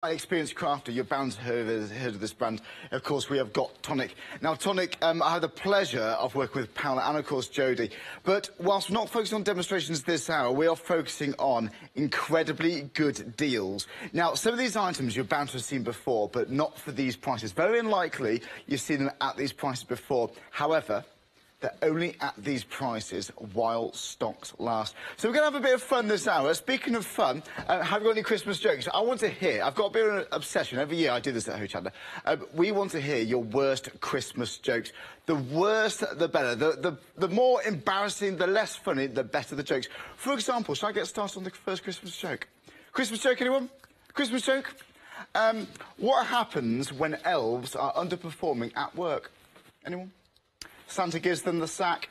Experienced crafter, you're bound to have heard of this brand. Of course, we have got Tonic. Now, Tonic, I had the pleasure of working with Paola and, of course, Jodie. But whilst we're not focusing on demonstrations this hour, we are focusing on incredibly good deals. Now, some of these items you're bound to have seen before, but not for these prices. Very unlikely you've seen them at these prices before. However, they're only at these prices while stocks last. So we're going to have a bit of fun this hour. Speaking of fun, have you got any Christmas jokes? I want to hear, I've got a bit of an obsession. Every year I do this at Hochanda. We want to hear your worst Christmas jokes. The worse, the better. The more embarrassing, the less funny, the better the jokes. For example, shall I get started on the first Christmas joke? Christmas joke, anyone? Christmas joke? What happens when elves are underperforming at work? Anyone? Santa gives them the sack.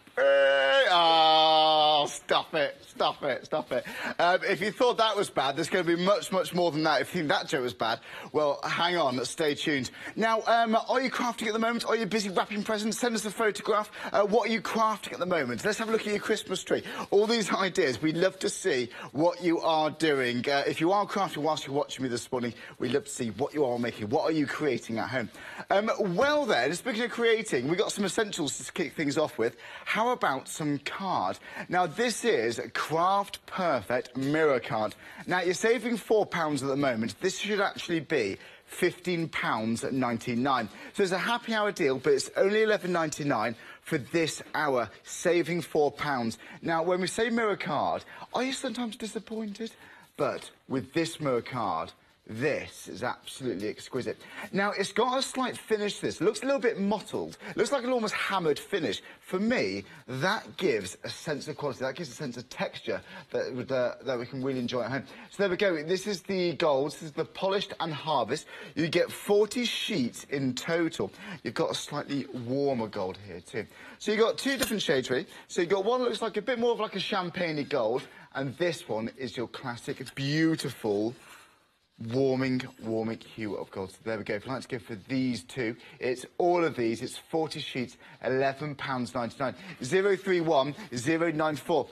Oh, stop it, stop it, stop it. If you thought that was bad, there's going to be much, much more than that. If you think that joke was bad, well, hang on, stay tuned. Now, are you crafting at the moment? Are you busy wrapping presents? Send us a photograph. What are you crafting at the moment? Let's have a look at your Christmas tree. All these ideas, we'd love to see what you are doing. If you are crafting whilst you're watching me this morning, we'd love to see what you are making. What are you creating at home? Well then, speaking of creating, we've got some essentials to kick things off with. How about some card? Now, this is Craft Perfect Mirror Card. Now, you're saving £4 at the moment. This should actually be £15.99. So it's a happy hour deal, but it's only £11.99 for this hour, saving £4. Now, when we say mirror card, are you sometimes disappointed? But with this mirror card, this is absolutely exquisite. Now, it's got a slight finish to this. It looks a little bit mottled. It looks like an almost hammered finish. For me, that gives a sense of quality. That gives a sense of texture that we can really enjoy at home. So there we go. This is the gold. This is the polished and harvest. You get 40 sheets in total. You've got a slightly warmer gold here, too. So you've got two different shades, really. So you've got one that looks like a bit more of like a champagne-y gold, and this one is your classic, beautiful, warming hue of gold. So there we go. If you'd like to go for these two, it's all of these. It's 40 sheets, £11.99. 031 094.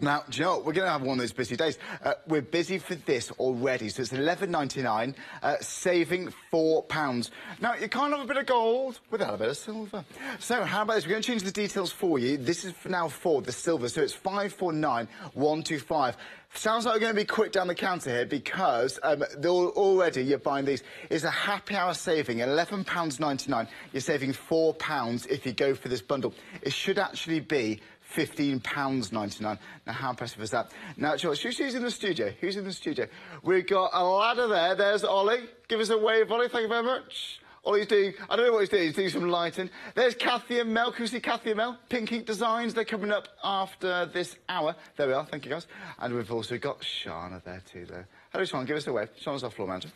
Now, do you know what? We're going to have one of those busy days. We're busy for this already, so it's £11.99, saving £4. Now, you can't have a bit of gold without a bit of silver. So, how about this? We're going to change the details for you. This is now for the silver, so it's 549125. Sounds like we're going to be quick down the counter here because already you're buying these. It's a happy hour saving, £11.99. You're saving £4 if you go for this bundle. It should actually be £15.99. Now, how impressive is that? Now, who's in the studio? Who's in the studio? We've got a ladder there. There's Ollie. Give us a wave, Ollie. Thank you very much. Ollie's doing, I don't know what he's doing. He's doing some lighting. There's Kathy and Mel. Can you see Kathy and Mel? Pink Ink Designs. They're coming up after this hour. There we are. Thank you, guys. And we've also got Shana there, too, though. Hello, Sean. Give us a wave. Shana's our floor manager.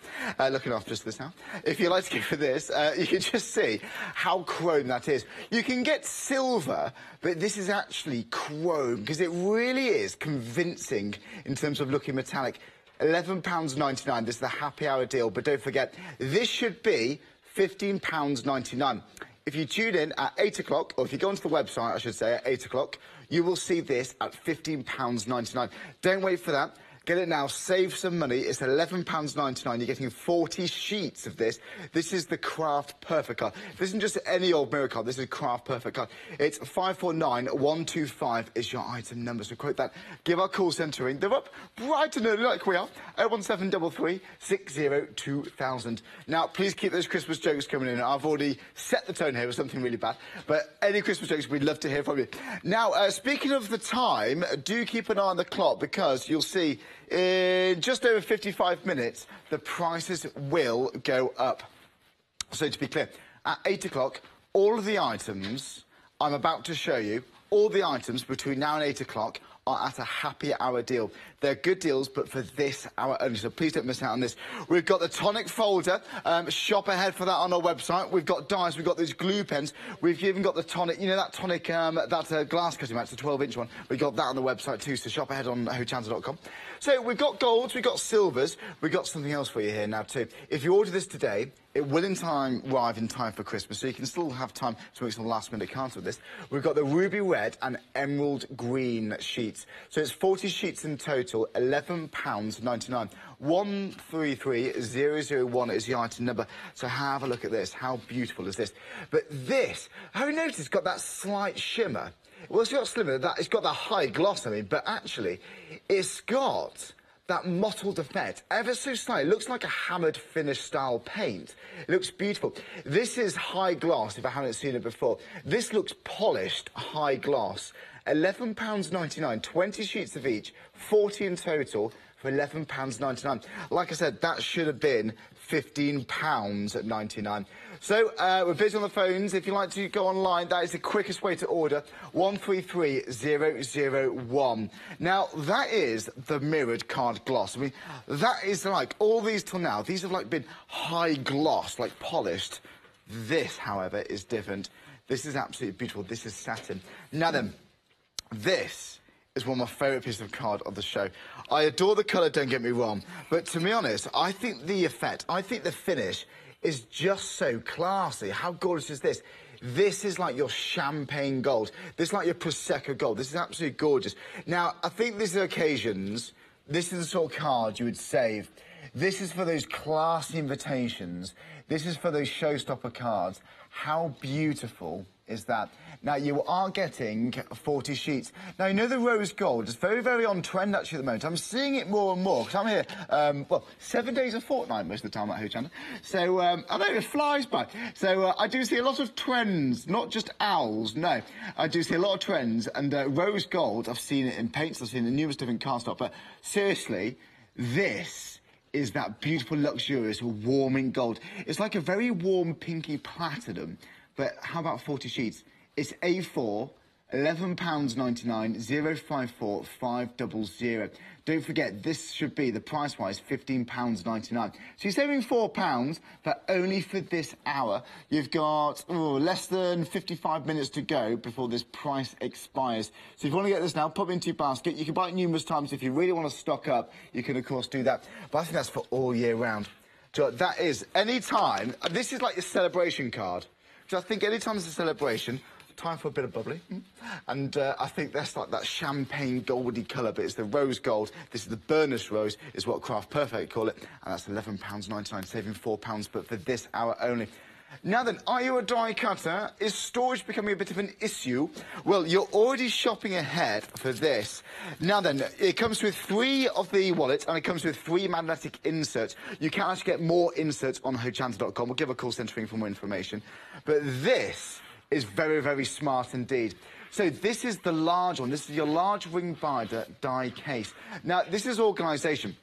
Looking after us this now. If you'd like to go for this, you can just see how chrome that is. You can get silver, but this is actually chrome, because it really is convincing in terms of looking metallic. £11.99. This is the happy hour deal, but don't forget, this should be £15.99. If you tune in at 8 o'clock, or if you go onto the website, I should say, at 8 o'clock, you will see this at £15.99. Don't wait for that. Get it now, save some money. It's £11.99. You're getting 40 sheets of this. This is the Craft Perfect card. This isn't just any old mirror card. This is Craft Perfect card. It's 549125 is your item number. So quote that. Give our call centre a ring. They're up bright and early like we are. 01733 602,000. Now, please keep those Christmas jokes coming in. I've already set the tone here with something really bad. But any Christmas jokes, we'd love to hear from you. Now, speaking of the time, do keep an eye on the clock, because you'll see in just over 55 minutes, the prices will go up. So to be clear, at 8 o'clock, all of the items I'm about to show you, all the items between now and 8 o'clock are at a happy hour deal. They're good deals, but for this hour only, so please don't miss out on this. We've got the Tonic folder. Shop ahead for that on our website. We've got dies, we've got these glue pens. We've even got the Tonic, you know that Tonic, that glass cutting mat, it's a 12-inch one. We've got that on the website too, so shop ahead on hochanda.com. So we've got golds, we've got silvers, we've got something else for you here now too. If you order this today, It will arrive in time for Christmas, so you can still have time to make some last-minute cards with this. We've got the ruby red and emerald green sheets. So it's 40 sheets in total, £11.99. 133001 is the item number. So have a look at this. How beautiful is this? But this, have you noticed it's got that slight shimmer? Well, it's got slimmer, it's got that high gloss, I mean, but actually, it's got that mottled effect, ever so slightly. It looks like a hammered finish style paint. It looks beautiful. This is high gloss, if I haven't seen it before. This looks polished high gloss. £11.99, 20 sheets of each, 40 in total for £11.99. Like I said, that should have been £15.99. So, we're busy on the phones. If you'd like to go online, that is the quickest way to order, 133001. Now, that is the mirrored card gloss. I mean, that is like, all these till now, these have like been high gloss, like polished. This, however, is different. This is absolutely beautiful. This is satin. Now then, this is one of my favourite pieces of card of the show. I adore the colour, don't get me wrong, but to be honest, I think the effect, I think the finish is just so classy. How gorgeous is this? This is like your champagne gold. This is like your Prosecco gold. This is absolutely gorgeous. Now, I think these are occasions, this is the sort of card you would save. This is for those classy invitations. This is for those showstopper cards. How beautiful is that? Now, you are getting 40 sheets. Now, you know the rose gold is very, very on trend, actually, at the moment. I'm seeing it more and more, because I'm here, well, 7 days a fortnight most of the time at Hochanda. So, I know it flies by. So, I do see a lot of trends, not just owls, no. I do see a lot of trends, and rose gold, I've seen it in paints, I've seen it in numerous different cardstock, but seriously, this is that beautiful, luxurious, warming gold. It's like a very warm, pinky platinum, but how about 40 sheets? It's A4, £11.99, 054 500. Don't forget, this should be, the price-wise, £15.99. So you're saving £4, but only for this hour. You've got less than 55 minutes to go before this price expires. So if you want to get this now, pop it into your basket. You can buy it numerous times. If you really want to stock up, you can, of course, do that. But I think that's for all year round. So that is, any time, this is like your celebration card. So I think any time there's a celebration, time for a bit of bubbly. And I think that's like that champagne goldy colour, but it's the rose gold. This is the burnished rose, is what Craft Perfect call it. And that's £11.99, saving £4, but for this hour only. Now then, are you a die cutter? Is storage becoming a bit of an issue? Well, you're already shopping ahead for this. Now then, it comes with 3 of the wallets, and it comes with 3 magnetic inserts. You can actually get more inserts on Hochanda.com. We'll give a call centre for more information. But this is very, very smart indeed. So this is the large one. This is your large ring binder die case. Now, this is organisation.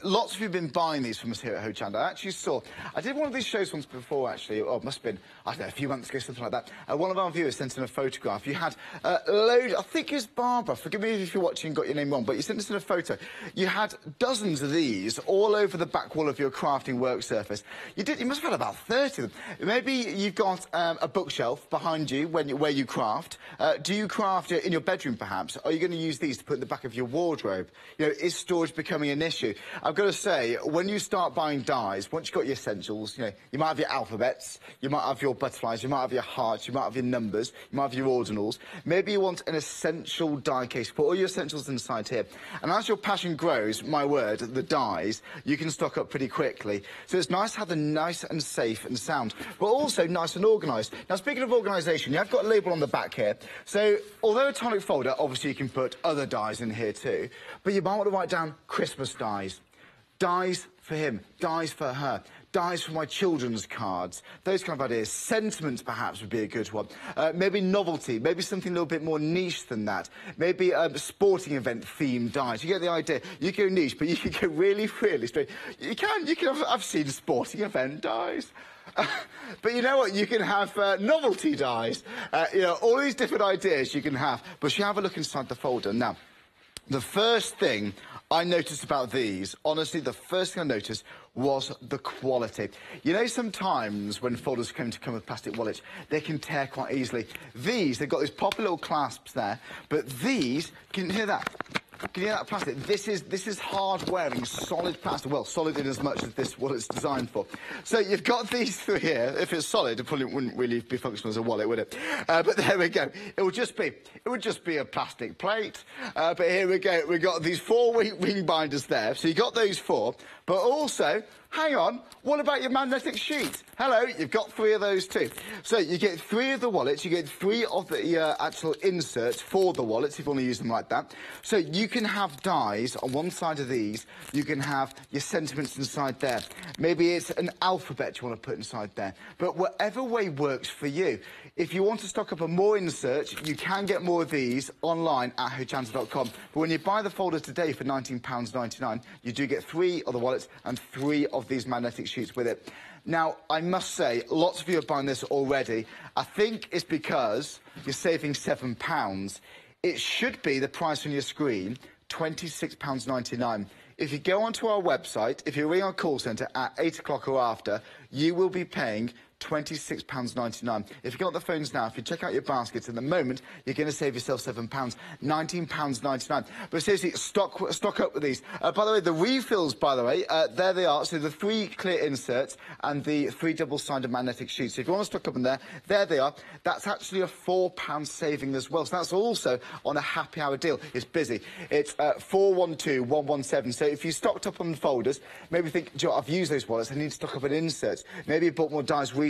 Lots of you have been buying these from us here at Hochanda. I actually saw, I did one of these shows once before, actually, or it must have been, I don't know, a few months ago, something like that. One of our viewers sent in a photograph. You had a load, I think it was Barbara, forgive me if you're watching and got your name wrong, but you sent us in a photo. You had dozens of these all over the back wall of your crafting work surface. You must have had about 30 of them. Maybe you've got a bookshelf behind you where you craft. Do you craft in your bedroom, perhaps? Are you going to use these to put in the back of your wardrobe? You know, is storage becoming an issue? I've got to say, when you start buying dies, once you've got your essentials, you know, you might have your alphabets, you might have your butterflies, you might have your hearts, you might have your numbers, you might have your ordinals. Maybe you want an essential die case. Put all your essentials inside here. And as your passion grows, my word, the dies, you can stock up pretty quickly. So it's nice to have them nice and safe and sound, but also nice and organised. Now, speaking of organisation, you have got a label on the back here. So, although a tonic folder, obviously you can put other dies in here too, but you might want to write down Christmas dies. Dies for him, dies for her, dies for my children's cards, those kind of ideas. Sentiments, perhaps, would be a good one. Maybe novelty, maybe something a little bit more niche than that. Maybe a sporting event themed dies. You get the idea. You go niche, but you can go really, really straight. You can I've seen sporting event dies. But you know what? You can have novelty dies. You know, all these different ideas you can have. But you have a look inside the folder. Now, the first thing I noticed about these, honestly, the first thing I noticed was the quality. You know, sometimes when folders come with plastic wallets, they can tear quite easily. These, they've got these proper little clasps there, but these, can you hear that? Can you hear that plastic? This is hard-wearing, solid plastic. Well, solid in as much as this what it's designed for. So you've got these three here. If it's solid, it probably wouldn't really be functional as a wallet, would it? But there we go. It would just be a plastic plate. But here we go. We've got these 4 ring binders there. So you got those 4. But also, hang on, what about your magnetic sheet? Hello, you've got 3 of those too. So you get 3 of the wallets, you get 3 of the actual inserts for the wallets, if you want to use them like that. So you can have dies on one side of these, you can have your sentiments inside there. Maybe it's an alphabet you want to put inside there. But whatever way works for you. If you want to stock up on more inserts, you can get more of these online at Hochanda.com. But when you buy the folder today for £19.99, you do get 3 of the wallets and 3 of these magnetic sheets with it. Now, I must say, lots of you are buying this already. I think it's because you're saving £7. It should be the price on your screen, £26.99. If you go onto our website, if you ring our call centre at 8 o'clock or after, you will be paying £26.99. If you go on the phones now, if you check out your baskets, in the moment, you're going to save yourself £7, £19.99. But seriously, stock up with these. By the way, the refills, by the way, there they are. So the 3 clear inserts and the 3 double-sided magnetic sheets. So if you want to stock up in there they are. That's actually a £4 saving as well. So that's also on a happy hour deal. It's busy. It's 412117. So if you stocked up on folders, maybe think, do you know what, I've used those wallets, I need to stock up on inserts. Maybe you bought more dies recently.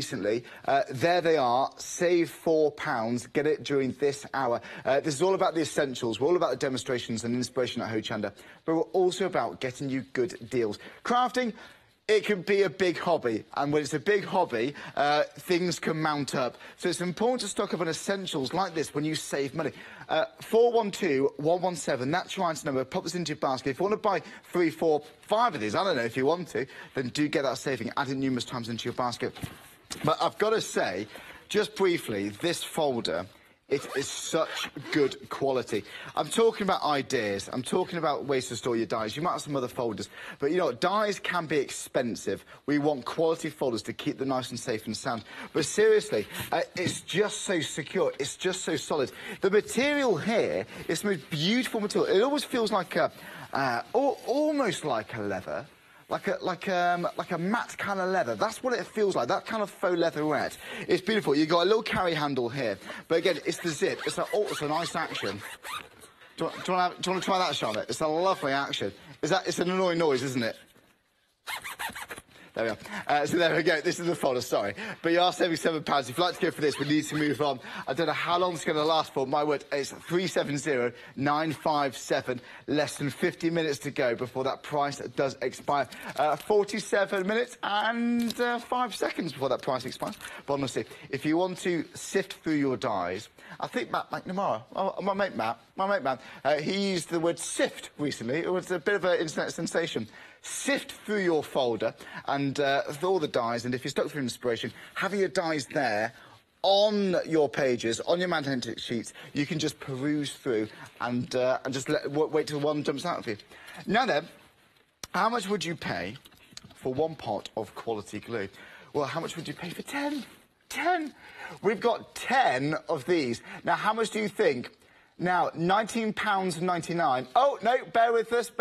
There they are. Save £4. Get it during this hour. This is all about the essentials. We're all about the demonstrations and inspiration at Hochanda, but we're also about getting you good deals. Crafting, it can be a big hobby, and when it's a big hobby, things can mount up. So it's important to stock up on essentials like this when you save money. 412117, that's your item number. Pop this into your basket. If you want to buy 3, 4, 5 of these, I don't know if you want to, then do get that saving. Add it numerous times into your basket. But I've got to say, just briefly, this folder, it is such good quality. I'm talking about ideas. I'm talking about ways to store your dies. You might have some other folders. But, you know, dies can be expensive. We want quality folders to keep them nice and safe and sound. But seriously, it's just so secure. It's just so solid. The material here is the most beautiful material. It always feels like almost like a leather. Like a matte kind of leather. That's what it feels like, that kind of faux leatherette. It's beautiful. You've got a little carry handle here. But again, it's the zip. It's a nice action. Do you want to try that, Charlotte? It's a lovely action. It's an annoying noise, isn't it? There we are. So there we go. This is the folder, sorry. But you are saving £7. If you'd like to go for this, we need to move on. I don't know how long it's going to last for. My word, it's 370957. Less than 50 minutes to go before that price does expire. 47 minutes and 5 seconds before that price expires. But honestly, if you want to sift through your dies, I think Matt McNamara, my mate Matt, he used the word sift recently. It was a bit of an internet sensation. Sift through your folder and all the dies, and if you're stuck for inspiration, having your dies there on your pages, on your magnetic sheets, you can just peruse through and just wait till one jumps out of you. Now then, how much would you pay for 1 pot of quality glue? Well, how much would you pay for 10? 10! We've got 10 of these. Now, how much do you think? Now, £19.99. Oh, no, bear with us.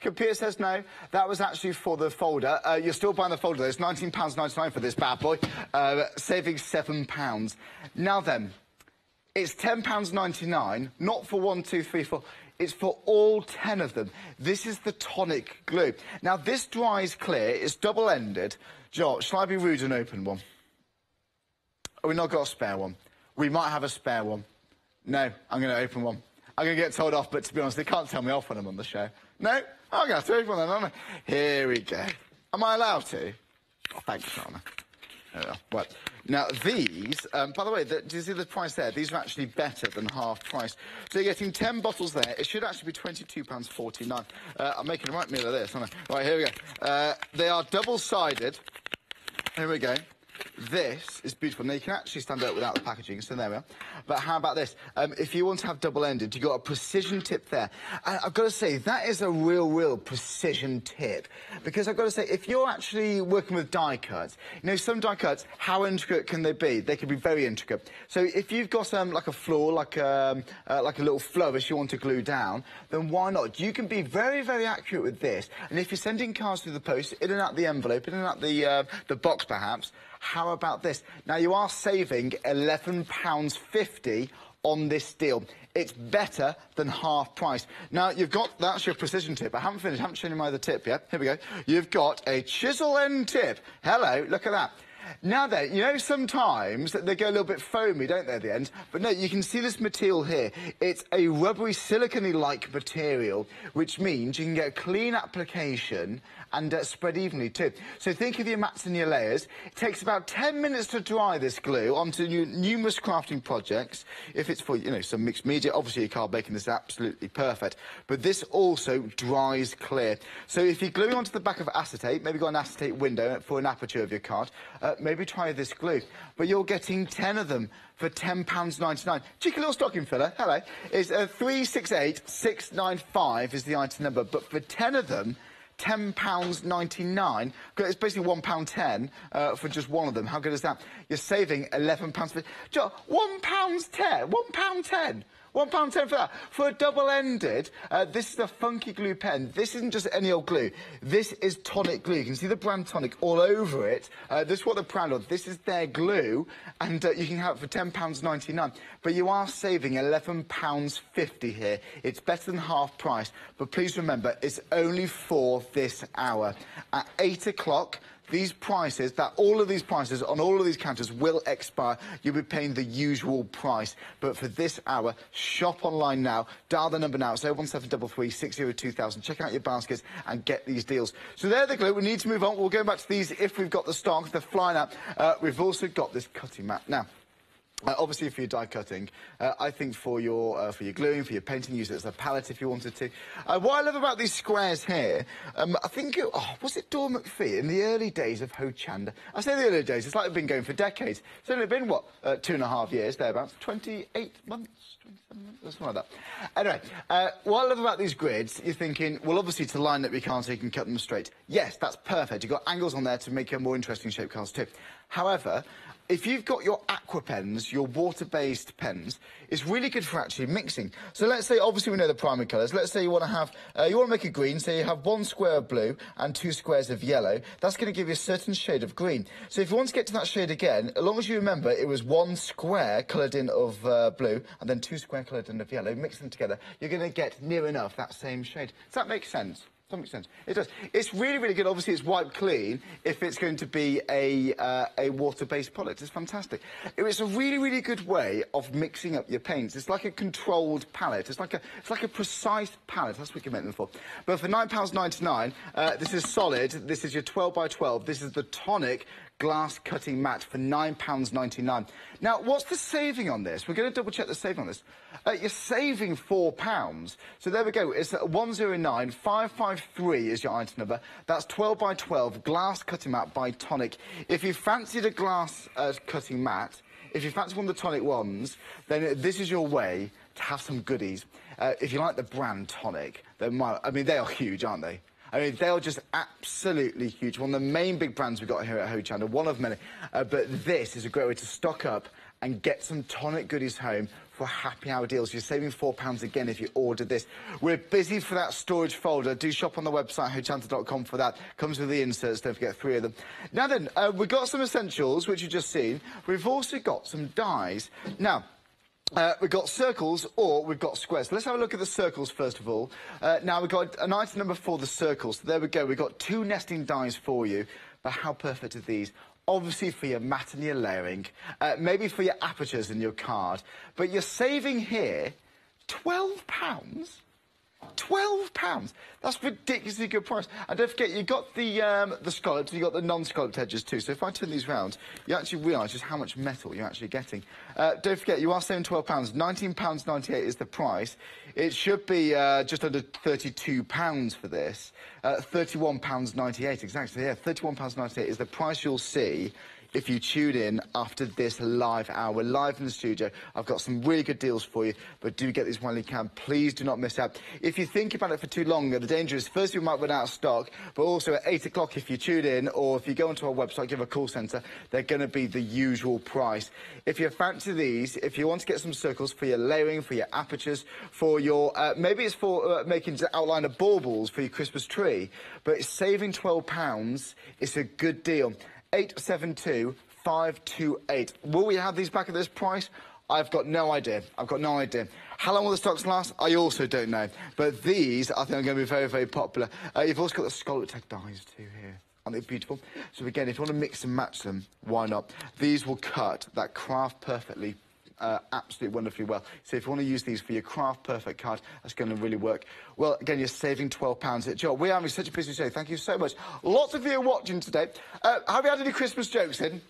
Computer says no. That was actually for the folder. You're still buying the folder, though. It's £19.99 for this bad boy, saving £7. Now then, it's £10.99, not for 1, 2, 3, 4. It's for all 10 of them. This is the tonic glue. Now, this dries clear. It's double-ended. Joel, shall I be rude and open one? Oh, we've not got a spare one. We might have a spare one. No, I'm going to open one. I'm going to get told off, but to be honest, they can't tell me off when I'm on the show. No? I'm going to have to open one then, aren't I? Here we go. Am I allowed to? Oh, thanks, Shana. There we are. Well, now these, by the way, do you see the price there? These are actually better than half price. So you're getting 10 bottles there. It should actually be £22.49. I'm making a right meal of this, aren't I? Right, here we go. They are double-sided. Here we go. this is beautiful. Now, you can actually stand up without the packaging, so there we are. But how about this? If you want to have double-ended, you've got a precision tip there. And I've got to say, that is a real precision tip. Because I've got to say, if you're actually working with die cuts, you know, some die cuts, how intricate can they be? They can be very intricate. So if you've got like a floor, like a little flourish you want to glue down, then why not? You can be very accurate with this. And if you're sending cards through the post, in and out the envelope, in and out the box perhaps, how about this? Now, you are saving £11.50 on this deal. It's better than half price. Now, you've got, that's your precision tip. I haven't finished, I haven't shown you my other tip yet. Here we go. You've got a chisel end tip. Hello, look at that. Now then, you know, sometimes they go a little bit foamy, don't they, at the end? But no, you can see this material here. It's a rubbery, silicone-like material, which means you can get a clean application and spread evenly too. So think of your mats and your layers. It takes about 10 minutes to dry this glue onto numerous crafting projects. If it's for, you know, some mixed media, obviously your card baking is absolutely perfect. But this also dries clear. So if you're gluing onto the back of acetate, maybe got an acetate window for an aperture of your card, maybe try this glue. But you're getting 10 of them for £10.99. Cheeky little stocking filler, hello. It's 368695 is the item number, but for 10 of them, £10.99. It's basically £1.10 for just one of them. How good is that? You're saving £11.50. £1.10. £1.10. £1.10 for that. For a double-ended, this is a funky glue pen. This isn't just any old glue. This is Tonic glue. You can see the brand Tonic all over it. This is what they're proud of. This is their glue, and you can have it for £10.99. But you are saving £11.50 here. It's better than half price. But please remember, it's only for this hour. At 8 o'clock, these prices, all of these prices on all of these counters will expire. You'll be paying the usual price. But for this hour, shop online now. Dial the number now. It's 01733 602,000. Check out your baskets and get these deals. So there they go. We need to move on. We'll go back to these if we've got the stock. They're flying out. We've also got this cutting mat. Now, obviously, for your die cutting, I think for your gluing, for your painting, use it as a palette if you wanted to. What I love about these squares here, I think, was it Dawn McPhee in the early days of Hochanda? I say the early days, it's like they've been going for decades. It's only been, what, 2.5 years, thereabouts, 28 months, 27 months, something like that. Anyway, what I love about these grids, you're thinking, well, obviously, to line up your cards so you can cut them straight. Yes, that's perfect. You've got angles on there to make a more interesting shaped cards too. However, if you've got your aqua pens, your water-based pens, it's really good for actually mixing. So let's say, obviously we know the primary colours. Let's say you want to have, you want to make a green, so you have 1 square of blue and 2 squares of yellow. That's going to give you a certain shade of green. So if you want to get to that shade again, as long as you remember it was 1 square coloured in of blue and then 2 square coloured in of yellow, mix them together, you're going to get near enough that same shade. Does that make sense? Does that make sense? It does. It's really good. Obviously, it's wiped clean if it's going to be a water-based product. It's fantastic. It's a really good way of mixing up your paints. It's like a controlled palette. It's like a precise palette. That's what you make them for. But for £9.99, this is solid. This is your 12 by 12. This is the Tonic glass cutting mat for £9.99. Now, what's the saving on this? We're going to double-check the saving on this. You're saving £4. So there we go. It's 109553 is your item number. That's 12 by 12 glass cutting mat by Tonic. If you fancied a glass cutting mat, if you fancy one of the Tonic ones, then this is your way to have some goodies. If you like the brand Tonic, I mean, they are huge, aren't they? I mean, they are just absolutely huge. One of the main big brands we've got here at Hochanda, one of many. But this is a great way to stock up and get some Tonic goodies home for happy hour deals. You're saving £4 again if you order this. We're busy for that storage folder. Do shop on the website, hochanda.com for that. Comes with the inserts, don't forget 3 of them. Now then, we've got some essentials, which you've just seen. We've also got some dies. Now, we've got circles or we've got squares. So let's have a look at the circles first of all. Now we've got an item number for the circles. So there we go. We've got 2 nesting dies for you. But how perfect are these? Obviously for your mat and your layering, maybe for your apertures in your card. But you're saving here £12. £12. That's ridiculously good price. And don't forget, you've got the scallops, you've got the non-scalloped edges too. So if I turn these round, you actually realise just how much metal you're actually getting. Don't forget, you are saving £12. £19.98 is the price. It should be just under £32 for this. £31.98 exactly. Yeah, £31.98 is the price you'll see if you tune in after this live hour. We're live in the studio. I've got some really good deals for you, but do get these while you can. Please do not miss out. If you think about it for too long, the danger is, first, we might run out of stock, but also at 8 o'clock, if you tune in, or if you go onto our website, give a call centre, they're going to be the usual price. If you fancy these, if you want to get some circles for your layering, for your apertures, for your, maybe it's for making the outline of baubles for your Christmas tree, but it's saving £12. It's a good deal. 872-528. Will we have these back at this price? I've got no idea. I've got no idea. How long will the stocks last? I also don't know. But these, I think, are going to be very, very popular. You've also got the scallop tag dies too here. Aren't they beautiful? So again, if you want to mix and match them, why not? These will cut that craft perfectly, absolutely wonderfully well. So if you want to use these for your craft perfect card, that's going to really work. Well, again, you're saving £12. Joe, we're having such a busy show. Thank you so much. Lots of you are watching today. Have you had any Christmas jokes in?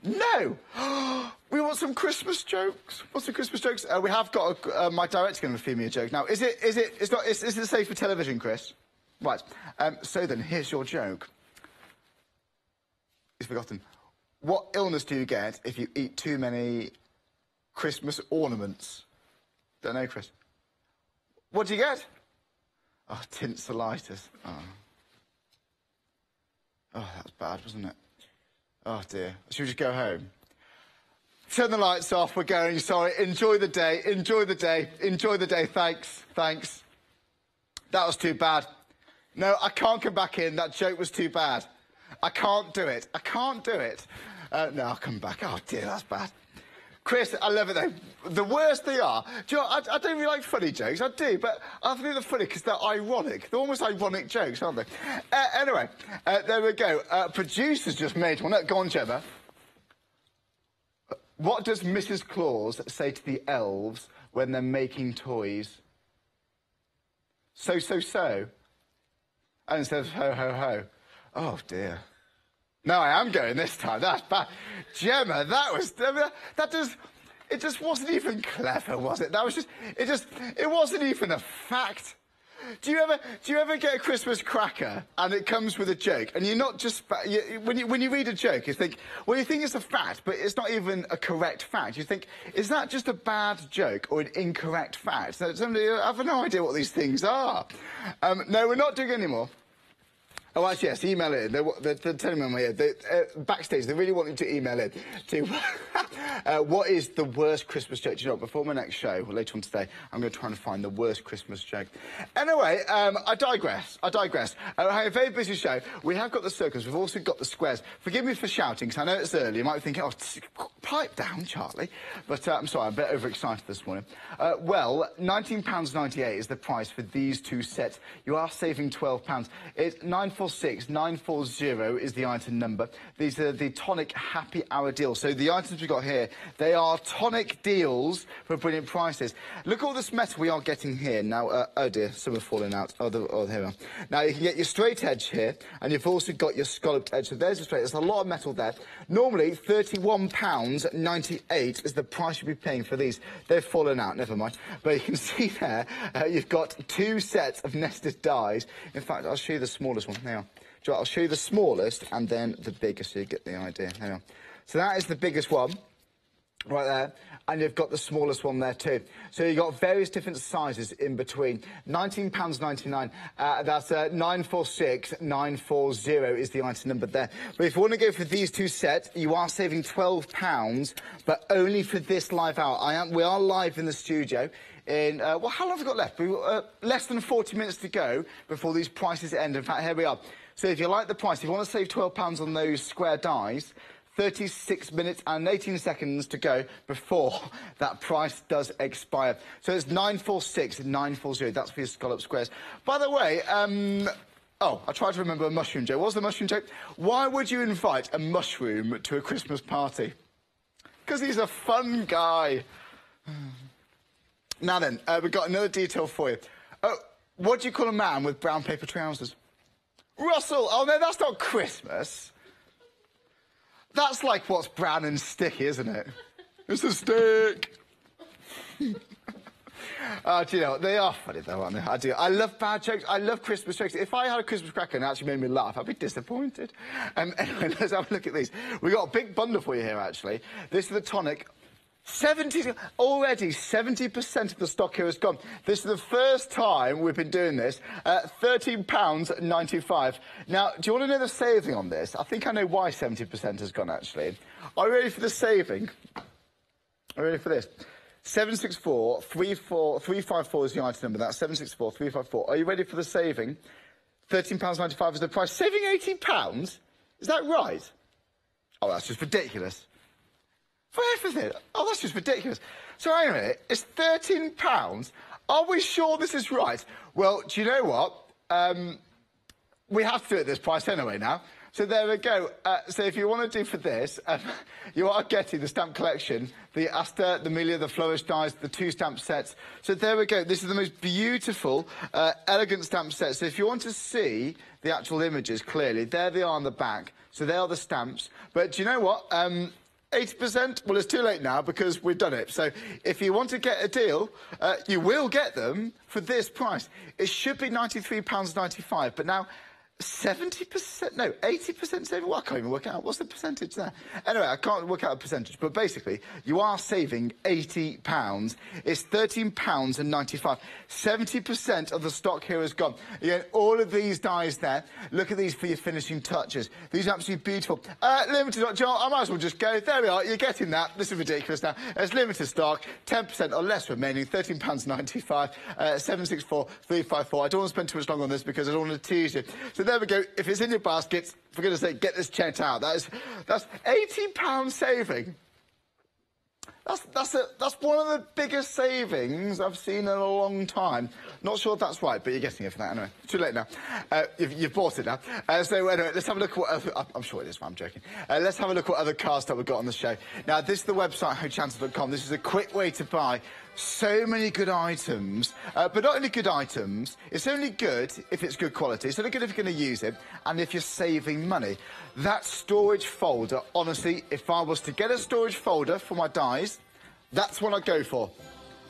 No! We want some Christmas jokes. What's some Christmas jokes? We have got my director's going to feed me a joke. Now, is it safe for television, Chris? Right. So then, here's your joke. It's forgotten. What illness do you get if you eat too many Christmas ornaments? Don't know, Chris. What do you get? Oh, tinselitis. Oh, that's bad, wasn't it? Oh, dear. Should we just go home? Turn the lights off. We're going. Sorry. Enjoy the day. Enjoy the day. Enjoy the day. Thanks. Thanks. That was too bad. No, I can't come back in. That joke was too bad. I can't do it. I can't do it. No, I'll come back. Oh, dear, that's bad. Chris, I love it, though. The worst they are... Do you know, I don't really like funny jokes. I do, but I think they're funny because they're ironic. They're almost ironic jokes, aren't they? Anyway, there we go. Producers just made one. Go on, Gemma. What does Mrs. Claus say to the elves when they're making toys? So. And instead of ho, ho, ho. Oh, dear. No, I am going this time. That's bad. Gemma, it just wasn't even clever, was it? It wasn't even a fact. Do you ever get a Christmas cracker and it comes with a joke, and you're not just when you read a joke, you think, well, you think it's a fact, but it's not even a correct fact. You think, is that just a bad joke or an incorrect fact? So I have no idea what these things are. No, we're not doing any more. Oh, actually, yes, email in. They're telling me on my ear. Backstage, they really want you to email in to what is the worst Christmas joke? Do you know, before my next show, or later on today, I'm going to try and find the worst Christmas joke. Anyway, I digress. I have a very busy show. We have got the circles. We've also got the squares. Forgive me for shouting, because I know it's early. You might be thinking, oh, pipe down, Charlie. But I'm sorry, I'm a bit overexcited this morning. Well, £19.98 is the price for these two sets. You are saving £12. It's 940 is the item number. These are the tonic happy hour deals. So the items we've got here, they are tonic deals for brilliant prices. Look at all this metal we are getting here. Now, oh dear, some are falling out. Oh, here we are. Now, you can get your straight edge here, and you've also got your scalloped edge. So there's a straight. There's a lot of metal there. Normally, £31.98 is the price you'll be paying for these. They've fallen out, never mind. But you can see there, you've got two sets of nested dies. In fact, I'll show you the smallest one. Now, I'll show you the smallest and then the biggest, so you get the idea. Hang on. So that is the biggest one, right there, and you've got the smallest one there too. So you've got various different sizes in between. £19.99, that's 940 is the item number there. But if you want to go for these two sets, you are saving £12, but only for this live hour. We are live in the studio. Well, how long have we got left? We've got less than 40 minutes to go before these prices end. In fact, here we are. So if you like the price, if you want to save £12 on those square dies, 36 minutes and 18 seconds to go before that price does expire. So it's 940. That's for your scallop squares. By the way, oh, I tried to remember a mushroom joke. What was the mushroom joke? Why would you invite a mushroom to a Christmas party? Because he's a fun guy. Now then, we've got another detail for you. Oh, what do you call a man with brown paper trousers? Russell! Oh, no, that's not Christmas. That's like what's brown and sticky, isn't it? It's a stick. Oh, do you know what? They are funny, though, aren't they? I do. I love bad jokes. I love Christmas jokes. If I had a Christmas cracker and it actually made me laugh, I'd be disappointed. Anyway, let's have a look at these. We've got a big bundle for you here, actually. This is the tonic. Already 70% of the stock here is gone. This is the first time we've been doing this. £13.95. Now, do you want to know the saving on this? I think I know why 70% has gone, actually. Are you ready for the saving? Are you ready for this? 764-354 is the item number. That's 764-354. Are you ready for the saving? £13.95 is the price. Saving £80? Is that right? Oh, that's just ridiculous. For everything? Oh, that's just ridiculous. So, hang on a minute. It's £13? Are we sure this is right? Well, do you know what? We have to do it at this price anyway now. So there we go. So if you want to do for this, you are getting the stamp collection, the Asta, the Amelia, the Flourish dies, the 2 stamp sets. So there we go. This is the most beautiful, elegant stamp set. So if you want to see the actual images clearly, there they are on the back. So they are the stamps. But do you know what? 80%? Well, it's too late now because we've done it. So if you want to get a deal, you will get them for this price. It should be £93.95, but now 70%? No, 80% saving? Well, I can't even work out. What's the percentage there? Anyway, I can't work out a percentage, but basically, you are saving £80. It's £13.95. 70% of the stock here is gone. Again, all of these dies there. Look at these for your finishing touches. These are absolutely beautiful. Limited stock. John, I might as well just go. There we are. You're getting that. This is ridiculous now. It's limited stock. 10% or less remaining. £13.95. 764-354. I don't want to spend too much longer on this because I don't want to tease you. So there we go. If it's in your basket, for goodness sake, get this checked out. That's £80 saving. That's one of the biggest savings I've seen in a long time. Not sure if that's right, but you're getting it for that anyway. Too late now. You've bought it now. So anyway, let's have a look at what other... I'm sure it is, I'm joking. Let's have a look at what other cars that we've got on the show. Now, this is the website, Hochanda.com. This is a quick way to buy so many good items. But not only good items, it's only good if it's good quality. It's only good if you're going to use it and if you're saving money. That storage folder, honestly, if I was to get a storage folder for my dies, that's what I'd go for.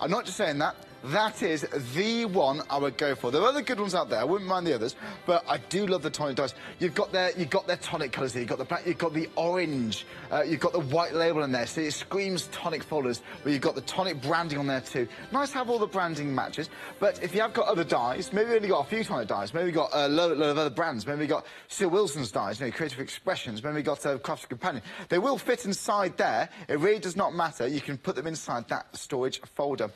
I'm not just saying that. That is the one I would go for. There are other good ones out there. I wouldn't mind the others, but I do love the tonic dice. You've got their tonic colours here. You've got the black, you've got the orange, you've got the white label in there, so it screams tonic folders. But you've got the tonic branding on there too. Nice to have all the branding matches. But if you have got other dies, maybe you've only got a few tonic dies. Maybe you've got a load of other brands. Maybe you've got Sir Wilson's dies, you know, Creative Expressions. Maybe you've got Crafts Companion. They will fit inside there. It really does not matter. You can put them inside that storage folder.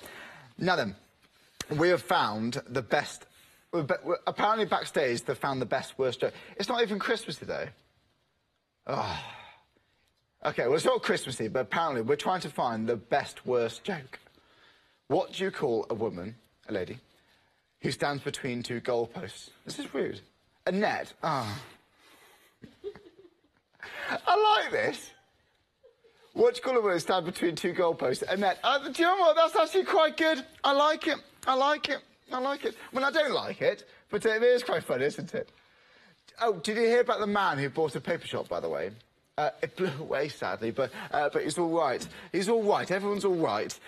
Now then, we have found the best... Apparently backstage, they've found the best, worst joke. It's not even Christmassy, though. Oh. OK, well, it's not Christmassy, but apparently we're trying to find the best, worst joke. What do you call a woman, a lady, who stands between 2 goalposts? This is rude. A net. Ah. Oh. I like this. What do you call a woman who stands between 2 goalposts? A net. Do you know what? That's actually quite good. I like it. I like it. I like it. Well, I don't like it, but it is quite funny, isn't it? Oh, did you hear about the man who bought a paper shop, by the way? It blew away, sadly, but he's all right. He's all right. Everyone's all right.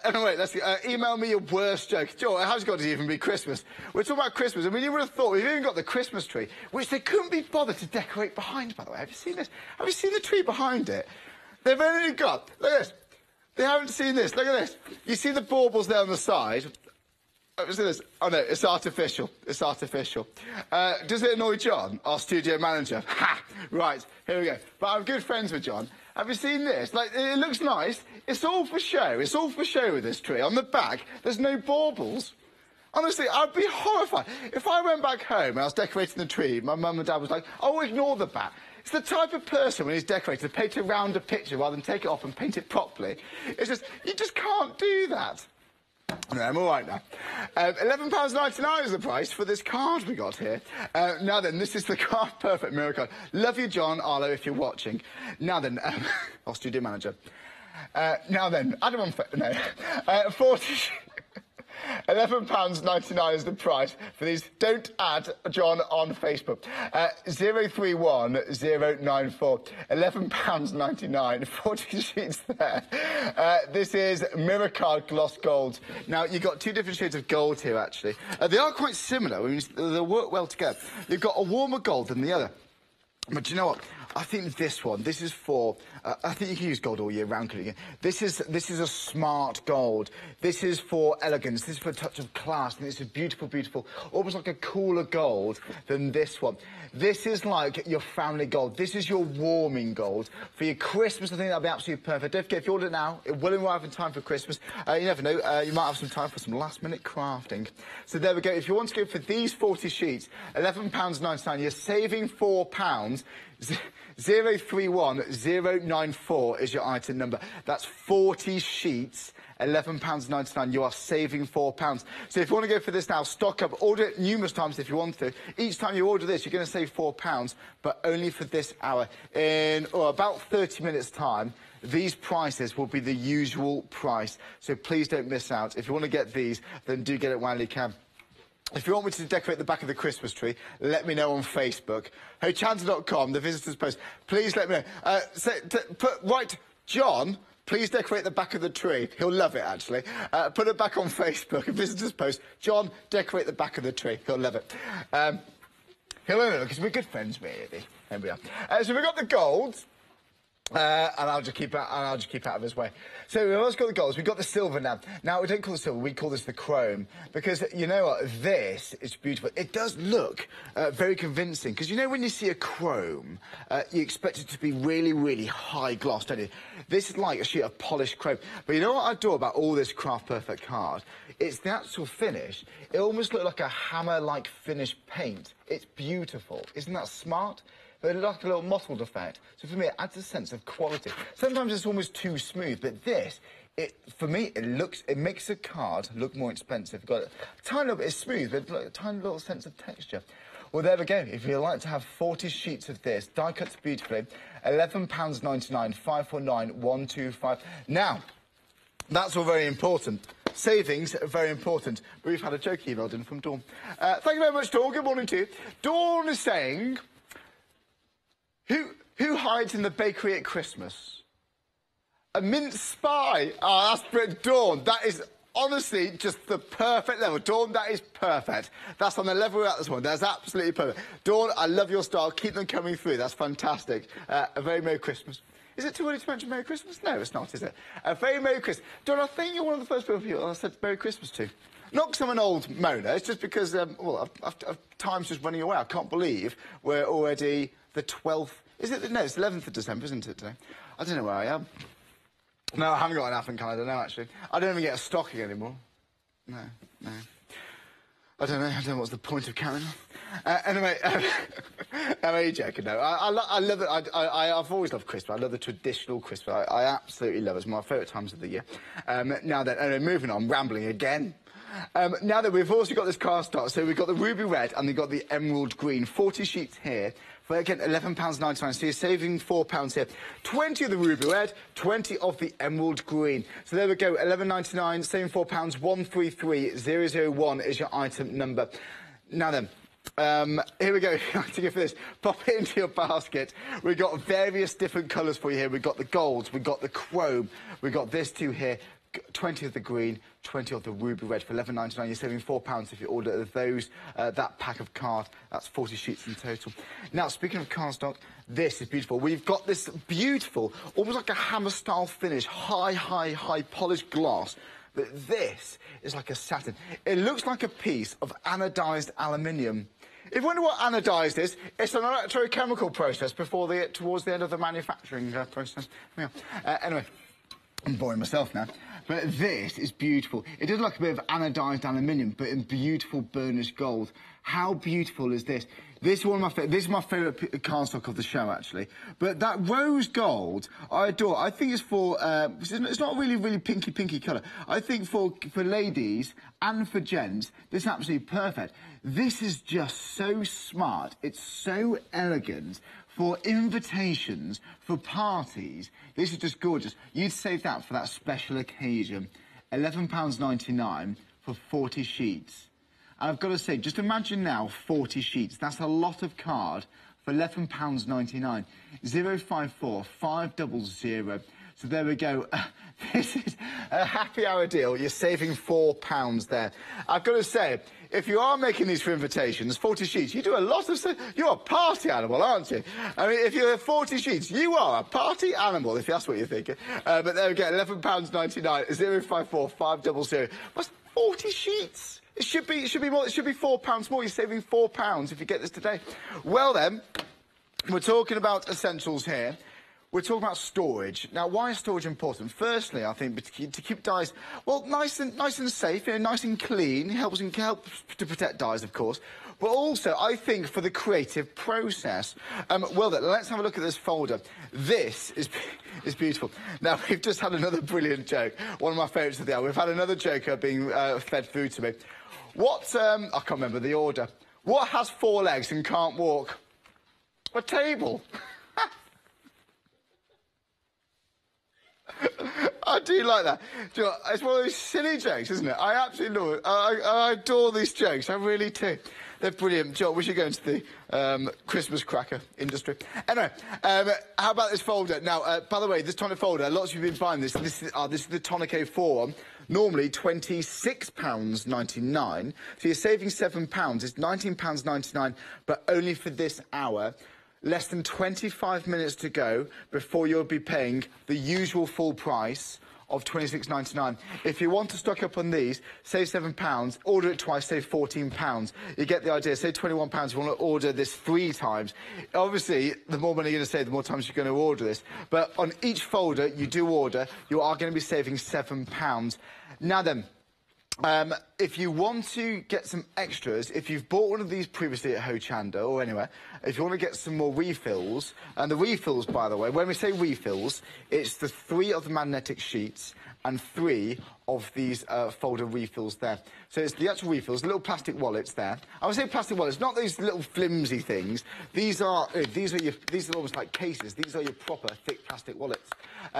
Anyway, let's email me your worst joke. Joe, how's it got to even be Christmas? We're talking about Christmas. I mean, you would have thought we've even got the Christmas tree, which they couldn't be bothered to decorate behind, by the way. Have you seen this? Have you seen the tree behind it? They've only got... Look at this. They haven't seen this. Look at this. You see the baubles there on the side? See this? Oh, no, it's artificial. It's artificial. Does it annoy John, our studio manager? Ha! Right, here we go. But I'm good friends with John. Have you seen this? Like, it looks nice. It's all for show. It's all for show with this tree. On the back, there's no baubles. Honestly, I'd be horrified. If I went back home and I was decorating the tree, my mum and dad was like, oh, ignore the bat. It's the type of person, when he's decorated, to paint around a picture rather than take it off and paint it properly. It's just, you just can't do that. No, I'm all right now. £11.99 is the price for this card we got here. Now then, this is the Craft Perfect Mirror card. Love you, John, Arlo, if you're watching. Now then, our studio manager. Now then, Adam on... No. 40... £11.99 is the price for these. Don't add John on Facebook. 031094. £11.99. 40 sheets there. This is Mirror Card Gloss Gold. Now, you've got two different shades of gold here, actually. They are quite similar. I mean, they'll work well together. You've got a warmer gold than the other. But do you know what? I think this one, this is for, I think you can use gold all year round. This is a smart gold. This is for elegance. This is for a touch of class. And it's a beautiful, beautiful, almost like a cooler gold than this one. This is like your family gold. This is your warming gold. For your Christmas, I think that'll be absolutely perfect. Don't forget, if you order it now, it will arrive in time for Christmas. You never know, you might have some time for some last-minute crafting. So there we go. If you want to go for these 40 sheets, £11.99, you're saving £4. 031094 is your item number. That's 40 sheets, £11.99. You are saving £4. So if you want to go for this now, stock up, order it numerous times if you want to. Each time you order this, you're going to save £4, but only for this hour. In about 30 minutes' time, these prices will be the usual price. So please don't miss out. If you want to get these, then do get it while you can. If you want me to decorate the back of the Christmas tree, let me know on Facebook. Hochanda.com, the visitors post. Please let me know. Right, John, please decorate the back of the tree. He'll love it, actually. Put it back on Facebook, a visitors post. John, decorate the back of the tree. He'll love it. He'll love it because we're good friends, really. There we are. So we've got the golds. And I'll just keep out of his way. So we've also got the golds. We've got the silver now. Now, we don't call it silver, we call this the chrome. Because, you know what, this is beautiful. It does look very convincing. Because, you know, when you see a chrome, you expect it to be really, really high gloss, don't you? This is like a sheet of polished chrome. But you know what I adore about all this Craft Perfect card? It's the actual finish. It almost looks like a hammer-like finish paint. It's beautiful. Isn't that smart? But it looks like a little mottled effect. So for me, it adds a sense of quality. Sometimes it's almost too smooth, but this, for me, it makes a card look more expensive. You've got a tiny little bit, it's smooth, but a tiny little sense of texture. Well, there we go. If you'd like to have 40 sheets of this, die cuts beautifully, £11.99, 549125. Now, that's all very important. Savings are very important. But we've had a joke emailed in from Dawn. Thank you very much, Dawn. Good morning to you. Dawn is saying, Who hides in the bakery at Christmas? A mince pie. Oh, that's brilliant. Dawn, that is honestly just the perfect level. Dawn, that is perfect. That's on the level we're at this one. That's absolutely perfect. Dawn, I love your style. Keep them coming through. That's fantastic. A very Merry Christmas. Is it too early to mention Merry Christmas? No, it's not, is it? A very Merry Christmas. Dawn, I think you're one of the first people I said Merry Christmas to. Not because I'm an old moaner. It's just because, well, time's just running away. I can't believe we're already the 12th. Is it? No, it's the 11th of December, isn't it, today? I don't know where I am. No, I haven't got an advent calendar now, actually. I don't even get a stocking anymore. No. I don't know what's the point of carrying on. Anyway, I'm only joking, no. I love it. I've always loved Christmas. I love the traditional Christmas. I absolutely love it. It's one of my favourite times of the year. Now then, anyway, moving on, rambling again. Now that we've also got this card stock, so we've got the ruby red and we've got the emerald green. 40 sheets here. For, again, £11.99, so you're saving £4 here. 20 of the ruby red, 20 of the emerald green. So there we go, £11.99, saving £4, 133001 is your item number. Now then, here we go. If you like to go for this, pop it into your basket. We've got various different colours for you here. We've got the golds, we've got the chrome, we've got this two here. 20 of the green, 20 of the ruby red for £11.99. You're saving £4 if you order those, that pack of card. That's 40 sheets in total. Now, speaking of card stock, this is beautiful. We've got this beautiful, almost like a hammer-style finish, high polished gloss. But this is like a satin. It looks like a piece of anodised aluminium. If you wonder what anodised is, it's an electrochemical process towards the end of the manufacturing process. Yeah. Anyway, I'm boring myself now. But this is beautiful. It does look like a bit of anodised aluminium, but in beautiful burnished gold. How beautiful is this? This is my favourite cardstock of the show, actually. But that rose gold, I adore. I think it's for, it's not a really pinky colour. I think for ladies and for gents, this is absolutely perfect. This is just so smart. It's so elegant. For invitations, for parties, this is just gorgeous. You'd save that for that special occasion. £11.99 for 40 sheets. And I've got to say, just imagine now 40 sheets. That's a lot of card for £11.99. 054 500. So there we go. This is a happy hour deal. You're saving £4 there. I've got to say, if you are making these for invitations, 40 sheets, you do a lot of stuff. You're a party animal, aren't you? I mean, if you're 40 sheets, you are a party animal, if that's what you're thinking. But there we go, £11.99, 054 500. What's 40 sheets? It should be more. It should be £4 more. You're saving £4 if you get this today. Well then, we're talking about essentials here. We're talking about storage. Now, why is storage important? Firstly, I think to keep dyes, well, nice and safe, nice and clean. Helps to protect dyes, of course. But also, I think for the creative process. Well, then, let's have a look at this folder. This is beautiful. Now, we've just had another brilliant joke. One of my favourites of the hour. We've had another joker being fed food to me. What? I can't remember the order. What has 4 legs and can't walk? A table. I do like that. Do you know, it's one of those silly jokes, isn't it? I absolutely love it. I adore these jokes. I really do. They're brilliant. Joe, we should go into the Christmas cracker industry. Anyway, how about this folder? Now, by the way, this tonic folder, lots of you have been buying this. This is the Tonic 04 one. Normally £26.99. So you're saving £7. It's £19.99, but only for this hour. Less than 25 minutes to go before you'll be paying the usual full price of £26.99. If you want to stock up on these, save £7, order it twice, save £14. You get the idea, save £21 if you want to order this 3 times. Obviously, the more money you're going to save, the more times you're going to order this. But on each folder you do order, you are going to be saving £7. Now then, if you want to get some extras, if you've bought one of these previously at Hochanda or anywhere, if you want to get some more refills, and the refills, by the way, when we say refills, it's the 3 of the magnetic sheets and 3 of these folder refills there. So it's the actual refills, little plastic wallets there. I would say plastic wallets, not these little flimsy things. These are almost like cases. These are your proper thick plastic wallets.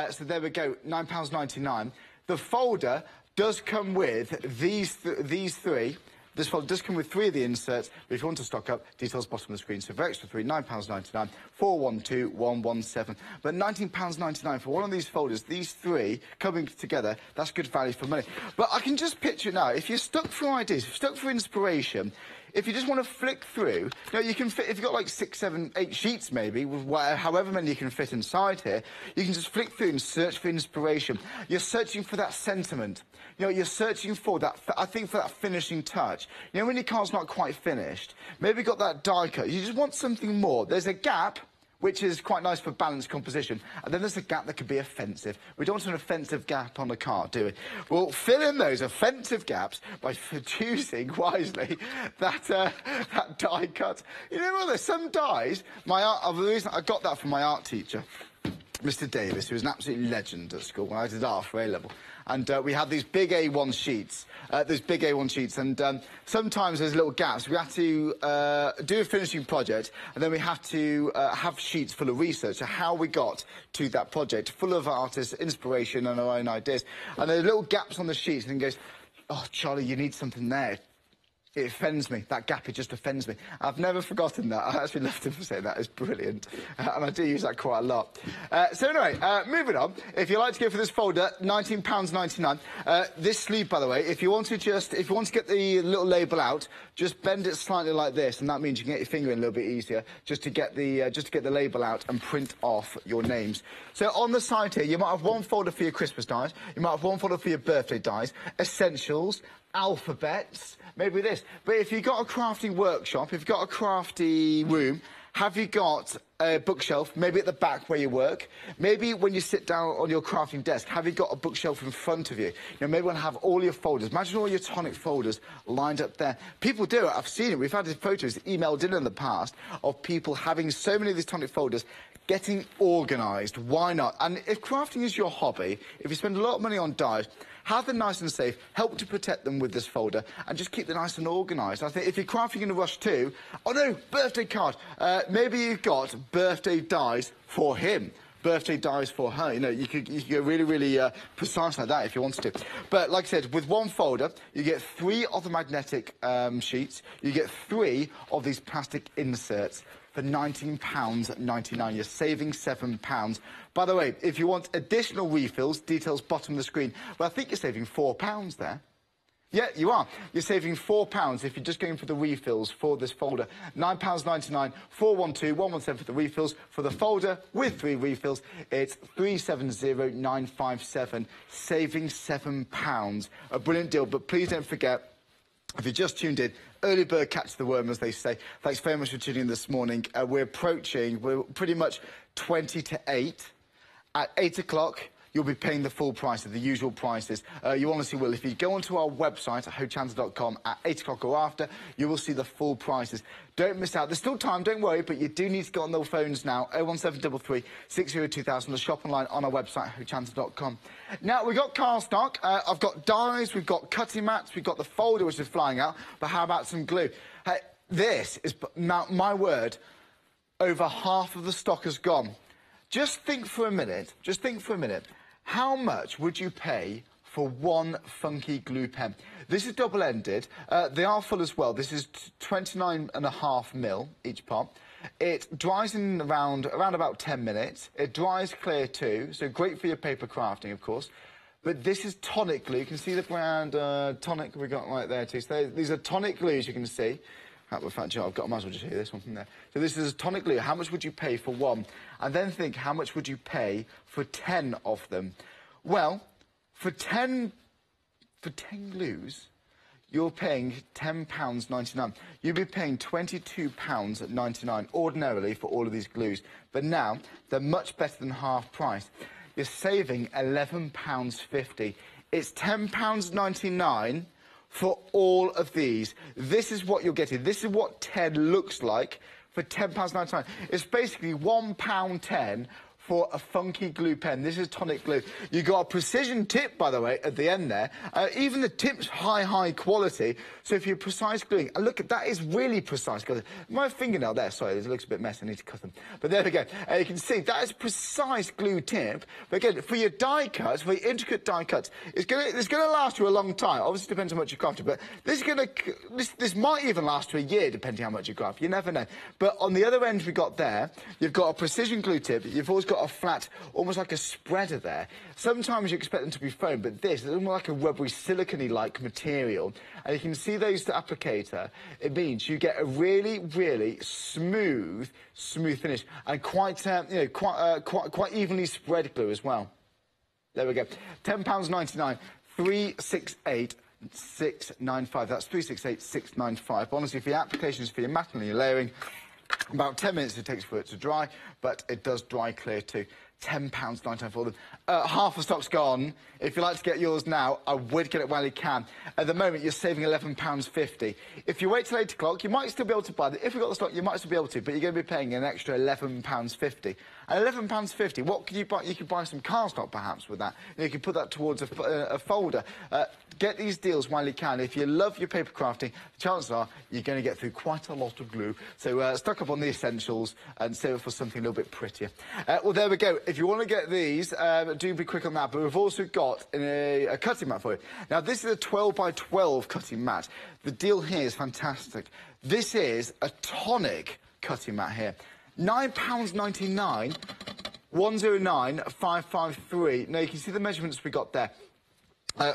So there we go, £9.99. The folder does come with these 3. This folder does come with 3 of the inserts, but if you want to stock up, details bottom of the screen. So for extra 3, £9.99, 412117. But £19.99 for one of these folders, these 3 coming together, that's good value for money. But I can just picture now, if you're stuck for ideas, if you're stuck for inspiration, if you just want to flick through, you know, you can fit, if you've got like 6, 7, 8 sheets maybe, with however many you can fit inside here, you can just flick through and search for inspiration. You're searching for that sentiment. You know, you're searching for that, I think, for that finishing touch. You know, when your card's not quite finished, maybe got that die cut, you just want something more. There's a gap, which is quite nice for balanced composition, and then there's a gap that could be offensive. We don't want an offensive gap on the card, do we? We'll fill in those offensive gaps by choosing wisely that die cut. You know what, there's some dies, the reason I got that from my art teacher, Mr. Davis, who was an absolute legend at school when I did art for A-level. And we had these big A1 sheets, and sometimes there's little gaps. We have to do a finishing project, and then we have to have sheets full of research, so how we got to that project, full of artists, inspiration, and our own ideas. And there's little gaps on the sheets, and he goes, "Oh, Charlie, you need something there." It offends me. That gap, it just offends me. I've never forgotten that. I actually love to say that. It's brilliant. And I do use that quite a lot. So anyway, moving on. If you like to go for this folder, £19.99. This sleeve, by the way, if you want to get the little label out, just bend it slightly like this, and that means you can get your finger in a little bit easier, just to get the label out and print off your names. So on the side here, you might have one folder for your Christmas dies, you might have one folder for your birthday dies, essentials, alphabets, maybe this. But if you've got a crafting workshop, if you've got a crafty room, have you got a bookshelf, maybe at the back where you work? Maybe when you sit down on your crafting desk, have you got a bookshelf in front of you? You know, maybe you want to have all your folders. Imagine all your tonic folders lined up there. People do it. I've seen it. We've had photos emailed in the past of people having so many of these tonic folders, getting organised. Why not? And if crafting is your hobby, if you spend a lot of money on dyes, have them nice and safe, help to protect them with this folder, and just keep them nice and organised. I think if you're crafting in a rush too, oh no, birthday card, maybe you've got birthday dies for him, birthday dies for her. You know, you could go really, really precise like that if you wanted to. But like I said, with one folder, you get 3 of the magnetic sheets. You get 3 of these plastic inserts for £19.99. You're saving £7. By the way, if you want additional refills, details bottom of the screen. Well, I think you're saving £4 there. Yeah, you are. You're saving £4 if you're just going for the refills for this folder. £9.99, 412-117 for the refills. For the folder with 3 refills, it's 370-957, saving £7. A brilliant deal, but please don't forget, if you just tuned in, early bird catch the worm, as they say. Thanks very much for tuning in this morning. We're pretty much 20 to 8. At 8 o'clock, you'll be paying the full price of the usual prices. You honestly will. If you go onto our website at hochanda.com at 8 o'clock or after, you will see the full prices. Don't miss out. There's still time, don't worry, but you do need to get on those phones now. 01733 602,000, the shop online on our website, hochanda.com. Now, we've got car stock. I've got dies, we've got cutting mats, we've got the folder, which is flying out, but how about some glue? Hey, this is, now, my word, over half of the stock has gone. Just think for a minute, how much would you pay for one funky glue pen? This is double-ended. They are full as well. This is 29.5mm each part. It dries in around about 10 minutes. It dries clear too, so great for your paper crafting, of course. But this is tonic glue. You can see the brand Tonic we got right there too. So these are tonic glues, you can see. In fact, I might as well just hear this one from there. So this is a tonic glue. How much would you pay for one? And then think, how much would you pay for 10 of them? Well, for 10 glues, you're paying £10.99. You'd be paying £22.99 ordinarily for all of these glues. But now, they're much better than half price. You're saving £11.50. It's £10.99 for all of these. This is what you're getting. This is what 10 looks like for £10.99. It's basically £1.10 for a funky glue pen. This is tonic glue. You got a precision tip, by the way, at the end there. Even the tip's high quality. So if you're precise gluing, and look, that is really precise. My fingernail there, sorry, it looks a bit messy, I need to cut them. But there we go. You can see that is precise glue tip. But again, for your die cuts, for your intricate die cuts, it's gonna last you a long time. Obviously, it depends how much you craft it, but this might even last you a year, depending how much you craft. You never know. But on the other end we got there, you've got a precision glue tip. You've always got a flat, almost like a spreader there. Sometimes you expect them to be foam, but this is more like a rubbery, silicone-like material. And you can see those applicator. It means you get a really, really smooth finish, and quite evenly spread glue as well. There we go. £10.99, 368-695. That's 368-695. Honestly, for your applications, for your matting and your layering, about 10 minutes it takes for it to dry, but it does dry clear too. £10.99 for them. Half the stock's gone. If you'd like to get yours now, I would get it while you can. At the moment, you're saving £11.50. If you wait till 8 o'clock, you might still be able to buy it. If you've got the stock, you might still be able to, but you're going to be paying an extra £11.50. And £11.50, what could you buy? You could buy some car stock, perhaps, with that. You could put that towards a folder. Get these deals while you can. If you love your paper crafting, chances are you're going to get through quite a lot of glue. So stock up on the essentials and save it for something a little bit prettier. Well, there we go. If you want to get these, do be quick on that. But we've also got a cutting mat for you. Now, this is a 12 by 12 cutting mat. The deal here is fantastic. This is a tonic cutting mat here. £9.99, 109-553. Now, you can see the measurements we got there.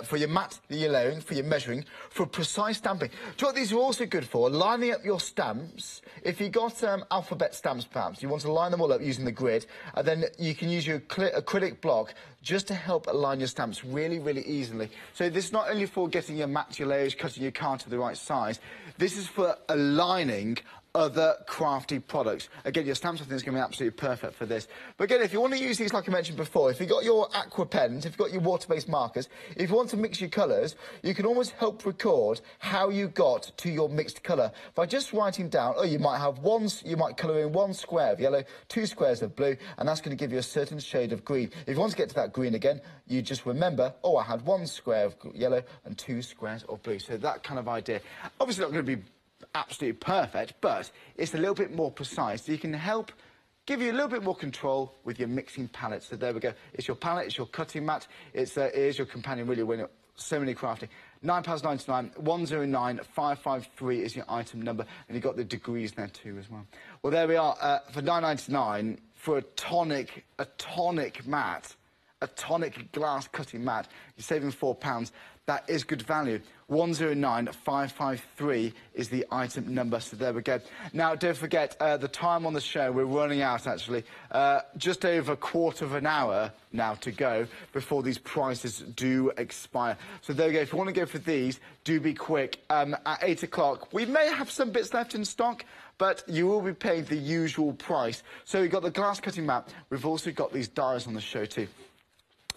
For your mat that you're layering, for your measuring, for precise stamping. Do you know what these are also good for? Lining up your stamps. If you've got alphabet stamps, perhaps, you want to line them all up using the grid, and then you can use your acrylic block just to help align your stamps really, really easily. So this is not only for getting your mats, your layers, cutting your card to the right size. This is for aligning other crafty products. Again, your stamps, I think, is going to be absolutely perfect for this. But again, if you want to use these, like I mentioned before, if you've got your aqua pens, if you've got your water-based markers, if you want to mix your colours, you can almost help record how you got to your mixed colour by just writing down, you might colour in 1 square of yellow, 2 squares of blue, and that's going to give you a certain shade of green. If you want to get to that green again, you just remember, I had 1 square of yellow and 2 squares of blue. So that kind of idea. Obviously not going to be absolutely perfect, but it's a little bit more precise. So you can help give you a little bit more control with your mixing palette. So there we go. It's your palette, it's your cutting mat, it is your companion really when you're so many crafting. £9.99, 109553 is your item number, and you've got the degrees there too as well. Well, there we are. For £9.99 for a tonic mat, a tonic glass cutting mat, you're saving £4. That is good value. 109553 is the item number, so there we go. Now, don't forget, the time on the show, we're running out, actually. Just over a quarter of an hour now to go before these prices do expire. So there we go. If you want to go for these, do be quick. At 8 o'clock, we may have some bits left in stock, but you will be paying the usual price. So we've got the glass cutting mat. We've also got these dies on the show, too.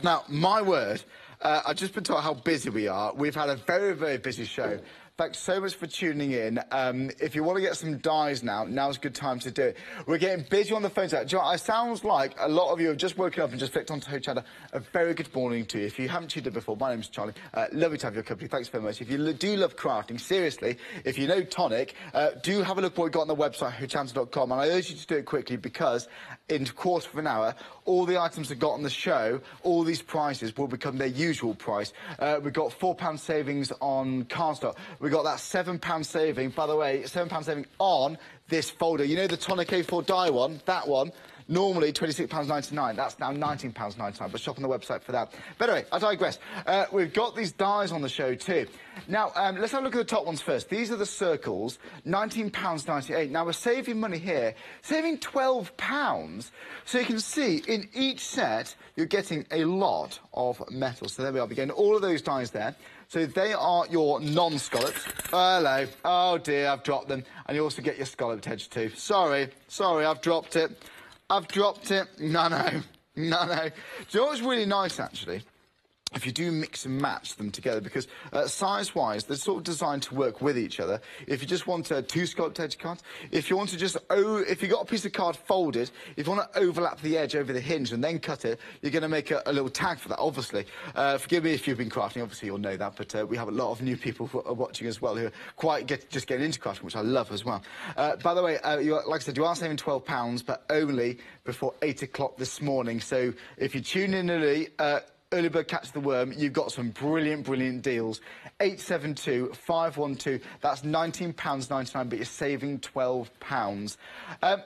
Now, my word, I've just been told how busy we are. We've had a very, very busy show. Thanks so much for tuning in. If you want to get some dies now's a good time to do it. We're getting busy on the phones. Do you know what? It sounds like a lot of you have just woken up and just flicked onto Hochanda. A very good morning to you. If you haven't tuned in before, my name's Charlie. Lovely to have your company. Thanks very much. If you do love crafting, seriously, if you know tonic, do have a look at what we've got on the website, hochanda.com. And I urge you to do it quickly because in a quarter of an hour, all the items we've got on the show, all these prices will become their usual price. We've got £4 savings on cardstock. We've got that £7 saving, by the way, £7 saving on this folder. You know the Tonic A4 die one, that one, normally £26.99. That's now £19.99, but shop on the website for that. But anyway, I digress. We've got these dies on the show too. Now, let's have a look at the top ones first. These are the circles, £19.98. Now, we're saving money here, saving £12. So you can see, in each set, you're getting a lot of metal. So there we are, we're getting all of those dies there. So they are your non-scallops. Hello. Oh, dear, I've dropped them. And you also get your scalloped edge too. Sorry, I've dropped it. No. Do you know what's really nice, actually? If you do mix and match them together, because size-wise, they're sort of designed to work with each other. If you just want two scalloped edge cards, if you want to just, if you've got a piece of card folded, if you want to overlap the edge over the hinge and then cut it, you're going to make a little tag for that, obviously. Forgive me if you've been crafting, obviously you'll know that, but we have a lot of new people who are watching as well who are just getting into crafting, which I love as well. By the way, like I said, you are saving £12, but only before 8 o'clock this morning. So if you tune in early, early bird catch the worm, you've got some brilliant deals. 872-512, that's £19.99, but you're saving £12.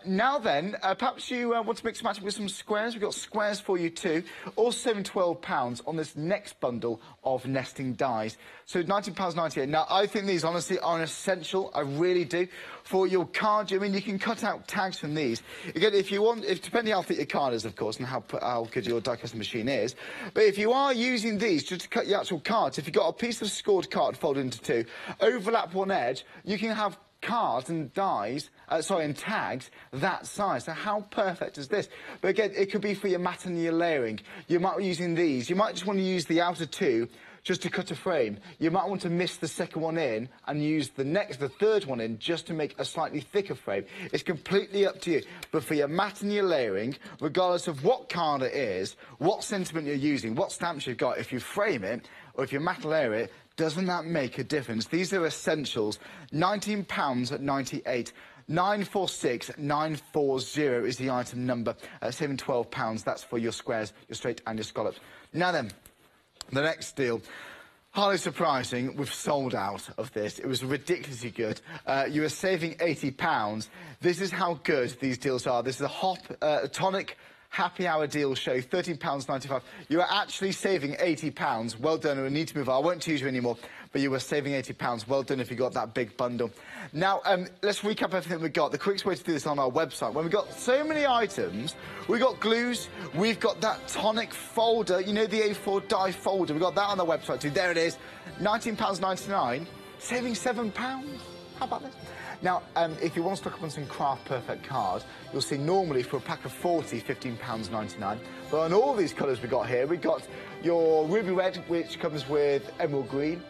Now then, perhaps you want to mix and match with some squares. We've got squares for you too. Also saving £12 on this next bundle of nesting dies. So £19.98. Now, I think these, honestly, are an essential. I really do. For your card, I mean, you can cut out tags from these. Again, if you want, depending how thick your card is, of course, and how good your die casting machine is. But if you are using these just to cut your actual cards, if you've got a piece of scored card folded into two, overlap one edge, you can have cards and dies, and tags that size. So how perfect is this? But again, it could be for your mat and your layering. You might be using these. You might just want to use the outer two just to cut a frame. You might want to miss the second one in and use the third one in just to make a slightly thicker frame. It's completely up to you. But for your mat and your layering, regardless of what card it is, what sentiment you're using, what stamps you've got, if you frame it or if you mat and layer it, doesn't that make a difference? These are essentials. £19.98. 946940 is the item number. Saving £12. That's for your squares, your straight and your scallops. Now then, the next deal. Highly surprising, we've sold out of this. It was ridiculously good. You were saving £80. This is how good these deals are. This is a tonic happy hour deal show, £13.95. You are actually saving £80. Well done. We need to move on. I won't tease you anymore, but you were saving £80. Well done if you got that big bundle. Now, let's recap everything we've got. The quickest way to do this on our website. When we've got so many items, we've got glues, we've got that tonic folder, you know, the A4 die folder. We've got that on the website too. There it is, £19.99, saving £7. How about this? Now, if you want to stock up on some Craft Perfect cards, you'll see normally for a pack of 40, £15.99. But on all these colours we've got here, we've got your ruby red, which comes with emerald green.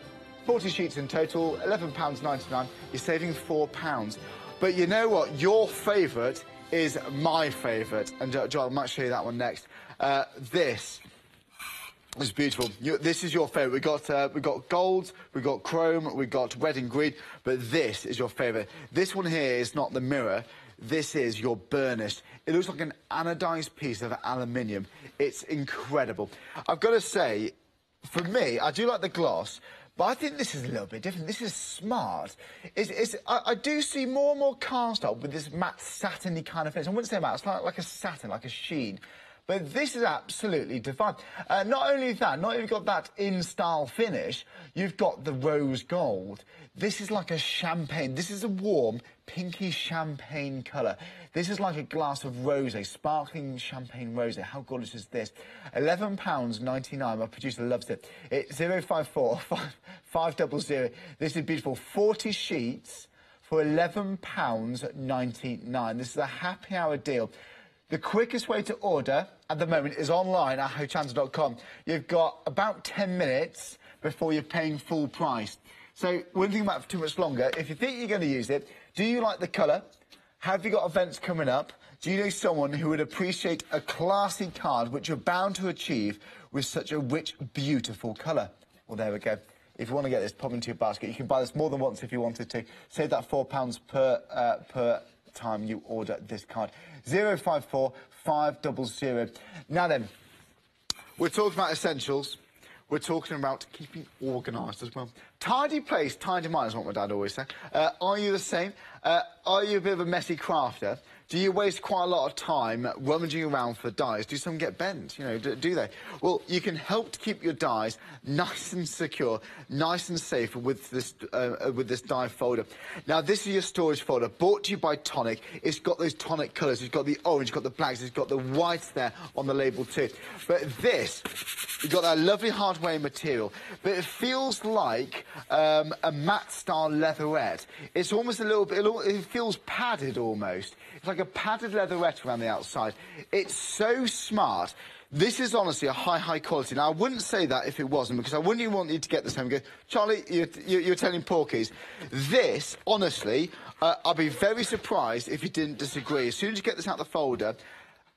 40 sheets in total, £11.99. You're saving £4. But you know what? Your favourite is my favourite. And John, I might show you that one next. This is beautiful. This is your favourite. We've got gold, we've got chrome, we've got red and green, but this is your favourite. This one here is not the mirror. this is your burnished. It looks like an anodized piece of aluminium. It's incredible. I've got to say, for me, I do like the gloss, but I think this is a little bit different. This is smart. I do see more and more cast up with this matte satiny kind of finish. I wouldn't say matte, it's like a satin, like a sheen. But this is absolutely divine. Not only that, not only got that in-style finish, you've got the rose gold. This is like a champagne. This is a warm, pinky champagne colour. This is like a glass of rosé, sparkling champagne rosé. How gorgeous is this? £11.99. My producer loves it. It's 054 500. This is beautiful. 40 sheets for £11.99. This is a happy hour deal. The quickest way to order at the moment is online at hochanda.com. You've got about 10 minutes before you're paying full price. So, wouldn't think about it for too much longer. If you think you're going to use it, do you like the colour? Have you got events coming up? Do you know someone who would appreciate a classy card which you're bound to achieve with such a rich, beautiful colour? Well, there we go. If you want to get this, pop into your basket. You can buy this more than once if you wanted to. Save that £4 per time you order this card. 054 500. Now then, we're talking about essentials. We're talking about keeping organised as well. Tidy place, tidy mind is what my dad always said. Are you the same? Are you a bit of a messy crafter? Do you waste quite a lot of time rummaging around for dies? Do some get bent? You know, do they? Well, you can help to keep your dies nice and secure, nice and safe with this die folder. Now, this is your storage folder, brought to you by Tonic. It's got those tonic colours. It's got the orange, it's got the blacks, it's got the whites there on the label too. But this, you've got that lovely hardware material, but it feels like a matte-style leatherette. It's almost a little bit, it feels padded almost. It's like a padded leatherette around the outside. It's so smart. This is honestly a high quality. Now, I wouldn't say that if it wasn't, because I wouldn't even want you to get this home and go, Charlie, you're telling porkies. This, honestly, I'd be very surprised if you didn't disagree. As soon as you get this out of the folder,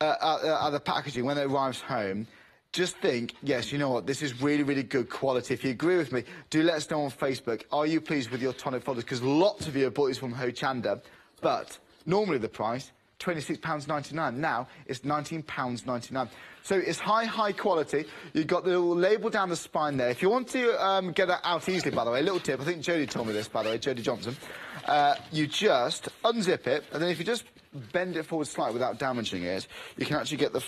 out of the packaging, when it arrives home, just think, yes, you know what, this is really good quality. If you agree with me, do let us know on Facebook. Are you pleased with your Tonic folders? Because lots of you have bought these from Hochanda, but normally the price, £26.99. Now, it's £19.99. So it's high quality. You've got the little label down the spine there. If you want to get that out easily, by the way, a little tip, I think Jodie told me this, by the way, Jodie Johnson, you just unzip it, and then if you just bend it forward slightly without damaging it, you can actually get the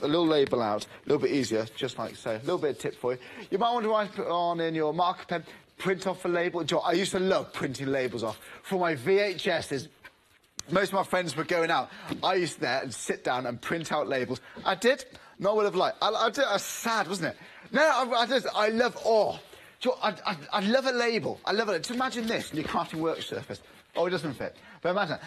little label out a little bit easier, just like so. A little bit of tip for you. You might want to write it on in your marker pen, print off a label. I used to love printing labels off. For my VHSs, most of my friends were going out. I used to there and sit down and print out labels. I did. Not what I've liked. I did. I was sad, wasn't it? No, I love. I love a label. I love it. Just imagine this in your crafting work surface. Oh, it doesn't fit. But imagine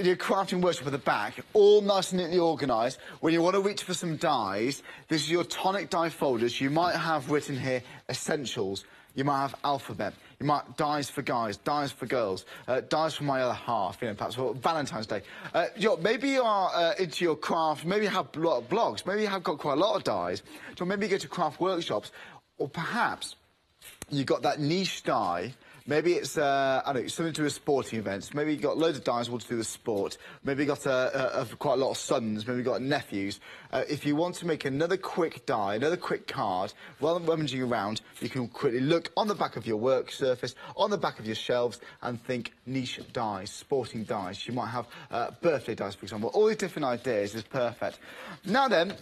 your crafting workshop at the back, all nice and neatly organised. When you want to reach for some dies, this is your Tonic die folders. You might have written here essentials. You might have alphabet. You might dies for guys, dies for girls, dies for my other half, you know, perhaps for Valentine's Day. Maybe you are into your craft, maybe you have a lot of blogs, maybe you have got quite a lot of dies, so maybe you go to craft workshops, or perhaps you've got that niche die. Maybe it's, I don't know, something to do with sporting events. Maybe you've got loads of dies all to do with sport. Maybe you've got quite a lot of sons. Maybe you've got nephews. If you want to make another quick die, another quick card, rather than rummaging around, you can quickly look on the back of your work surface, on the back of your shelves, and think niche dies, sporting dies. You might have birthday dies, for example. All these different ideas is perfect. Now then,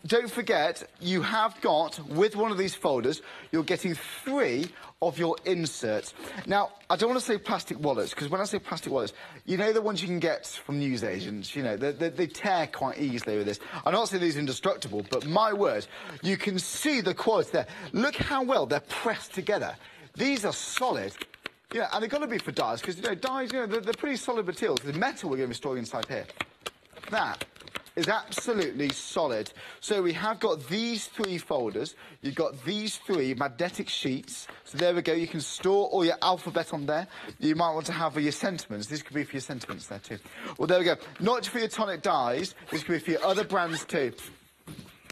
don't forget, you have got, with one of these folders, you're getting 3 of your inserts. Now, I don't want to say plastic wallets, because when I say plastic wallets, you know the ones you can get from newsagents, you know, they tear quite easily with this. I'm not saying these are indestructible, but my word, you can see the quality there. Look how well they're pressed together. These are solid. Yeah, and they've got to be for dies, because, you know, dies, you know, they're pretty solid materials. The metal we're going to be storing inside here. That is absolutely solid. So we have got these 3 folders. You've got these 3 magnetic sheets. So there we go. You can store all your alphabet on there. You might want to have your sentiments. This could be for your sentiments there too. Well, there we go. Not just for your Tonic dies. This could be for your other brands too.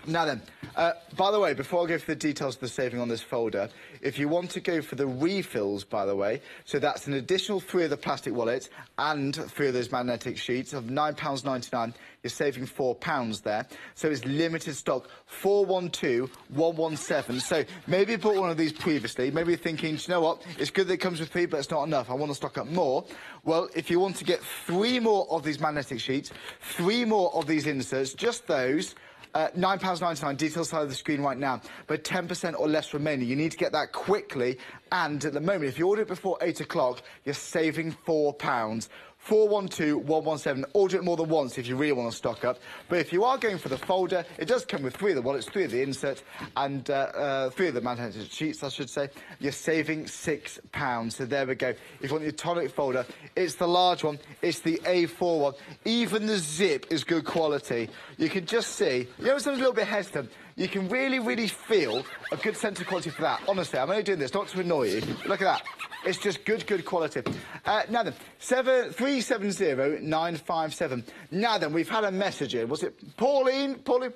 Now then, By the way, before I go for the details of the saving on this folder, if you want to go for the refills, by the way, so that's an additional 3 of the plastic wallets and 3 of those magnetic sheets of £9.99, you're saving £4 there. So it's limited stock, 412117. So maybe you bought one of these previously, maybe you're thinking, do you know what, it's good that it comes with 3, but it's not enough, I want to stock up more. Well, if you want to get 3 more of these magnetic sheets, 3 more of these inserts, just those, £9.99, details side of the screen right now, but 10% or less remaining. You need to get that quickly, and at the moment, if you order it before 8 o'clock, you're saving £4. 412117. Order it more than once if you really want to stock up. But if you are going for the folder, it does come with 3 of the wallets, 3 of the inserts, and 3 of the magnetic sheets, I should say. You're saving £6. So there we go. If you want your tonic folder, it's the large one, it's the A4 one. Even the zip is good quality. You can just see, you know, someone's a little bit hesitant. You can really feel a good sense of quality for that. Honestly, I'm only doing this not to annoy you. Look at that. It's just good quality. Now then, 370957. Now then, we've had a message in. Was it Pauline? Pauline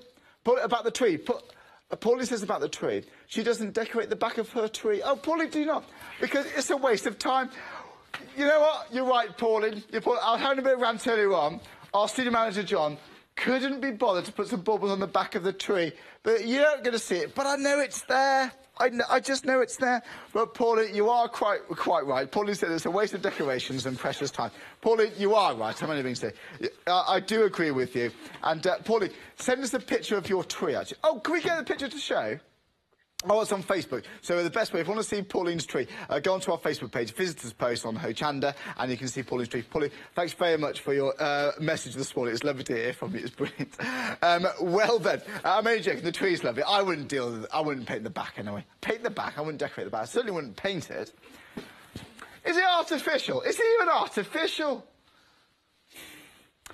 about the tree. Pauline says about the tree. She doesn't decorate the back of her tree. Oh, Pauline, do you not? Because it's a waste of time. You know what? You're right, Pauline. I was having a bit of rant earlier on. Our studio manager, John, couldn't be bothered to put some bubbles on the back of the tree. But you're not going to see it. But I know it's there. I just know it's there. But, Pauline, you are quite right. Pauline said it's a waste of decorations and precious time. Pauline, you are right. I'm only being silly. I do agree with you. And, Pauline, send us a picture of your tree, actually. Oh, can we get the picture to show? Oh, it's on Facebook. So the best way, if you want to see Pauline's tree, go onto our Facebook page, Visitors Post on Hochanda, and you can see Pauline's tree. Pauline, thanks very much for your message this morning. It's lovely to hear from you. It's brilliant. Well then, I'm only joking. The tree's lovely. I wouldn't deal with it. I wouldn't paint the back anyway. Paint the back. I wouldn't decorate the back. I certainly wouldn't paint it. Is it artificial? Is it even artificial?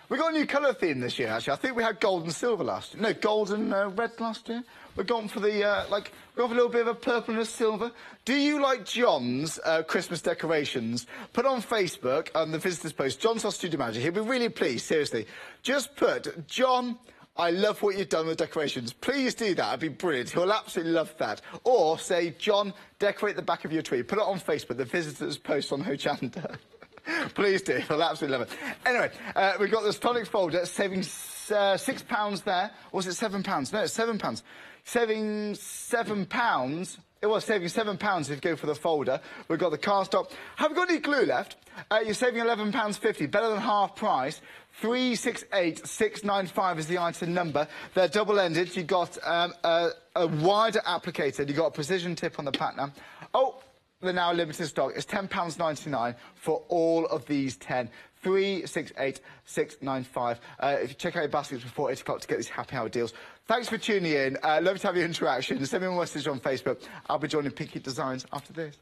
We got a new colour theme this year, actually. I think we had gold and silver last year. No, gold and red last year. We're going for the, we're going for a little bit of a purple and a silver. Do you like John's Christmas decorations? Put on Facebook, on the Visitors Post. John's our studio manager. He'll be really pleased, seriously. Just put, John, I love what you've done with decorations. Please do that. It'd be brilliant. He'll absolutely love that. Or say, John, decorate the back of your tree. Put it on Facebook, the Visitors Post on Hochanda. Please do. I'll absolutely love it. Anyway, we've got this tonic folder saving £6 there. Or was it £7? No, it's £7. Saving £7. It was saving £7 if you go for the folder. We've got the cardstock. Have we got any glue left? You're saving £11.50. Better than half price. 368695 is the item number. They're double-ended. You've got a wider applicator. You've got a precision tip on the pack now. Oh, they're now limited stock. It's £10.99 for all of these 10. 368695. If you check out your baskets before 8 o'clock to get these happy hour deals. Thanks for tuning in. Love to have your interaction. Send me a message on Facebook. I'll be joining Pinky Designs after this.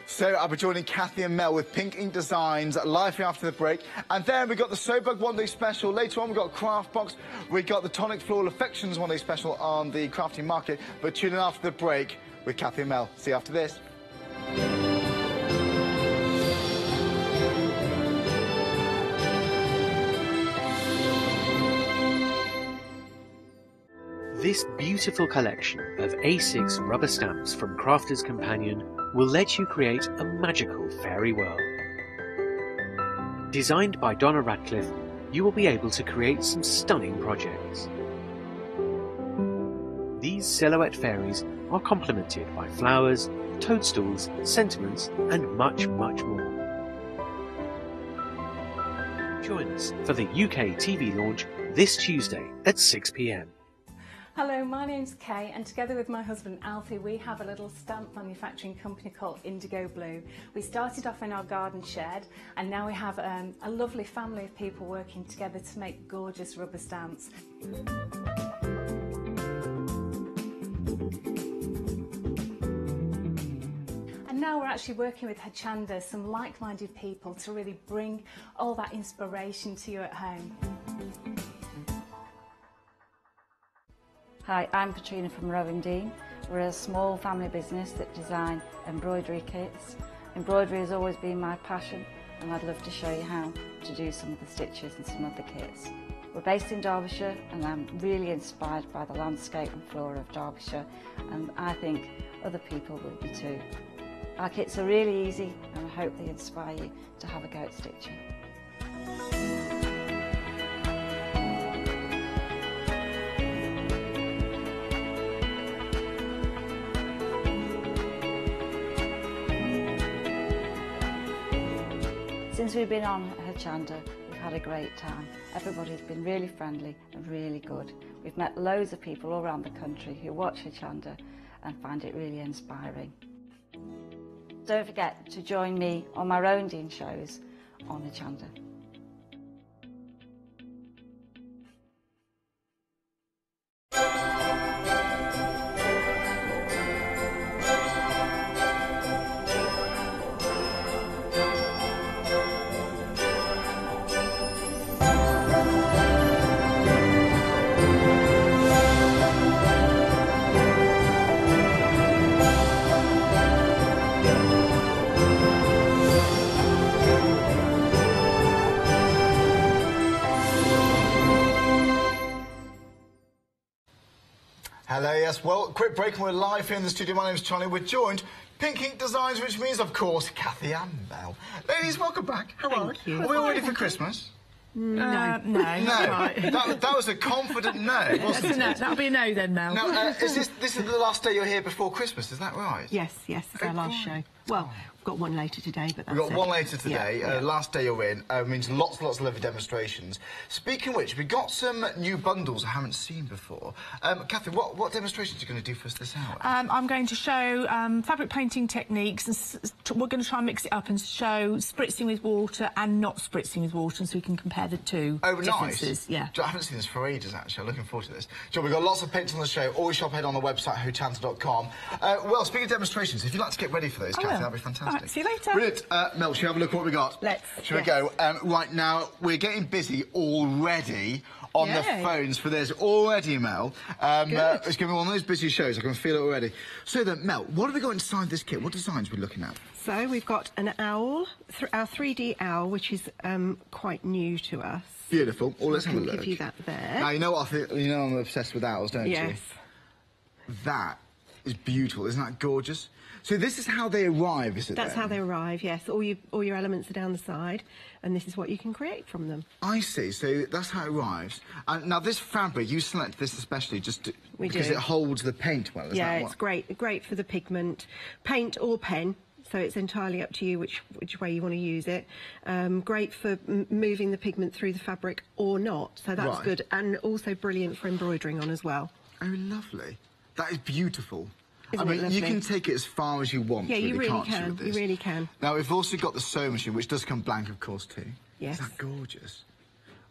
So I'll be joining Kathy and Mel with Pink Ink Designs live after the break. And then we've got the Sobug One Day Special. Later on, we've got Craft Box. We've got the Tonic Floral Affections One Day Special on the Crafting Market. But tune in after the break with Kathy and Mel. See you after this. This beautiful collection of A6 rubber stamps from Crafter's Companion will let you create a magical fairy world. Designed by Donna Radcliffe, you will be able to create some stunning projects. These silhouette fairies are complemented by flowers, toadstools, sentiments, and much more. Join us for the UK TV launch this Tuesday at 6 p.m. Hello, my name's Kay, and together with my husband Alfie, we have a little stamp manufacturing company called Indigo Blue. We started off in our garden shed, and now we have a lovely family of people working together to make gorgeous rubber stamps. And now we're actually working with Hochanda, some like-minded people, to really bring all that inspiration to you at home. Hi, I'm Katrina from Rowendine. We're a small family business that design embroidery kits. Embroidery has always been my passion, and I'd love to show you how to do some of the stitches and some of the kits. We're based in Derbyshire, and I'm really inspired by the landscape and flora of Derbyshire, and I think other people will be too. Our kits are really easy, and I hope they inspire you to have a go at stitching. Since we've been on Hochanda, we've had a great time. Everybody's been really friendly and really good. We've met loads of people all around the country who watch Hochanda and find it really inspiring. Don't forget to join me on my Rowan shows on Hochanda. Hello, yes, well, quick break and we're live here in the studio. My name's Charlie. We're joined, Pink Ink Designs, which means, of course, Kathy and Mel. Ladies, welcome back. How are we? Are we all ready for Christmas? No. No. That was a confident no, wasn't it? That'll be a no then, Mel. Now, this is the last day you're here before Christmas, is that right? Yes, it's our last show. Well, we've got one later today, but that's We've got one later today. Yeah. Last day you're in means lots of lovely demonstrations. Speaking of which, we've got some new bundles I haven't seen before. Kathy, what demonstrations are you going to do for us this hour? I'm going to show fabric painting techniques, and we're going to try and mix it up and show spritzing with water and not spritzing with water, so we can compare the two differences. Nice. Yeah. I haven't seen this for ages, actually. I'm looking forward to this. John, we've got lots of paints on the show. Always shop ahead on the website, hochanda.com. Well, speaking of demonstrations, if you'd like to get ready for those, Kathy, that'd be fantastic. All right, see you later. Brilliant. Mel, shall we have a look at what we got? Let's. Shall we go? Right now, we're getting busy already on the phones for this already, Mel. It's going to be one of those busy shows. I can feel it already. So then, Mel, what have we got inside this kit? What designs are we looking at? So we've got an owl, our 3D owl, which is quite new to us. Beautiful. Oh, let's have a look. I'll give you that there. Now, you know what I think? You know I'm obsessed with owls, don't you? Yes. That is beautiful. Isn't that gorgeous? So this is how they arrive, is it? That's how they arrive, yes. All your elements are down the side, and this is what you can create from them. I see. So that's how it arrives. Now, this fabric, you select this especially just because it holds the paint well, is that it's great for the pigment. Paint or pen. So it's entirely up to you which way you want to use it. Great for moving the pigment through the fabric or not, so that's good. And also brilliant for embroidering on as well. Oh, lovely. That is beautiful. Isn't it lovely? You can take it as far as you want. Yeah, you really can't can. with this? You really can. Now, we've also got the sewing machine, which does come blank, of course, too. Yes. Isn't that gorgeous?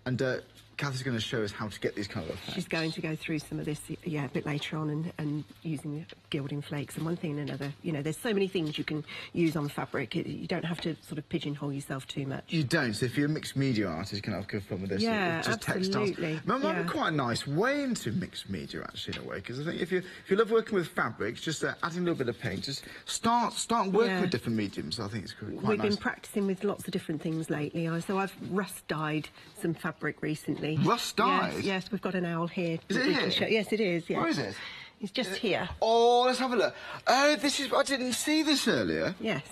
And Kathy's going to show us how to get these kind of effects. She's going to go through some of this, a bit later on, and using the gilding flakes and one thing and another. You know, there's so many things you can use on fabric. You don't have to sort of pigeonhole yourself too much. You don't. So if you're a mixed media artist, you can have good fun with this. Yeah, just absolutely. Textiles. Might be quite a nice way into mixed media, actually, in a way, because I think if you love working with fabrics, just adding a little bit of paint, just start working with different mediums. I think it's quite nice. We've been practicing with lots of different things lately. So I've rust dyed some fabric recently. Rust dyed? Yes, we've got an owl here. Is it here? Yes, it is. Yes. Where is it? It's just here. Oh, let's have a look. Oh, I didn't see this earlier. Yes.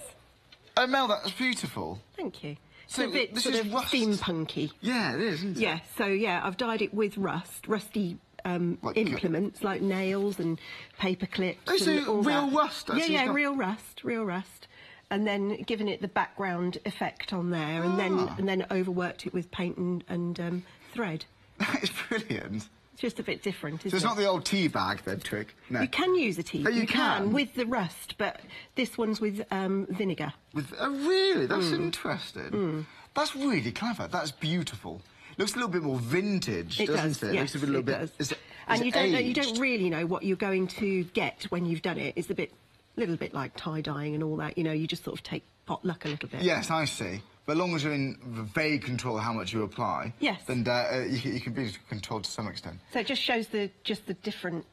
Oh, Mel, that's beautiful. Thank you. So it's a bit this sort is of rust. steampunky. Yeah, it is, isn't it? Yeah, so I've dyed it with rusty implements like nails and paper clips. Oh, so and all real that. rust? Yeah, real rust. And then given it the background effect on there, and then overworked it with paint and thread. That is brilliant. It's just a bit different, isn't it? So it's not the old tea bag then trick? No. You can use a tea. Oh, you can? with the rust, but this one's with vinegar. Oh, really? That's interesting. That's really clever. That's beautiful. Looks a little bit more vintage, doesn't it? Yes, Looks a little it bit. does. And you don't really know what you're going to get when you've done it. It's a little bit like tie-dyeing and all that. You know, you just sort of take pot luck a little bit. Yes, I see. But as long as you're in vague control of how much you apply, then you can be controlled to some extent. So it just shows the different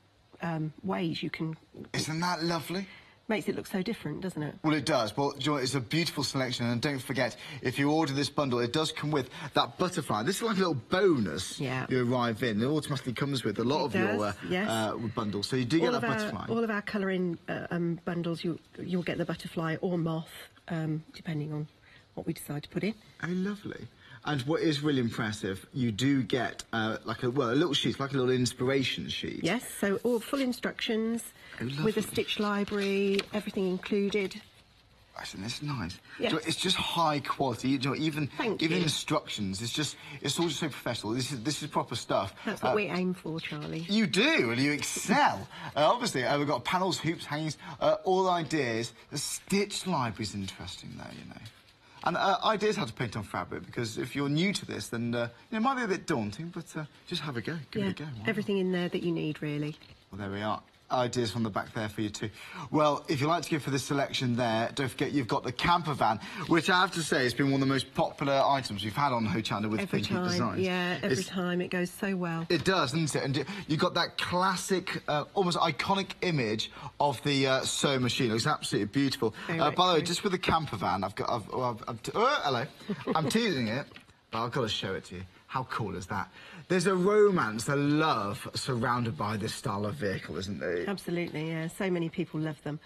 ways you can. Isn't that lovely? Makes it look so different, doesn't it? Well, it does. Well, do you know what? It's a beautiful selection, and don't forget, if you order this bundle, it does come with that butterfly. This is like a little bonus you arrive in. It automatically comes with a lot of your bundles, so you do get that butterfly. All of our colouring bundles, you'll get the butterfly or moth, depending on what we decide to put in. Oh, lovely. And what is really impressive, you do get like a little sheet, like a little inspiration sheet. Yes, so all full instructions with a stitch library, everything included. I think that's nice. Yes. So it's just high quality. You know, even instructions. It's all just so professional. This is proper stuff. That's what we aim for, Charlie. You do, and you excel. Obviously, we've got panels, hoops, hangings, all ideas. The stitch library's interesting, though. You know. And ideas how to paint on fabric, because if you're new to this, then it might be a bit daunting, but just have a go. Give it a go. Everything in there that you need, really. Well, there we are. Ideas from the back there for you too. Well, if you like to go for this selection there, don't forget you've got the camper van, which I have to say has been one of the most popular items we've had on Hochanda with Thinking Designs. Yeah, every time it goes so well. It does, doesn't it? And you've got that classic, almost iconic image of the sewing machine. It looks absolutely beautiful. By the way, just with the camper van, hello. I'm teasing it, but I've got to show it to you. How cool is that? There's a romance, a love surrounded by this style of vehicle, isn't there? Absolutely, yeah. So many people love them.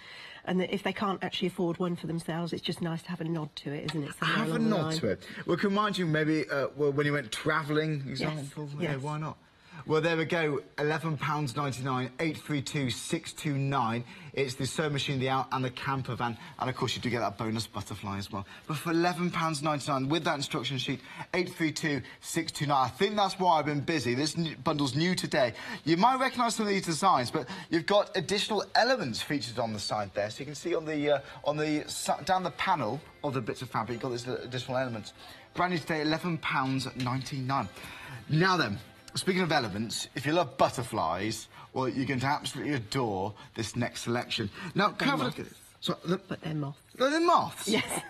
And if they can't actually afford one for themselves, it's just nice to have a nod to it, isn't it? Have a nod to it. Well, can remind you maybe when you went travelling, example? Yes. Yeah, why not? Well, there we go. £11.99, 832-629. It's the sewing machine, the out and the camper van. And, of course, you do get that bonus butterfly as well. But for £11.99, with that instruction sheet, 832-629. I think that's why I've been busy. This bundle's new today. You might recognise some of these designs, but you've got additional elements featured on the side there. So you can see on the down the panel of the bits of fabric, you've got these additional elements. Brand new today, £11.99. Now then, speaking of elements, if you love butterflies, well, you're going to absolutely adore this next selection. Now, have a look at this. But they're moths. They're moths? Yes.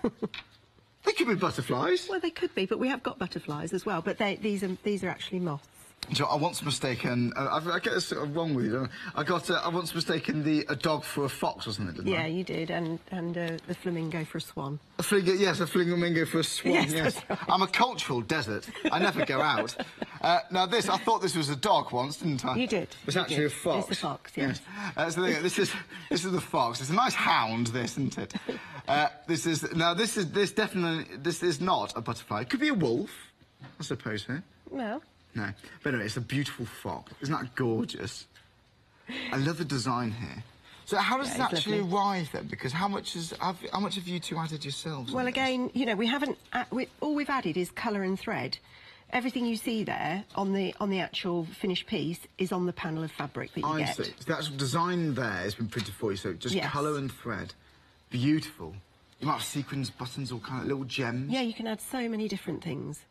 They could be butterflies. Well, they could be, but we have got butterflies as well. But these are actually moths. So I once mistaken, I get this wrong with you, don't I? I once mistaken a dog for a fox or something, didn't I? Yeah, you did, and the flamingo for a swan. Yes, a flamingo for a swan, yes. Right. I'm a cultural desert. I never go out. Now I thought this was a dog once, didn't I? You did. It's actually a fox. It's a fox, yes. So this is the fox. It's a nice hound, this, isn't it? This is not a butterfly. It could be a wolf, I suppose, huh? Well. No, but anyway, it's a beautiful fox. Isn't that gorgeous? I love the design here. So how does this actually arrive then? Because how much have you two added yourselves? Well, again, you know, we haven't. All we've added is colour and thread. Everything you see there on the actual finished piece is on the panel of fabric that you get. I see. So the actual design there has been printed for you. So just colour and thread. Beautiful. You might have sequins, buttons, all kind of little gems. Yeah, you can add so many different things.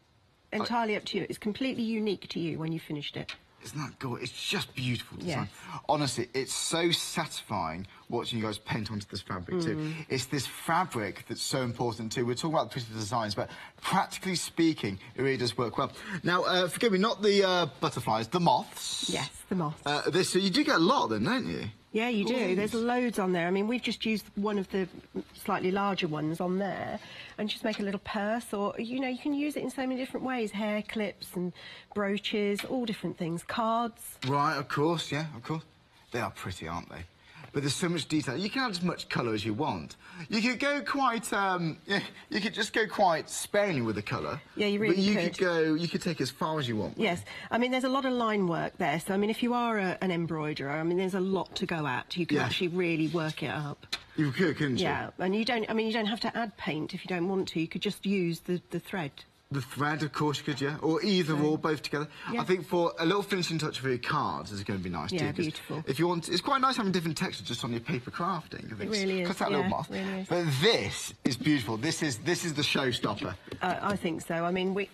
Entirely up to you. It's completely unique to you when you finished it. Isn't that gorgeous? It's just beautiful design. Yes. Honestly, it's so satisfying watching you guys paint onto this fabric too. It's this fabric that's so important too. We're talking about the pretty designs, but practically speaking, it really does work well. Now, forgive me, not the butterflies, the moths. Yes, the moths. So you do get a lot of them, don't you? Yeah, you do. There's loads on there. I mean, we've just used one of the slightly larger ones on there and just make a little purse, or, you know, you can use it in so many different ways. Hair clips and brooches, all different things. Cards. Right, of course, yeah, of course. They are pretty, aren't they? But there's so much detail. You can add as much colour as you want. You could go quite, you could just go quite sparingly with the colour. Yeah, you really could. You could take as far as you want. Yes. I mean, there's a lot of line work there. So, I mean, if you are an embroiderer, I mean, there's a lot to go at. You can actually really work it up. You could, couldn't you? Yeah, and you don't have to add paint if you don't want to. You could just use the thread. The thread, of course, you could, yeah. Or either or, both together. Yeah. I think for a little finishing touch for your cards is going to be nice, too. Yeah, beautiful. If you want, it's quite nice having different textures just on your paper crafting. It really is. Cut that little moth. Really is. But this is beautiful. This is the showstopper. I think so. I mean,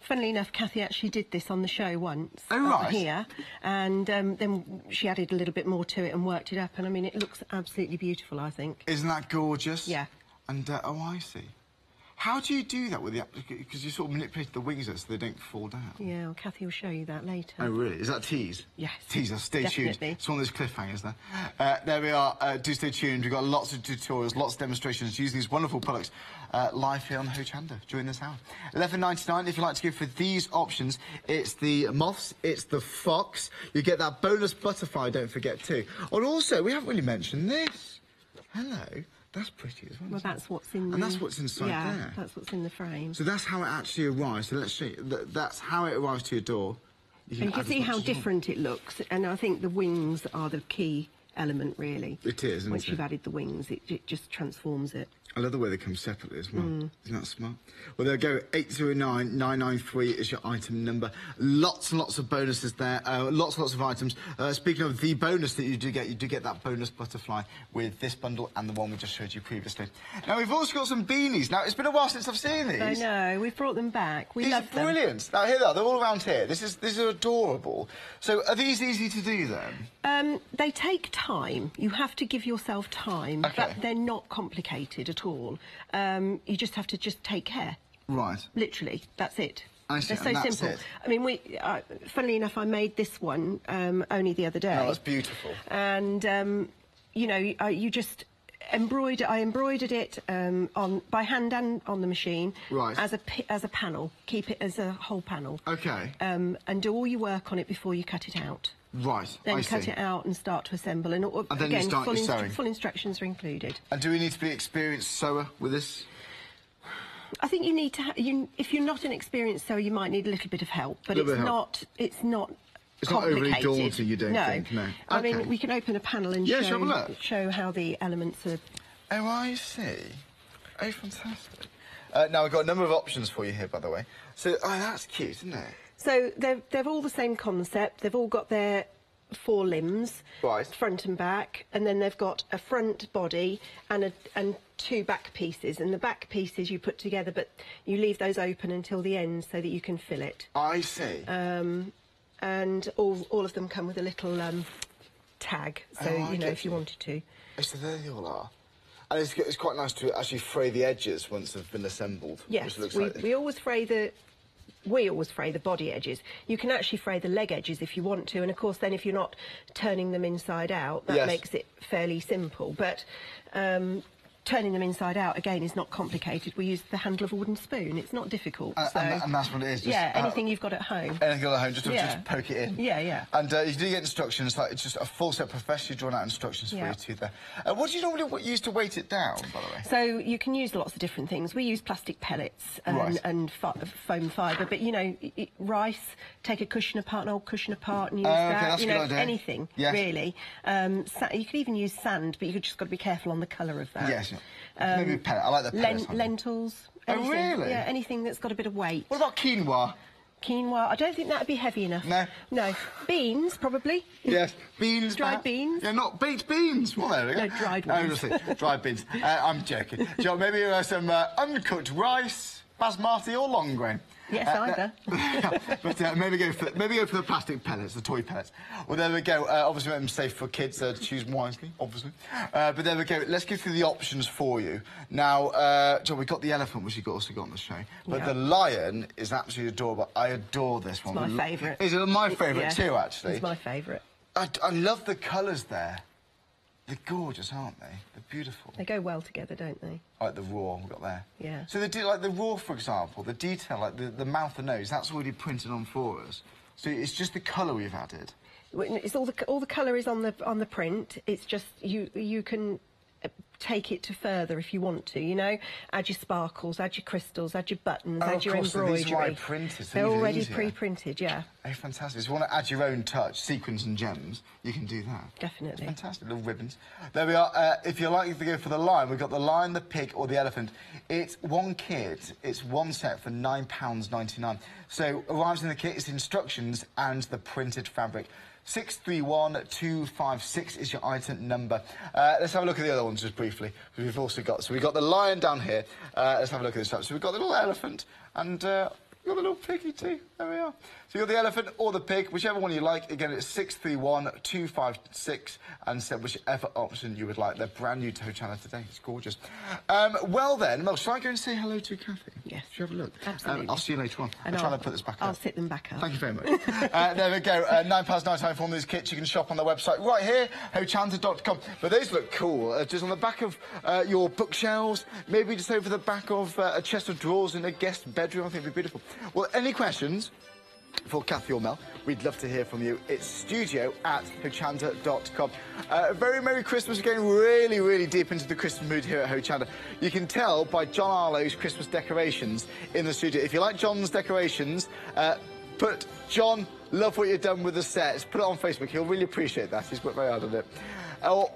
funnily enough, Kathy actually did this on the show once. Oh, right. Here, and then she added a little bit more to it and worked it up, and I mean, it looks absolutely beautiful, I think. Isn't that gorgeous? Yeah. And, oh, I see. How do you do that with the... Because you sort of manipulate the wings so they don't fall down. Yeah, well, Kathy will show you that later. Oh, really? Is that a tease? Yes. Teaser. Stay definitely. tuned. It's one of those cliffhangers there. There we are. Do stay tuned. We've got lots of tutorials, lots of demonstrations using these wonderful products live here on Hochanda during this hour. $11.99 if you'd like to go for these options. It's the moths, it's the fox. You get that bonus butterfly, don't forget, too. And also, we haven't really mentioned this. Hello. That's pretty as well. Well, that's what's in And that's what's inside there. Yeah, that's what's in the frame. So that's how it actually arrives. So let's show you. That's how it arrives to your door. And you can see how different it looks. And I think the wings are the key element, really. It is, isn't Once it? you've added the wings, it just transforms it. I love the way they come separately as well. Isn't that smart? Well, there we go. 809-993 is your item number. Lots and lots of bonuses there. Lots and lots of items. Speaking of the bonus that you do get that bonus butterfly with this bundle and the one we just showed you previously. Now, we've also got some beanies. Now, it's been a while since I've seen these. I know. We've brought them back. We these love them. These are brilliant. Now, here they are. They're all around here. These are adorable. So, are these easy to do, then? They take time. You have to give yourself time. Okay. But they're not complicated at all. You just have to take care. Right. Literally, that's it. I see, They're so and that's simple. it. I mean, funnily enough, I made this one only the other day. Oh, that's beautiful. And you know, you just embroider. I embroidered it by hand and on the machine. Right. As a panel. Keep it as a whole panel. Okay. And do all your work on it before you cut it out. Right. Then I cut see. it out and start to assemble. And then you again, start your sewing. full instructions are included. And do we need to be experienced sewer with this? I think you need to. If you're not an experienced sewer, you might need a little bit of help. But it's not. It's not overly complicated. daunting, you don't think? No. I Okay. mean, we can open a panel and Yeah, have a look. show how the elements are. Oh, I see. Oh, fantastic. Now, we've got a number of options for you here, by the way. So, oh, that's cute, isn't it? So they're all the same concept. They've all got their 4 limbs, Right. front and back, and then they've got a front body and 2 back pieces. And the back pieces you put together, but you leave those open until the end so that you can fill it. I see. And all of them come with a little tag, so Oh, I you know get if you you. wanted to. Oh, so there they all are. And it's quite nice to actually fray the edges once they've been assembled. Yes, which looks we like always fray the. We always fray the body edges. You can actually fray the leg edges if you want to, and of course then if you're not turning them inside out, that Yes. makes it fairly simple. But turning them inside out, again, is not complicated. We use the handle of a wooden spoon. It's not difficult. So, and that's what it is. Just, yeah, anything you've got at home. Anything at home, just Yeah. poke it in. Yeah, yeah. And you do get instructions, like it's just a full set professionally drawn out instructions for Yeah. you too there. What do you normally use to weight it down, by the way? So you can use lots of different things. We use plastic pellets Right. and foam fibre, but you know, rice, take a cushion apart, an old cushion apart and use Okay, that. that's a You good know, idea. anything, Yes. really. You could even use sand, but you've just got to be careful on the colour of that. Yes. Maybe a pellet. I like the pellets. Lentils. Oh, Anything. really? Yeah, anything that's got a bit of weight. What about quinoa? Quinoa, I don't think that would be heavy enough. No. No. Beans, probably. Yes. Beans. Dried perhaps? beans? Yeah, not baked beans. Well, there we go. No, dried Oh, ones. honestly, dried beans. I'm joking. Joe, maybe some uncooked rice, basmati or long grain. Yes, either. But maybe go for the plastic pellets, the toy pellets. Well, there we go. Obviously, make them safe for kids to choose wisely, obviously. But there we go. Let's go through the options for you. Now, John, we've got the elephant, which you've also got on the show. But Yeah. the lion is absolutely adorable. I adore this one. It's my favourite. Is it my favourite Yeah, too, actually? It's my favourite. I love the colours there. They're gorgeous, aren't they? They're beautiful. They go well together, don't they? Like the raw we've got there. Yeah. So like the raw, for example, the detail, like the mouth and nose, that's already printed on for us. So it's just the colour we've added. It's all the colour is on the print. It's just you can take it to further if you want to. You know, add your sparkles, add your crystals, add your buttons, Oh, add of your course, so embroidery. these are already printed, so They're these are already easier. pre-printed. Yeah, Oh, fantastic. If you want to add your own touch, sequins and gems, you can do that. definitely. Fantastic, little ribbons. There we are. If you're likely to go for the lion, we've got the lion, the pig or the elephant. It's one kit, it's one set for £9.99. So arrives in the kit, it's instructions and the printed fabric. 631256 is your item number. Let's have a look at the other ones just briefly. We've also got, so we've got the lion down here. Let's have a look at this up. So we've got the little elephant and You're the little piggy too. There we are. So you're the elephant or the pig, whichever one you like. Again, it's 631-256, and send whichever option you would like. They're brand new to Hochanda today. It's gorgeous. Well then, Mel, shall I go and say hello to Kathy? Yes. Shall we have a look? Absolutely. I'll see you later on. And I'm trying to put this back up. I'll sit them back up. Thank you very much. There we go. £9.99 for one of these kits. You can shop on their website right here, hochanda.com. But these look cool. Just on the back of your bookshelves, maybe just over the back of a chest of drawers in a guest bedroom. I think it'd be beautiful. Well, any questions for Kathy or Mel, we'd love to hear from you. It's studio@hochanda.com. Very Merry Christmas. We're getting really, really deep into the Christmas mood here at Hochanda. You can tell by John Arlo's Christmas decorations in the studio. If you like John's decorations, put John, love what you've done with the sets. Put it on Facebook. He'll really appreciate that. He's worked very hard on it.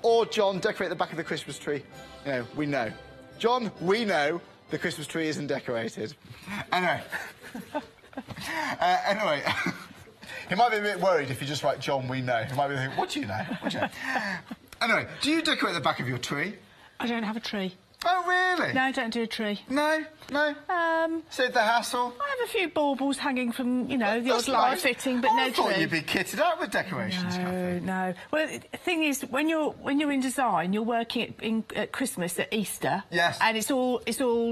Or John, decorate the back of the Christmas tree. You know, we know. John, we know the Christmas tree isn't decorated. Anyway. Anyway, he might be a bit worried if you just write John, we know. He might be thinking, what do you know? What do you know? Anyway, do you decorate the back of your tree? I don't have a tree. Oh, really? No, I don't do a tree. No? No? Save the hassle? I have a few baubles hanging from, you know, the odd light fitting, but no I thought tree. you'd be kitted out with decorations, Kathy. No. Well, the thing is, when you're in design, you're working at Christmas, at Easter. Yes. And it's all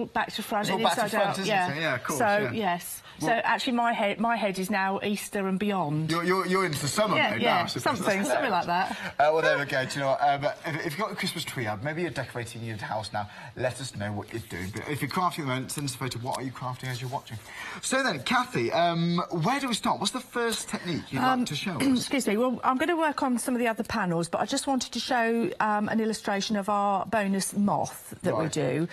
back to front and back to inside front, out. isn't Yeah. it? Yeah, of course. So yeah. yes. Well, so actually, my head is now Easter and beyond. You're into the summer mode now. Something like that. Well, there we go. Do you know what? But if you've got a Christmas tree up, maybe you're decorating your house now, let us know what you're doing. But if you're crafting at the moment, send us a photo. What are you crafting as you're watching? So then, Kathy, where do we start? What's the first technique you'd like to show us? Excuse me. Well, I'm going to work on some of the other panels, but I just wanted to show an illustration of our bonus moth that we do,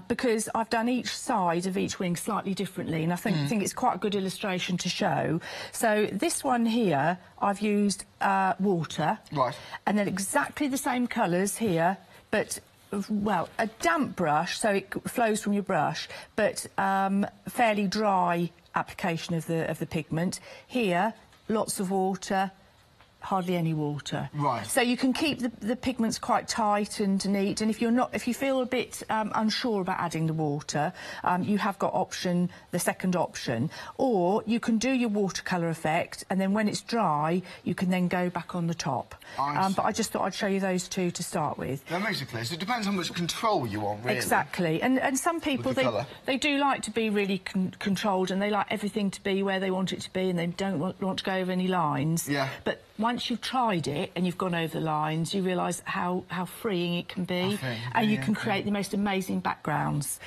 because I've done each side of each wing slightly differently, and I think it's quite a good illustration to show. So this one here, I've used water, and then exactly the same colours here, but well, a damp brush, so it flows from your brush, but fairly dry application of the pigment. Here, lots of water, hardly any water. Right. So you can keep the pigments quite tight and neat, and if you feel a bit unsure about adding the water, you have got the second option, or you can do your watercolour effect, and then when it's dry, you can then go back on the top. But I just thought I'd show you those two to start with. That makes it clear. So it depends how much control you want, really. Exactly. And some people, they do like to be really controlled, and they like everything to be where they want it to be, and they don't want to go over any lines. Yeah. But once you've tried it and you've gone over the lines, you realise how freeing it can be, and you can create the most amazing backgrounds.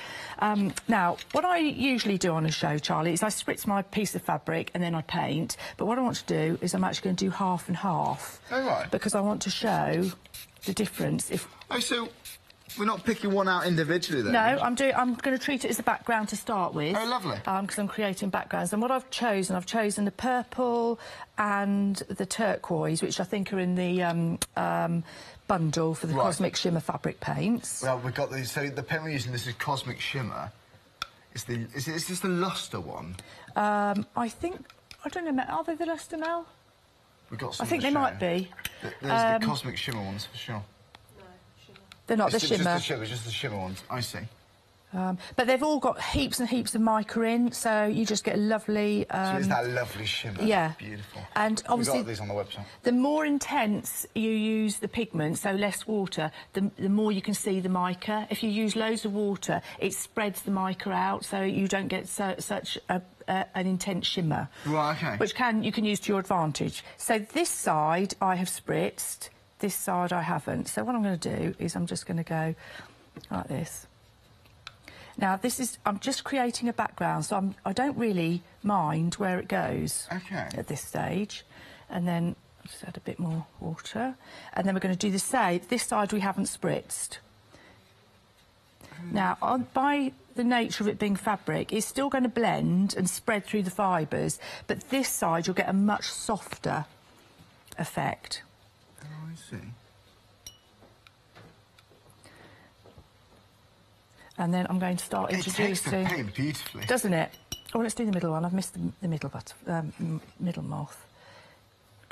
Now, what I usually do on a show, Charlie, is I spritz my piece of fabric and then I paint, but what I want to do is I'm actually going to do half and half. Oh, right. Because I want to show the difference. So we're not picking one out individually then? No, I'm going to treat it as a background to start with. Oh, lovely. Because I'm creating backgrounds. And what I've chosen the purple and the turquoise, which I think are in the bundle for the Cosmic Shimmer fabric paints. Well, we've got these. So the pen we're using, this is Cosmic Shimmer. Is this the luster one? I don't know, are they the luster, Mel? We've got some. I think they might be. There's the Cosmic Shimmer ones for sure. They're not the shimmer. Just the shimmer ones. I see. But they've all got heaps and heaps of mica in, so you just get a lovely... so it's that lovely shimmer. Yeah. Beautiful. And obviously... We've got these on the website. The more intense you use the pigment, so less water, the more you can see the mica. If you use loads of water, it spreads the mica out, so you don't get such an intense shimmer. Right, OK. Which you can use to your advantage. So this side I have spritzed, this side I haven't. So what I'm going to do is I'm just going to go like this. Now, I'm just creating a background, so I don't really mind where it goes at this stage. And then I'll just add a bit more water. And then we're going to do the same. This side we haven't spritzed. Now, by the nature of it being fabric, it's still going to blend and spread through the fibres, but this side you'll get a much softer effect. Oh, I see. And then I'm going to start introducing... It takes the paint beautifully. Doesn't it? Oh, let's do the middle one. I've missed the middle moth.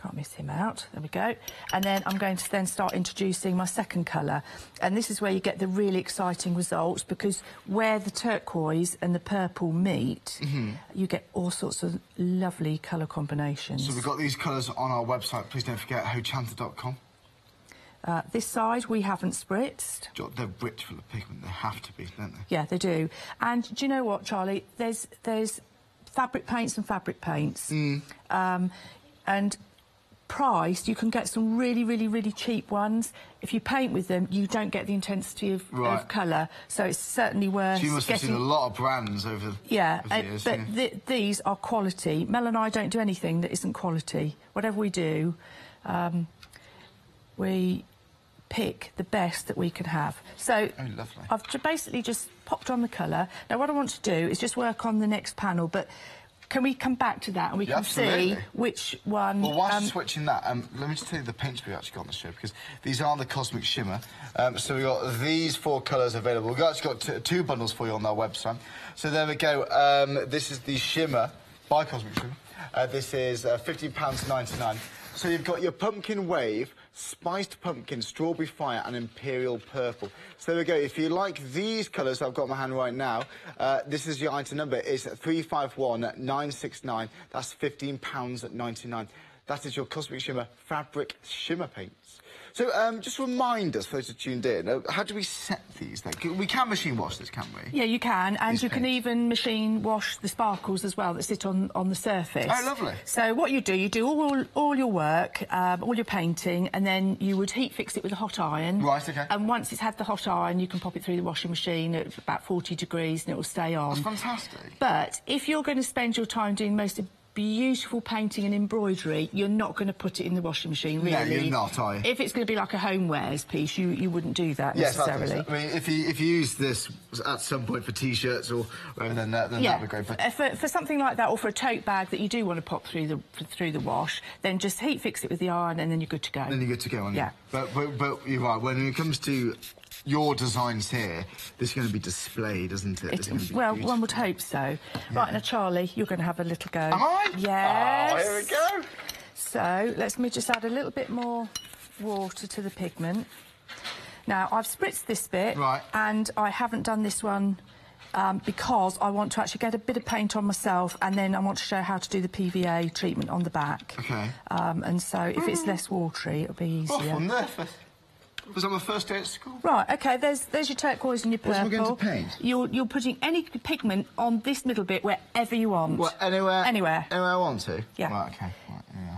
Can't miss him out. There we go. And then I'm going to then start introducing my second colour. And this is where you get the really exciting results, because where the turquoise and the purple meet, you get all sorts of lovely colour combinations. So we've got these colours on our website. Please don't forget hochanda.com. This side we haven't spritzed. They're rich full of pigment. They have to be, don't they? Yeah, they do. And do you know what, Charlie? There's fabric paints and fabric paints. And priced, you can get some really cheap ones. If you paint with them, you don't get the intensity of colour. So it's certainly worth So you must have seen a lot of brands over the years. But these are quality. Mel and I don't do anything that isn't quality. Whatever we do, we pick the best that we can have. So lovely. I've basically just popped on the colour. Now what I want to do is just work on the next panel, but can we come back to that and we can see which one... Well, whilst you're switching that, let me just tell you the paints we've actually got on the show, because these are the Cosmic Shimmer. So we've got these 4 colours available. We've actually got 2 bundles for you on our website. So there we go. This is the Shimmer by Cosmic Shimmer. This is £15.99. So you've got your Pumpkin Wave, Spiced Pumpkin, Strawberry Fire and Imperial Purple. So there we go. If you like these colours I've got in my hand right now, this is your item number. It's 351969. That's £15.99. That is your Cosmic Shimmer Fabric Shimmer Paints. So just remind us, for those who tuned in, how do we set these then? We can machine wash this, can't we? Yeah, you can, and you can even machine wash the sparkles as well that sit on the surface. Oh, lovely. So what you do all your work, all your painting, and then you would heat fix it with a hot iron. Right, OK. And once it's had the hot iron, you can pop it through the washing machine at about 40 degrees and it will stay on. That's fantastic. But if you're going to spend your time doing most of beautiful painting and embroidery, you're not going to put it in the washing machine, really. No, you're not, are you? If it's going to be like a homewares piece, you wouldn't do that necessarily. Yes, I mean, if you use this at some point for T-shirts or whatever, then that would be great. But for something like that, or for a tote bag that you do want to pop through the wash, then just heat fix it with the iron, and then you're good to go. Then you're good to go, aren't you? Yeah. But you're right. When it comes to your designs here, this is going to be displayed, isn't it? Well, one would hope so. Yeah. Right, now, Charlie, you're going to have a little go. Am I? Yes. Oh, here we go. So, let me just add a little bit more water to the pigment. Now, I've spritzed this bit, and I haven't done this one because I want to actually get a bit of paint on myself, and then I want to show how to do the PVA treatment on the back. OK. And so, if it's less watery, it'll be easier. Oh, I'm nervous. Was that my first day at school? Right, OK, there's your turquoise and your purple. What am I going to paint? You're putting any pigment on this middle bit wherever you want. What, anywhere? Anywhere. Anywhere I want to? Yeah. Right, OK. Right, yeah.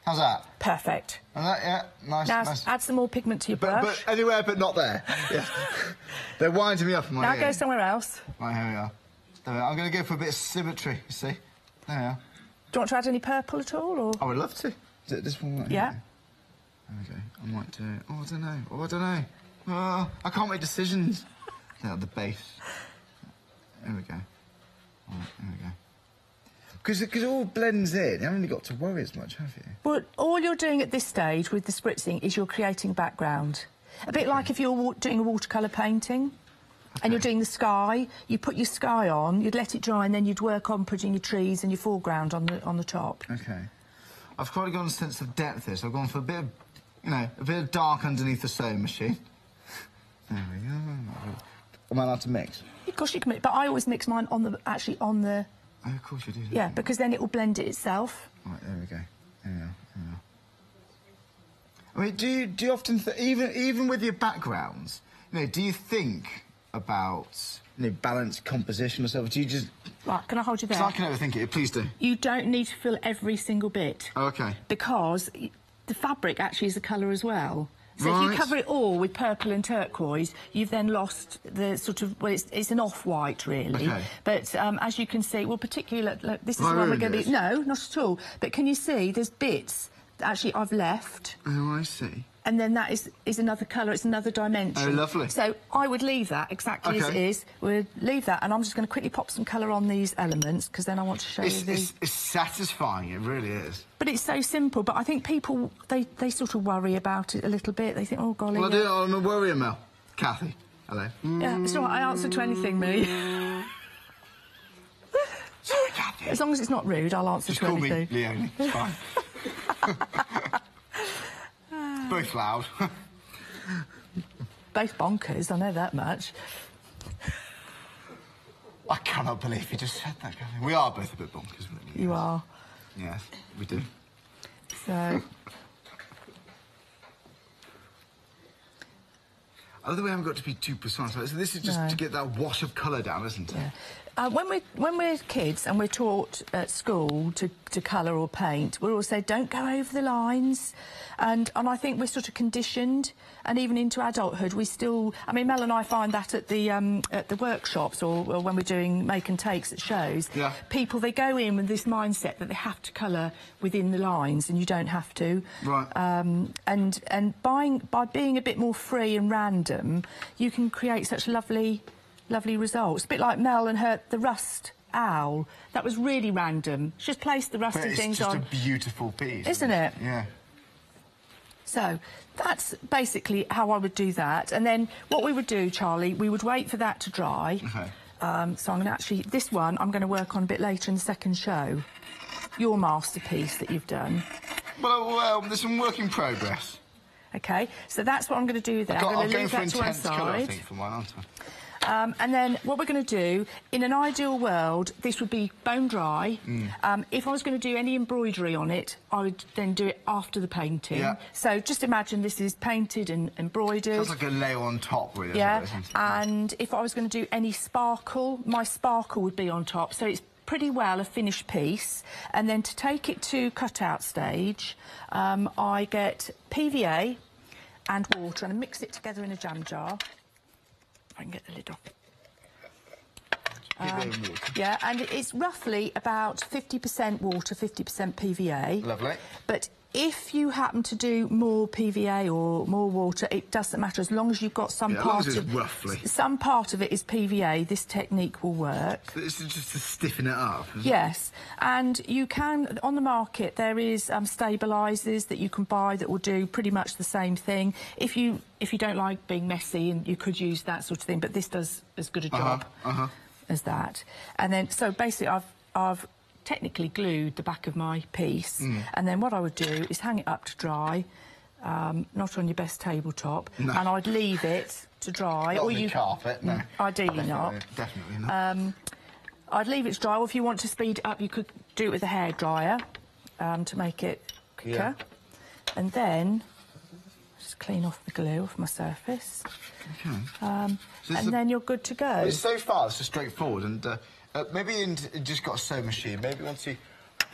How's that? Perfect. Yeah, nice, now, nice. Add some more pigment to your brush. But anywhere but not there. Yeah. They're winding me up in my ear. Now go somewhere else. Right, here we are. There we are. I'm going to go for a bit of symmetry, you see. There we are. Do you want to add any purple at all? Or? I would love to. Is it this one right here? Yeah. Okay, I might do... Oh, I don't know. Oh, I don't know. Oh, I can't make decisions. At the base. There we go. All right, there we go. Because it all blends in. You haven't really got to worry as much, have you? Well, all you're doing at this stage with the spritzing is you're creating a background. A bit like if you're doing a watercolour painting and you're doing the sky, you put your sky on, you'd let it dry, and then you'd work on putting your trees and your foreground on the top. OK. I've quite got a sense of depth here, so I've gone for a bit of... You know, a bit of dark underneath the sewing machine. There we go. Am I allowed to mix? Of course you can mix, but I always mix mine on the... Oh, of course you do. Yeah, because then it will blend it itself. Right, there we go. There we are. There we are. I mean, do you often... even with your backgrounds, you know, do you think about, you know, balanced composition or something? Do you just... Right, can I hold you there? Because I can overthink it. Please do. You don't need to fill every single bit. Oh, OK. Because... the fabric actually is a colour as well. So if you cover it all with purple and turquoise, you've then lost the sort of... Well, it's an off-white, really. OK. But as you can see, well, particularly... Look, this is where we're going to be... No, not at all. But can you see there's bits that actually I've left? Oh, I see. And then that is another colour, it's another dimension. Oh, lovely. So I would leave that exactly as it is. We'll leave that, and I'm just going to quickly pop some colour on these elements, because then I want to show you these. It's satisfying, it really is. But it's so simple, but I think people, they sort of worry about it a little bit. They think, oh, golly... Well, I'm a worrier, Mel. Kathy, hello. Yeah, it's all right, I answer to anything, me. Sorry, Kathy. As long as it's not rude, I'll answer Just to anything. Just call me Leonie, it's fine. Both loud. Both bonkers, I know that much. I cannot believe you just said that, Catherine. We are both a bit bonkers, really. You are. Yes, we do. So... I love the way we haven't got to be too precise. So this is just to get that wash of colour down, isn't it? Yeah. When we're kids and we're taught at school to colour or paint, we're always said, don't go over the lines. And I think we're sort of conditioned, and even into adulthood, we still... I mean, Mel and I find that at the workshops or when we're doing make and takes at shows, people, they go in with this mindset that they have to colour within the lines, and you don't have to. Right. And by being a bit more free and random, you can create such lovely results. A bit like Mel and the rust owl. That was really random. She just placed the rusty things on. It's just a beautiful piece. Isn't it? Yeah. So that's basically how I would do that. And then what we would do, Charlie, we would wait for that to dry. Okay. So I'm going to actually... This one I'm going to work on a bit later in the second show. Your masterpiece that you've done. Well, there's some work in progress. OK, so that's what I'm going to do there. I'm going to leave that to one side. Colour, I think, for mine, aren't I? And then what we're going to do, in an ideal world, this would be bone dry. If I was going to do any embroidery on it, I would then do it after the painting. Yeah. So just imagine this is painted and embroidered. Sounds like a layer on top, really. Yeah, and if I was going to do any sparkle, my sparkle would be on top. So it's pretty well a finished piece. And then to take it to cut-out stage, I get PVA and water and mix it together in a jam jar. I can get the lid off. Yeah, and it's roughly about 50% water, 50% PVA. Lovely. But if you happen to do more PVA or more water, it doesn't matter, as long as you've got some part of... roughly. Some part of it is PVA, this technique will work. This is just to stiffen it up, isn't Yes, and you can, on the market, there is stabilisers that you can buy that will do pretty much the same thing. If you don't like being messy, and you could use that sort of thing, but this does as good a job as that. And then, so basically, I've technically glued the back of my piece, and then what I would do is hang it up to dry, not on your best tabletop, and I'd leave it to dry. Not on the carpet, no. Ideally not. Definitely not. I'd leave it to dry, or if you want to speed it up, you could do it with a hairdryer to make it quicker. Yeah. And then just clean off the glue off my surface. Okay. And then you're good to go. Well, it's so far, it's just straightforward, and maybe you just got a sewing machine. Maybe once you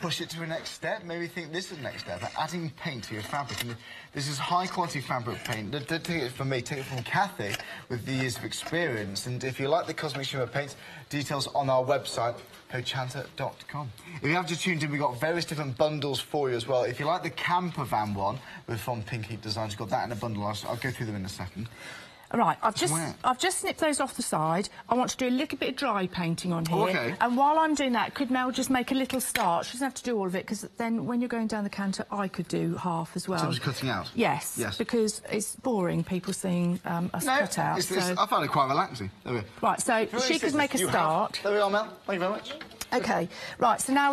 push it to the next step, maybe think this is the next step, adding paint to your fabric. And this is high-quality fabric paint. Don't take it from me, take it from Kathy, with the years of experience. And if you like the Cosmic Shimmer paints, details on our website, hochanda.com. If you have just tuned in, we've got various different bundles for you as well. If you like the camper van one from Pink Heat Designs, you've got that in a bundle. I'll go through them in a second. Right, I've just snipped those off the side. I want to do a little bit of dry painting on here. Oh, okay. And while I'm doing that, could Mel just make a little start? She doesn't have to do all of it, because then when you're going down the counter, I could do half as well. So just cutting out? Yes. Because it's boring, people seeing us cut out. I find it quite relaxing. There we go. Right, so she could make a start. There we are, Mel. Thank you very much. OK, right, so now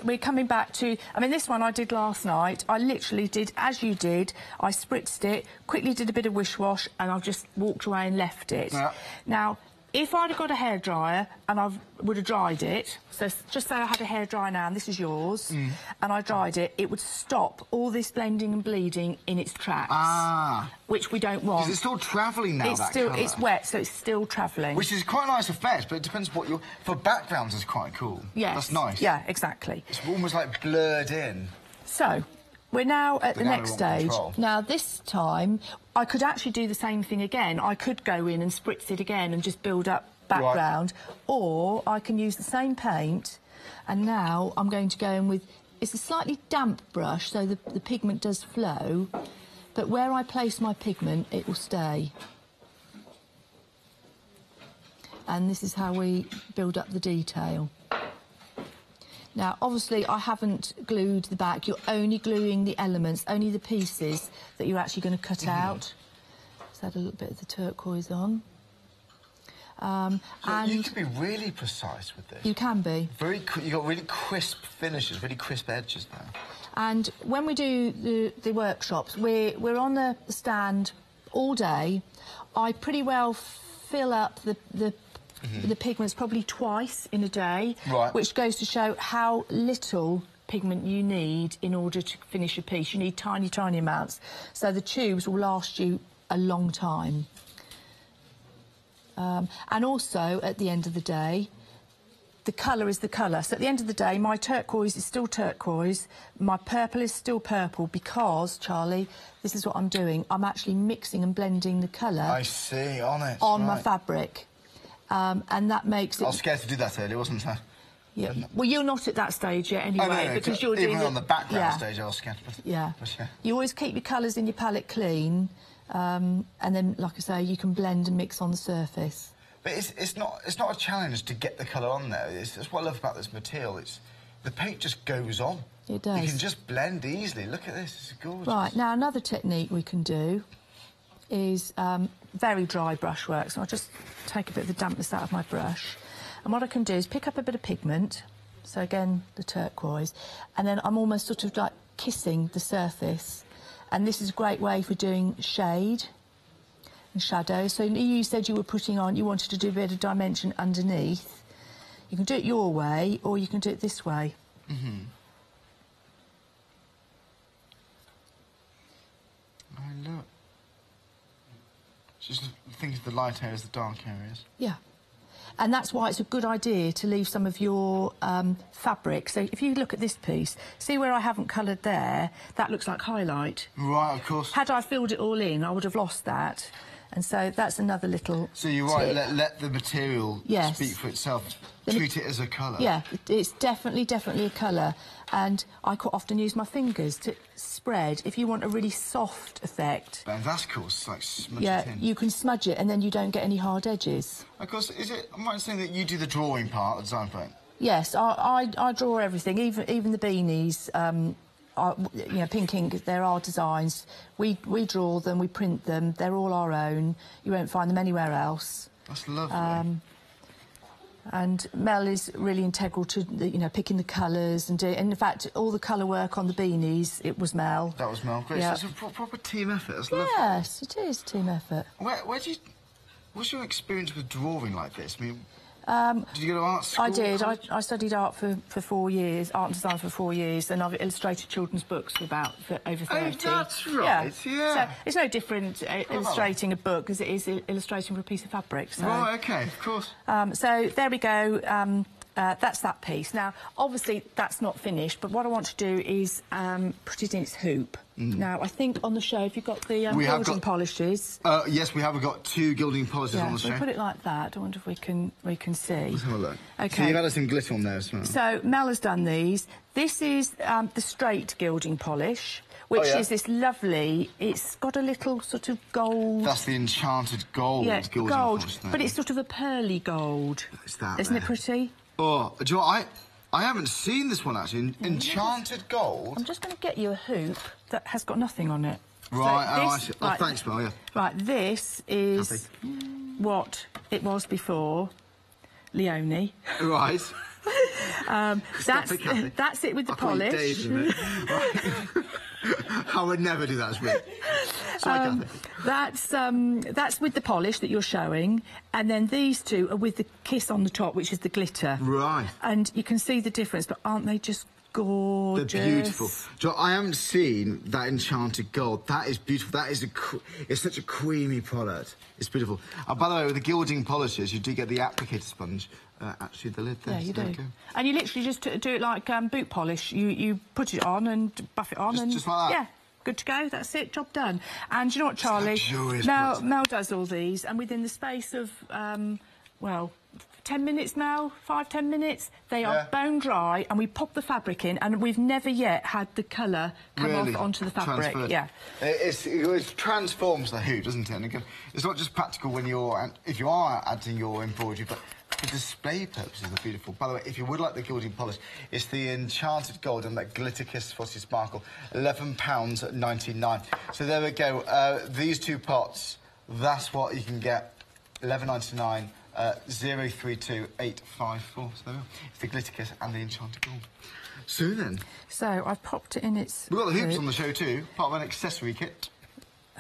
we're coming back to... I mean, this one I did last night. I literally did, as you did, I spritzed it, quickly did a bit of wish-wash, and I've just walked away and left it. Yeah. Now, if I'd have got a hairdryer and I would have dried it, so just say I had a hairdryer now, and this is yours, and I dried it, it would stop all this blending and bleeding in its tracks, which we don't want. Is it still travelling now, It's wet, so it's still travelling. Which is quite a nice effect, but it depends what you're... For backgrounds, it's quite cool. Yes. That's nice. Yeah, exactly. It's almost like blurred in. So... We're now at the next stage. Now, this time, I could actually do the same thing again. I could go in and spritz it again and just build up background. Right. Or I can use the same paint, and now I'm going to go in with... It's a slightly damp brush, so the pigment does flow, but where I place my pigment, it will stay. And this is how we build up the detail. Now, obviously, I haven't glued the back. You're only gluing the elements, only the pieces that you're actually going to cut out. Let's add a little bit of the turquoise on. So you can be really precise with this. You can be. You've got really crisp finishes, really crisp edges now. And when we do the workshops, we're on the stand all day. I pretty well fill up the pigments probably twice in a day, which goes to show how little pigment you need in order to finish a piece. You need tiny, tiny amounts. So the tubes will last you a long time. And also, at the end of the day, the colour is the colour. So at the end of the day, my turquoise is still turquoise, my purple is still purple, because, Charlie, this is what I'm doing. I'm actually mixing and blending the colour. I see, on it. On my fabric. And that makes it... I was scared to do that earlier, wasn't I? Yeah. Well, you're not at that stage yet anyway. Oh, no, because you're even doing on the background stage, I was scared. Yeah. But yeah. You always keep your colours in your palette clean, and then, like I say, you can blend and mix on the surface. But it's not a challenge to get the colour on there. That's what I love about this material. The paint just goes on. It does. You can just blend easily. Look at this, it's gorgeous. Right, now another technique we can do is very dry brushwork. So I'll just take a bit of the dampness out of my brush. And what I can do is pick up a bit of pigment, so again, the turquoise, and then I'm almost sort of like kissing the surface. And this is a great way for doing shade and shadow. So you said you wanted to do a bit of dimension underneath. You can do it your way, or you can do it this way. Mm-hmm. Oh, look. Just think of the light areas, the dark areas. Yeah. And that's why it's a good idea to leave some of your fabric. So if you look at this piece, see where I haven't coloured there? That looks like highlight. Right, of course. Had I filled it all in, I would have lost that. And so that's another little So you're right, let the material speak for itself. Treat it as a colour. Yeah, it's definitely a colour. And I quite often use my fingers to spread. If you want a really soft effect... And that's cool, it's like smudge it in. You can smudge it and then you don't get any hard edges. Of course, am I saying that you do the drawing part, the design part? Yes, I draw everything, even the beanies. You know, pink ink, they're our designs. We draw them, we print them, they're all our own. You won't find them anywhere else. That's lovely. And Mel is really integral to, picking the colours and in fact, all the colour work on the beanies, it was Mel. That was Mel, great. Yeah. So it's a proper team effort, that's lovely. Yes, it is team effort. What's your experience with drawing like this? I mean, did you go to art school? I did. I studied art for 4 years, art and design for 4 years, and I've illustrated children's books for over 30. Oh, that's right, yeah. So it's no different illustrating a book as it is illustrating for a piece of fabric. So. Right, OK, of course. So there we go. That's that piece. Now, obviously, that's not finished, but what I want to do is put it in its hoop. Now, I think on the show, if you've got the gilding polishes... yes, we have. We've got 2 gilding polishes on the show. We'll put it like that. I wonder if we can see. Let's have a look. OK. So you've added some glitter on there as well. So Mel has done these. This is the straight gilding polish, which is this lovely... It's got a little sort of gold... That's the enchanted gold gilding polish. But it's sort of a pearly gold. It's that Isn't it pretty? Oh, do you know what? I haven't seen this one, actually. Enchanted gold? I'm just going to get you a hoop that has got nothing on it. Right, so I see. Thanks, Mel, yeah. Right, this is what it was before Leonie. Right. That's it with the polish. Days, isn't it? Right. I would never do that as me. That's with the polish that you're showing, and then these two are with the kiss on the top, which is the glitter. Right. And you can see the difference, but aren't they just gorgeous? They're beautiful. Joe, I haven't seen that enchanted gold. That is beautiful. That is it's such a creamy product. It's beautiful. By the way, with the gilding polishes, you do get the applicator sponge. Actually, the lid there. Yeah, you do. And you literally just do it like boot polish. You put it on and buff it on just like that. Yeah, good to go. That's it. Job done. And you know what, Charlie? Mel does all these, and within the space of 10 minutes now, 5-10 minutes, they are bone dry, and we pop the fabric in, and we've never yet had the colour come off onto the fabric. Transferred. Yeah. It transforms the hoop, doesn't it? And again, it's not just practical if you are adding your embroidery, but for display purposes, they're beautiful. By the way, if you would like the gilding polish, it's the enchanted gold and that glitter kiss Fossil Sparkle, £11.99. So there we go. These 2 pots, that's what you can get, £11.99. 032854. So there we are. It's the glitter kiss and the enchanted gold. So then. So I've popped it in its... We've got the hoops on the show too, part of an accessory kit.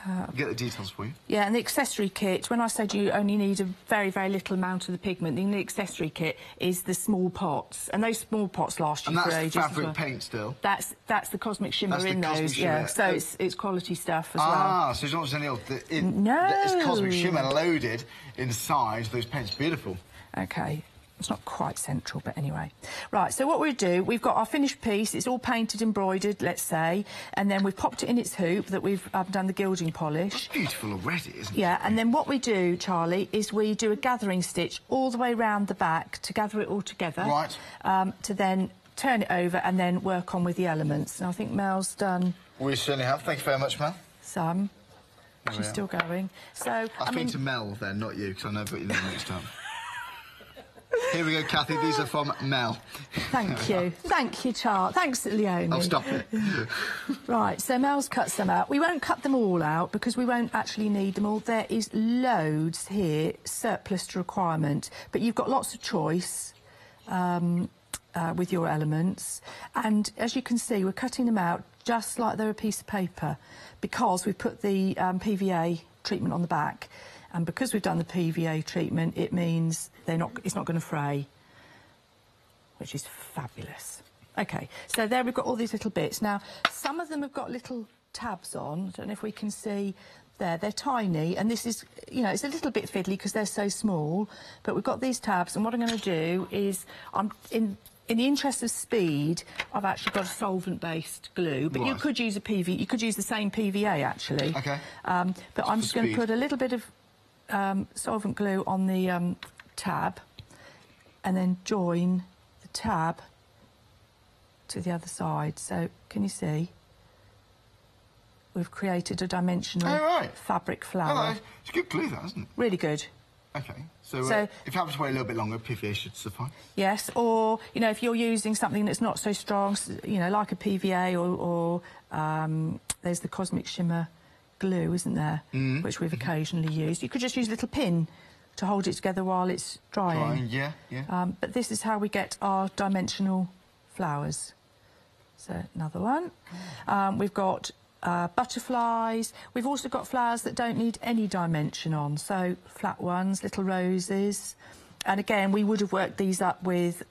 I'll get the details for you. Yeah, and the accessory kit, when I said you only need a very, very little amount of the pigment, the accessory kit is the small pots. And those small pots last you for ages. And that's fabric paint still? That's the cosmic shimmer in those, yeah. So it's quality stuff as well. Ah, so it's not just any old... No! It's cosmic shimmer loaded inside those paints. Beautiful. OK. It's not quite central, but anyway. Right, so what we do, we've got our finished piece. It's all painted, embroidered, let's say, and then we've popped it in its hoop that we've done the gilding polish. That's beautiful already, isn't it? Yeah, and then what we do, Charlie, is we do a gathering stitch all the way round the back to gather it all together. Right. To then turn it over and then work on with the elements. And I think Mel's done... We certainly have. Thank you very much, Mel. Some. She's still going. So, I mean to Mel then, not you, because I know I've got your name mixed up. Here we go, Kathy. These are from Mel. Thank you. Thank you, Chart. Thanks, Leonie. Oh, stop it. Right, so Mel's cut some out. We won't cut them all out because we won't actually need them all. There is loads here, surplus to requirement. But you've got lots of choice with your elements. And as you can see, we're cutting them out just like they're a piece of paper because we've put the PVA treatment on the back. And because we've done the PVA treatment, it means it's not going to fray, which is fabulous. OK, so there we've got all these little bits. Now, some of them have got little tabs on. I don't know if we can see there. They're tiny, and this is, you know, it's a little bit fiddly because they're so small. But we've got these tabs, and what I'm going to do is, in the interest of speed, I've actually got a solvent-based glue. But you could use you could use the same PVA, actually. OK. But I'm just going to put a little bit of solvent glue on the tab and then join the tab to the other side. So, can you see? We've created a dimensional fabric flower. Oh, it's good glue, that, isn't it? Really good. OK, so if you happen to wait a little bit longer, PVA should suffice? Yes, or, you know, if you're using something that's not so strong, you know, like a PVA or there's the Cosmic Shimmer glue, isn't there, which we've occasionally used. You could just use a little pin to hold it together while it's drying. Yeah, yeah. But this is how we get our dimensional flowers. So, another one. We've got butterflies. We've also got flowers that don't need any dimension on, so flat ones, little roses. And again, we would have worked these up with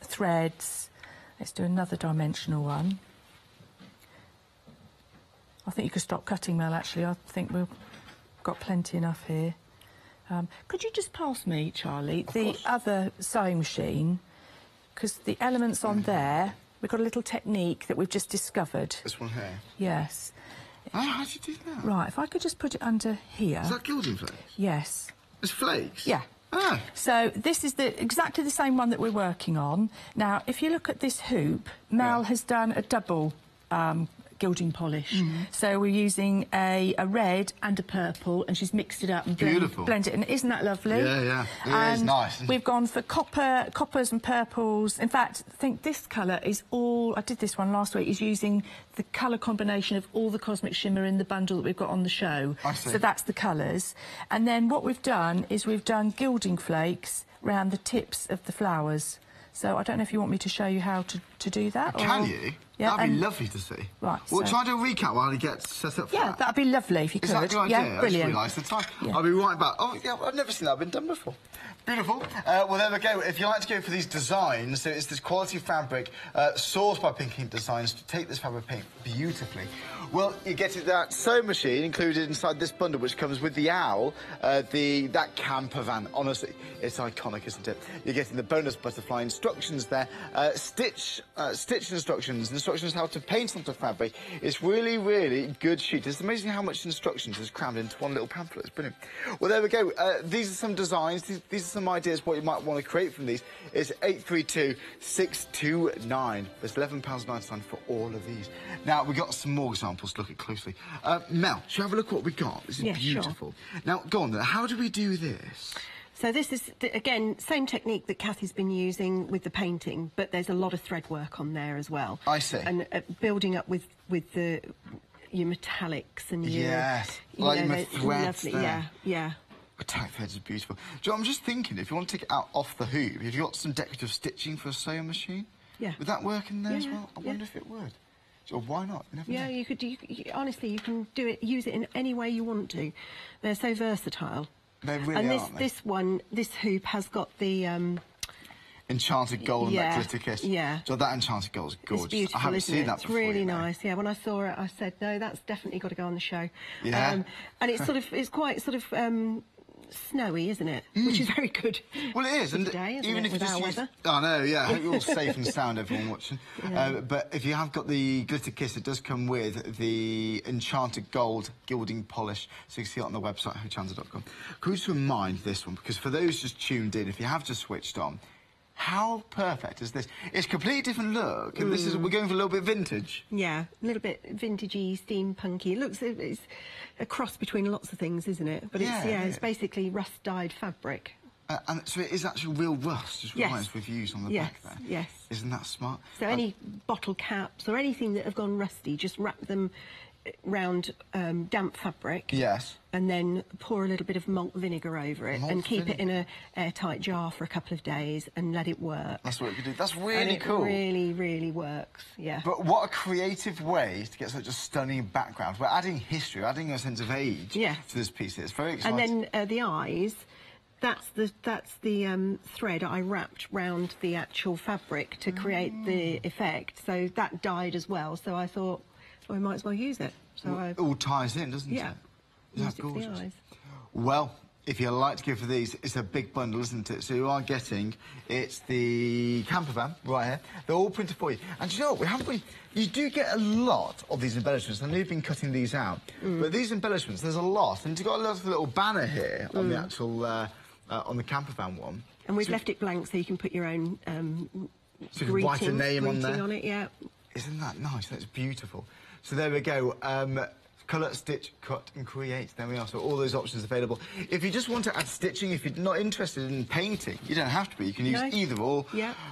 threads. Let's do another dimensional one. I think you could stop cutting, Mel, actually. I think we've got plenty enough here. Could you just pass me, Charlie, the other sewing machine? Because the elements on there, we've got a little technique that we've just discovered. This one here? Yes. Oh, how do you do that? Right, if I could just put it under here. Is that gilding flakes? Yes. It's flakes? Yeah. Ah. So this is exactly the same one that we're working on. Now, if you look at this hoop, Mel has done a double gilding polish. So we're using a red and a purple, and she's mixed it up and blended it. And isn't that lovely? Yeah, yeah. It is nice. We've gone for coppers and purples. In fact, I think this colour is all... I did this one last week, is using the colour combination of all the Cosmic Shimmer in the bundle that we've got on the show. I see. So that's the colours. And then what we've done is we've done gilding flakes round the tips of the flowers. So I don't know if you want me to show you how to do that. Can you? Yeah, that'd be lovely to see. Right. Well, try to do a recap while he gets set up for Yeah, that. that'd be lovely if you could. Is that a good idea? Yeah, brilliant. I just realised the time. Yeah. I'll be right back. Oh, yeah, I've never seen that been done before. Beautiful. Well, there we go. If you like to go for these designs, so it's this quality fabric sourced by Pink Ink Designs to take this fabric paint beautifully. Well, you get that sewing machine included inside this bundle, which comes with the owl, that camper van. Honestly, it's iconic, isn't it? You're getting the bonus butterfly instructions there, stitch instructions how to paint onto fabric. It's really, really good sheet. It's amazing how much instructions is crammed into one little pamphlet. It's brilliant. Well, there we go. These are some designs. These are some ideas what you might want to create from these. It's 832629. There's £11.99 for all of these. Now, we've got some more examples to look at closely. Mel, shall we have a look at what we got? This is beautiful. Sure. Now, go on then. How do we do this? So this is, again, same technique that Kathy's been using with the painting, but there's a lot of thread work on there as well. I see. And building up with your metallics and your... Yes, like your threads lovely, there. yeah. Attack threads is beautiful. Joe, I'm just thinking, if you want to take it out off the hoop, have you got some decorative stitching for a sewing machine? Yeah. Would that work in there as well? I wonder if it would. So why not? You never know. You could. Honestly, you can do it. Use it in any way you want to. They're so versatile. They really are. And this hoop has got the enchanted gold and that glitter kiss. Yeah. So that enchanted gold is gorgeous. It's beautiful, I haven't seen that before. It's really nice. Yeah. When I saw it, I said, no, that's definitely got to go on the show. Yeah. And it's quite sort of snowy, isn't it? Which is very good. Well, it is, and today, even if you just use... weather. Oh, no, yeah, I hope you're all safe and sound, everyone watching. Yeah. But if you have got the glitter kiss, it does come with the enchanted gold gilding polish, so you can see it on the website, hochanda.com. Could we just remind this one, because for those just tuned in, if you have just switched on, how perfect is this? It's a completely different look, and this is, we're going for a little bit vintage. Yeah, a little bit vintagey, steampunky. It's a cross between lots of things, isn't it? But it's basically rust-dyed fabric. And so it is actually real rust, just reminds we've used on the back there. Yes. Isn't that smart? So any bottle caps or anything that have gone rusty, just wrap them round damp fabric. Yes. And then pour a little bit of malt vinegar over it and keep it in a airtight jar for a couple of days and let it work. That's what you can do. That's really cool. It really, really works, yeah. But what a creative way to get such a stunning background. We're adding history, adding a sense of age to this piece. It's very exciting. And then the eyes, that's the thread I wrapped round the actual fabric to create the effect. So that dyed as well. So I thought, well, we might as well use it. So it all ties in, doesn't it? Used it for the eyes. Well, if you'd like to go for these, it's a big bundle, isn't it? So you are getting, it's the camper van right here. They're all printed for you. And you know what, you do get a lot of these embellishments, and we've been cutting these out. But these embellishments, there's a lot. And you've got a little banner here on the actual, on the camper van one. And we've left it blank so you can put your own so you can write a name on there. On it, yeah. Isn't that nice? That's beautiful. So there we go. Colour, stitch, cut and create. There we are. So all those options available. If you just want to add stitching, if you're not interested in painting, you don't have to be. You can use either or.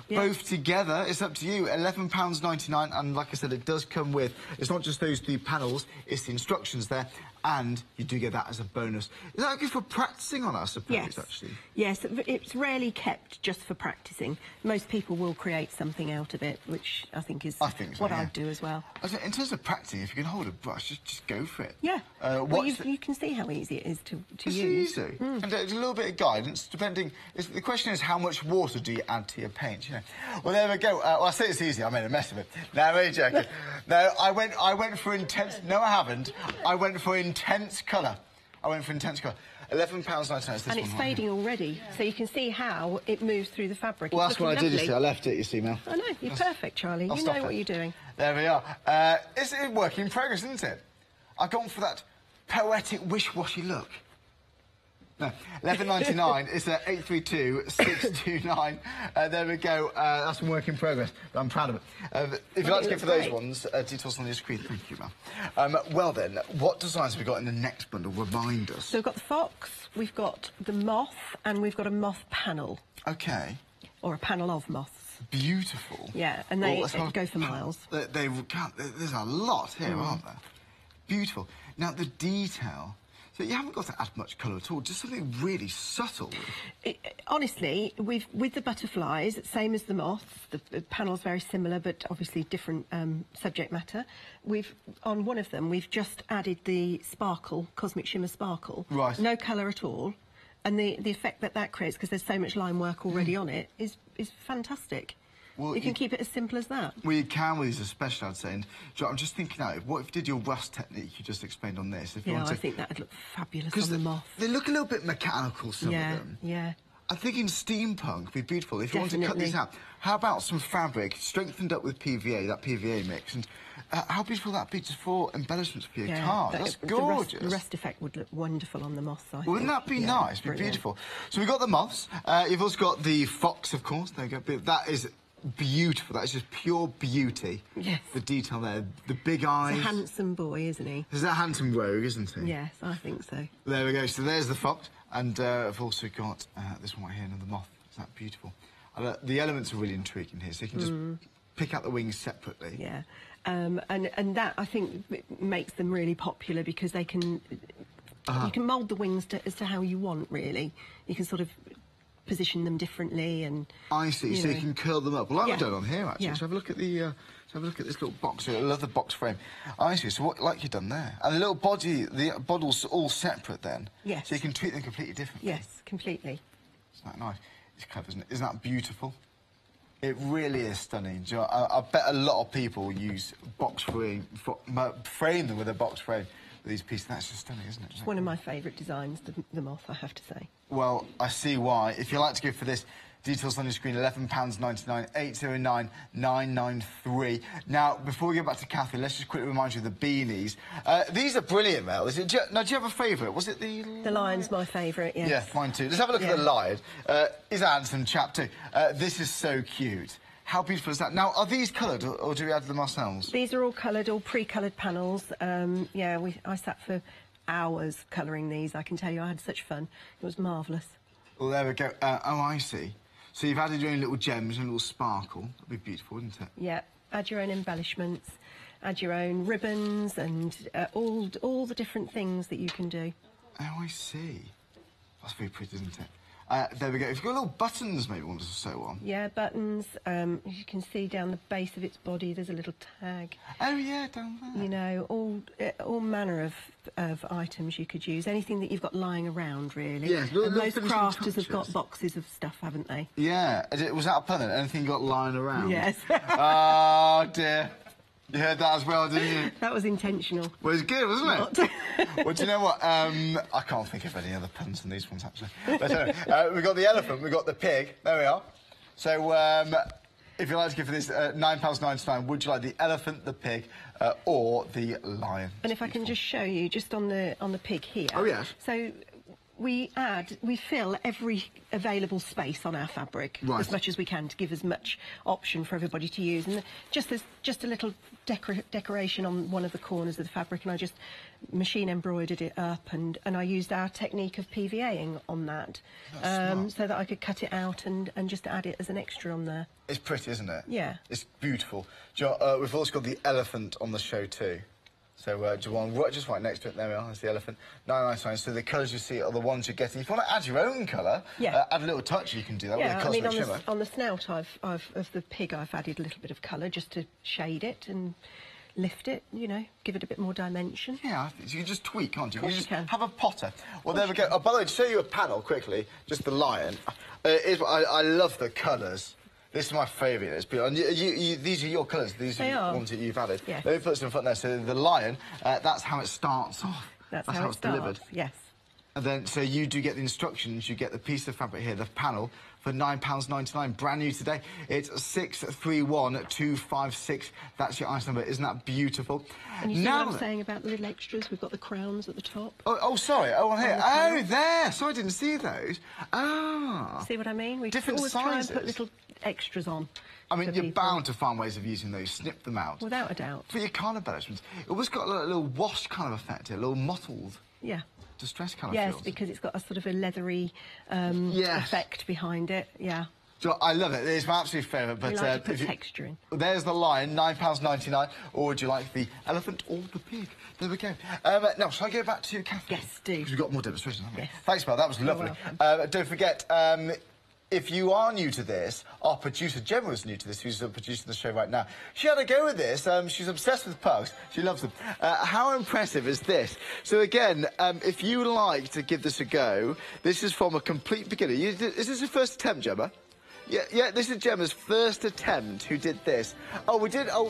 Both together. It's up to you. £11.99. And like I said, it does come with, it's not just those 3 panels, it's the instructions there. And you do get that as a bonus. Is that good for practising on, I suppose, actually? Yes, it's rarely kept just for practising. Most people will create something out of it, which I think is what I'd do as well. In terms of practising, if you can hold a brush, just go for it. Yeah. Well, you can see how easy it is to use. It's easy. And there's a little bit of guidance, depending... The question is, how much water do you add to your paint? You know? Well, there we go. Well, I say it's easy. I made a mess of it. No, I'm only joking. No, I went for intense... No, I haven't. I went for intense colour. £11.99. And it's fading already, so you can see how it moves through the fabric. Well, that's what I did, you see. I left it, you see, Mel. I know, you're perfect, Charlie. You know what you're doing. There we are. It's a work in progress, isn't it? I've gone for that poetic, wish-washy look. No, £11.99 is 832-629. There we go. That's a work in progress. I'm proud of it. If you'd like to go for those ones, details on your screen. Thank you, Mel. Well then, what designs have we got in the next bundle? Remind us. So we've got the fox, we've got the moth, and we've got a moth panel. OK. Or a panel of moths. Beautiful. Yeah, and they go for miles. There's a lot here, aren't there? Beautiful. Now, the detail... So you haven't got to add much colour at all, just something really subtle. Honestly, with the butterflies, same as the moths, the panel's very similar, but obviously different subject matter. On one of them, we've just added the sparkle, Cosmic Shimmer Sparkle. Right. No colour at all. And the effect that creates, because there's so much line work already on it, is fantastic. Well, you can keep it as simple as that. Well, you can with these especially, I'd say. And I'm just thinking out, what if you did your rust technique you just explained on this? If you I think that would look fabulous on the moth. They look a little bit mechanical, some of them. Yeah. I'm thinking steampunk would be beautiful. If you want to cut these out, how about some fabric strengthened up with PVA, that PVA mix? And how beautiful that be just for embellishments for your car? That's gorgeous. The rust effect would look wonderful on the moths, I think. Wouldn't that be nice? Be beautiful. So we've got the moths. You've also got the fox, of course. There you go. That is beautiful. That is just pure beauty. Yes. The detail there, the big eyes. He's a handsome boy, isn't he? He's a handsome rogue, isn't he? Yes, I think so. There we go. So there's the fox, and I've also got this one right here, another moth. Is that beautiful? The elements are really intriguing here, so you can just pick out the wings separately. Yeah, and that I think makes them really popular because they can You can mould the wings as to how you want, really. You can sort of position them differently, and I see. So you can curl them up. Well, like we've done on here, actually. Yeah. So have a look at the. Have a look at this little box. I love the box frame. I see. So what, like you've done there, and the little body, the bottles all separate then. Yes. So you can treat them completely differently. yes, completely. Isn't that nice? It's clever, isn't it? Isn't that beautiful? It really is stunning. Do you know, I bet a lot of people use box frame, frame them with a box frame with these pieces. That's just stunning, isn't it? It's one of my favourite designs, the moth, I have to say. Well, I see why. If you'd like to go for this, details on your screen, £11.99, 809 993. Now, before we go back to Kathy, let's just quickly remind you of the beanies. These are brilliant, Mel. Do you have a favourite? Was it the... The lion's my favourite, yes. Yeah, mine too. Let's have a look at the lion. He's a handsome chap too. This is so cute. How beautiful is that? Now, are these coloured, or do we add them ourselves? These are all coloured, all pre-coloured panels. Yeah, I sat for hours colouring these, I can tell you. I had such fun. It was marvellous. Well, there we go. Oh, I see. So you've added your own little gems and a little sparkle. That'd be beautiful, wouldn't it? Yeah, add your own embellishments, add your own ribbons, and all the different things that you can do. Oh, I see. That's very pretty, isn't it? There we go. If you've got little buttons maybe want to sew on. Yeah, buttons. As you can see down the base of its body, there's a little tag. Oh, yeah, down there. You know, all manner of items you could use. Anything that you've got lying around, really. Yeah, and most crafters have got boxes of stuff, haven't they? Yeah. Was that a pun? Anything got lying around? Yes. Oh, dear. You heard that as well, didn't you? That was intentional. Well, it's good, wasn't it? Well, do you know what? I can't think of any other puns than these ones, actually. But anyway, we've got the elephant, we've got the pig. There we are. So, if you'd like to give for this £9.99, would you like the elephant, the pig, or the lion? And if I can just show you, just on the pig here. Oh, yes. So we fill every available space on our fabric as much as we can to give as much option for everybody to use. And just a little decoration on one of the corners of the fabric, and I just machine embroidered it up, and I used our technique of PVAing on that, so that I could cut it out and just add it as an extra on there. It's pretty, isn't it? Yeah. It's beautiful. Do you know, we've also got the elephant on the show too. So, do you want just right next to it? There we are. There's the elephant. £9.99. So the colours you see are the ones you're getting. If you want to add your own colour, add a little touch, you can do that with a cosmic shimmer. On the snout of the pig, I've added a little bit of colour just to shade it and lift it. You know, give it a bit more dimension. Yeah, you can just tweak, can't you? Of course you can. Have a potter. Well, there we go. Oh, by the way, to show you a panel quickly, just the lion. I love the colours. This is my favourite. It's beautiful. And these are your colours. These are the ones that you've added. Yes. Let me put some in front there. So the lion, that's how it starts off. That's how it's starts. delivered. Yes. And then, so you do get the instructions. You get the piece of fabric here, the panel, for £9.99. Brand new today. It's 631256. That's your ice number. Isn't that beautiful? And you see what I'm saying about the little extras? We've got the crowns at the top. Oh, sorry. Oh, on here. Oh, there. Sorry, I didn't see those. Ah. See what I mean? We Different always sizes. try and put little extras on. I mean, you're bound to find ways of using those. Snip them out. Without a doubt. For your card embellishments. It always got a little wash kind of effect here, a little mottled. Yeah. Distress kind of Yes, feels. because it's got a sort of a leathery effect behind it. Yeah. So I love it. It's my absolute favourite. But We like to put texture in. There's the lion, £9.99. Or would you like the elephant or the pig? There we go. Now, shall I go back to Kathy? Yes, do. Because we've got more demonstrations, haven't we? Yes. Thanks, Mel. That was lovely. Don't forget, if you are new to this, our producer, Gemma, is new to this, who's producing the show right now. She had a go with this. She's obsessed with pugs. She loves them. How impressive is this? So, again, if you would like to give this a go, this is from a complete beginner. Is this your first attempt, Gemma? Yeah, this is Gemma's first attempt who did this.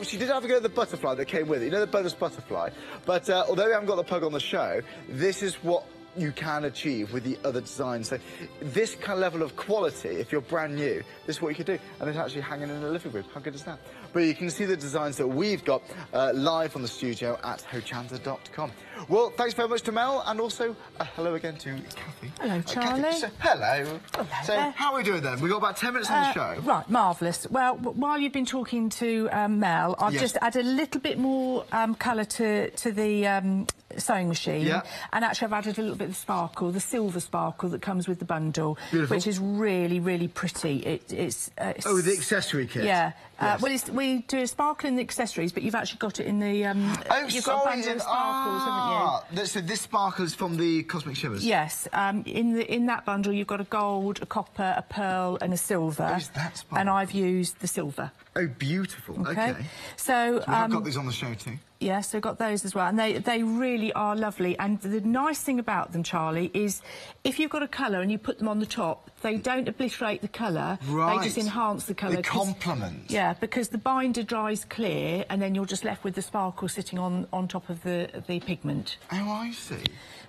She did have a go at the butterfly that came with it. You know the bonus butterfly? But although we haven't got the pug on the show, this is what you can achieve with the other designs. So this kind of level of quality, if you're brand new, this is what you could do. And it's actually hanging in a living room. How good is that? But you can see the designs that we've got live on the studio at hochanda.com. Well, thanks very much to Mel, and also hello again to Kathy. Hello, Charlie. Kathy, hello. Hello. So how are we doing then? We've got about 10 minutes on the show. Right, marvellous. Well, while you've been talking to Mel, I've just added a little bit more colour to the sewing machine, and actually I've added a little bit of sparkle, the silver sparkle that comes with the bundle, which is really, really pretty. It's oh, the accessory kit. Yeah. Yes. Well, we do a sparkle in the accessories, but you've actually got it in the. You've got a bundle of sparkles, haven't you? So this sparkle is from the Cosmic Shimmers. Yes. In that bundle, you've got a gold, a copper, a pearl, and a silver. Oh, is that sparkle? And I've used the silver. Oh, beautiful. Okay. So I've got these on the show too. Yes, so got those as well, and they really are lovely. And the nice thing about them, Charlie, is if you've got a colour and you put them on the top, they don't obliterate the colour. Right. They just enhance the colour. They complement. Yeah, because the binder dries clear, and then you're just left with the sparkle sitting on top of the pigment. Oh, I see.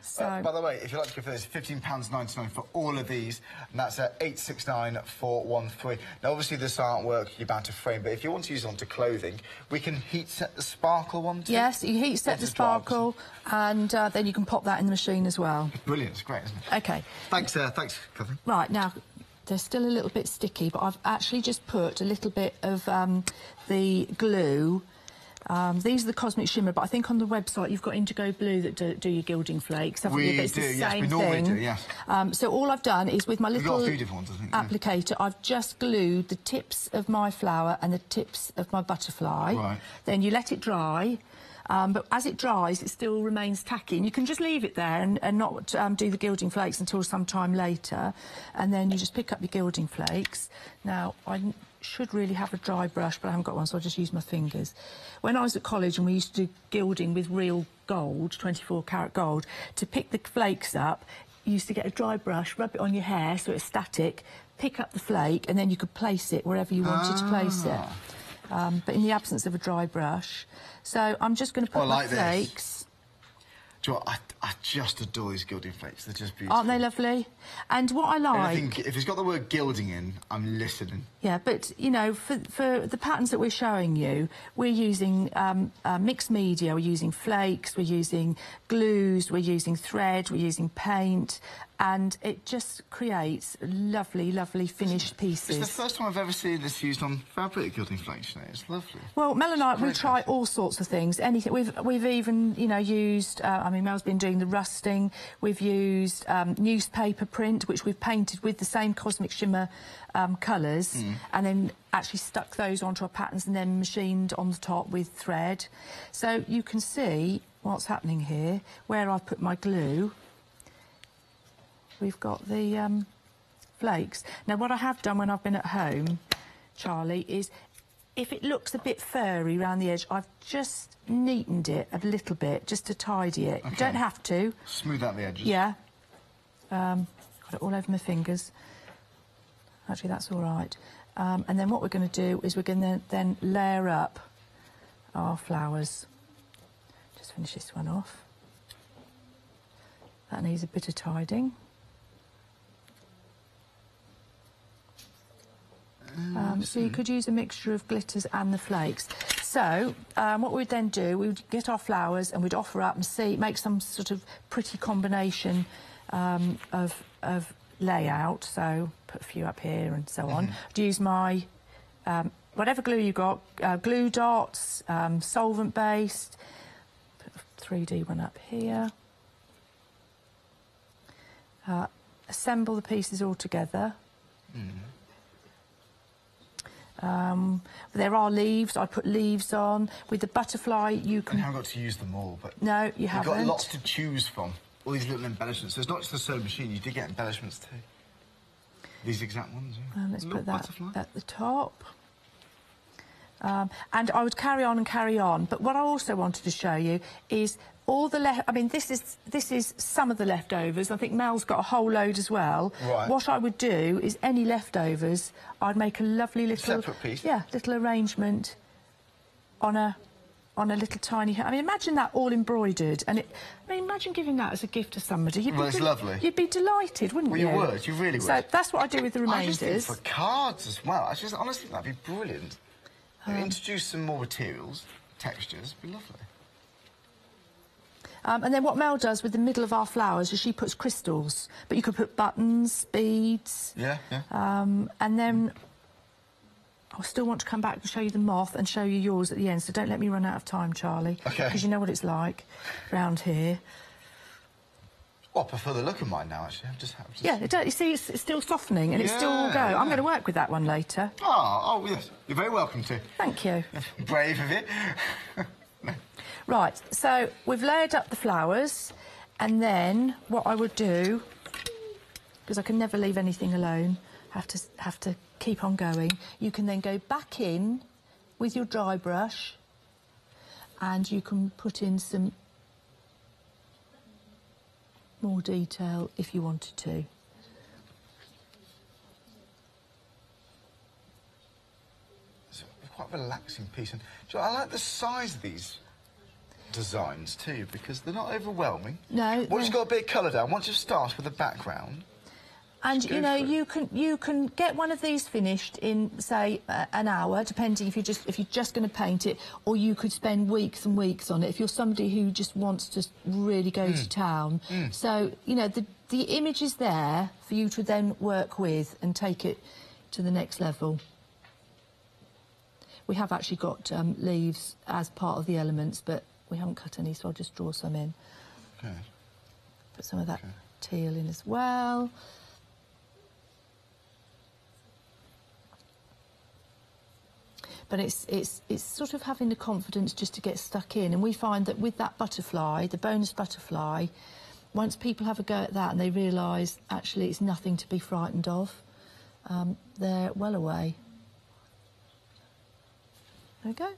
So, by the way, if you'd like to go for this, £15.99 for all of these, and that's at 869,413. Now, obviously, this artwork you're bound to frame, but if you want to use it onto clothing, we can heat set the sparkle one too. Yes, you heat set the sparkle, and then you can pop that in the machine as well. Brilliant, it's great, isn't it? Okay. Thanks, Catherine. Right, now, they're still a little bit sticky, but I've actually just put a little bit of the glue. These are the Cosmic Shimmer, but I think on the website you've got Indigo Blue that do your gilding flakes. We do, yes, we normally do, yes. So all I've done is with my little got a few different ones, I think, applicator, I've just glued the tips of my flower and the tips of my butterfly. Right. Then you let it dry. But as it dries, it still remains tacky. And you can just leave it there and not do the gilding flakes until some time later. And then you just pick up your gilding flakes. Now, I should really have a dry brush, but I haven't got one, so I'll just use my fingers. When I was at college and we used to do gilding with real gold, 24-carat gold, to pick the flakes up, you used to get a dry brush, rub it on your hair so it's static, pick up the flake, and then you could place it wherever you wanted to place it. But in the absence of a dry brush. So I'm just going to put my flakes. Do you know what? I just adore these gilding flakes. They're just beautiful. Aren't they lovely? And what I like... And I think if it's got the word gilding in, I'm listening. Yeah, but, you know, for the patterns that we're showing you, we're using mixed media. We're using flakes, we're using glues, we're using thread, we're using paint, and it just creates lovely, lovely finished pieces. It's the first time I've ever seen this used on fabric gilding flakes. It's lovely. Well, Mel and I, we try all sorts of things. Anything. We've even, you know, used... I mean, Mel's been doing the rusting. We've used newspaper print, which we've painted with the same Cosmic Shimmer colours, and then actually stuck those onto our patterns and then machined on the top with thread. So you can see what's happening here, where I've put my glue. We've got the flakes. Now, what I have done when I've been at home, Charlie, is if it looks a bit furry around the edge, I've just neatened it a little bit, just to tidy it. Okay. You don't have to. Smooth out the edges. Yeah. Got it all over my fingers. Actually, that's all right. And then what we're going to do is we're going to then layer up our flowers. Just finish this one off. That needs a bit of tidying. So you could use a mixture of glitters and the flakes. So what we'd then do, we would get our flowers and we'd offer up and see, make some sort of pretty combination of layout. So put a few up here and so on. I'd use my whatever glue you got, glue dots, solvent-based. Put a 3D one up here. Assemble the pieces all together. There are leaves. I put leaves on. With the butterfly, you can... I haven't got to use them all, but... No, you haven't. You've got lots to choose from. All these little embellishments. So it's not just the sewing machine. You did get embellishments too. These exact ones, yeah. Let's put that at the top. And I would carry on and carry on. But what I also wanted to show you is all the I mean, this is some of the leftovers. I think Mel's got a whole load as well. Right. What I would do is any leftovers, I'd make a lovely little... Separate piece? Yeah, little arrangement on a little tiny... I mean, imagine that all embroidered. And I mean, imagine giving that as a gift to somebody. Well, it's lovely. You'd be delighted, wouldn't you? Well, you would. You really would. So that's what I do with the remainders. I just think for cards as well. I just honestly think that'd be brilliant. Introduce some more materials, textures, it'd be lovely. And then what Mel does with the middle of our flowers is she puts crystals. But you could put buttons, beads... Yeah, yeah. And then I still want to come back and show you the moth and show you yours at the end, so don't let me run out of time, Charlie. OK. Because you know what it's like round here. Oh, I prefer the look of mine now, actually. Yeah, you see, it's still softening and it's still go. Yeah. I'm going to work with that one later. Oh, yes. You're very welcome to. Thank you. Brave of you. Right, so we've layered up the flowers, and then what I would do, because I can never leave anything alone, have to keep on going. You can then go back in with your dry brush, and you can put in some more detail if you wanted to. It's quite a relaxing piece. And do you know, I like the size of these designs too, because they're not overwhelming. No. Once you've got a bit of colour down, once you've started with the background. And you know, you can get one of these finished in, say, an hour, depending if you're just going to paint it, or you could spend weeks and weeks on it if you're somebody who just wants to really go to town. So you know, the image is there for you to then work with and take it to the next level. We have actually got leaves as part of the elements, but we haven't cut any, so I'll just draw some in. Okay. Put some of that teal in as well. But it's sort of having the confidence just to get stuck in. And we find that with that butterfly, the bonus butterfly, once people have a go at that and they realise, actually, it's nothing to be frightened of, they're well away. There we go.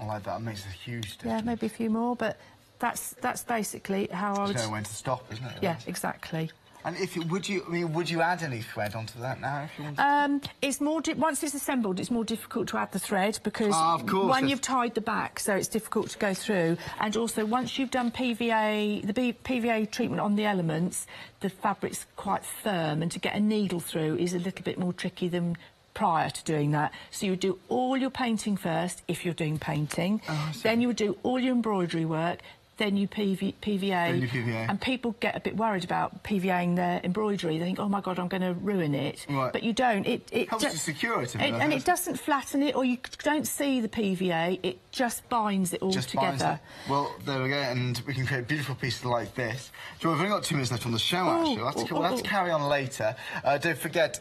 I like that. It makes a huge difference. Yeah, maybe a few more, but that's basically how I would... There's no when to stop, isn't it? Yeah, exactly. And would you add any thread onto that now if you wanted? It's more once it's assembled, it's more difficult to add the thread because of course, one, you've tied the back, so it's difficult to go through, and also once you've done PVA, the PVA treatment on the elements, the fabric's quite firm, and to get a needle through is a little bit more tricky than prior to doing that. So you would do all your painting first if you're doing painting, then you would do all your embroidery work. Then you PVA, and people get a bit worried about PVAing their embroidery. They think, oh my God, I'm going to ruin it. Right. But you don't. It helps to secure it. And it doesn't flatten it, or you don't see the PVA. It just binds it all together. Well, there we go, and we can create beautiful pieces like this. We've only got 2 minutes left on the show, actually. We'll have to carry on later. Don't forget,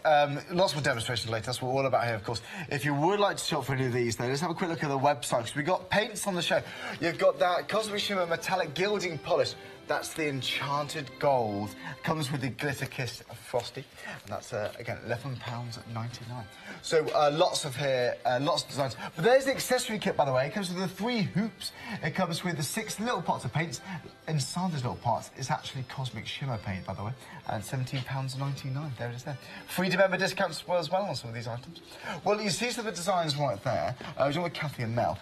lots more demonstrations later. That's what we're all about here, of course. If you would like to shop for any of these, though, let's have a quick look at the website, because we've got paints on the show. You've got that Cosmic Shimmer metallic gilding polish. That's the Enchanted Gold. Comes with the Glitter Kiss Frosty. And that's, again, £11.99. So, lots of designs. But there's the accessory kit, by the way. It comes with the 3 hoops. It comes with the 6 little pots of paints. Inside those little pots is actually Cosmic Shimmer paint, by the way. And £17.99. There it is there. Free to member discounts as well on some of these items. Well, you see some of the designs right there. We're with Kathy and Mel.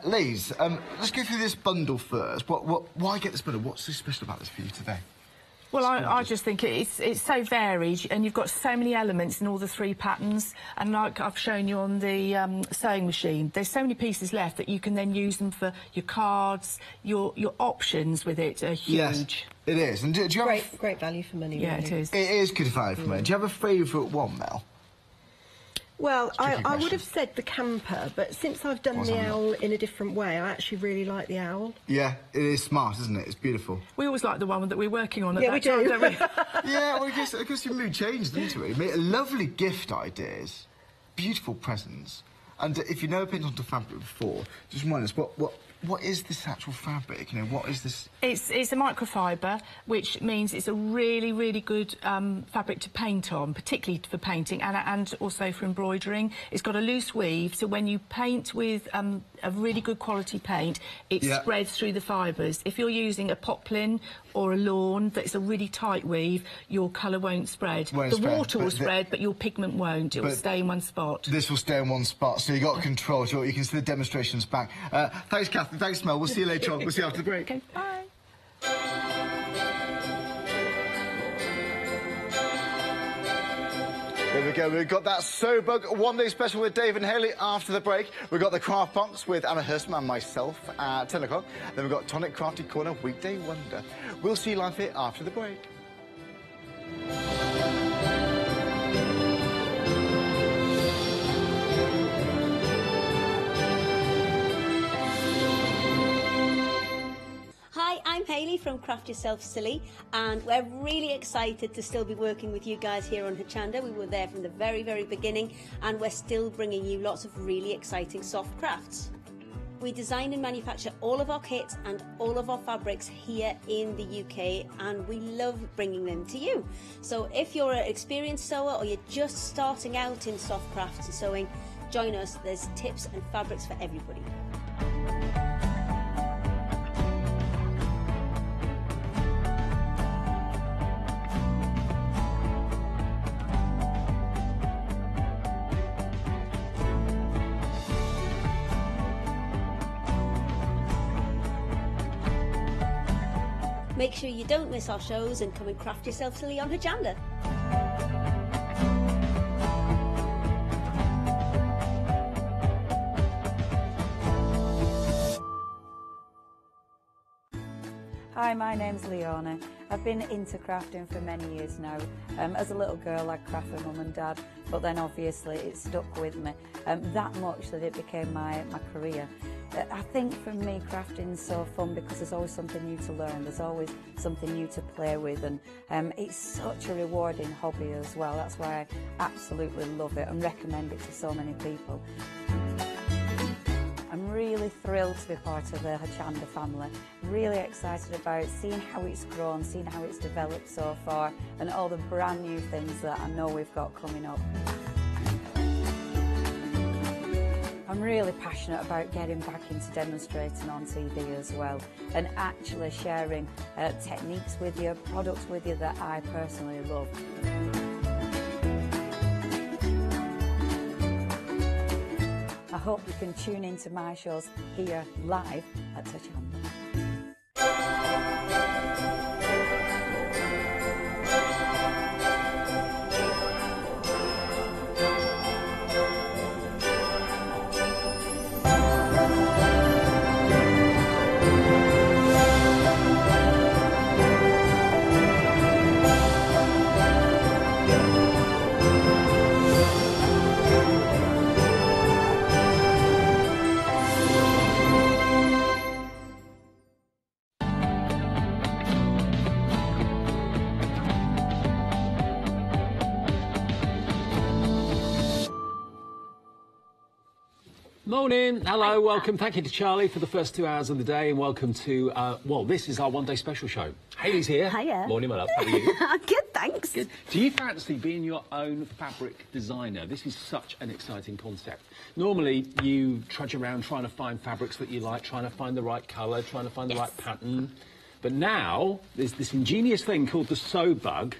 Liz, let's go through this bundle first. Why get this bundle? What's so special about this for you today? Well, I just think it's so varied, and you've got so many elements in all the 3 patterns. And like I've shown you on the sewing machine, there's so many pieces left that you can then use them for your cards. Your options with it are huge. Yes, it is. And do you have great value for money? Yeah, really. it is. It is good value for money. Do you have a favourite one, Mel? Well, I would have said the camper, but since I've done the owl in a different way, I actually really like the owl. Yeah, it is smart, isn't it? It's beautiful. We always like the one that we're working on at that time, do. don't we? Yeah, well, I guess your mood changed, didn't it? Really? Lovely gift ideas, beautiful presents. And if you've never painted onto fabric before, just remind us, what is this actual fabric? You know, what is this? It's a microfiber, which means it's a really, really good fabric to paint on, particularly for painting and also for embroidering. It's got a loose weave, so when you paint with a really good quality paint, it spreads through the fibres. If you're using a poplin or a lawn that's a really tight weave, your colour won't spread. The water will spread, but your pigment won't. It will stay in one spot. This will stay in one spot, so you've got control. You can see the demonstrations back. Thanks, Catherine. Thanks, Mel. We'll see you later on. We'll see you after the break. Okay, bye. There we go. We've got that Sew Bug one-day special with Dave and Haley after the break. We've got the Craft Box with Anna Hurstman and myself at 10 o'clock. Then we've got Tonic Crafty Corner Weekday Wonder. We'll see you live here after the break. Hayley from Craft Yourself Silly, and we're really excited to still be working with you guys here on Hochanda. We were there from the very, very beginning, and we're still bringing you lots of really exciting soft crafts. We design and manufacture all of our kits and all of our fabrics here in the UK, and we love bringing them to you. So if you're an experienced sewer or you're just starting out in soft crafts and sewing, join us. There's tips and fabrics for everybody. Make sure you don't miss our shows and come and craft yourself silly on Hochanda. Hi, my name's Leona. I've been into crafting for many years now. As a little girl, I'd craft for mum and dad, but then obviously it stuck with me that much that it became my career. I think for me, crafting's so fun because there's always something new to learn. There's always something new to play with, and it's such a rewarding hobby as well. That's why I absolutely love it and recommend it to so many people. I'm really thrilled to be part of the Hochanda family. Really excited about seeing how it's grown, seeing how it's developed so far, and all the brand new things that I know we've got coming up. I'm really passionate about getting back into demonstrating on TV as well, and actually sharing techniques with you, products with you that I personally love. I hope you can tune into my shows here live at Hochanda. Morning, hello, welcome. Thank you to Charlie for the first 2 hours of the day, and welcome to, well, this is our one-day special show. Hayley's here. Hiya. Morning, my love. How are you? Good, thanks. Good. Do you fancy being your own fabric designer? This is such an exciting concept. Normally, you trudge around trying to find fabrics that you like, trying to find the right colour, trying to find the right pattern. But now, there's this ingenious thing called the sew bug,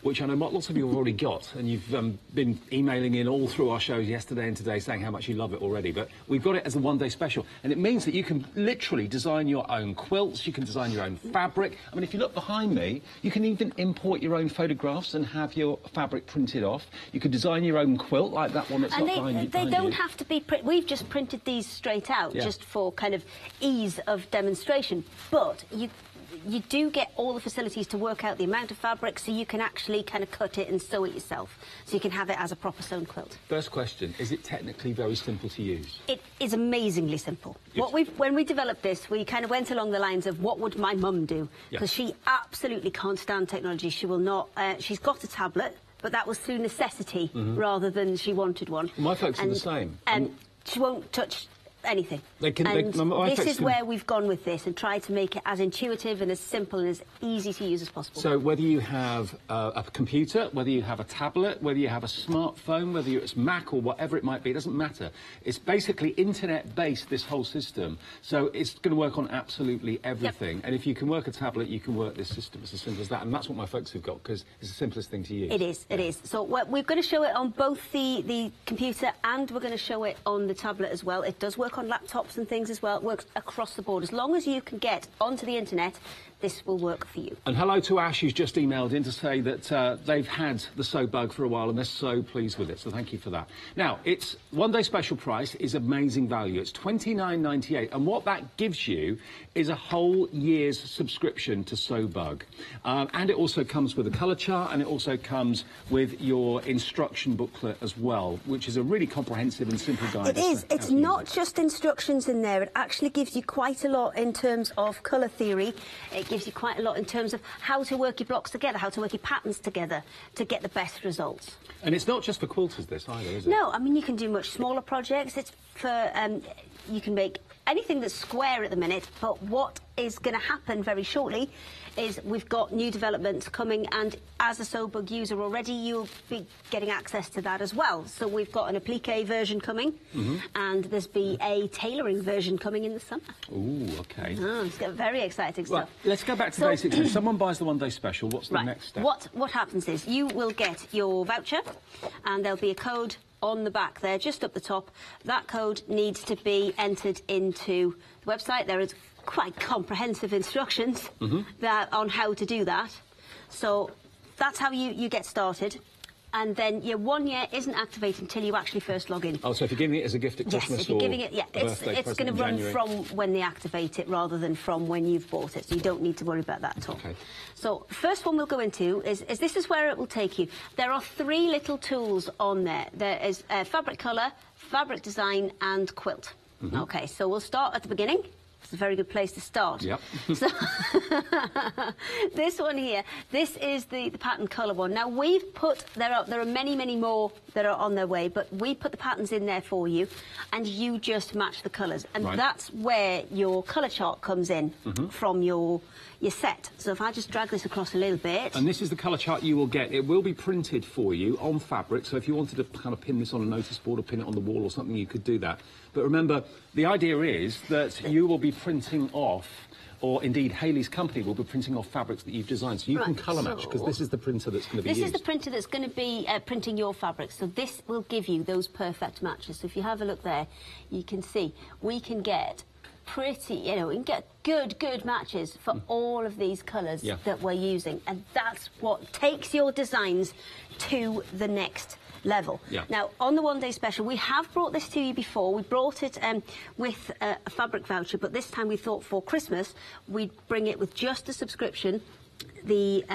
which I know lots of you have already got, and you've been emailing in all through our shows yesterday and today saying how much you love it already, but we've got it as a one-day special, and it means that you can literally design your own quilts, you can design your own fabric. I mean, if you look behind me, you can even import your own photographs and have your fabric printed off. You can design your own quilt, like that one that's not behind you. They don't have to be we've just printed these straight out, just for kind of ease of demonstration, but you do get all the facilities to work out the amount of fabric, so you can actually kind of cut it and sew it yourself, so you can have it as a proper sewn quilt. First question, is it technically very simple to use? It is amazingly simple. When we developed this, we kind of went along the lines of what would my mum do, because she absolutely can't stand technology. She will not, she's got a tablet, but that was through necessity rather than she wanted one. My folks are the same. And she won't touch anything. This is where we've gone with this and tried to make it as intuitive and as simple and as easy to use as possible. So whether you have a computer, whether you have a tablet, whether you have a smartphone, whether it's Mac or whatever it might be, it doesn't matter. It's basically internet-based, this whole system. So it's going to work on absolutely everything. And if you can work a tablet, you can work this system. It's as simple as that. And that's what my folks have got, because it's the simplest thing to use. It is, it is. So we're going to show it on both the computer, and we're going to show it on the tablet as well. It does work on laptops and things as well. It works across the board. As long as you can get onto the internet, this will work for you. And hello to Ash, who's just emailed in to say that they've had the sew bug for a while and they're so pleased with it, so thank you for that. Now, it's one-day special price is amazing value. It's $29.98, and what that gives you is a whole year's subscription to Sew Bug. And it also comes with a colour chart, and it also comes with your instruction booklet as well, which is a really comprehensive and simple guide. It is. It's not just just instructions in there. It actually gives you quite a lot in terms of colour theory. It gives you quite a lot in terms of how to work your blocks together, how to work your patterns together to get the best results. And it's not just for quilters, this either, is it? No, I mean, you can do much smaller projects. It's for, you can make anything that's square at the minute, but what is going to happen very shortly is we've got new developments coming, and as a Sewbug user already, you'll be getting access to that as well. So we've got an applique version coming, and there's be a tailoring version coming in the summer. Ooh, OK. Oh, it's got very exciting stuff. Right, let's go back to basics. If someone buys the one-day special, what's the next step? What happens is you will get your voucher, and there'll be a code on the back there, just up the top. That code needs to be entered into the website. There is quite comprehensive instructions that on how to do that. So that's how you get started. And then your 1 year isn't activated until you actually first log in. Oh, so if you're giving it as a gift at Christmas, if you're giving it, it's going to run January. from when they activate it rather than from when you've bought it. So you don't need to worry about that at all. Okay. So first one we'll go into is this is where it will take you. There are 3 little tools on there. There is fabric colour, fabric design, and quilt. Okay, so we'll start at the beginning. It's a very good place to start. Yep. So this one here, this is the pattern colour one. Now we've put, there are many more that are on their way, but we put the patterns in there for you, and you just match the colours. And that's where your colour chart comes in from your set. So if I just drag this across a little bit. And this is the colour chart you will get. It will be printed for you on fabric, so if you wanted to kind of pin this on a notice board or pin it on the wall or something, you could do that. But remember, the idea is that you will be printing off, or indeed Hayley's company will be printing off fabrics that you've designed, so you can colour match, because this is the printer that's going to be used. This is the printer that's going to be printing your fabrics, so this will give you those perfect matches. So if you have a look there, you can see we can get pretty, you know, we can get good matches for all of these colours that we're using, and that's what takes your designs to the next level. Now, on the one-day special, we have brought this to you before. We brought it with a fabric voucher, but this time we thought for Christmas we'd bring it with just a subscription, the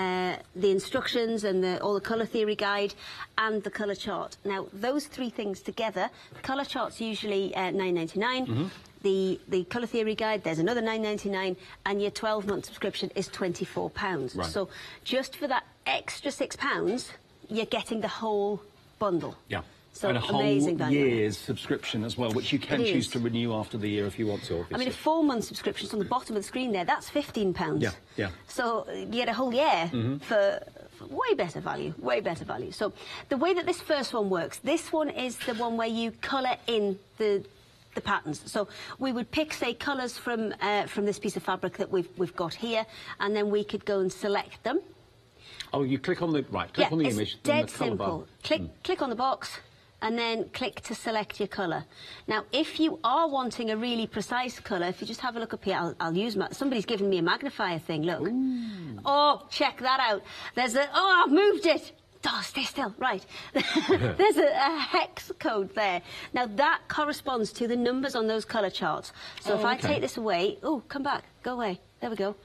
instructions and all the colour theory guide and the colour chart. Now, those 3 things together, the colour chart's usually £9.99. The colour theory guide, there's another £9.99, and your 12-month subscription is £24. Right. So just for that extra £6, you're getting the whole bundle. Yeah. So and a whole amazing value. year's subscription as well, which you can choose to renew after the year if you want to, obviously. I mean, a 4-month subscription on the bottom of the screen there, that's £15. Yeah. So you get a whole year for way better value, way better value. So the way that this first one works, this one is the one where you colour in the patterns. So we would pick, say, colours from this piece of fabric that we've got here, and then we could go and select them. Oh, you click on the click on the image. It's dead the colour simple. bar. Click on the box, and then click to select your colour. Now, if you are wanting a really precise colour, if you just have a look up here, I'll use somebody's given me a magnifier thing. Look. Ooh. Oh, check that out. There's I've moved it. Oh, stay still. Right. There's a hex code there. Now, that corresponds to the numbers on those colour charts. So if I take this away... Oh, come back. Go away. There we go.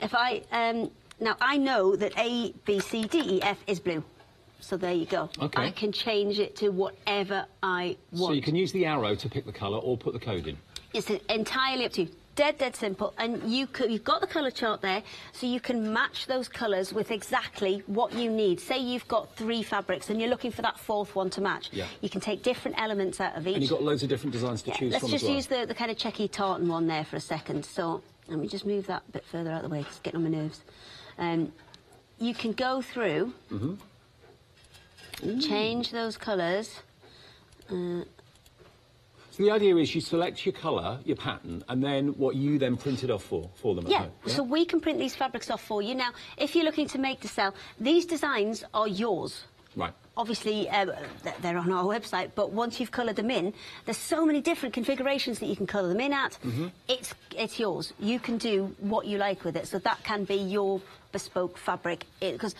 If I... now, I know that A, B, C, D, E, F is blue. So there you go. Okay. I can change it to whatever I want. So you can use the arrow to pick the colour or put the code in? It's entirely up to you. Dead simple. And you've got the colour chart there, so you can match those colours with exactly what you need. Say you've got 3 fabrics and you're looking for that 4th one to match. You can take different elements out of each. And you've got loads of different designs to choose from as well. Let's just use the kind of checky tartan one there for a second. So let me just move that a bit further out of the way, 'cause it's getting on my nerves. You can go through, change those colours. So the idea is you select your colour, your pattern, and then what you then print it off for them at home. So we can print these fabrics off for you. Now, if you're looking to make to sell, these designs are yours. Right. Obviously, they're on our website, but once you've coloured them in, there's so many different configurations that you can colour them in at. It's yours. You can do what you like with it, so that can be your bespoke fabric. Because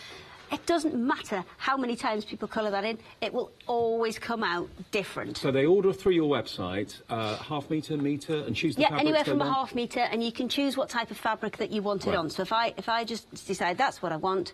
it doesn't matter how many times people colour that in, it will always come out different. So they order through your website, half metre, and choose the fabric. Yeah, anywhere from a half metre, and you can choose what type of fabric that you want it on. So if I just decide that's what I want,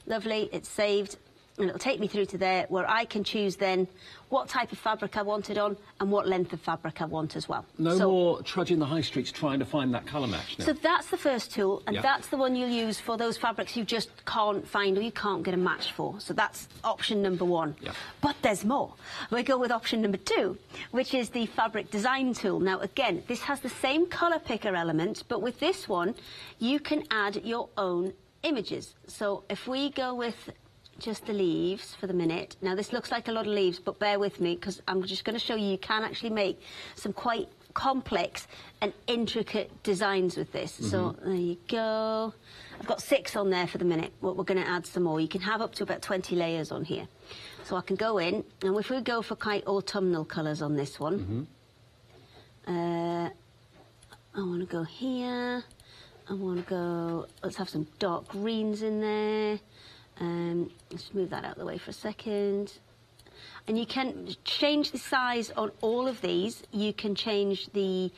lovely, it's saved. and it'll take me through to there where I can choose then what type of fabric I want it on and what length of fabric I want as well. No more trudging the high streets trying to find that colour match now. So that's the first tool, and that's the one you'll use for those fabrics you just can't find or you can't get a match for. So that's option number 1. But there's more. We go with option number 2, which is the fabric design tool. Now again, this has the same colour picker element, but with this one you can add your own images. So if we go with just the leaves for the minute. Now this looks like a lot of leaves, but bear with me because I'm just going to show you can actually make some quite complex and intricate designs with this. So there you go. I've got 6 on there for the minute, but we're going to add some more. You can have up to about 20 layers on here. So I can go in, and if we go for quite autumnal colours on this one, I want to go here. I want to go, let's have some dark greens in there. Let's move that out of the way for a second. And you can change the size on all of these. You can change the,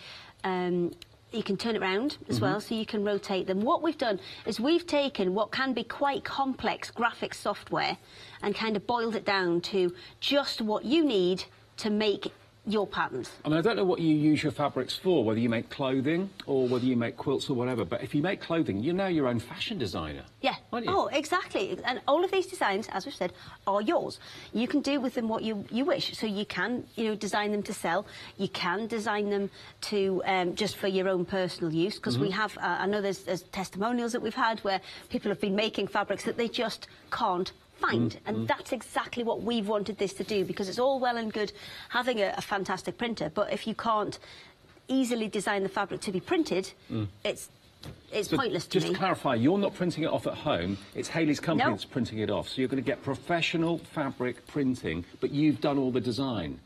you can turn it around as well, so you can rotate them. What we've done is we've taken what can be quite complex graphics software and kind of boiled it down to just what you need to make your patterns. I mean, I don't know what you use your fabrics for, whether you make clothing or whether you make quilts or whatever, but if you make clothing, you're now your own fashion designer. Yeah. Aren't you? Oh, exactly. And all of these designs, as we've said, are yours. You can do with them what you wish. So you can, you know, design them to sell. You can design them to just for your own personal use, because we have, I know there's testimonials that we've had where people have been making fabrics that they just can't find, and that's exactly what we've wanted this to do, because it's all well and good having a fantastic printer, but if you can't easily design the fabric to be printed, it's pointless to me. Just to clarify, you're not printing it off at home, it's Hayley's company that's printing it off, so you're going to get professional fabric printing, but you've done all the design.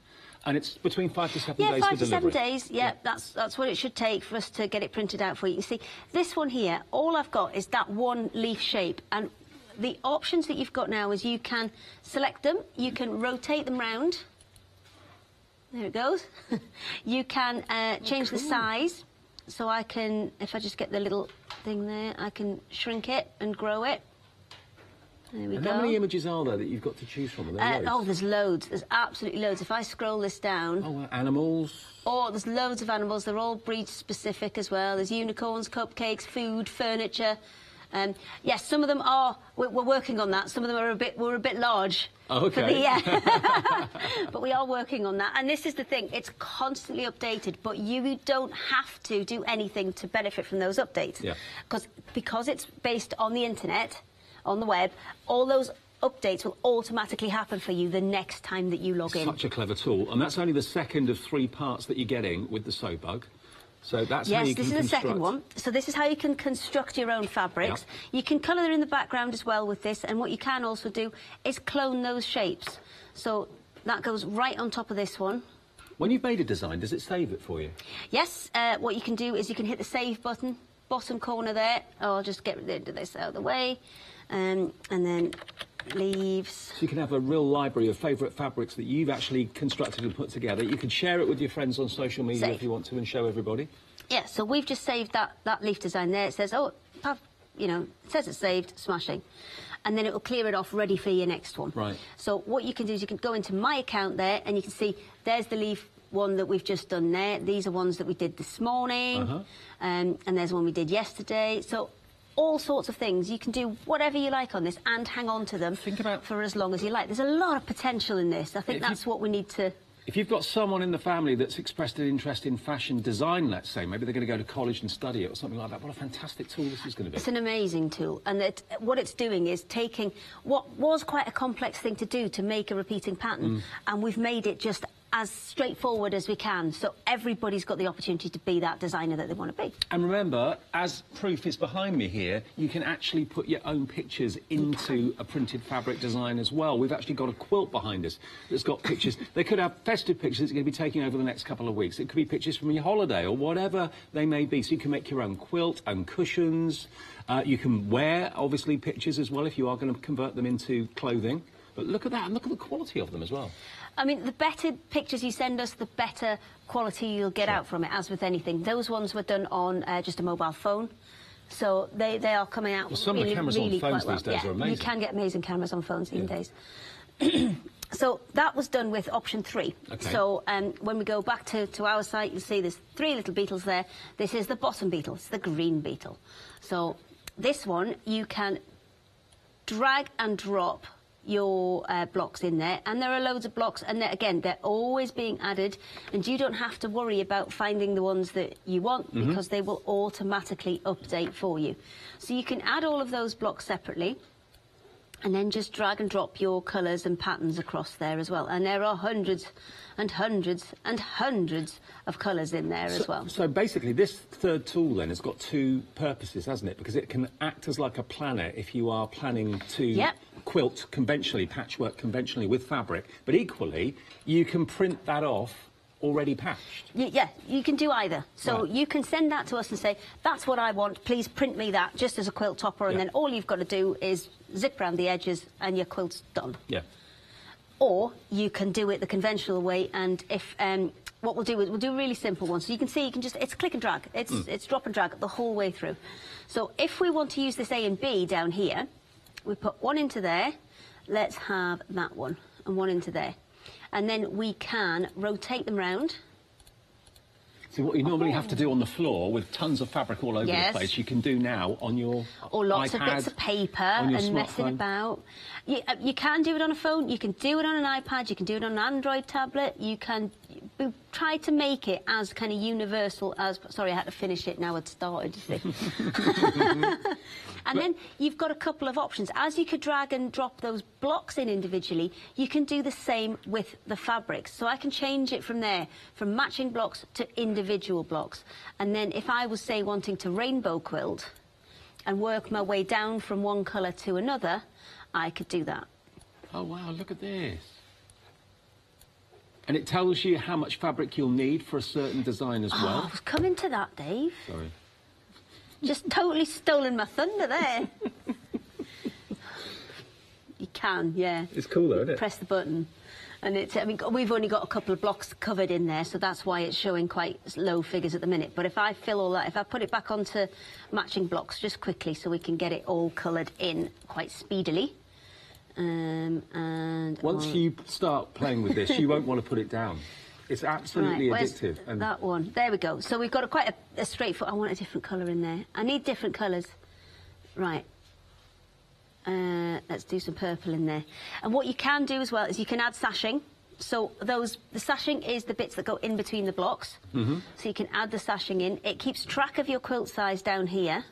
And it's between 5 to 7 days for delivery. 5 to 7 days, that's what it should take for us to get it printed out for you. You see, this one here, all I've got is that one leaf shape, and the options that you've got now is you can select them, you can rotate them round. There it goes. You can change the size. So I can, if I just get the little thing there, I can shrink it and grow it. There we go. How many images are there that you've got to choose from? Are there loads? Oh, there's loads. There's absolutely loads. If I scroll this down... Oh, animals? Oh, there's loads of animals. They're all breed-specific as well. There's unicorns, cupcakes, food, furniture. Yes, some of them are. We're working on that. Some of them are a bit large. Oh, okay. For the, but we are working on that. And this is the thing. It's constantly updated, but you don't have to do anything to benefit from those updates. Yeah. Because it's based on the internet, on the web, all those updates will automatically happen for you the next time that you log in. Such a clever tool. And that's only the second of 3 parts that you're getting with the sew bug. So that's how you can this is the second one. So this is how you can construct your own fabrics. You can colour in the background as well with this, and what you can also do is clone those shapes. So that goes right on top of this one. When you've made a design, does it save it for you? Yes, what you can do is you can hit the save button, bottom corner there. I'll just get rid of this out of the way. And then leaves. So you can have a real library of favourite fabrics that you've actually constructed and put together. You can share it with your friends on social media if you want to and show everybody. Yeah, so we've just saved that leaf design there. It says, oh, you know, it says it's saved, smashing. And then it will clear it off, ready for your next one. Right. So what you can do is you can go into my account there and you can see there's the leaf one that we've just done there. These are ones that we did this morning. And there's one we did yesterday. So all sorts of things. You can do whatever you like on this and hang on to them for as long as you like. There's a lot of potential in this. I think that's what we need to... If you've got someone in the family that's expressed an interest in fashion design, let's say, maybe they're going to go to college and study it or something like that, what a fantastic tool this is going to be. It's an amazing tool, and what it's doing is taking what was quite a complex thing to do to make a repeating pattern, and we've made it just as straightforward as we can, so everybody's got the opportunity to be that designer that they want to be. And remember, as proof is behind me here, you can actually put your own pictures into a printed fabric design as well. We've actually got a quilt behind us that's got pictures. They could have festive pictures that you're going to be taking over the next couple of weeks. It could be pictures from your holiday or whatever they may be. So you can make your own quilt and cushions. You can wear, obviously, pictures as well if you are going to convert them into clothing. But look at that, and look at the quality of them as well. I mean, the better pictures you send us, the better quality you'll get out from it, as with anything. Those ones were done on just a mobile phone. So they are coming out Well, some of the cameras on phones these days are amazing. You can get amazing cameras on phones these days. So that was done with option 3. Okay. So when we go back to our site, you'll see there's 3 little beetles there. This is the bottom beetle, it's the green beetle. So this one, you can drag and drop your blocks in there, and there are loads of blocks, and again, they're always being added, and you don't have to worry about finding the ones that you want, because they will automatically update for you. So you can add all of those blocks separately, and then just drag and drop your colours and patterns across there as well. And there are hundreds and hundreds and hundreds of colours in there as well. So basically, this third tool then has got 2 purposes, hasn't it? Because it can act as like a planner if you are planning to quilt conventionally, patchwork conventionally with fabric, but equally, you can print that off already patched. Yeah, you can do either. So you can send that to us and say, that's what I want, please print me that just as a quilt topper, and then all you've got to do is zip around the edges and your quilt's done. Yeah. Or you can do it the conventional way, and if what we'll do is we'll do a really simple one. So you can see, it's click and drag. It's drop and drag the whole way through. So if we want to use this A and B down here, we put one into there. Let's have that one and one into there. And then we can rotate them round. So what you normally have to do on the floor with tons of fabric all over the place, you can do now on your or lots iPad, of bits of paper and messing about. You can do it on a phone, you can do it on an iPad, you can do it on an Android tablet, you can try to make it as kind of universal as... Sorry, I had to finish it now, I'd started, you see. And then you've got a couple of options. As you could drag and drop those blocks in individually, you can do the same with the fabrics. So I can change it from there, from matching blocks to individual blocks. And then if I was, say, wanting to rainbow quilt and work my way down from one colour to another, I could do that. Oh, wow, look at this. And it tells you how much fabric you'll need for a certain design as well. I was coming to that, Dave. Sorry. Just totally stolen my thunder there. You can, yeah. It's cool though, isn't it? Press the button. And it's, I mean, we've only got a couple of blocks covered in there, so that's why it's showing quite low figures at the minute. But if I fill all that, if I put it back onto matching blocks just quickly so we can get it all coloured in quite speedily. And once you start playing with this, you won't want to put it down. It's absolutely addictive. And that one. There we go. So we've got quite a straightforward... I want a different colour in there. I need different colours. Right. Let's do some purple in there. And what you can do as well is you can add sashing. So the sashing is the bits that go in between the blocks. So you can add the sashing in. It keeps track of your quilt size down here.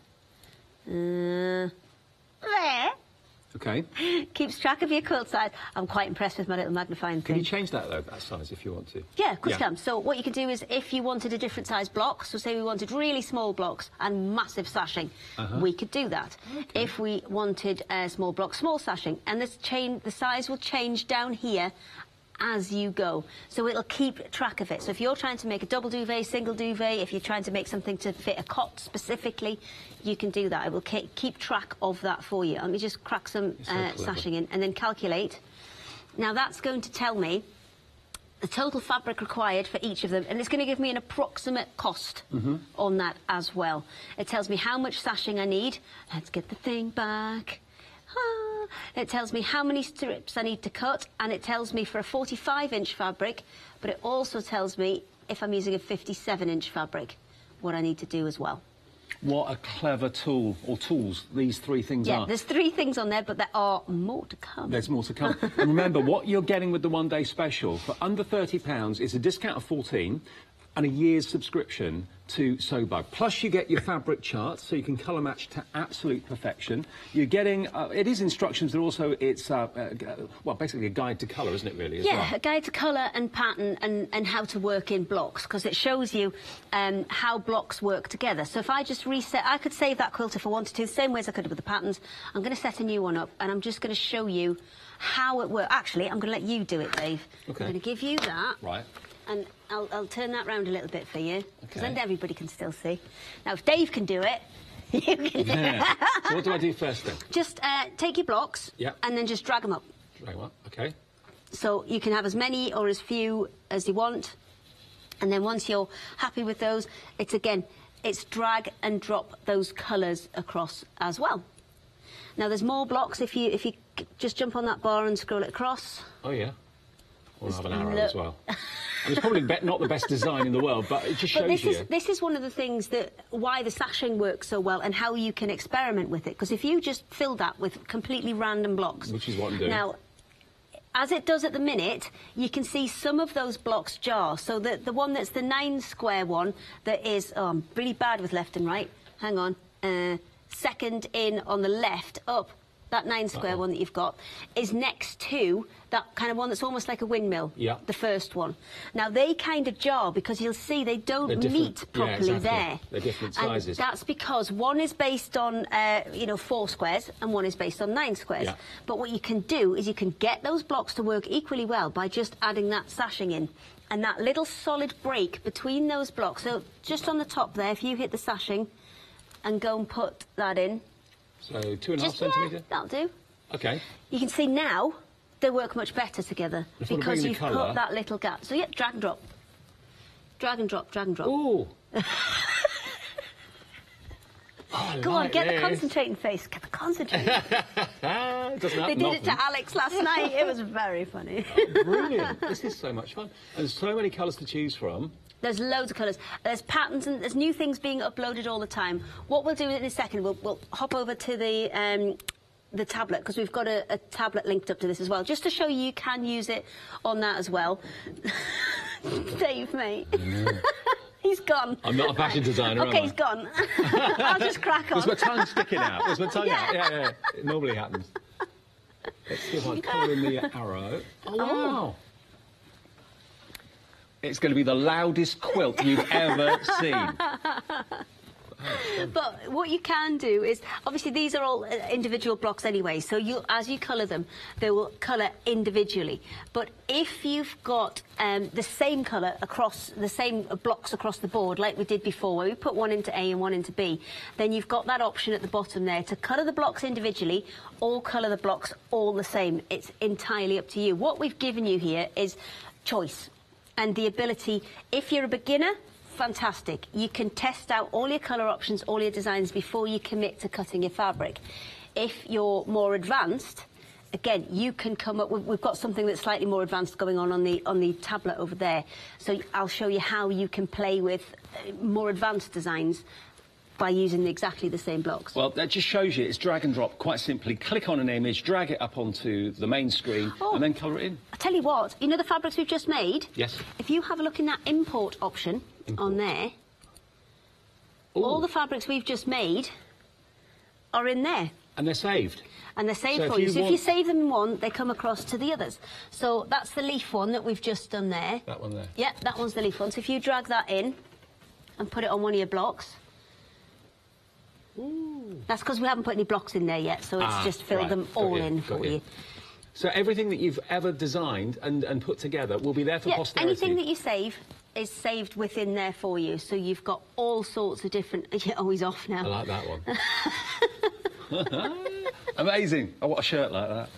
There. Okay. Keeps track of your quilt size. I'm quite impressed with my little magnifying thing. Can you change that, though, that size, if you want to? Yeah, of course you can. So what you can do is, if you wanted a different size block, so say we wanted really small blocks and massive sashing, we could do that. Okay. If we wanted small blocks, small sashing, and the size will change down here as you go. So it'll keep track of it. So if you're trying to make a double duvet, single duvet, if you're trying to make something to fit a cot specifically, you can do that. It will keep track of that for you. Let me just crack some sashing in and then calculate. Now that's going to tell me the total fabric required for each of them, and it's going to give me an approximate cost on that as well. It tells me how much sashing I need. Let's get the thing back. It tells me how many strips I need to cut, and it tells me for a 45-inch fabric, but it also tells me if I'm using a 57-inch fabric, what I need to do as well. What a clever tool, or tools, these 3 things are. Yeah, there's 3 things on there, but there are more to come. There's more to come. And remember, what you're getting with the one-day special, for under £30, is a discount of 14 and a year's subscription to Sewbug. Plus, you get your fabric charts, so you can colour match to absolute perfection. You're getting, it is instructions, but also it's, well, basically a guide to colour, isn't it, really, as well? Yeah, a guide to colour and pattern and how to work in blocks, because it shows you how blocks work together. So if I just reset, I could save that quilt if I wanted to, the same way as I could with the patterns. I'm going to set a new one up, and I'm just going to show you how it works. Actually, I'm going to let you do it, Dave. Okay. I'm going to give you that. Right. And I'll turn that round a little bit for you, because then everybody can still see. Now, if Dave can do it, you can do it. So what do I do first, then? Just take your blocks and then just drag them up. Drag them up, OK. So you can have as many or as few as you want. And then once you're happy with those, it's, again, it's drag and drop those colours across as well. Now there's more blocks if you just jump on that bar and scroll it across. Oh yeah. We'll have an arrow as well. And it's probably not the best design in the world, but it just shows you. This is one of the things that why the sashing works so well and how you can experiment with it. Because if you just fill that with completely random blocks, which is what I'm doing now, as it does at the minute, you can see some of those blocks jar. So the one that's the 9 square one that is, oh, I'm really bad with left and right. Hang on, second in on the left up. That 9 square one that you've got is next to that kind of one that's almost like a windmill. Yeah. The first one. Now they kind of jar because you'll see they don't meet properly there. They're different sizes. And that's because one is based on 4 squares and one is based on 9 squares. Yeah. But what you can do is you can get those blocks to work equally well by just adding that sashing in. And that little solid break between those blocks. So just on the top there, if you hit the sashing and go and put that in. So 2.5 centimetre? Yeah, that'll do. OK. You can see now they work much better together because you've put that little gap. So, yeah, drag and drop. Drag and drop, drag and drop. Ooh. Go on, get the concentrating face. Get the concentrating face. They did it to Alex last night. It was very funny. Oh, brilliant. This is so much fun. And there's so many colours to choose from. There's loads of colours. There's patterns and there's new things being uploaded all the time. What we'll do in a second, we'll hop over to the tablet because we've got a tablet linked up to this as well, just to show you can use it on that as well. Dave, mate. He's gone. I'm not a fashion designer, OK, he's gone. I'll just crack on. There's my tongue sticking out. There's my tongue out. Yeah. It normally happens. Let's see if I can colour in the arrow. Oh, wow. It's going to be the loudest quilt you've ever seen. But what you can do is, obviously these are all individual blocks anyway, so as you colour them, they will colour individually. But if you've got the same colour across, the same blocks across the board, like we did before, where we put one into A and one into B, then you've got that option at the bottom there to colour the blocks individually or colour the blocks all the same. It's entirely up to you. What we've given you here is choice and the ability, if you're a beginner, fantastic. You can test out all your colour options, all your designs before you commit to cutting your fabric. If you're more advanced, again, you can come up with, we've got something that's slightly more advanced going on the tablet over there. So I'll show you how you can play with more advanced designs by using exactly the same blocks. Well, that just shows you it's drag and drop quite simply. Click on an image, drag it up onto the main screen, and then colour it in. I tell you what, you know the fabrics we've just made? Yes. If you have a look in that import option on there, all the fabrics we've just made are in there. And they're saved. And they're saved for you. So if you save them in one, they come across to the others. So that's the leaf one that we've just done there. That one there. Yeah, that one's the leaf one. So if you drag that in and put it on one of your blocks. Ooh. That's because we haven't put any blocks in there yet, so it's just filled them all in for you. So everything that you've ever designed and put together will be there for posterity? Anything that you save is saved within there for you. So you've got all sorts of different... Oh, he's off now. I like that one. Amazing. I want a shirt like that.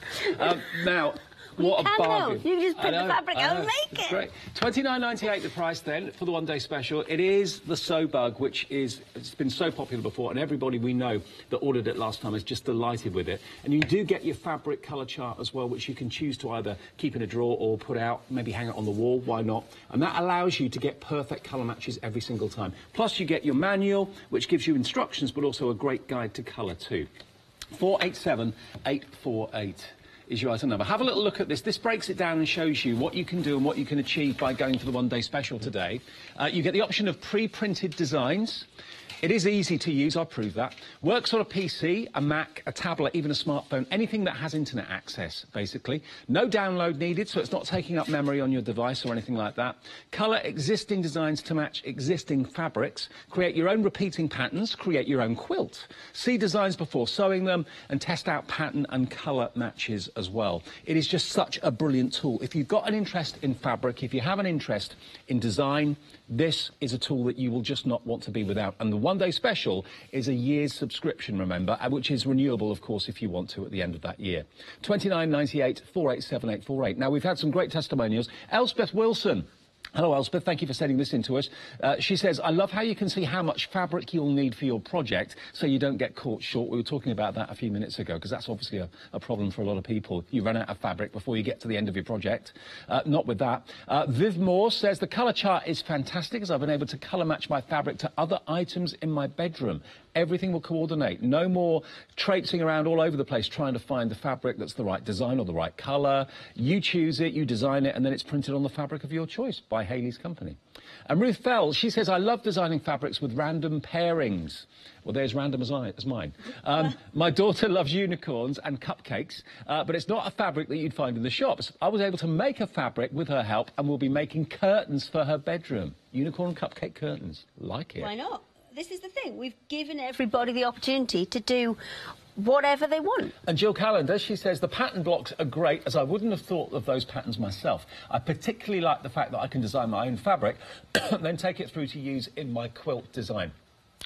Now... What a bargain. You just put the fabric out and make it. Great. $29.98 the price then for the one-day special. It is the Sew Bug, which it's been so popular before, and everybody we know that ordered it last time is just delighted with it. And you do get your fabric colour chart as well, which you can choose to either keep in a drawer or put out, maybe hang it on the wall, why not? And that allows you to get perfect colour matches every single time. Plus you get your manual, which gives you instructions, but also a great guide to colour too. 487848. Is your item number. Have a little look at this. This breaks it down and shows you what you can do and what you can achieve by going for the one-day special today. You get the option of pre-printed designs. It is easy to use, I'll prove that. Works on a PC, a Mac, a tablet, even a smartphone, anything that has internet access, basically. No download needed, so it's not taking up memory on your device or anything like that. Colour existing designs to match existing fabrics. Create your own repeating patterns, create your own quilt. See designs before sewing them and test out pattern and colour matches as well. It is just such a brilliant tool. If you've got an interest in fabric, if you have an interest in design, this is a tool that you will just not want to be without. And the one-day special is a year's subscription, remember, which is renewable, of course, if you want to at the end of that year. $29.98, 487848. Now, we've had some great testimonials. Elspeth Wilson Hello, Elspeth. Thank you for sending this in to us. She says, I love how you can see how much fabric you'll need for your project so you don't get caught short. We were talking about that a few minutes ago because that's obviously a problem for a lot of people. You run out of fabric before you get to the end of your project. Not with that. Viv Moore says, the colour chart is fantastic as I've been able to colour match my fabric to other items in my bedroom. Everything will coordinate. No more traipsing around all over the place trying to find the fabric that's the right design or the right colour. You choose it, you design it, and then it's printed on the fabric of your choice by Hayley's company. And Ruth Fell, she says, I love designing fabrics with random pairings. Well, there's random as mine. My daughter loves unicorns and cupcakes, but it's not a fabric that you'd find in the shops. I was able to make a fabric with her help and we'll be making curtains for her bedroom. Unicorn cupcake curtains. Like it. Why not? This is the thing. We've given everybody the opportunity to do whatever they want. And Jill Callender, she says, the pattern blocks are great, as I wouldn't have thought of those patterns myself. I particularly like the fact that I can design my own fabric and then take it through to use in my quilt design.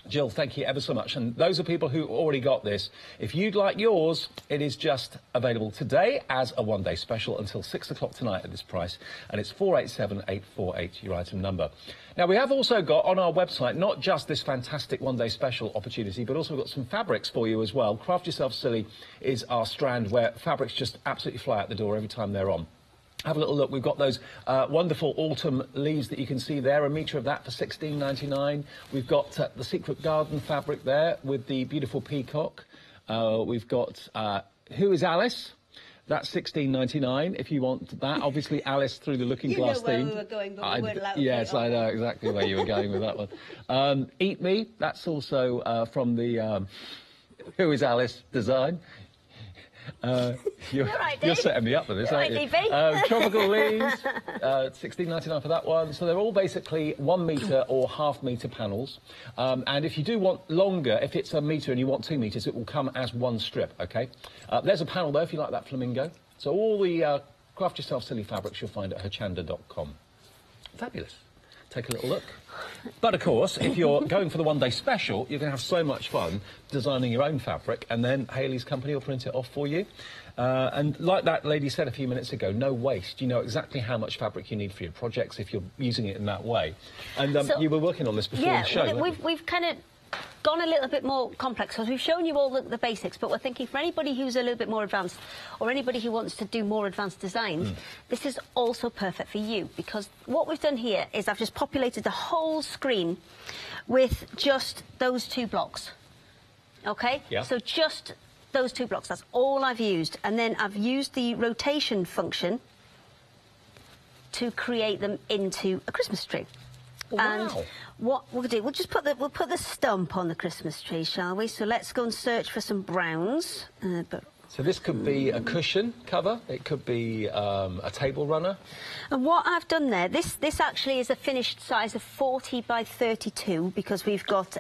Jill, thank you ever so much. And those are people who already got this. If you'd like yours, it is just available today as a one-day special until 6 o'clock tonight at this price. And it's 487848, your item number. Now, we have also got on our website not just this fantastic one-day special opportunity, but also we've got some fabrics for you as well. Craft Yourself Silly is our strand where fabrics just absolutely fly out the door every time they're on. Have a little look. We've got those wonderful autumn leaves that you can see there, a metre of that for $16.99. We've got the Secret Garden fabric there with the beautiful peacock. We've got Who is Alice? That's $16.99 if you want that. Obviously, Alice through the Looking Glass theme. You know where we were going, but we weren't allowed to. Yes, I know exactly where you were going with that one. Eat Me, that's also from the Who is Alice design. You're setting me up for this, aren't you? Tropical Leaves, $16.99 for that one. So they're all basically 1 metre or half-metre panels. And if you do want longer, if it's a metre and you want 2 metres, it will come as one strip, OK? There's a panel there if you like that flamingo. So all the Craft Yourself Silly fabrics you'll find at hochanda.com. Fabulous. Take a little look. But, of course, if you're going for the one-day special, you're going to have so much fun designing your own fabric, and then Hayley's company will print it off for you. And like that lady said a few minutes ago, no waste. You know exactly how much fabric you need for your projects if you're using it in that way. And you were working on this before the show. Yeah, we've kind of gone a little bit more complex because we've shown you all the basics, but we're thinking for anybody who's a little bit more advanced or anybody who wants to do more advanced designs, this is also perfect for you, because what we've done here is I've just populated the whole screen with just those 2 blocks. OK? Yeah. So just those 2 blocks, that's all I've used. And then I've used the rotation function to create them into a Christmas tree. Wow. And what we'll do, we'll put the stump on the Christmas tree, shall we? So let's go and search for some browns. So this could be a cushion cover, it could be a table runner. And what I've done there, this actually is a finished size of 40 by 32 because we've got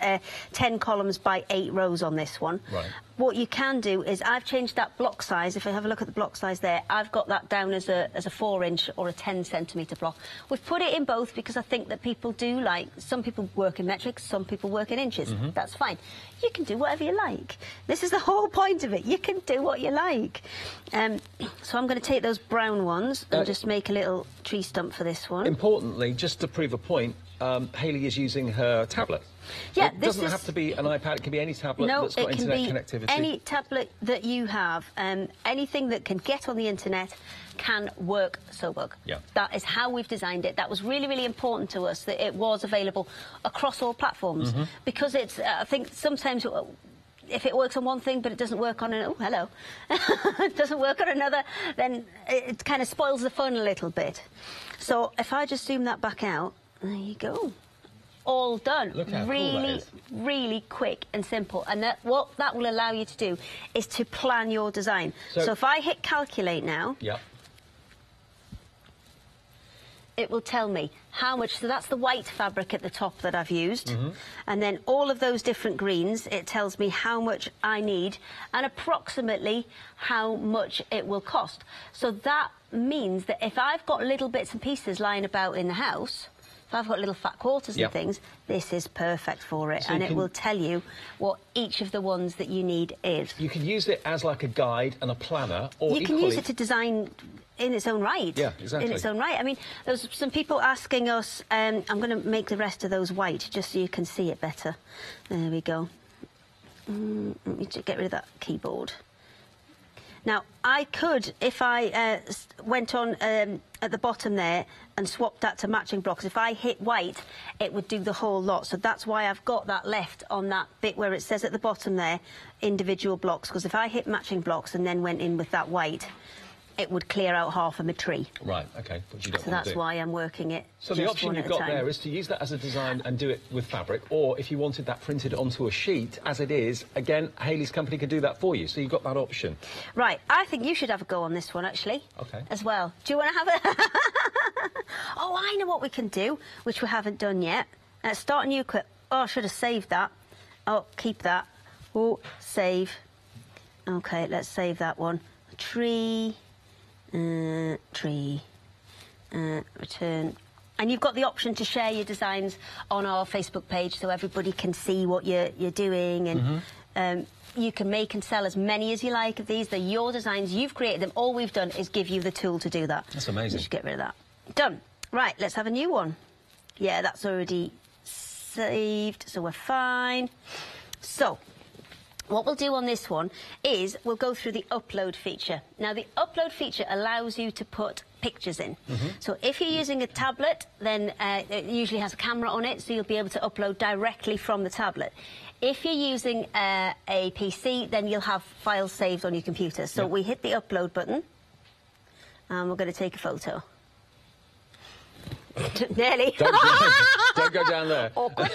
10 columns by 8 rows on this one. Right. What you can do is I've changed that block size. If I have a look at the block size there, I've got that down as a 4-inch or a 10-centimetre block. We've put it in both because I think that people do like, some people work in metrics, some people work in inches. That's fine. You can do whatever you like. This is the whole point of it. You can do what you like. So I'm going to take those brown ones and just make a little tree stump for this one. Importantly, just to prove a point, Hayley is using her tablet. Yeah, it doesn't have to be an iPad, it can be any tablet that's got internet connectivity. Any tablet that you have, anything that can get on the internet can work SOBUG. Yeah. That is how we've designed it. That was really, really important to us, that it was available across all platforms. Because it's, I think sometimes if it works on one thing but it doesn't work on another, it doesn't work on another, then it kind of spoils the fun a little bit. So if I just zoom that back out, there you go. All done. Look how really, cool that is. really quick and simple. And what that will allow you to do is to plan your design. So if I hit calculate now, it will tell me how much. So that's the white fabric at the top that I've used. And then all of those different greens, it tells me how much I need and approximately how much it will cost. So that means that if I've got little bits and pieces lying about in the house, if I've got little fat quarters Yep. and things, this is perfect for it. So And you it can- will tell you what each of the ones that you need is. You can use it as like a guide and a planner, or You can equally... use it to design in its own right. Yeah, exactly. In its own right. I mean, there's some people asking us, I'm going to make the rest of those white just so you can see it better. There we go. Let me get rid of that keyboard. Now, I could, if I went on at the bottom there and swapped that to matching blocks, if I hit white, it would do the whole lot. So that's why I've got that left on that bit where it says at the bottom there, individual blocks, because if I hit matching blocks and then went in with that white, it would clear out half of my tree. Right, OK, which you don't So want that's to do. why I'm working it So the just option one you've at a got time. there is to use that as a design and do it with fabric, or if you wanted that printed onto a sheet as it is, again, Hayley's company could do that for you. So you've got that option. Right, I think you should have a go on this one, actually. OK. As well. Do you want to have a... Oh, I know what we can do, which we haven't done yet. Start a new clip. Oh, I should have saved that. Oh, keep that. Oh, save. OK, let's save that one. Tree... return. And you've got the option to share your designs on our Facebook page so everybody can see what you're doing, and you can make and sell as many as you like of these. They're your designs, you've created them. All we've done is give you the tool to do that. That's amazing. Just get rid of that. Done. Right, let's have a new one. Yeah, that's already saved, so we're fine. So what we'll do on this one is we'll go through the upload feature. Now, the upload feature allows you to put pictures in. So if you're using a tablet, then it usually has a camera on it, so you'll be able to upload directly from the tablet. If you're using a PC, then you'll have files saved on your computer. So we hit the upload button, and we're going to take a photo. Nearly. Don't go down there. Awkward.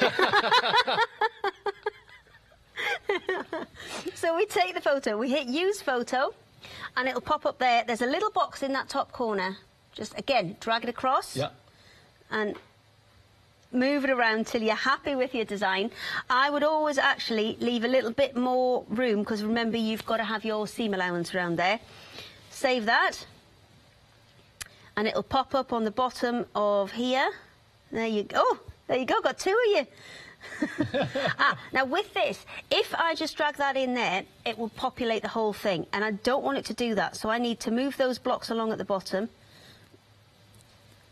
So we take the photo, we hit use photo, and it'll pop up there. There's a little box in that top corner. Just, again, drag it across. Yeah. And move it around till you're happy with your design. I would always actually leave a little bit more room, because remember, you've got to have your seam allowance around there. Save that. And it'll pop up on the bottom of here. There you go. Oh, there you go, got two of you. Now with this, if I just drag that in there, it will populate the whole thing, and I don't want it to do that, so I need to move those blocks along at the bottom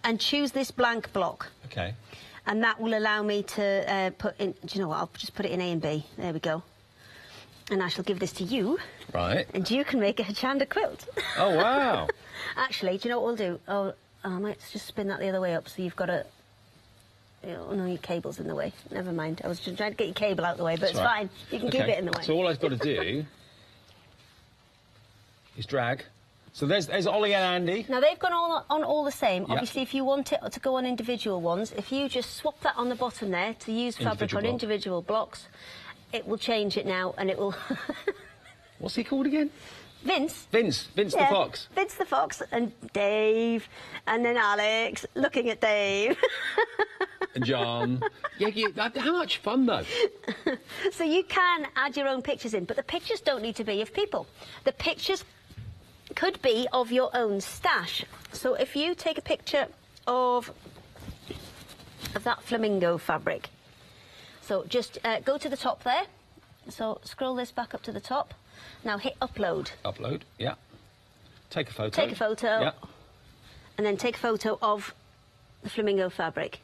and choose this blank block. OK. And that will allow me to put in, do you know what, I'll just put it in A and B. There we go. And I shall give this to you. Right. And you can make a Hochanda quilt. Oh, wow. Actually, do you know what we'll do? Oh, I might just spin that the other way up, so you've got a... Oh, no, your cable's in the way. Never mind. I was just trying to get your cable out of the way, but That's it's right. fine. You can keep it in the way. So all I've got to do is drag. So there's Ollie and Andy. Now, they've gone on all the same. Yep. Obviously, if you want it to go on individual ones, if you just swap that on the bottom there to use fabric on individual blocks, it will change it now, and it will... What's he called again? Vince. Vince the Fox. Vince the Fox, and Dave, and then Alex, looking at Dave. And John. How much fun, though? So you can add your own pictures in, but the pictures don't need to be of people. The pictures could be of your own stash. So if you take a picture of that flamingo fabric, so just go to the top there. So scroll this back up to the top. Now hit upload. Upload, yeah. Take a photo. Take a photo. Yeah. And then take a photo of the flamingo fabric.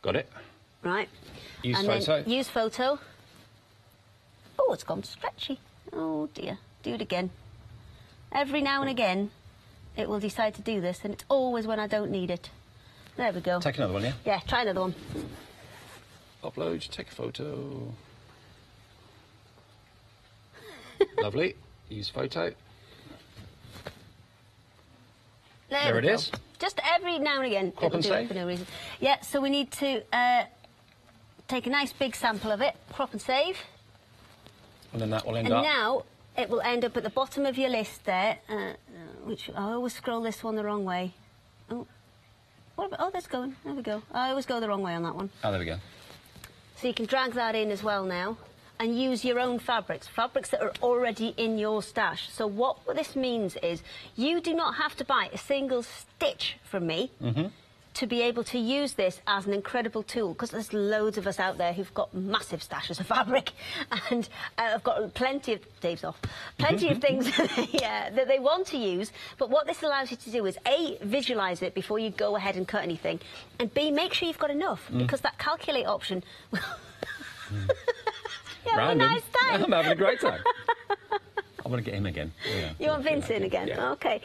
Got it. Right. Use and photo. Then use photo. Oh, it's gone stretchy. Oh dear. Do it again. Every now and again, it will decide to do this, and it's always when I don't need it. There we go. Take another one, yeah? Yeah, try another one. Upload, take a photo. Lovely. Use photo. There it we go. is. Just every now and again. Crop and it'll do save? it for no reason. Yeah, so we need to take a nice big sample of it, crop and save. And then that will end And up... now it will end up at the bottom of your list there, which I always scroll this one the wrong way. Oh, what about, oh, that's going. There we go. I always go the wrong way on that one. Oh, there we go. So you can drag that in as well now and use your own fabrics that are already in your stash. So what this means is you do not have to buy a single stitch from me to be able to use this as an incredible tool, because there's loads of us out there who've got massive stashes of fabric, and I've got plenty of plenty of things that they want to use. But what this allows you to do is A, visualize it before you go ahead and cut anything, and B, make sure you've got enough, because that calculate option. Have a nice time. I'm having a great time. I want to get him again. Yeah. You want Vince in again? Yeah. OK.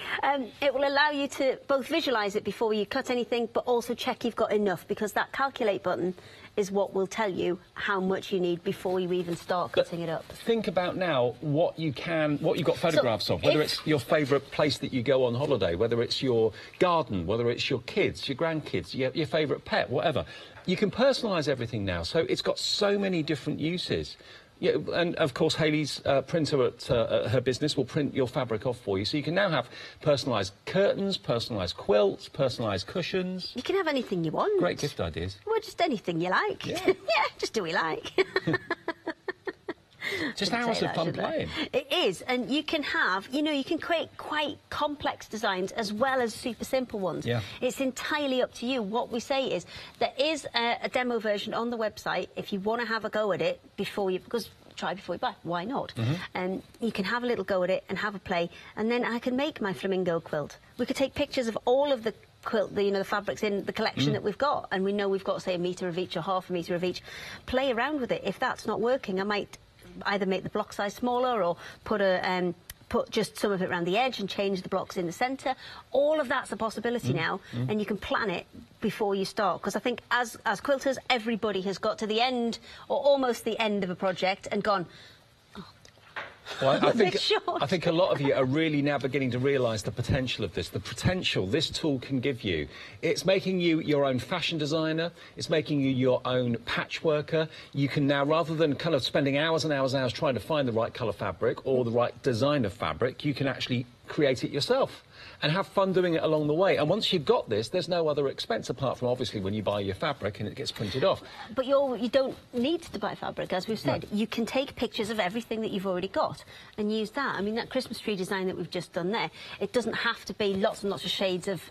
It will allow you to both visualise it before you cut anything, but also check you've got enough, because that calculate button is what will tell you how much you need before you even start cutting it up. Think about now what you've got photographs of, whether it's your favourite place that you go on holiday, whether it's your garden, whether it's your kids, your grandkids, your favourite pet, whatever. You can personalise everything now, so it's got so many different uses. Yeah, and of course Hayley's printer at her business will print your fabric off for you, so you can now have personalised curtains, personalised quilts, personalised cushions. You can have anything you want. Great gift ideas. Well, just anything you like. Yeah, yeah, just do what you like. Just hours of fun playing. It is, and you can have, you can create quite complex designs as well as super simple ones. Yeah. It's entirely up to you. What we say is there is a demo version on the website if you want to have a go at it because try before you buy. Why not? And you can have a little go at it and have a play, and then I can make my flamingo quilt. We could take pictures of all of the quilt, the fabrics in the collection that we've got, and we know we've got, say, a metre of each or half a metre of each. Play around with it. If that's not working, I might either make the block size smaller or put just some of it around the edge and change the blocks in the centre. All of that's a possibility now, and you can plan it before you start, because I think as quilters, everybody has got to the end or almost the end of a project and gone, well, I think a lot of you are really now beginning to realise the potential of this, the potential this tool can give you. It's making you your own fashion designer, it's making you your own patchworker. You can now, rather than kind of spending hours and hours and hours trying to find the right colour fabric or the right design of fabric, you can actually create it yourself and have fun doing it along the way. And once you've got this, there's no other expense apart from obviously when you buy your fabric and it gets printed off. But you don't need to buy fabric, as we've said. No. You can take pictures of everything that you've already got and use that. I mean, that Christmas tree design that we've just done there, it doesn't have to be lots and lots of shades of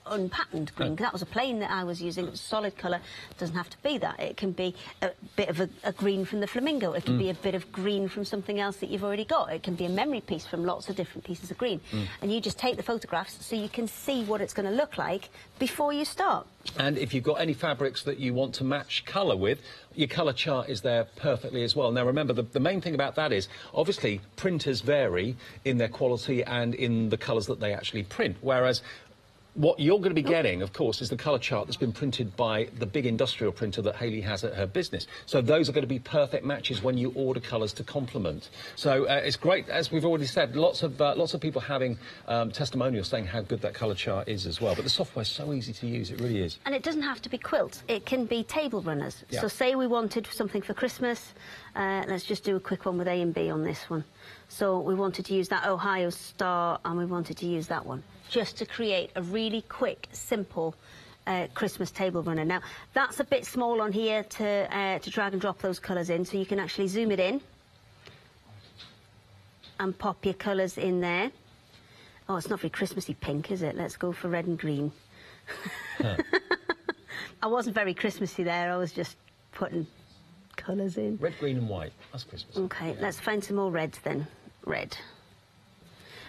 unpatterned green. That was a plain that I was using. It was a solid colour. It doesn't have to be that. It can be a bit of a green from the flamingo. It can be a bit of green from something else that you've already got. It can be a memory piece from lots of different pieces of green. And you just take the photographs so you can see what it's going to look like before you start. And if you've got any fabrics that you want to match colour with, your colour chart is there perfectly as well. Now remember, the main thing about that is, obviously, printers vary in their quality and in the colours that they actually print, whereas what you're going to be getting, of course, is the colour chart that's been printed by the big industrial printer that Hayley has at her business. So those are going to be perfect matches when you order colours to complement. So it's great, as we've already said, lots of people having testimonials saying how good that colour chart is as well. But the software's so easy to use, it really is. And it doesn't have to be quilts, it can be table runners. Yeah. So say we wanted something for Christmas, let's just do a quick one with A and B on this one. So we wanted to use that Ohio star and we wanted to use that one, just to create a really quick, simple Christmas table runner. Now, that's a bit small on here to drag and drop those colours in, so you can actually zoom it in and pop your colours in there. Oh, it's not very Christmassy pink, is it? Let's go for red and green. Huh. I wasn't very Christmassy there, I was just putting colours in. Red, green and white, that's Christmas. OK, let's find some more reds then. Red.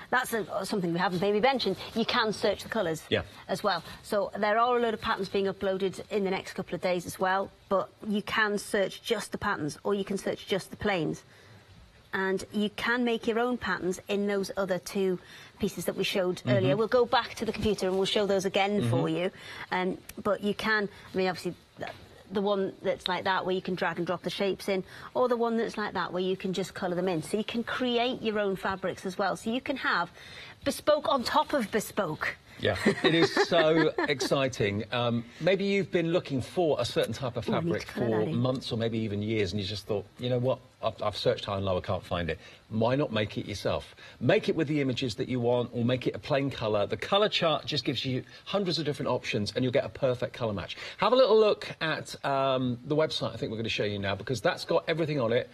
That's something we haven't maybe mentioned. You can search the colours as well. So there are a load of patterns being uploaded in the next couple of days as well, but you can search just the patterns or you can search just the plains. And you can make your own patterns in those other two pieces that we showed earlier. We'll go back to the computer and we'll show those again for you. But you can, I mean, obviously, the one that's like that where you can drag and drop the shapes in, or the one that's like that where you can just colour them in. So you can create your own fabrics as well. So you can have bespoke on top of bespoke. Yeah, it is so exciting. Maybe you've been looking for a certain type of fabric for months or maybe even years, and you just thought, you know what, I've searched high and low, I can't find it. Why not make it yourself? Make it with the images that you want, or make it a plain colour. The colour chart just gives you hundreds of different options, and you'll get a perfect colour match. Have a little look at the website I think we're going to show you now, because that's got everything on it.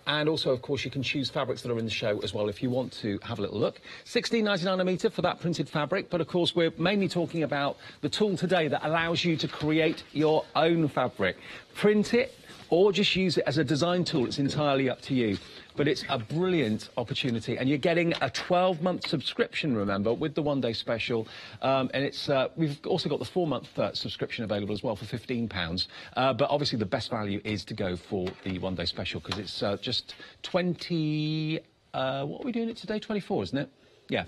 And also, of course, you can choose fabrics that are in the show as well if you want to have a little look. $16.99 a metre for that printed fabric, but of course we're mainly talking about the tool today that allows you to create your own fabric. Print it or just use it as a design tool. It's entirely up to you. But it's a brilliant opportunity, and you're getting a 12-month subscription, remember, with the one-day special. And it's we've also got the 4-month subscription available as well for £15. But obviously the best value is to go for the one-day special, because it's just 20... what are we doing it today? 24, isn't it? Yeah.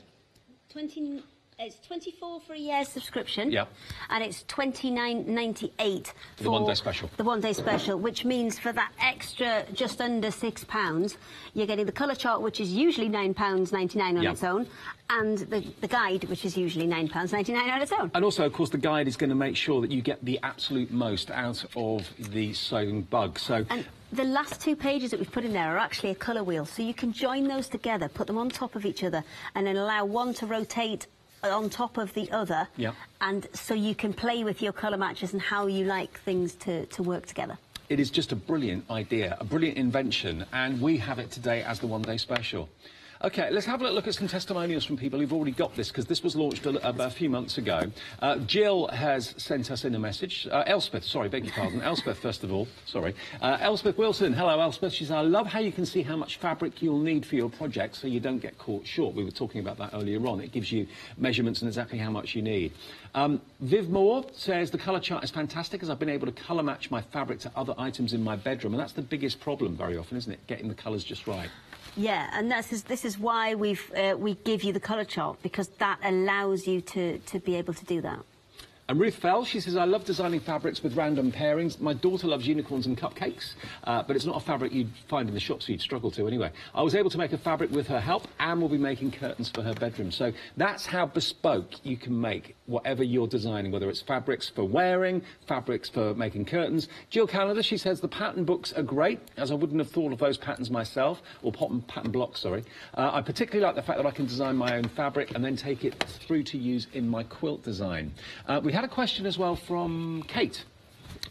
It's 24 for a year's subscription. Yeah. And it's $29.98 for the one-day special. The one-day special, which means for that extra just under £6, you're getting the colour chart, which is usually £9.99 on its own, and the guide, which is usually £9.99 on its own. And also, of course, the guide is going to make sure that you get the absolute most out of the sewing bug. So. And the last 2 pages that we've put in there are actually a colour wheel, so you can join those together, put them on top of each other, and then allow one to rotate on top of the other, and so you can play with your colour matches and how you like things to work together. It is just a brilliant idea, a brilliant invention, and we have it today as the one-day special. OK, let's have a look at some testimonials from people who've already got this, because this was launched a few months ago. Jill has sent us in a message. Elspeth, sorry, beg your pardon. Elspeth, first of all, sorry. Elspeth Wilson, hello, Elspeth. She says, I love how you can see how much fabric you'll need for your project so you don't get caught short. We were talking about that earlier on. It gives you measurements and exactly how much you need. Viv Moore says, the colour chart is fantastic as I've been able to colour match my fabric to other items in my bedroom. And that's the biggest problem very often, isn't it? Getting the colours just right. Yeah, and this is why we give you the colour chart, because that allows you to be able to do that. And Ruth Fell, she says, I love designing fabrics with random pairings. My daughter loves unicorns and cupcakes, but it's not a fabric you'd find in the shop, so you'd struggle to anyway. I was able to make a fabric with her help, and will be making curtains for her bedroom. So that's how bespoke you can make whatever you're designing, whether it's fabrics for wearing, fabrics for making curtains. Jill Canada, she says, the pattern books are great, as I wouldn't have thought of those patterns myself, or pattern blocks, sorry. I particularly like the fact that I can design my own fabric and then take it through to use in my quilt design. We had a question as well from Kate.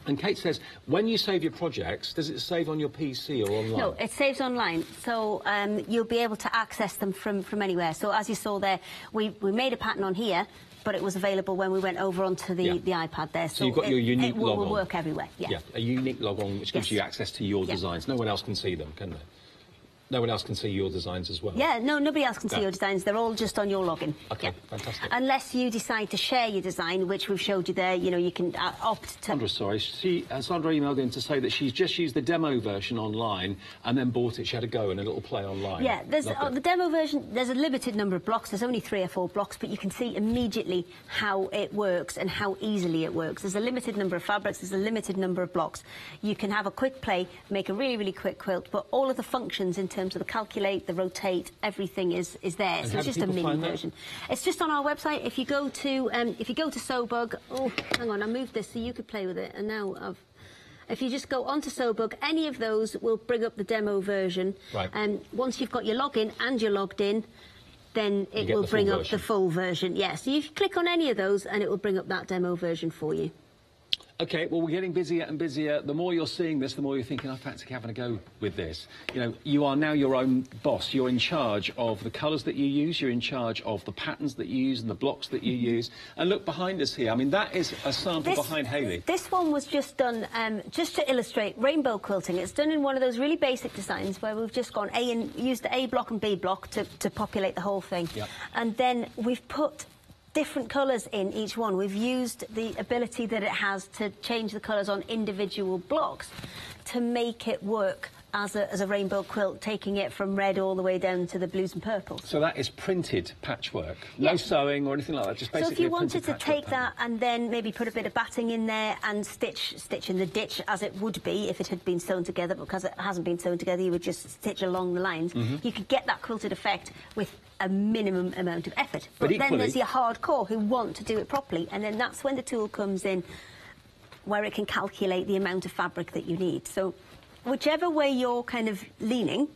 And Kate says, when you save your projects, does it save on your PC or online? No, it saves online, so you'll be able to access them from anywhere. So as you saw there, we made a pattern on here, but it was available when we went over onto the iPad there. So you've got your unique log on. It will work everywhere, Yeah, a unique log on which gives you access to your designs. No one else can see them, can they? No one else can see your designs as well? Yeah, no, nobody else can see your designs. They're all just on your login. OK, fantastic. Unless you decide to share your design, which we've showed you there, you know, you can opt to... Sandra, sorry. Sandra emailed in to say that she's just used the demo version online and then bought it. She had a go and a little play online. Yeah, there's the demo version, there's a limited number of blocks. There's only 3 or 4 blocks, but you can see immediately how it works and how easily it works. There's a limited number of fabrics, there's a limited number of blocks. You can have a quick play, make a really, really quick quilt, but all of the functions in terms of the calculate, the rotate, everything is there. And so it's just a mini version. It's just on our website. If you go to Sewbug, oh, hang on, I moved this so you could play with it, and now if you just go onto Sewbug, any of those will bring up the demo version. Right. And once you've got your login and you're logged in, then it will bring up the full version. Yeah, so you click on any of those and it will bring up that demo version for you. OK, well, we're getting busier and busier. The more you're seeing this, the more you're thinking, I fancy having a go with this. You know, you are now your own boss. You're in charge of the colours that you use. You're in charge of the patterns that you use and the blocks that you use. And look behind us here. I mean, that is a sample behind Hayley. This one was just done just to illustrate rainbow quilting. It's done in one of those really basic designs where we've just gone used the A block and B block to populate the whole thing. Yep. And then we've put different colours in each one. We've used the ability that it has to change the colours on individual blocks to make it work as a rainbow quilt, taking it from red all the way down to the blues and purples. So that is printed patchwork, no sewing or anything like that, just basically. So if you wanted to take that and then maybe put a bit of batting in there and stitch in the ditch as it would be if it had been sewn together, because it hasn't been sewn together, you would just stitch along the lines. You could get that quilted effect with a minimum amount of effort. But then there's your hardcore who want to do it properly, and then that's when the tool comes in where it can calculate the amount of fabric that you need. So whichever way you're kind of leaning,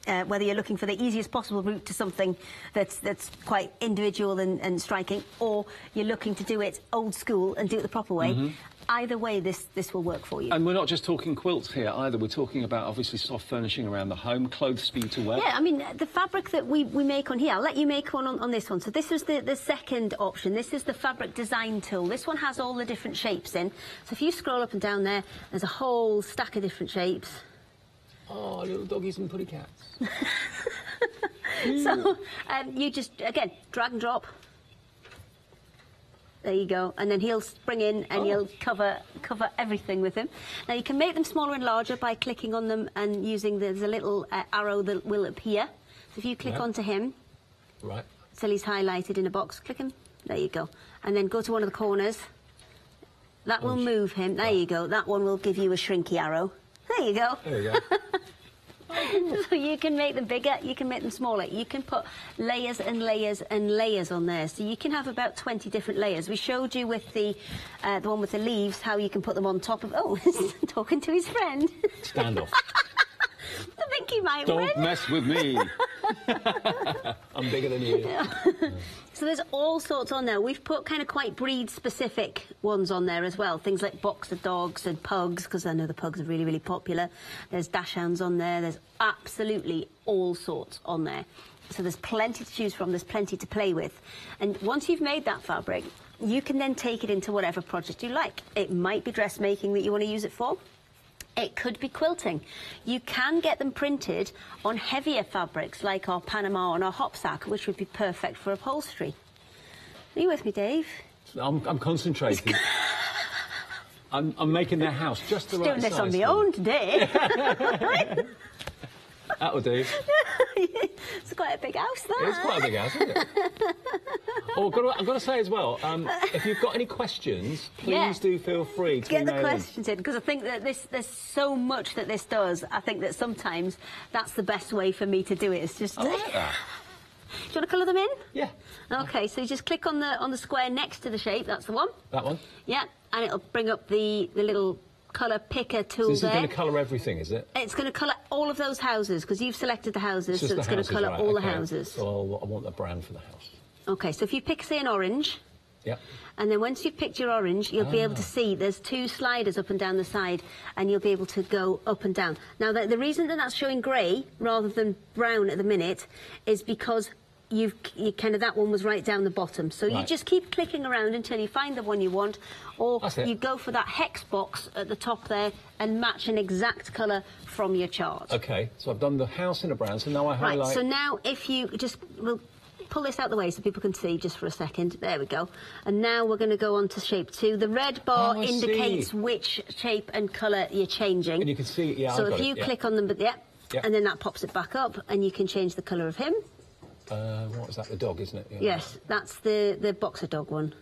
whether you're looking for the easiest possible route to something that's quite individual and striking, or you're looking to do it old school and do it the proper way, either way, this will work for you. And we're not just talking quilts here either. We're talking about obviously soft furnishing around the home, clothes for you to wear. Yeah, I mean, the fabric that we make on here, I'll let you make one on this one. So this was the second option. This is the fabric design tool. This one has all the different shapes in. So if you scroll up and down there, there's a whole stack of different shapes. Oh, little doggies and putty cats. So you just, again, drag and drop. There you go. And then he'll spring in and you'll cover everything with him. Now, you can make them smaller and larger by clicking on them and using, there's a little arrow that will appear. So if you click onto him, right, till he's highlighted in a box, click him. There you go. And then go to one of the corners. That will move him. There you go. That one will give you a shrinky arrow. There you go. There you go. So you can make them bigger, you can make them smaller. You can put layers and layers and layers on there. So you can have about 20 different layers. We showed you with the one with the leaves how you can put them on top of... Oh, talking to his friend. Stand off. I think he might win. Don't mess with me. I'm bigger than you. So there's all sorts on there. We've put kind of quite breed-specific ones on there as well. Things like boxer dogs and pugs, because I know the pugs are really, really popular. There's dachshunds on there. There's absolutely all sorts on there. So there's plenty to choose from. There's plenty to play with. And once you've made that fabric, you can then take it into whatever project you like. It might be dressmaking that you want to use it for. It could be quilting. You can get them printed on heavier fabrics like our Panama and our Hopsack, which would be perfect for upholstery. Are you with me, Dave? I'm concentrating. I'm making their house just the right size. Doing this on my own today. That'll do. It's quite a big house, that. It's quite a big house, isn't it? Oh, I've got to say as well, if you've got any questions, please do feel free to get the email questions in, because I think that there's so much that this does. I think that sometimes that's the best way for me to do it. It's just... I like that. Do you want to colour them in? Yeah. OK, so you just click on the square next to the shape. That's the one. That one? Yeah, and it'll bring up the little colour picker tool there. So this is going to colour everything, is it? It's going to colour all of those houses, because you've selected the houses, so it's going to colour all the houses. So I want the brand for the house. OK, so if you pick, say, an orange... Yep. And then once you've picked your orange, you'll be able to see there's two sliders up and down the side, and you'll be able to go up and down. Now, the reason that that's showing grey rather than brown at the minute is because you kind of, that one was right down the bottom. So you just keep clicking around until you find the one you want, or you go for that hex box at the top there and match an exact colour from your chart. OK, so I've done the house in a brown, so now I highlight... Right, so now if you just... We'll pull this out the way so people can see just for a second. There we go. And now we're going to go on to shape 2. The red bar indicates which shape and colour you're changing. And you can see, yeah, so if you click on them, and then that pops it back up, and you can change the colour of him. What is that? The dog, isn't it? Yeah. Yes, that's the boxer dog one.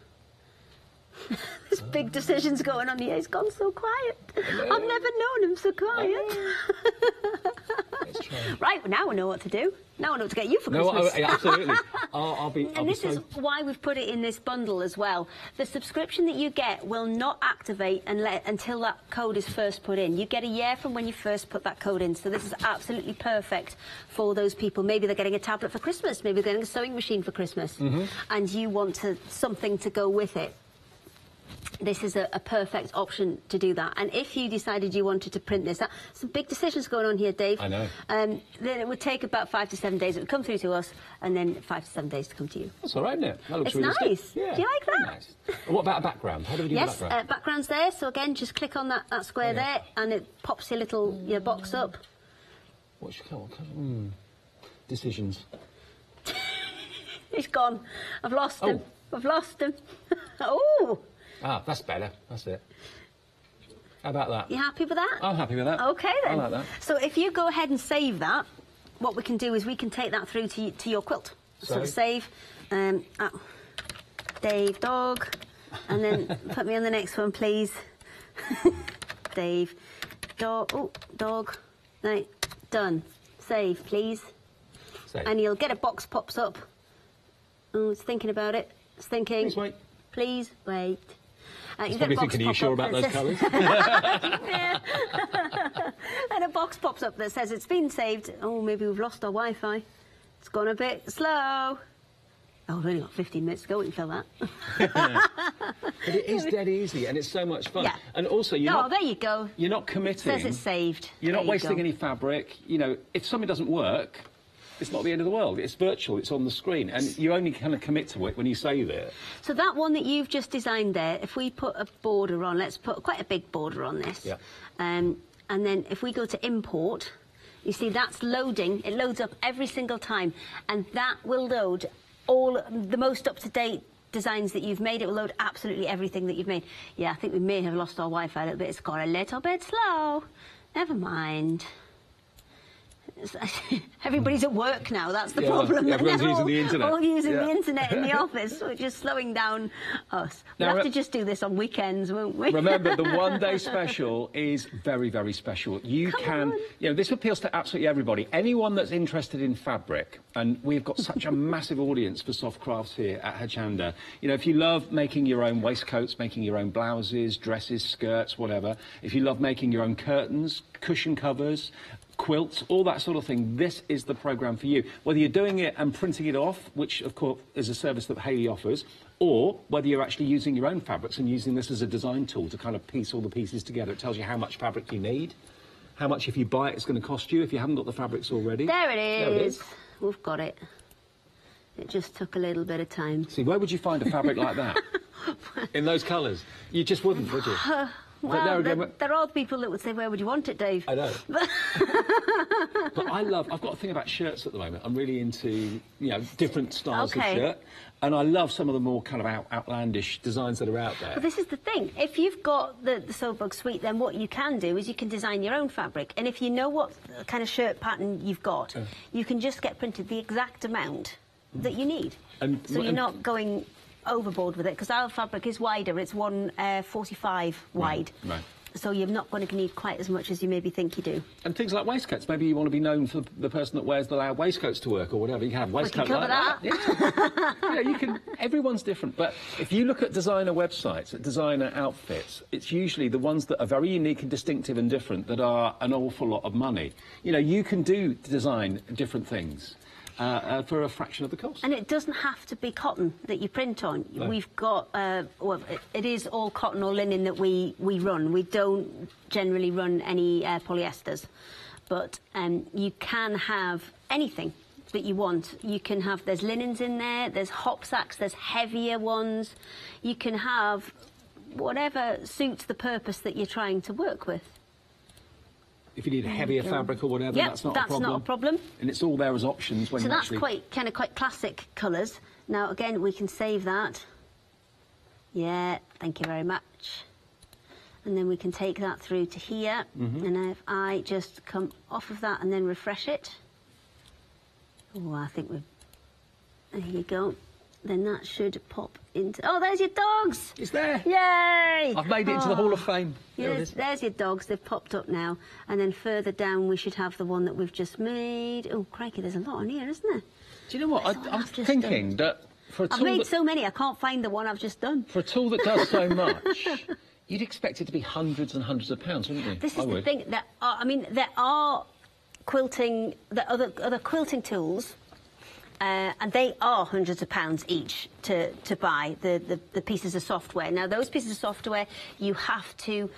There's big decisions going on here. He's gone so quiet. I've never known him so quiet. Right, well, now I know what to do. Now I know what to get you for Christmas. No, absolutely. I'll be. And this is why we've put it in this bundle as well. The subscription that you get will not activate until that code is first put in. You get a year from when you first put that code in. So this is absolutely perfect for those people. Maybe they're getting a tablet for Christmas. Maybe they're getting a sewing machine for Christmas. And you want something to go with it. This is a perfect option to do that. And if you decided you wanted to print this, some big decisions going on here, Dave. I know. Then it would take about 5 to 7 days. It would come through to us, and then 5 to 7 days to come to you. That's all right, isn't it? That looks it's really nice. Yeah, do you like that? Nice. And what about a background? How do we do the background? Yes, background's there. So again, just click on that square there, and it pops your little box up. What colour? Decisions. He's gone. I've lost him. I've lost him. Oh. Ah, that's better. That's it. How about that? You happy with that? I'm happy with that. OK, then. I like that. So if you go ahead and save that, what we can do is we can take that through to your quilt. So save Dave Dog, and then put me on the next one, please. Dave Dog. Oh, Dog. Right, done. Save, please. Save. And you'll get a box pops up. Oh, it's thinking about it. It's thinking. Please wait. Please wait. He's probably thinking, are you sure about those colours? Yeah. And a box pops up that says it's been saved. Oh, maybe we've lost our Wi-Fi. It's gone a bit slow. Oh, we've only got 15 minutes to go, we can fill that. But it is dead easy, and it's so much fun. Yeah. And also, there you go. You're not committing. It says it's saved. You're not wasting any fabric. You know, if something doesn't work, it's not the end of the world. It's virtual. It's on the screen, and you only kind of commit to it when you save it. So that one that you've just designed there, if we put a border on, let's put quite a big border on this. Yeah. And then if we go to import, you see that's loading. It loads up every single time, and that will load all the most up-to-date designs that you've made. It will load absolutely everything that you've made. Yeah, I think we may have lost our Wi-Fi a little bit. It's gone a little bit slow. Never mind. Everybody's at work now, that's the problem. Everyone's using the internet. All using the internet in the office, which is slowing down us. We'll have to just do this on weekends, won't we? Remember, the one-day special is very, very special. You know, this appeals to absolutely everybody. Anyone that's interested in fabric, and we've got such a massive audience for soft crafts here at Hochanda. You know, if you love making your own waistcoats, making your own blouses, dresses, skirts, whatever, if you love making your own curtains, cushion covers, quilts, all that sort of thing, this is the programme for you. Whether you're doing it and printing it off, which of course is a service that Hayley offers, or whether you're actually using your own fabrics and using this as a design tool to kind of piece all the pieces together. It tells you how much fabric you need, how much if you buy it it's going to cost you if you haven't got the fabrics already. There it is. We've got it. It just took a little bit of time. See, where would you find a fabric like that? In those colours? You just wouldn't, would you? Well, there are people that would say, where would you want it, Dave? I know. But I've got a thing about shirts at the moment. I'm really into, you know, different styles of shirt. And I love some of the more kind of outlandish designs that are out there. But this is the thing. If you've got the Soulbug suite, then what you can do is you can design your own fabric. And if you know what kind of shirt pattern you've got, you can just get printed the exact amount that you need. So you're not going overboard with it, because our fabric is wider. It's 145 wide. Right. So you're not going to need quite as much as you maybe think you do. And things like waistcoats. Maybe you want to be known for the person that wears the loud waistcoats to work or whatever. You can have waistcoats like that. Yeah, you can. Everyone's different. But if you look at designer websites, at designer outfits, it's usually the ones that are very unique and distinctive and different that are an awful lot of money. You know, you can design different things. For a fraction of the cost. And it doesn't have to be cotton that you print on. No. We've got, well, it is all cotton or linen that we run. We don't generally run any polyesters. But you can have anything that you want. You can have, there's linens in there, there's hop sacks, there's heavier ones. You can have whatever suits the purpose that you're trying to work with. If you need a heavier fabric or whatever, that's not a problem. Not a problem. And it's all there as options when you actually... So that's quite classic colours. Now, again, we can save that. Yeah, thank you very much. And then we can take that through to here. And if I just come off of that and then refresh it. Oh, I think we've... There you go. Then that should pop into... Oh, there's your dogs! It's there! Yay! I've made it into the Hall of Fame. Yeah, there's your dogs. They've popped up now. And then further down, we should have the one that we've just made. Oh, crikey, there's a lot on here, isn't there? Do you know what? I'm thinking that for a tool I've made so many, I can't find the one I've just done. For a tool that does so much, you'd expect it to be hundreds and hundreds of pounds, wouldn't you? This is the thing. There are quilting... other quilting tools... and they are hundreds of pounds each to buy, the pieces of software. Now, those pieces of software, you have to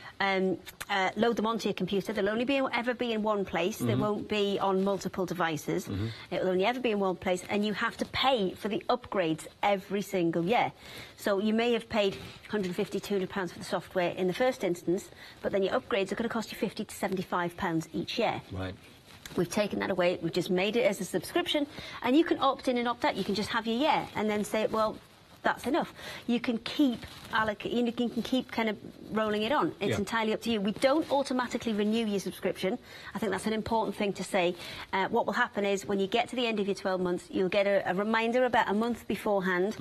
load them onto your computer. They'll only ever be in one place. They won't be on multiple devices. It will only ever be in one place, and you have to pay for the upgrades every single year. So you may have paid 150, 200 pounds for the software in the first instance, but then your upgrades are going to cost you 50 to 75 pounds each year. Right. We've taken that away. We've just made it as a subscription, and you can opt in and opt out. You can just have your year and then say, well, that's enough. You can keep you can keep kind of rolling it on. It's entirely up to you. We don't automatically renew your subscription. I think that's an important thing to say. What will happen is when you get to the end of your 12 months, you'll get a reminder about a month beforehand,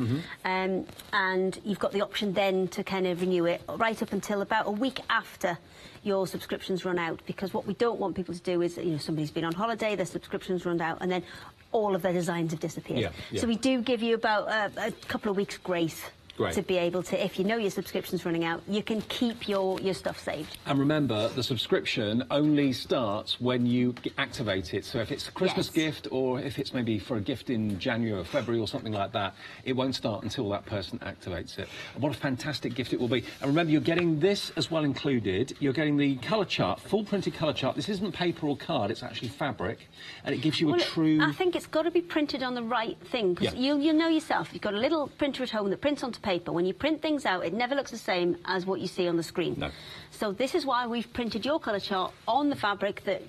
and you've got the option then to kind of renew it right up until about a week after your subscriptions run out, because what we don't want people to do is, you know, somebody's been on holiday, their subscriptions run out, and then all of their designs have disappeared. So we do give you about a couple of weeks grace Great. to be able to, if you know your subscription's running out, you can keep your stuff saved. And remember, the subscription only starts when you activate it. So if it's a Christmas gift, or if it's maybe for a gift in January or February or something like that, it won't start until that person activates it. And what a fantastic gift it will be. And remember, you're getting this as well included. You're getting the colour chart, full printed colour chart. This isn't paper or card, it's actually fabric. And it gives you a true... I think it's got to be printed on the right thing, because you'll know yourself. You've got a little printer at home that prints onto paper. When you print things out, it never looks the same as what you see on the screen. No. So this is why we've printed your colour chart on the fabric, that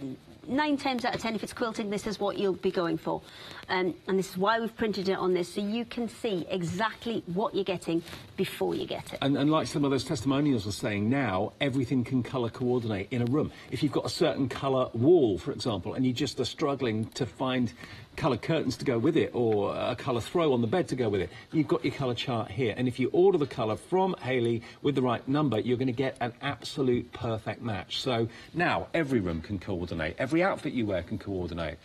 9 times out of 10, if it's quilting, this is what you'll be going for. And this is why we've printed it on this, so you can see exactly what you're getting before you get it. And like some of those testimonials are saying now, everything can colour coordinate in a room. If you've got a certain colour wall, for example, and you just are struggling to find colour curtains to go with it, or a colour throw on the bed to go with it, you've got your colour chart here. And if you order the colour from Hayley with the right number, you're going to get an absolute perfect match. So now every room can coordinate. Every outfit you wear can coordinate.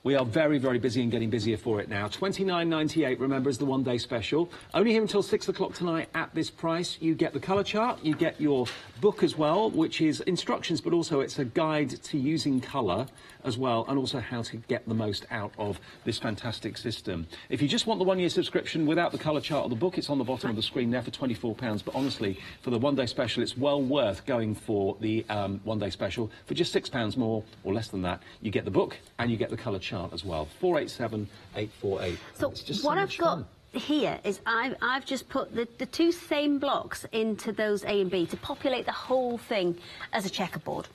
We are very, very busy and getting busier for it now. $29.98, remember, is the one-day special. Only here until 6 o'clock tonight at this price. You get the colour chart, you get your book as well, which is instructions, but also it's a guide to using colour as well, and also how to get the most out of this fantastic system. If you just want the one-year subscription without the colour chart or the book, it's on the bottom of the screen there for £24. But honestly, for the one-day special, it's well worth going for the one-day special. For just £6 more, or less than that, you get the book and you get the colour chart as well. 487-848. So what I've got here is I've just put the two same blocks into those A and B to populate the whole thing as a checkerboard.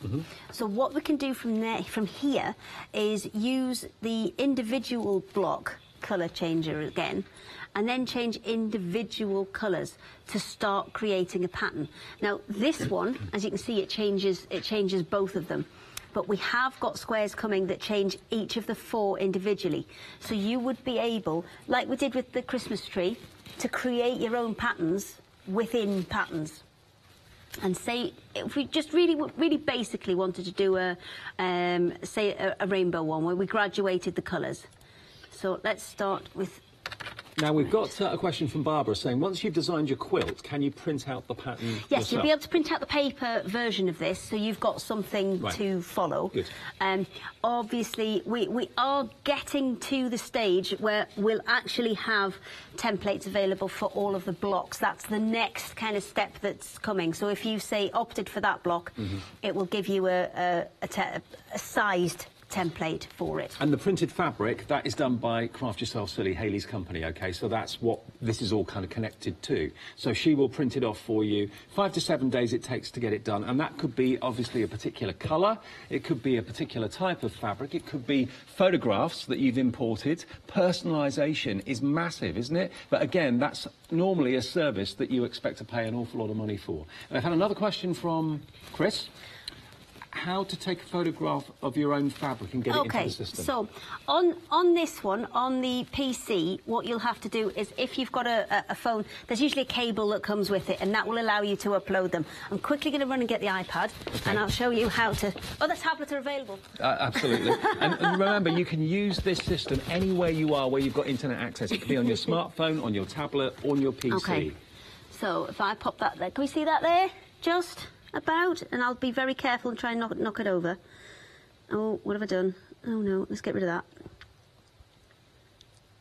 So what we can do from here is use the individual block colour changer again, and then change individual colours to start creating a pattern. Now this one, as you can see, it changes both of them. But we have got squares coming that change each of the 4 individually. So you would be able, like we did with the Christmas tree, to create your own patterns within patterns. And say, if we just really basically wanted to do say a rainbow one where we graduated the colours. So let's start with... Now, we've got a question from Barbara saying, once you've designed your quilt, can you print out the pattern Yes, yourself? you'll be able to print out the paper version of this, so you've got something to follow. Good. Obviously, we are getting to the stage where we'll actually have templates available for all of the blocks. That's the next kind of step that's coming. So if you, say, opted for that block, it will give you a sized template for it. And the printed fabric, that is done by Craft Yourself Silly, Hayley's company, OK? So that's what this is all kind of connected to. So she will print it off for you. 5 to 7 days it takes to get it done. And that could be, obviously, a particular colour. It could be a particular type of fabric. It could be photographs that you've imported. Personalisation is massive, isn't it? But again, that's normally a service that you expect to pay an awful lot of money for. And I've had another question from Chris. How to take a photograph of your own fabric and get it into the system. So on this one, on the PC, what you'll have to do is, if you've got a phone, there's usually a cable that comes with it, and that will allow you to upload them. I'm quickly going to run and get the iPad, and I'll show you how to... Oh, the tablets are available. Absolutely. and remember, you can use this system anywhere you are where you've got internet access. It could be on your smartphone, on your tablet, on your PC. Okay. So if I pop that there, can we see that there? Just... about, and I'll be very careful and try and knock it over. Oh, what have I done? Oh no, let's get rid of that.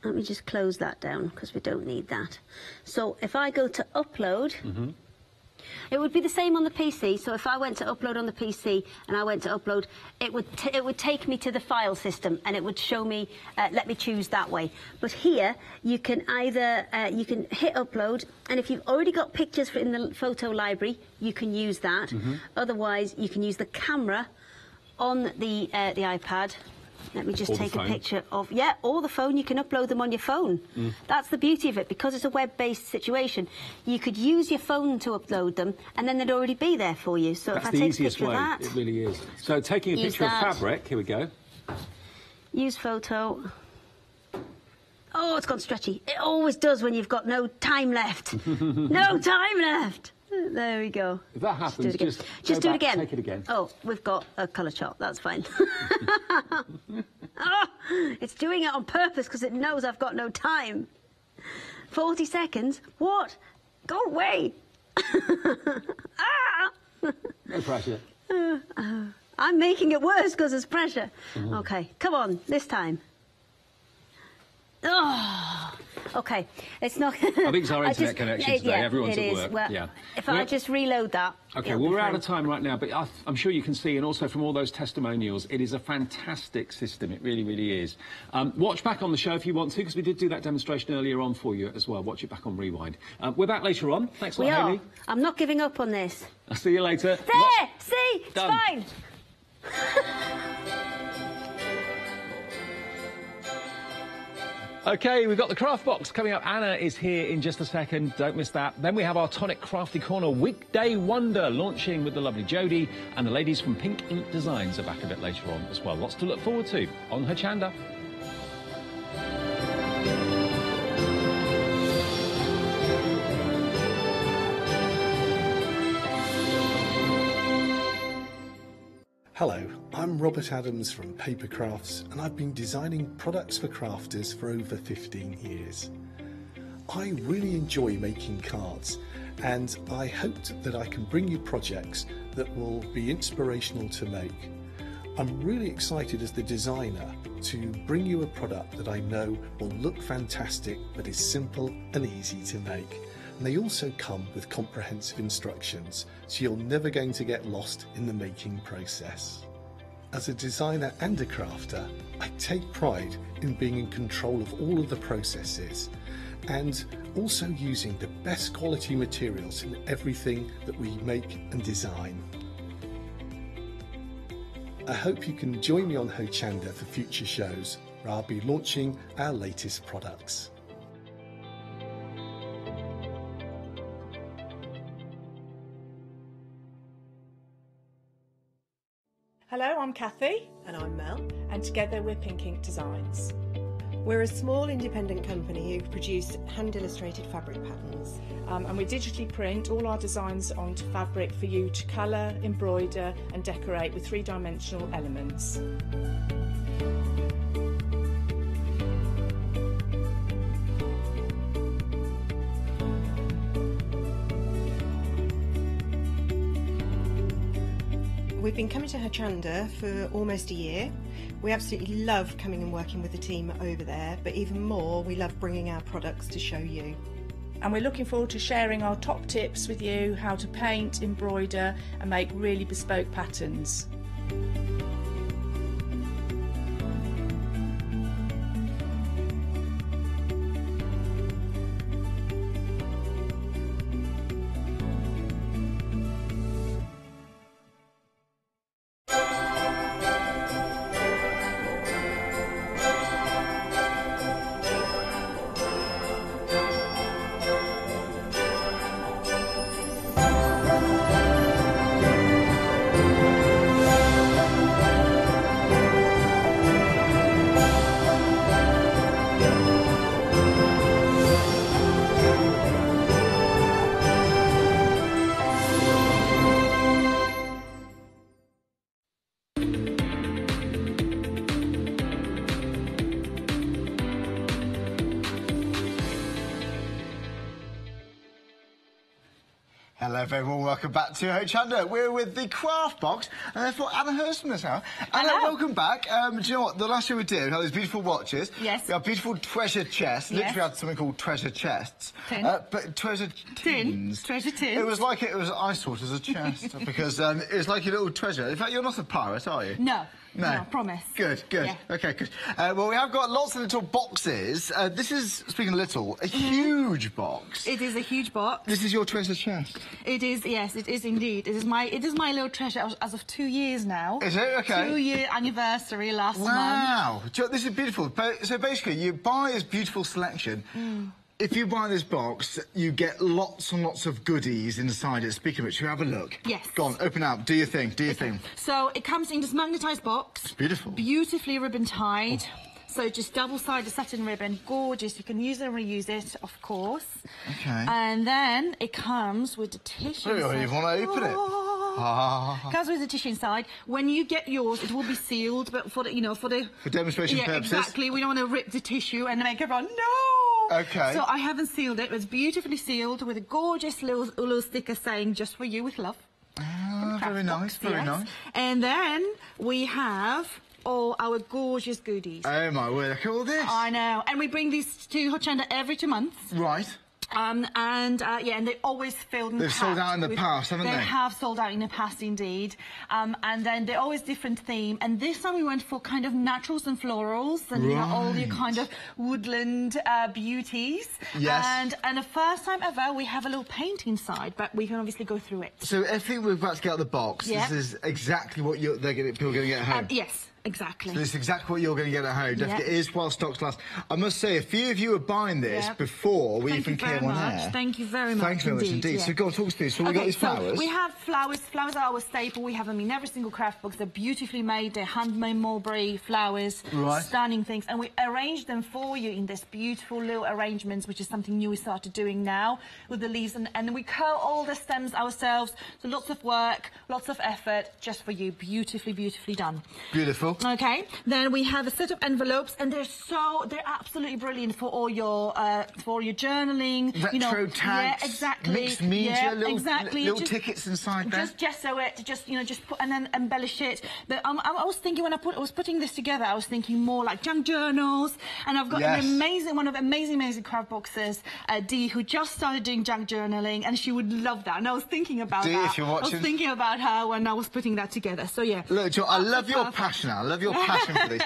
Let me just close that down, because we don't need that. So if I go to upload, it would be the same on the PC. So if I went to upload on the PC and I went to upload, it would take me to the file system, and it would show me, let me choose that way. But here, you can either, you can hit upload, and if you've already got pictures in the photo library, you can use that. Otherwise, you can use the camera on the iPad. Let me just take a picture of... Yeah, or the phone. You can upload them on your phone. That's the beauty of it. Because it's a web-based situation, you could use your phone to upload them, and then they'd already be there for you. So that's if I take a picture of that... It really is. So taking a picture of fabric, here we go. Use photo. Oh, it's gone stretchy. It always does when you've got no time left. No time left. There we go. If that happens, just do it again. Take it again. Oh, we've got a colour chart. That's fine. Oh, it's doing it on purpose because it knows I've got no time. 40 seconds? What? Go away. No pressure. I'm making it worse because there's pressure. Okay, come on, this time. Oh, okay, it's not... I think it's our internet connection today. Everyone's at work. Well, yeah. If I just reload that... Okay, well, we're out of time right now, but I'm sure you can see, and also from all those testimonials, it is a fantastic system. It really, really is. Watch back on the show if you want to, because we did do that demonstration earlier on for you as well. Watch it back on Rewind. We're back later on. Thanks a lot, Hayley. I'm not giving up on this. I'll see you later. There! See? It's Done. fine. OK, we've got the craft box coming up. Anna is here in just a second. Don't miss that. Then we have our Tonic Crafty Corner Weekday Wonder launching with the lovely Jodie, and the ladies from Pink Ink Designs are back a bit later on as well. Lots to look forward to on Hochanda. Hello, I'm Robert Adams from Papercrafts, and I've been designing products for crafters for over 15 years. I really enjoy making cards, and I hoped that I can bring you projects that will be inspirational to make. I'm really excited as the designer to bring you a product that I know will look fantastic but is simple and easy to make. And they also come with comprehensive instructions, so you're never going to get lost in the making process. As a designer and a crafter, I take pride in being in control of all of the processes and also using the best quality materials in everything that we make and design. I hope you can join me on Hochanda for future shows, where I'll be launching our latest products. Hello, I'm Kathy. And I'm Mel. And together we're Pink Ink Designs. We're a small independent company who produce hand-illustrated fabric patterns. And we digitally print all our designs onto fabric for you to colour, embroider and decorate with three-dimensional elements. We've been coming to Hochanda for almost a year. We absolutely love coming and working with the team over there, but even more, we love bringing our products to show you. And we're looking forward to sharing our top tips with you, how to paint, embroider and make really bespoke patterns. Hello everyone, welcome back to Hochanda. We're with the craft box, and therefore Anna Hurst from this house. Anna, welcome back. Do you know what? The last year we did, we had these beautiful watches. Yes. We had beautiful treasure chests. Yes. Literally had something called treasure chests. Tin. But treasure tins. Treasure tin. It was like I saw it as a chest because it was like a little treasure. In fact, you're not a pirate, are you? No. No, I promise. Good, good. Yeah. OK, good. Well, we have got lots of little boxes. This is, speaking of little, a huge box. It is a huge box. This is your treasure chest. It is, yes, it is indeed. It is my little treasure as of 2 years now. Is it? OK. 2-year anniversary last month. Wow. This is beautiful. So basically, you buy this beautiful selection. If you buy this box, you get lots and lots of goodies inside it. Speaking of which, you have a look. Yes. Go on, open up. Do your thing. Do your thing. So it comes in this magnetised box. It's beautiful. Beautifully ribbon tied. Oh. So just double-sided satin ribbon, gorgeous. You can use it and reuse it, of course. OK. And then it comes with the tissue. Oh, you don't even want to open it. Comes with the tissue inside. When you get yours, it will be sealed, but for the, for demonstration purposes. Exactly. We don't want to rip the tissue and make everyone no. before. Okay. So I haven't sealed it. It's beautifully sealed with a gorgeous little sticker saying "Just for you with love." Very nice, very nice. And then we have all our gorgeous goodies. Oh my word, look at all this. I know. And we bring these to Hochanda every 2 months. Right. And they always filled and They've sold out in the past, haven't they? They have sold out in the past, indeed. And then they're always different theme. And this time we went for kind of naturals and florals and you know, all your kind of woodland beauties. Yes. And the first time ever we have a little paint inside, but we can obviously go through it. So everything we're about to get out of the box, this is exactly what people are going to get at home. Yes. Exactly. So this is exactly what you're going to get at home. Definitely, it is while stocks last. I must say, a few of you were buying this before we even came on air. Thank you very much. Thank you very much indeed. So go on, talk us through. So we got these flowers. We have flowers. Flowers are our staple. We have them in every single craft box. They're beautifully made. They're handmade mulberry flowers. Right. Stunning things. And we arrange them for you in this beautiful little arrangements, which is something new we started doing now with the leaves. And we curl all the stems ourselves. So lots of work, lots of effort, just for you. Beautifully, beautifully done. Beautiful. Okay. Then we have a set of envelopes, and they're absolutely brilliant for all your journaling. Retro tags. Yeah, exactly. Mixed media, little just, tickets inside there. Just gesso it, just put and then embellish it. But I was thinking when I was putting this together, I was thinking more like junk journals, and I've got one of amazing craft boxes, Dee, who just started doing junk journaling, and she would love that. And I was thinking about Dee, that. if you're watching. I was thinking about her when I was putting that together. So yeah. Look, Joe, I love your passion. I love your passion for this.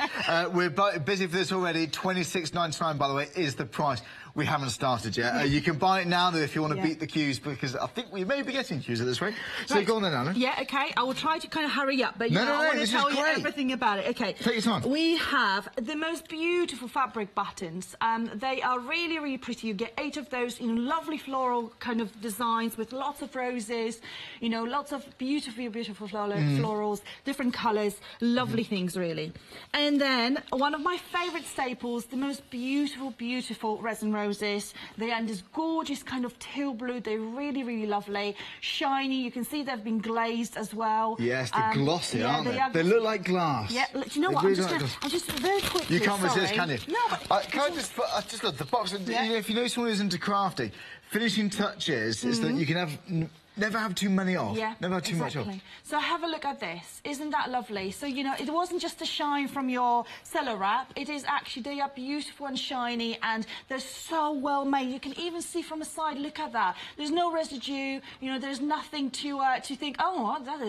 We're busy for this already. $26.99, by the way, is the price. We haven't started yet. You can buy it now, though, if you want to beat the queues, because I think we may be getting queues at this rate. So go on then, Anna. Yeah, OK. I will try to kind of hurry up, but I want to tell you everything about it. OK. Take your time. We have the most beautiful fabric buttons. They are really, really pretty. You get 8 of those in lovely floral kind of designs with lots of roses, you know, lots of beautiful florals, different colours, lovely things, really. And then one of my favourite staples, the most beautiful resin roses. They are in this gorgeous kind of teal blue. They're really, really lovely. Shiny. You can see they've been glazed as well. Yes, they're glossy, aren't they? They look like glass. Yeah, do you know what? I'm just very quickly. You can't resist, can you? No, but can I just look, the box, you know, if you know someone who's into crafting, finishing touches is that you can have... Never have too many off. Yeah, never have too much off. So have a look at this. Isn't that lovely? So, you know, it wasn't just a shine from your cellar wrap. It is actually, they are beautiful and shiny, and they're so well made. You can even see from the side, look at that. There's no residue, you know, there's nothing to think, oh, that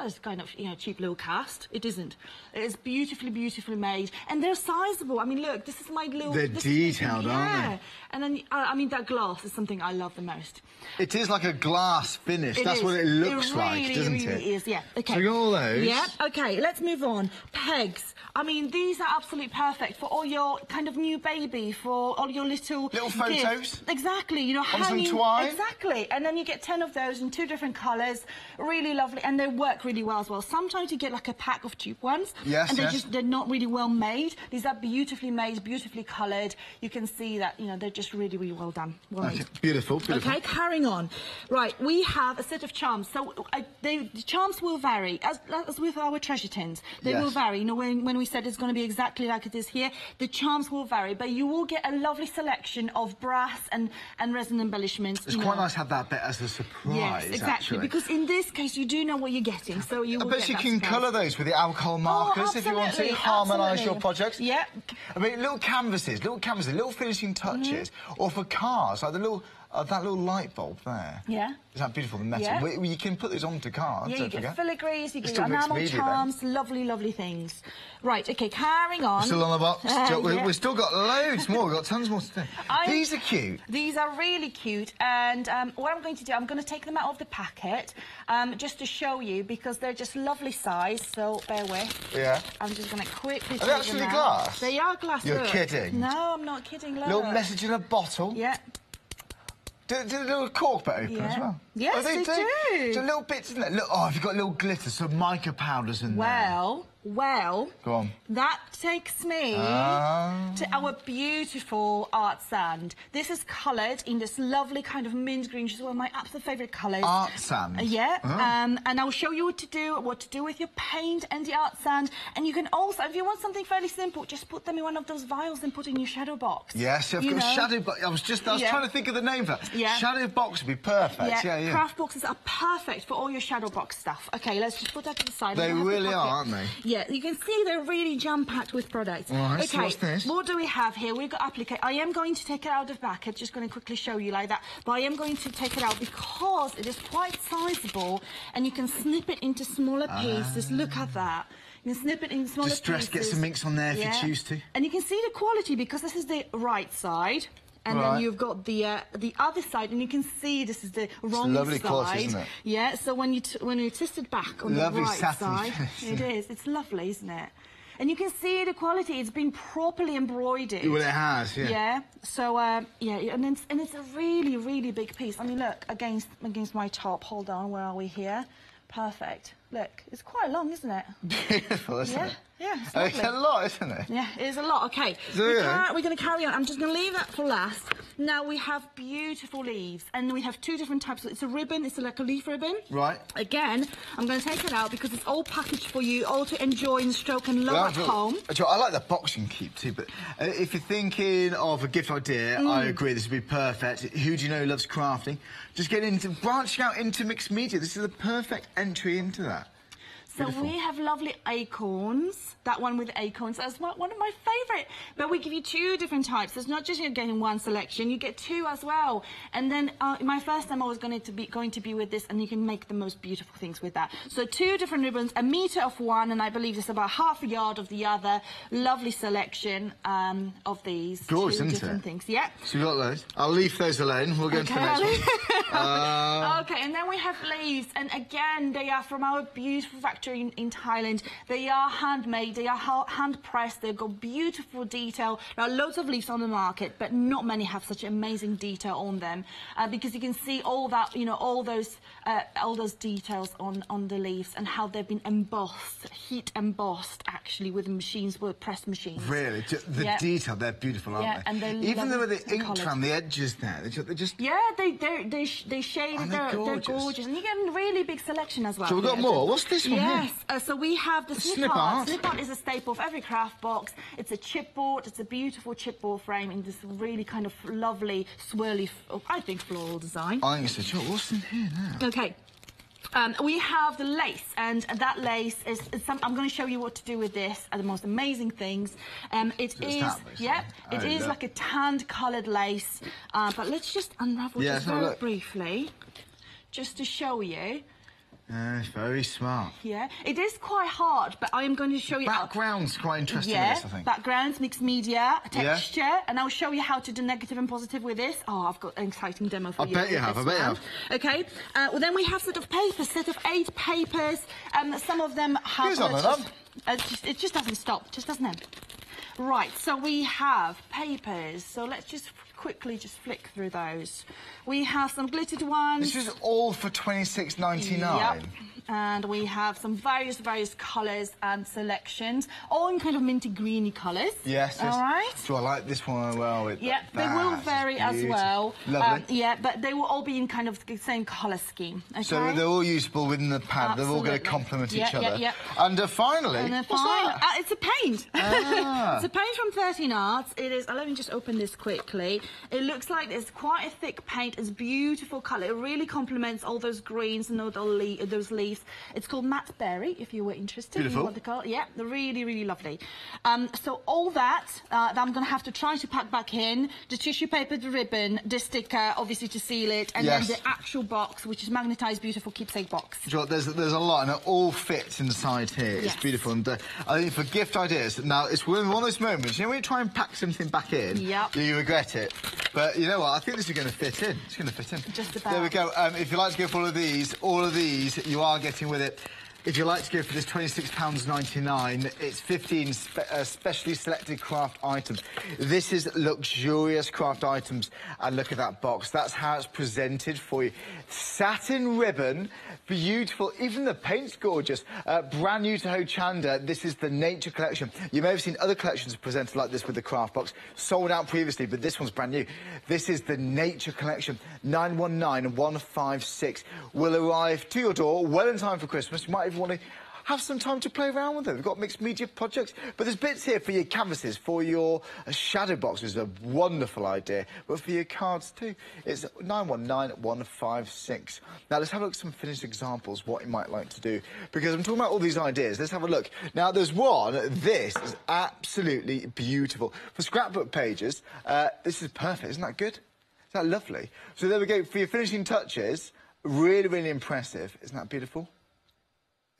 is kind of, you know, cheap little cast. It isn't. It is beautifully made. And they're sizable. I mean, look, this is my little... They're detailed, aren't they? And then, I mean, that glass is something I love the most. It is like a glass finish. That's what it looks like, doesn't it? It really is, yeah. Okay. So we got all those. Yeah, okay, let's move on. Pegs. I mean, these are absolutely perfect for all your kind of new baby, for all your little photos. Gifts. Exactly, you know, hanging. Some twine. Exactly. And then you get 10 of those in 2 different colours. Really lovely, and they work really well as well. Sometimes you get like a pack of cheap ones. Yes, and they're not really well made. These are beautifully made, beautifully coloured. You can see that, you know, they're just really well done. Well made. Beautiful. Okay, carrying on. Right, we have a set of charms. So the charms will vary, as with our treasure tins. They will vary. You know, when we said it's going to be exactly like it is here, the charms will vary, but you will get a lovely selection of brass and resin embellishments. It's quite nice to have that bit as a surprise. Yes, exactly. Actually. Because in this case, you do know what you're getting, so you will I bet you can colour those with the alcohol markers if you want to harmonise your projects. Yeah. I mean, little canvases, little finishing touches, or for cars, like the little... that little light bulb there. Yeah. Is that beautiful, the metal? Yeah. You can put those onto cards, yeah, don't you forget. Get filigrees, you get your enamel charms, lovely things. Right, OK, carrying on. We're still on the box. We've still got loads more. We've got tons more to do. These are cute. These are really cute. And what I'm going to do, I'm going to take them out of the packet just to show you, because they're just lovely size, so bear with. Yeah. I'm just going to quickly take them out. Are they actually glass? They are glass. You're kidding. No, I'm not kidding. Look. Little message in a bottle. Yeah. Did a little cork bit open as well? Yes, oh, they do. So little bits, isn't it? Look, oh, have you got little glitters, some mica powders in there? Well, go on. That takes me to our beautiful art sand. This is coloured in this lovely kind of mint green, which is one of my absolute favourite colours. Art sand? Yeah, and I'll show you what to do with your paint and the art sand. And you can also, if you want something fairly simple, just put them in one of those vials and put in your shadow box. Yes, I've got a shadow box. I was trying to think of the name for it. Yeah. Shadow box would be perfect. Yeah, Craft boxes are perfect for all your shadow box stuff. Okay, let's just put that to the side. They really are, aren't they? Yeah, you can see they're really jam-packed with products. Right, okay, so what's this? What do we have here? We've got applique. I am going to take it out of the packet, just going to quickly show you like that. But I am going to take it out because it is quite sizable and you can snip it into smaller pieces. Look at that. You can snip it in smaller pieces. Get some inks on there if you choose to. And you can see the quality because this is the right side. And then you've got the other side, and you can see this is the wrong lovely side. quality, isn't it? Yeah. So when you twist it back on lovely the right side, finish. it is. It's lovely, isn't it? And you can see the quality. It's been properly embroidered. Well, it has. Yeah. Yeah. So yeah, and it's a really, really big piece. I mean, look against my top. Hold on. Where are we here? Perfect. Look, it's quite long, isn't it? Beautiful, isn't it? Yeah, it's a lot, isn't it? Yeah, it is a lot. Okay, so, we're going to carry on. I'm just going to leave that for last. Now, we have beautiful leaves, and we have two different types. It's a ribbon, it's like a leaf ribbon. Right. Again, I'm going to take it out because it's all packaged for you, all to enjoy and stroke and love at home. I like the boxing keep too, but if you're thinking of a gift idea, I agree, this would be perfect. Who do you know loves crafting? Just branching out into mixed media. This is the perfect entry into that. So we have lovely acorns, that one with acorns. That's one of my favourite. But we give you two different types. It's not just you're getting one selection, you get two as well. And then my first time I was going to be with this, and you can make the most beautiful things with that. So two different ribbons, 1 metre of one, and I believe it's about half a yard of the other. Lovely selection of these. Gorgeous, two isn't different it? things. Yeah. So we've got those. I'll leave those alone. We'll go into the next one. Okay, and then we have leaves, and again, they are from our beautiful factory in Thailand. They are handmade, they are hand pressed, they've got beautiful detail. There are loads of leaves on the market, but not many have such amazing detail on them, because you can see all that, you know, all those details on the leaves and how they've been embossed, heat embossed actually with machines, with press machines. Really, the detail, they're beautiful, aren't they? And they're even though the ink around the edges there, they just they shade it. They're gorgeous, and you get a really big selection as well. So we've got more. What's this one? Yes, so we have the snip art. Snip art is a staple of every craft box. It's a chipboard. It's a beautiful chipboard frame in this really kind of lovely, swirly, I think, floral design. I think it's a what's in here now? Okay. We have the lace, and that lace is I'm going to show you what to do with this. Are the most amazing things. It is like a tanned coloured lace. But let's just unravel this very briefly, just to show you. It's very smart. Yeah, it is quite hard, but I am going to show you... Background's quite interesting with this, I think. Backgrounds, mixed media, texture, and I'll show you how to do negative and positive with this. Oh, I've got an exciting demo for you. I bet you have. Okay, well then we have set of 8 papers. Some of them have... Here's one of them. It just doesn't stop, just doesn't it? Right, so we have papers, so let's just quickly flick through those. We have some glittered ones. This is all for $26.99. Yep. And we have some various colours and selections, all in kind of minty greeny colours. Yes. All right. So I like this one as well. Yeah, they will vary as well. Lovely. Yeah, but they will all be in kind of the same colour scheme. Okay? So they're all usable within the pad. They're all going to complement each other. Yeah. And finally, what's that? It's a paint. It's a paint from 13 Arts. It is. Let me just open this quickly. It looks like it's quite a thick paint. It's beautiful colour. It really complements all those greens and all those leaves. It's called Matte Berry, if you were interested. Beautiful. In what they call it. Yeah, they're really, really lovely. So all that I'm going to have to try to pack back in. The tissue paper, the ribbon, the sticker, obviously to seal it, and then the actual box, which is magnetised, beautiful keepsake box. There's a lot, and it all fits inside here. It's beautiful. And I think for gift ideas, now it's one of those moments, you know, when you try and pack something back in, you regret it. But you know what? I think this is going to fit in. It's going to fit in. Just about. There we go. If you'd like to go for all of these, you are getting with it If you like to go for this £26.99, it's 15 specially selected craft items. This is luxurious craft items, and look at that box. That's how it's presented for you. Satin ribbon, beautiful. Even the paint's gorgeous. Brand new to Hochanda, this is the Nature Collection. You may have seen other collections presented like this with the craft box, sold out previously, but this one's brand new. This is the Nature Collection. 919156 will arrive to your door well in time for Christmas. You might even want to have some time to play around with them. We've got mixed media projects, but there's bits here for your canvases, for your shadow boxes, a wonderful idea, but for your cards too. It's 919156. Now let's have a look at some finished examples, what you might like to do, because I'm talking about all these ideas. Let's have a look. Now there's one, this is absolutely beautiful. For scrapbook pages, this is perfect. Isn't that good? Isn't that lovely? So there we go. For your finishing touches, really, really impressive. Isn't that beautiful?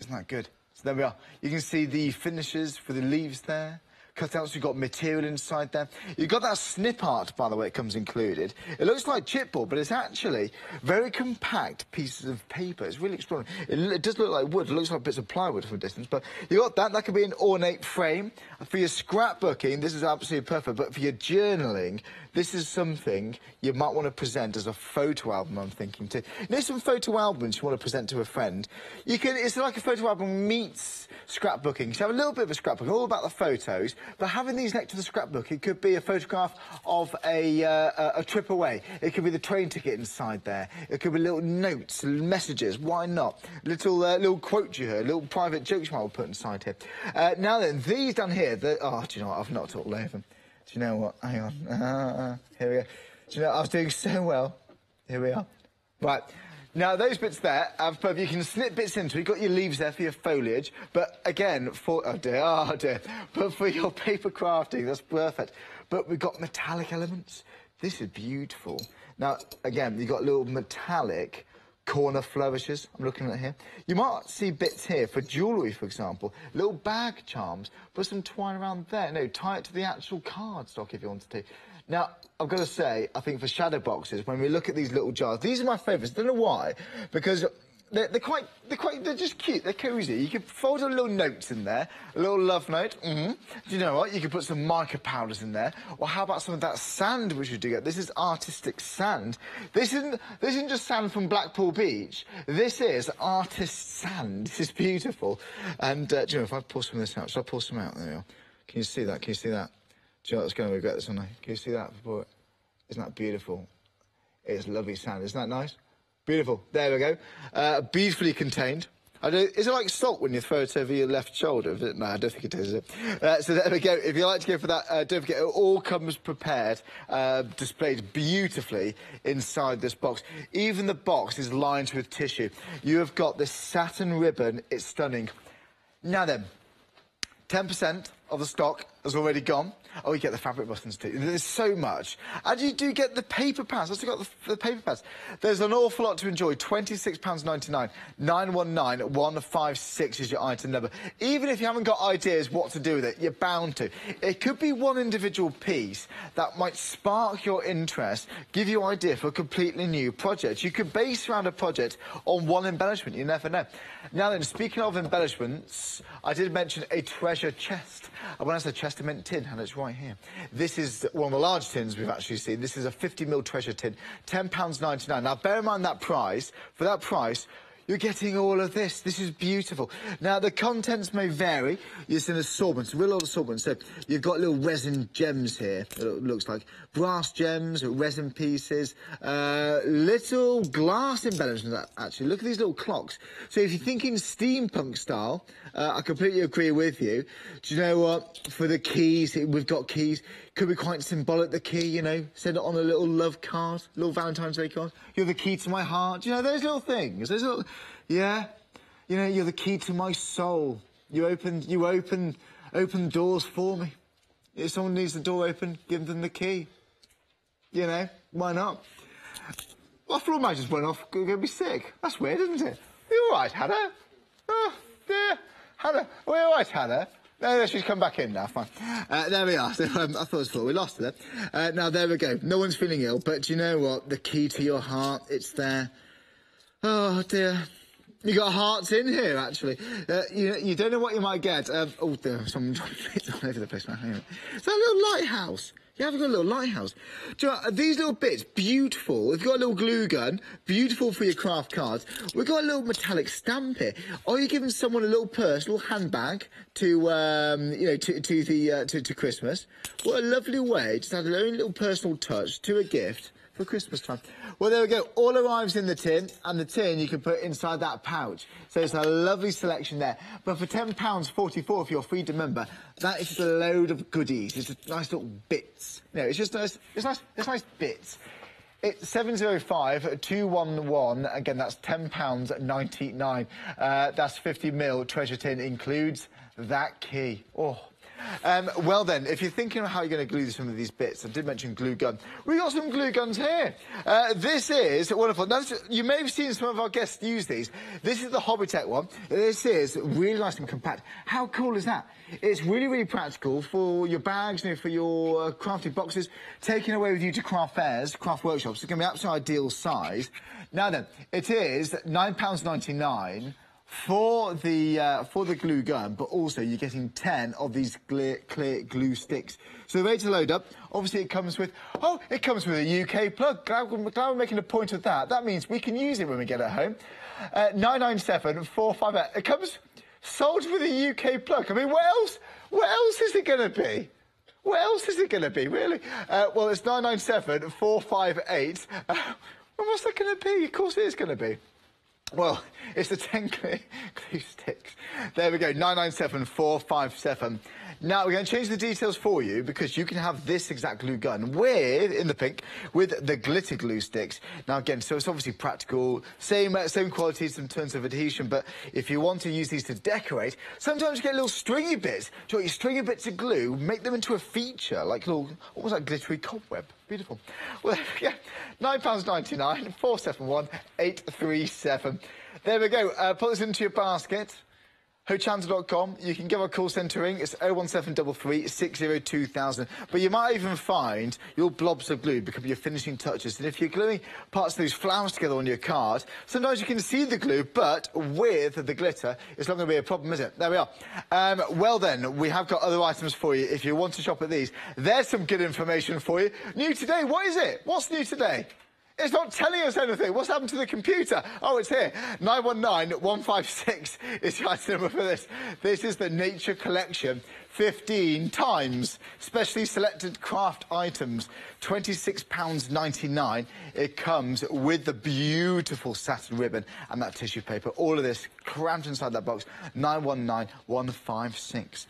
Isn't that good? So there we are. You can see the finishes for the leaves there. Cutouts, you've got material inside there. You've got that snip art, by the way, it comes included. It looks like chipboard, but it's actually very compact pieces of paper. It's really extraordinary. It does look like wood. It looks like bits of plywood from a distance, but you got that. That could be an ornate frame. For your scrapbooking, this is absolutely perfect, but for your journaling, this is something you might want to present as a photo album, I'm thinking too. You know, some photo albums you want to present to a friend. You can, it's like a photo album meets scrapbooking. So have a little bit of a scrapbook, all about the photos, but having these next to the scrapbook, it could be a photograph of a trip away. It could be the train ticket inside there. It could be little notes, messages, why not? Little quotes you heard, little private jokes you might put inside here. Now then, these down here, oh, do you know what, I've knocked all over them. Do you know what? Hang on. Here we go. Do you know, I was doing so well. Here we are. Right. Now, those bits there, you can snip bits into. You've got your leaves there for your foliage. But again, oh dear. But for your paper crafting, that's perfect. But we've got metallic elements. This is beautiful. Now, again, you've got little metallic corner flourishes, I'm looking at here. You might see bits here for jewellery, for example. Little bag charms, put some twine around there. No, tie it to the actual cardstock if you wanted to. Now, I've got to say, I think for shadow boxes, when we look at these little jars, these are my favourites. I don't know why, because they're just cute. They're cosy. You can fold a little notes in there, a little love note. Do you know what? You can put some mica powders in there. Or how about some of that sand which you do get? This is artistic sand. This isn't just sand from Blackpool Beach. This is artist sand. This is beautiful. And do you know, if I pour some of this out, shall I pour some out? There we are. Can you see that? Can you see that? Do you know what's going to regret this, aren't I? Can you see that? Isn't that beautiful? It's lovely sand. Isn't that nice? Beautiful. There we go. Beautifully contained. Is it like salt when you throw it over your left shoulder? No, I don't think it is. So there we go. If you like to go for that, don't forget, it all comes prepared, displayed beautifully inside this box. Even the box is lined with tissue. You have got this satin ribbon. It's stunning. Now then, 10% of the stock has already gone. Oh, you get the fabric buttons too. There's so much. And you do get the paper pads. I've still got the paper pads. There's an awful lot to enjoy. £26.99. 919156 is your item number. Even if you haven't got ideas what to do with it, you're bound to. It could be one individual piece that might spark your interest, give you an idea for a completely new project. You could base around a project on one embellishment. You never know. Now then, speaking of embellishments, I did mention a treasure chest. And when I said chest, I meant tin, and it's right here. This is one of the large tins we've actually seen. This is a 50ml treasure tin, £10.99. Now, bear in mind that price. For that price, you're getting all of this. This is beautiful. Now, the contents may vary. It's an assortment, a real old assortment. So you've got little resin gems here, it looks like. Brass gems, resin pieces, little glass embellishments, actually. Look at these little clocks. So if you're thinking steampunk style, I completely agree with you. Do you know what? For the keys, we've got keys. Could be quite symbolic, the key, you know. Send it on a little love card, little Valentine's Day card. You're the key to my heart. Do you know, those little things. Those little... Yeah. You know, you're the key to my soul. You open doors for me. If someone needs the door open, give them the key. You know, why not? My floor mat just went off. Going to be sick. That's weird, isn't it? Are you all right, Hannah? Oh, dear. Hannah, are you all right, Hannah? No, she's come back in now, fine. There we are. So, I thought it was full. We lost her there. Now, there we go. No one's feeling ill, but do you know what? The key to your heart, it's there. Oh, dear. You got hearts in here, actually. You don't know what you might get. Oh, there's some bits all over the place now. Hang on. It's that little lighthouse. You haven't got a little lighthouse. Do you know, these little bits, beautiful. We've got a little glue gun, beautiful for your craft cards. We've got a little metallic stamp here. Are you giving someone a little purse, a little handbag to Christmas? What a lovely way to add a little personal touch to a gift for Christmas time. Well, there we go. All arrives in the tin, and the tin you can put inside that pouch. So it's a lovely selection there. But for £10.44, if you're a Freedom member, that is just a load of goodies. It's just nice little bits. No, it's just nice. It's nice bits. It's 705-211. Again, that's £10.99. That's 50ml treasure tin, includes that key. Oh. Well then, if you're thinking of how you're going to glue some of these bits, I did mention glue gun. We've got some glue guns here. This is wonderful. Now, you may have seen some of our guests use these. This is the Hobbytech one. This is really nice and compact. How cool is that? It's really, really practical for your bags, for your crafty boxes, taking away with you to craft fairs, craft workshops. It's going to be absolutely ideal size. Now then, it is £9.99. For the glue gun, but also you're getting 10 of these clear glue sticks. So the way to load up, obviously it comes with a UK plug. Glad we're making a point of that. That means we can use it when we get it home. 997-458. It comes sold with a UK plug. I mean, what else is it going to be? What else is it going to be, really? Well, it's 997-458. What's that going to be? Of course it is going to be. Well, it's the 10 glue sticks. There we go, 997-457. Now, we're going to change the details for you because you can have this exact glue gun in the pink, with the glitter glue sticks. Now, again, so it's obviously practical, same qualities in terms of adhesion, but if you want to use these to decorate, sometimes you get little stringy bits. Do you want your stringy bits of glue, make them into a feature, like little, what was that, glittery cobweb? Beautiful. Well, yeah, £9.99, 471-837. There we go. Put this into your basket. Hochanda.com. You can give our call centre ring. It's 01733 602,000. But you might even find your blobs of glue become your finishing touches. And if you're gluing parts of those flowers together on your card, sometimes you can see the glue, but with the glitter, it's not going to be a problem, is it? There we are. Well then, we have got other items for you if you want to shop at these. There's some good information for you. New today, what is it? What's new today? It's not telling us anything. What's happened to the computer? Oh, it's here. 919-156 is the item number for this. This is the Nature Collection. 15 times specially selected craft items. £26.99. It comes with the beautiful satin ribbon and that tissue paper. All of this crammed inside that box. 919-156.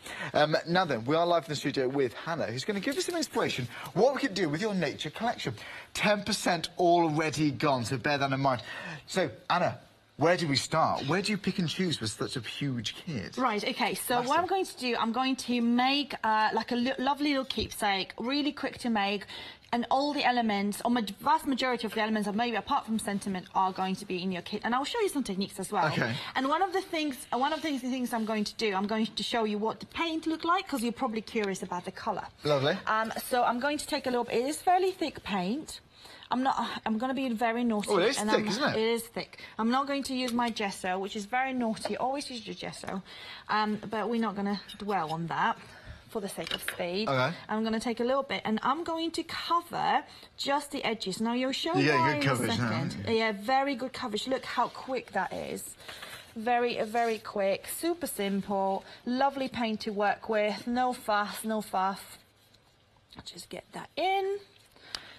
Now then, we are live in the studio with Hannah, who's going to give us some inspiration what we can do with your Nature Collection. 10% already gone, so bear that in mind. So, Anna, where do we start? Where do you pick and choose with such a huge kit? Right, OK, so what I'm going to do, I'm going to make like a lovely little keepsake, really quick to make, and all the elements, or vast majority of the elements, of maybe apart from sentiment, are going to be in your kit. And I'll show you some techniques as well. Okay. And one of the things I'm going to do, I'm going to show you what the paint look like, because you're probably curious about the colour. Lovely. So I'm going to take a little bit. It is fairly thick paint. I'm going to be very naughty. Oh, it is thick, isn't it? It is thick. I'm not going to use my gesso, which is very naughty. Always use your gesso. But we're not going to dwell on that for the sake of speed. Okay. I'm going to take a little bit, and I'm going to cover just the edges. Now, you'll show why in a second. Yeah, very good coverage. Look how quick that is. Very, very quick. Super simple. Lovely paint to work with. No fuss, no fuff. Just get that in.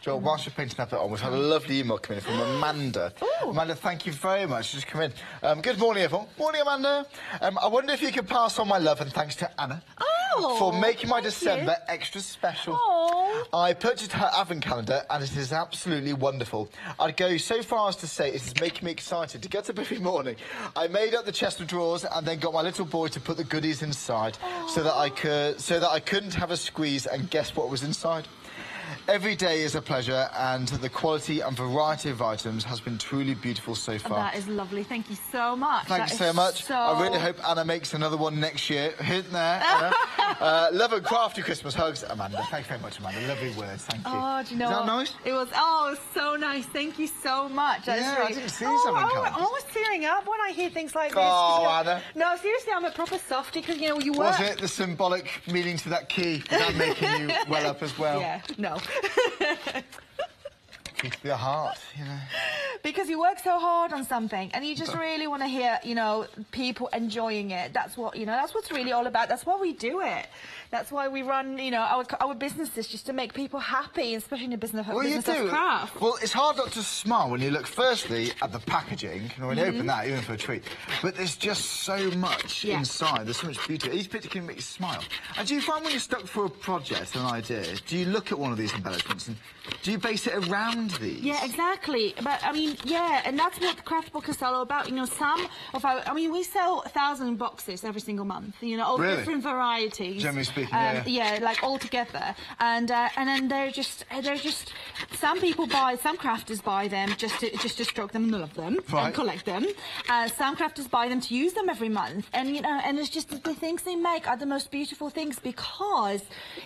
Joel, whilst you're painting that bit on, we've had a lovely email come in from Amanda. Ooh. Amanda, thank you very much. Just come in. Good morning, everyone. Morning, Amanda. I wonder if you could pass on my love and thanks to Anna for making my December extra special. Oh. I purchased her advent calendar and it is absolutely wonderful. I'd go so far as to say it is making me excited to get up every morning. I made up the chest of drawers and then got my little boy to put the goodies inside so that I couldn't have a squeeze and guess what was inside. Every day is a pleasure, and the quality and variety of items has been truly beautiful so far. That is lovely. Thank you so much. Thank you so much. I really hope Anna makes another one next year. Hint there, Anna. Love and crafty Christmas hugs, Amanda. Thank you very much, Amanda. Lovely words. Thank you. Oh, do you know Is that what? nice? It was. Oh, it was so nice. Thank you so much. I didn't see something coming. I was tearing up when I hear things like this. Oh, Anna. No, seriously, I'm a proper softie because you know you work. Was it the symbolic meaning to that key? Is that making you well up as well? Yeah. No. Keep your heart, you know. Because you work so hard on something and you just really want to hear, you know, people enjoying it. That's what, you know, that's what's really all about. That's why we do it. That's why we run, you know, our businesses, just to make people happy, especially in a business of craft. Well, it's hard not to smile when you look firstly at the packaging, and when you open that, you're in for a treat. But there's just so much inside. There's so much beauty. Each picture can make you smile. And do you find when you're stuck for a project, an idea, do you look at one of these embellishments and do you base it around these? Yeah, exactly. But I mean, yeah, and that's what the craft book is all about. You know, some of our, I mean, we sell 1,000 boxes every single month. You know, all different varieties. Generally speaking, yeah, like all together. And then they're just some people buy, some crafters buy them just to stroke them and love them and collect them. Some crafters buy them to use them every month. And you know, and it's just the things they make are the most beautiful things because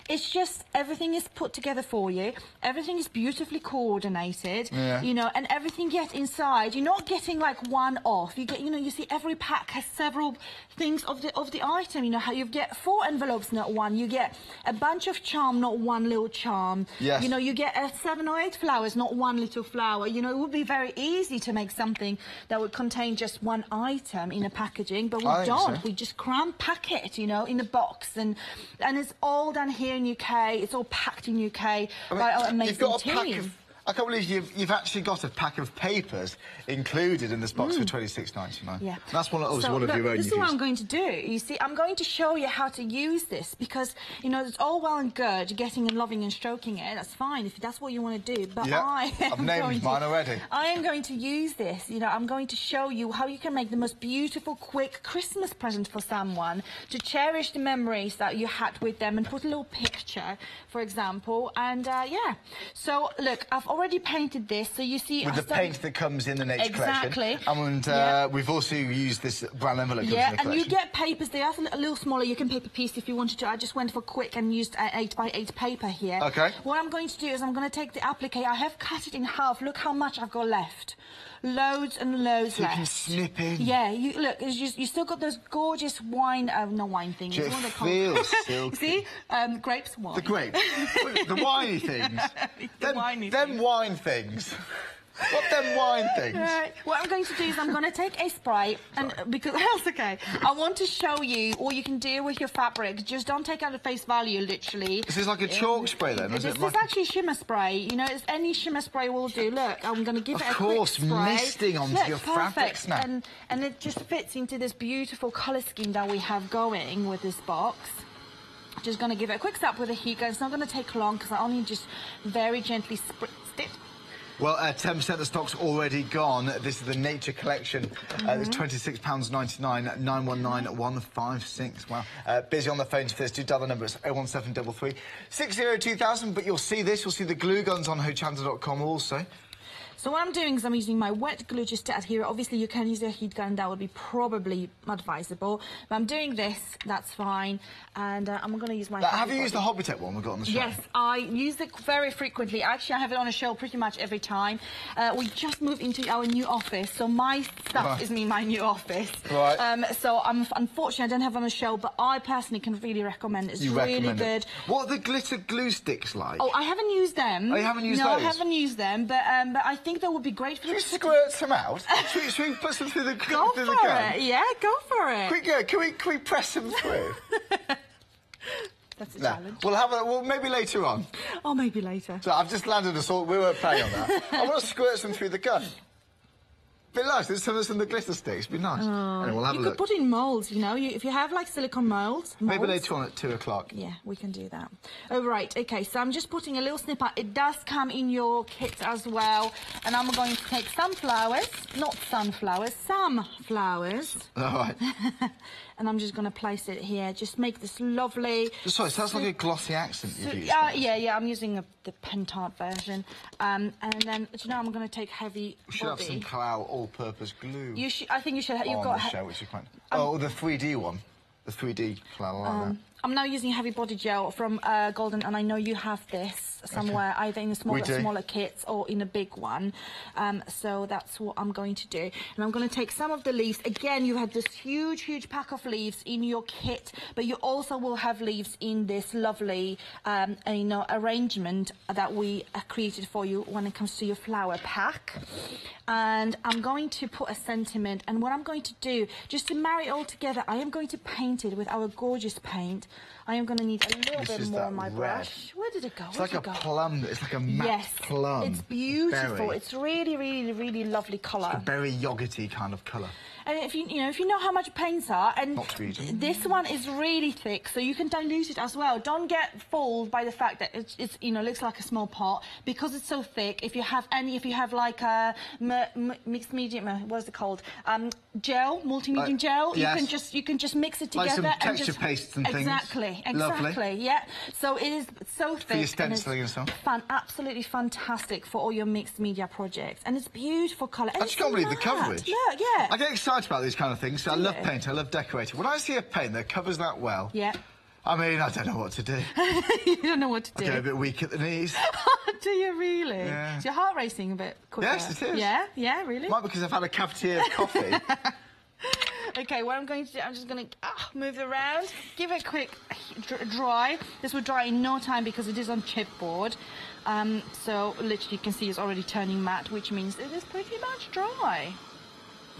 it's just everything is put together for you. Everything is beautifully coordinated. Yeah. You know, and everything yet inside, you're not getting like one off. You get, you know, you see every pack has several things of the item. You know how you get 4 envelopes, not one. You get a bunch of charm, not one little charm. Yes. You know, you get 7 or 8 flowers, not one little flower. You know, it would be very easy to make something that would contain just one item in a packaging, but we don't. So. We just pack it, you know, in a box, and it's all done here in UK. It's all packed in UK by our amazing team. I can't believe you've actually got a pack of papers included in this box for £26.99. Yeah. That's one of your own. This is what I'm going to do. You see, I'm going to show you how to use this because, you know, it's all well and good getting and loving and stroking it. That's fine if that's what you want to do. But I've named mine already. I am going to use this. You know, I'm going to show you how you can make the most beautiful, quick Christmas present for someone to cherish the memories that you had with them and put a little picture, for example. And yeah. So look, I've already painted this, so you see... With the paint that comes in the Nature Collection. And we've also used this brown envelope that comes in the collection. And you get papers, they are a little smaller, you can paper piece if you wanted to. I just went for quick and used 8x8 paper here. Okay. What I'm going to do is I'm going to take the applique, I have cut it in half, look how much I've got left. Loads and loads left. You can snip in. Yeah, look, you still got those gorgeous wine, not wine things. It feels silky. See? Grapes, wine. The grapes. The winey things. Them wine things. What them wine things? Right. What I'm going to do is I'm going to take a spray, and because that's okay. I want to show you what you can do with your fabric. Just don't take out the face value, literally. This is like a chalk spray, then, is it? This is actually shimmer spray. You know, any shimmer spray will do. Look, I'm going to give it a quick spray. Misting onto your fabrics now. And it just fits into this beautiful colour scheme that we have going with this box. Just going to give it a quick step with a heat gun. It's not going to take long because I only just very gently spritzed it. Well, 10% of the stock's already gone. This is the Nature Collection. It's £26.99, 919156. Wow. Busy on the phones for this. Do dial the number. It's 01733 602,000. But you'll see this. You'll see the glue guns on Hochanda.com also. So what I'm doing is I'm using my wet glue just to adhere. Obviously, you can use a heat gun. That would be probably advisable. But I'm doing this. That's fine. And I'm going to use my... Have you used the Hobbytech one we've got on the show? Yes, I use it very frequently. Actually, I have it on a show pretty much every time. We just moved into our new office, so my stuff is in my new office. Right. So unfortunately, I don't have it on a show, but I personally can really recommend it. It's really good. What are the glitter glue sticks like? Oh, I haven't used them. Oh, you haven't used those? No, I haven't used them, but I think that would be great for you. Should we squirt some out? should we put some through the gun? Go for it. Yeah, go for it. Quick, can we press them through? That's a challenge. We'll have well, maybe later on. Oh, maybe later. So I've just landed a salt. We weren't playing on that. I want to squirt some through the gun. Bit nice. There's some of the glitter sticks. It'd be nice. Anyway, we'll have you a could look. put in moulds, you know. If you have like silicone moulds. Maybe later on at 2 o'clock. Yeah, we can do that. Oh, right. Okay, so I'm just putting a little snip out. It does come in your kit as well. And I'm going to take some flowers, not sunflowers, some flowers. All right. And I'm just going to place it here. Just make this lovely... Sorry, so that's like a glossy accent you've used. Yeah, I'm using the pen art version. And then, do you know, I'm going to take heavy We should have some Clow all-purpose glue. I think you should have... You've on got the show, which is quite... oh, the 3D one. The 3D Clow, I like that. I'm now using heavy body gel from Golden, and I know you have this somewhere, either in the smaller kits or in a big one. So that's what I'm going to do. And I'm going to take some of the leaves. Again, you had this huge pack of leaves in your kit, but you also will have leaves in this lovely, arrangement that we created for you when it comes to your flower pack. And I'm going to put a sentiment, and what I'm going to do, just to marry it all together, I am going to paint it with our gorgeous paint. I am going to need a little bit more on my brush. Where did it go? It's like a plum. It's like a matte plum. It's beautiful. Berry. It's really lovely colour. It's a very yogurty kind of colour. And if you know how much paints are, and this one is really thick, so you can dilute it as well. Don't get fooled by the fact that it's looks like a small pot, because it's so thick. If you have like a mixed medium, what's it called? Gel, multi-medium gel. Yes. You can just mix it together. Like some texture pastes and things. Exactly. Lovely. Yeah. So it is so thick. For your stenciling and stuff. Absolutely fantastic for all your mixed media projects, and it's beautiful colour. I just can't believe the coverage. Look, yeah. I get excited about these kind of things. I love paint, I love decorating. When I see a paint that covers that well, I mean, I don't know what to do. You don't know what to do. I get a bit weak at the knees. Do you really? Yeah. Is your heart racing a bit quicker? Yes, it is. Yeah, really? Might because I've had a cafetiere of coffee. Okay, what I'm going to do, I'm just going to move it around, give it a quick dry. This will dry in no time because it is on chipboard. So literally you can see it's already turning matte, which means it is pretty much dry.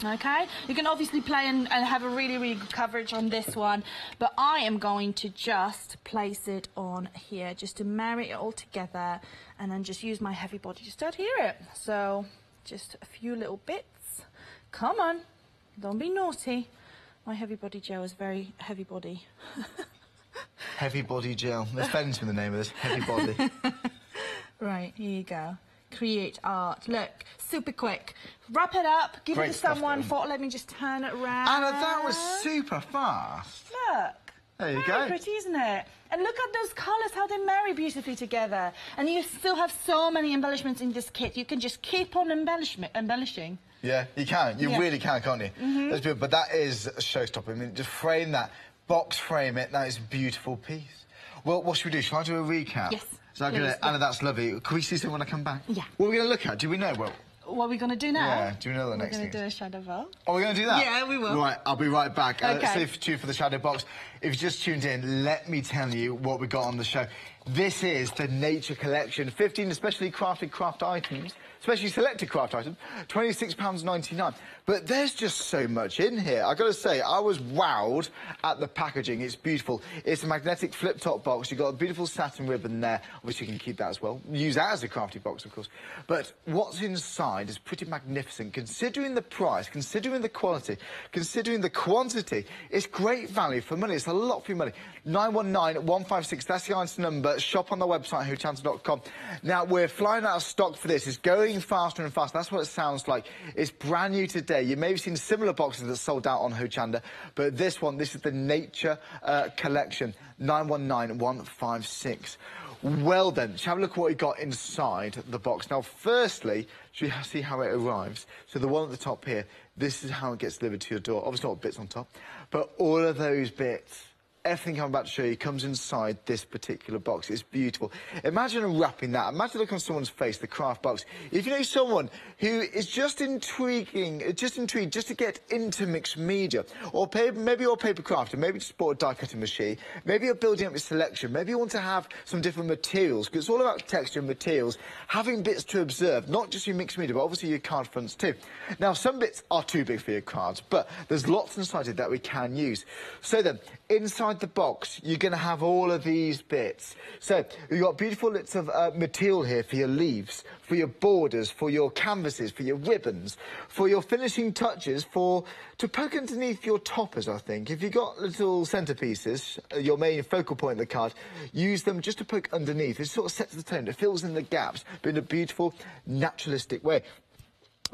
Okay, you can obviously play and have a really good coverage on this one, but I am going to just place it on here just to marry it all together, and then just use my heavy body just to adhere it. So just a few little bits. Come on, don't be naughty. My heavy body gel is very heavy body. Heavy body gel. There's Ben's in the name of this. Heavy body. Right, here you go. Create art. Look, super quick. Wrap it up, give it to someone. Let me just turn it around. Anna, that was super fast. Look. There you Very go. pretty, isn't it? And look at those colours, how they marry beautifully together. And you still have so many embellishments in this kit. You can just keep on embellishing. Yeah, you can. You really can, can't you? That's good. But that is a showstopper. I mean, just frame that, box frame it. That is a beautiful piece. Well, what should we do? Shall I do a recap? Yes. Anna, that's lovely. Can we see something when I come back? Yeah. What are we going to look at? Do we know? Well, what are we going to do now? Yeah, do we know the next thing? We're going to do a shadow box. Oh, we're going to do that? Yeah, we will. Right, I'll be right back. Okay. Stay tuned for the shadow box. If you just tuned in, let me tell you what we got on the show. This is the Nature Collection. 15 especially crafted craft items, especially selected craft items, £26.99. But there's just so much in here. I've got to say, I was wowed at the packaging. It's beautiful. It's a magnetic flip-top box. You've got a beautiful satin ribbon there. Obviously, you can keep that as well. Use that as a crafty box, of course. But what's inside is pretty magnificent. Considering the price, considering the quality, considering the quantity, it's great value for money. It's a lot for your money. 919-156, that's the answer number. Shop on the website, hochanda.com. Now, we're flying out of stock for this. It's going faster and faster. That's what it sounds like. It's brand new today. You may have seen similar boxes that sold out on Hochanda, but this one, this is the Nature Collection, 919-156. Well then, let's have a look at what we got inside the box. Now, firstly, should we see how it arrives? So the one at the top here, this is how it gets delivered to your door. Obviously not bits on top, but all of those bits, everything I'm about to show you comes inside this particular box. It's beautiful. Imagine unwrapping that. Imagine looking on someone's face, the craft box. If you know someone who is just intrigued just to get into mixed media, or maybe you're a paper crafter, maybe just bought a die cutting machine, maybe you're building up your selection, maybe you want to have some different materials, because it's all about texture and materials, having bits to observe, not just your mixed media, but obviously your card fronts too. Now, some bits are too big for your cards, but there's lots inside it that we can use. So then, inside inside the box, you're going to have all of these bits. So you've got beautiful bits of material here for your leaves, for your borders, for your canvases, for your ribbons, for your finishing touches, to poke underneath your toppers, I think. If you've got little centerpieces, your main focal point of the card, use them just to poke underneath. It sort of sets the tone. It fills in the gaps, but in a beautiful, naturalistic way.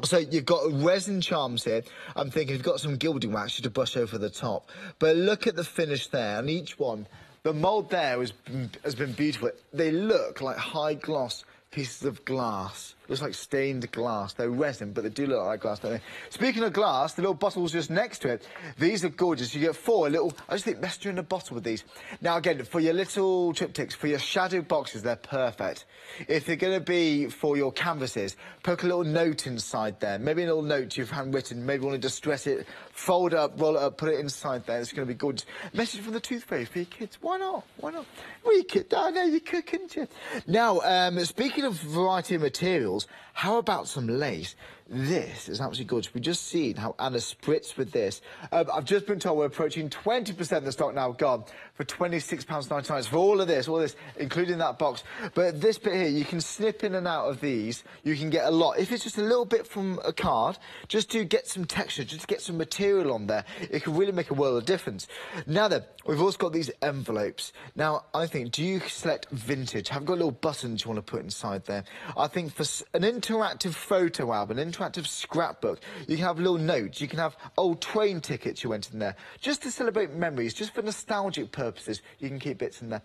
So you've got resin charms here. I'm thinking you've got some gilding wax just to brush over the top. But look at the finish there, and each one, the mould there has been beautiful. They look like high gloss pieces of glass. Looks like stained glass. They're resin, but they do look like glass, don't they? Speaking of glass, the little bottles just next to it, these are gorgeous. You get 4 little, I just think messenger in a bottle with these. Now, again, for your little triptychs, for your shadow boxes, they're perfect. If they're going to be for your canvases, poke a little note inside there. Maybe a little note you've handwritten. Maybe you want to distress it, fold it up, roll it up, put it inside there. It's going to be gorgeous. Message from the Tooth Fairy for your kids. Why not? Why not? Well, you could. I know you could, couldn't you? Now, speaking of variety of materials, how about some lace? This is absolutely gorgeous. We've just seen how Anna spritz with this. I've just been told we're approaching 20% of the stock now gone for £26.99 for all of this, including that box. But this bit here, you can snip in and out of these. You can get a lot. If it's just a little bit from a card, just to get some texture, just to get some material on there, it can really make a world of difference. Now then, we've also got these envelopes. Now, I think, do you select vintage? Have got little buttons you want to put inside there? I think for an interactive photo album, an interactive scrapbook, you can have little notes, you can have old train tickets you went in there, just to celebrate memories, just for nostalgic purposes, you can keep bits in there.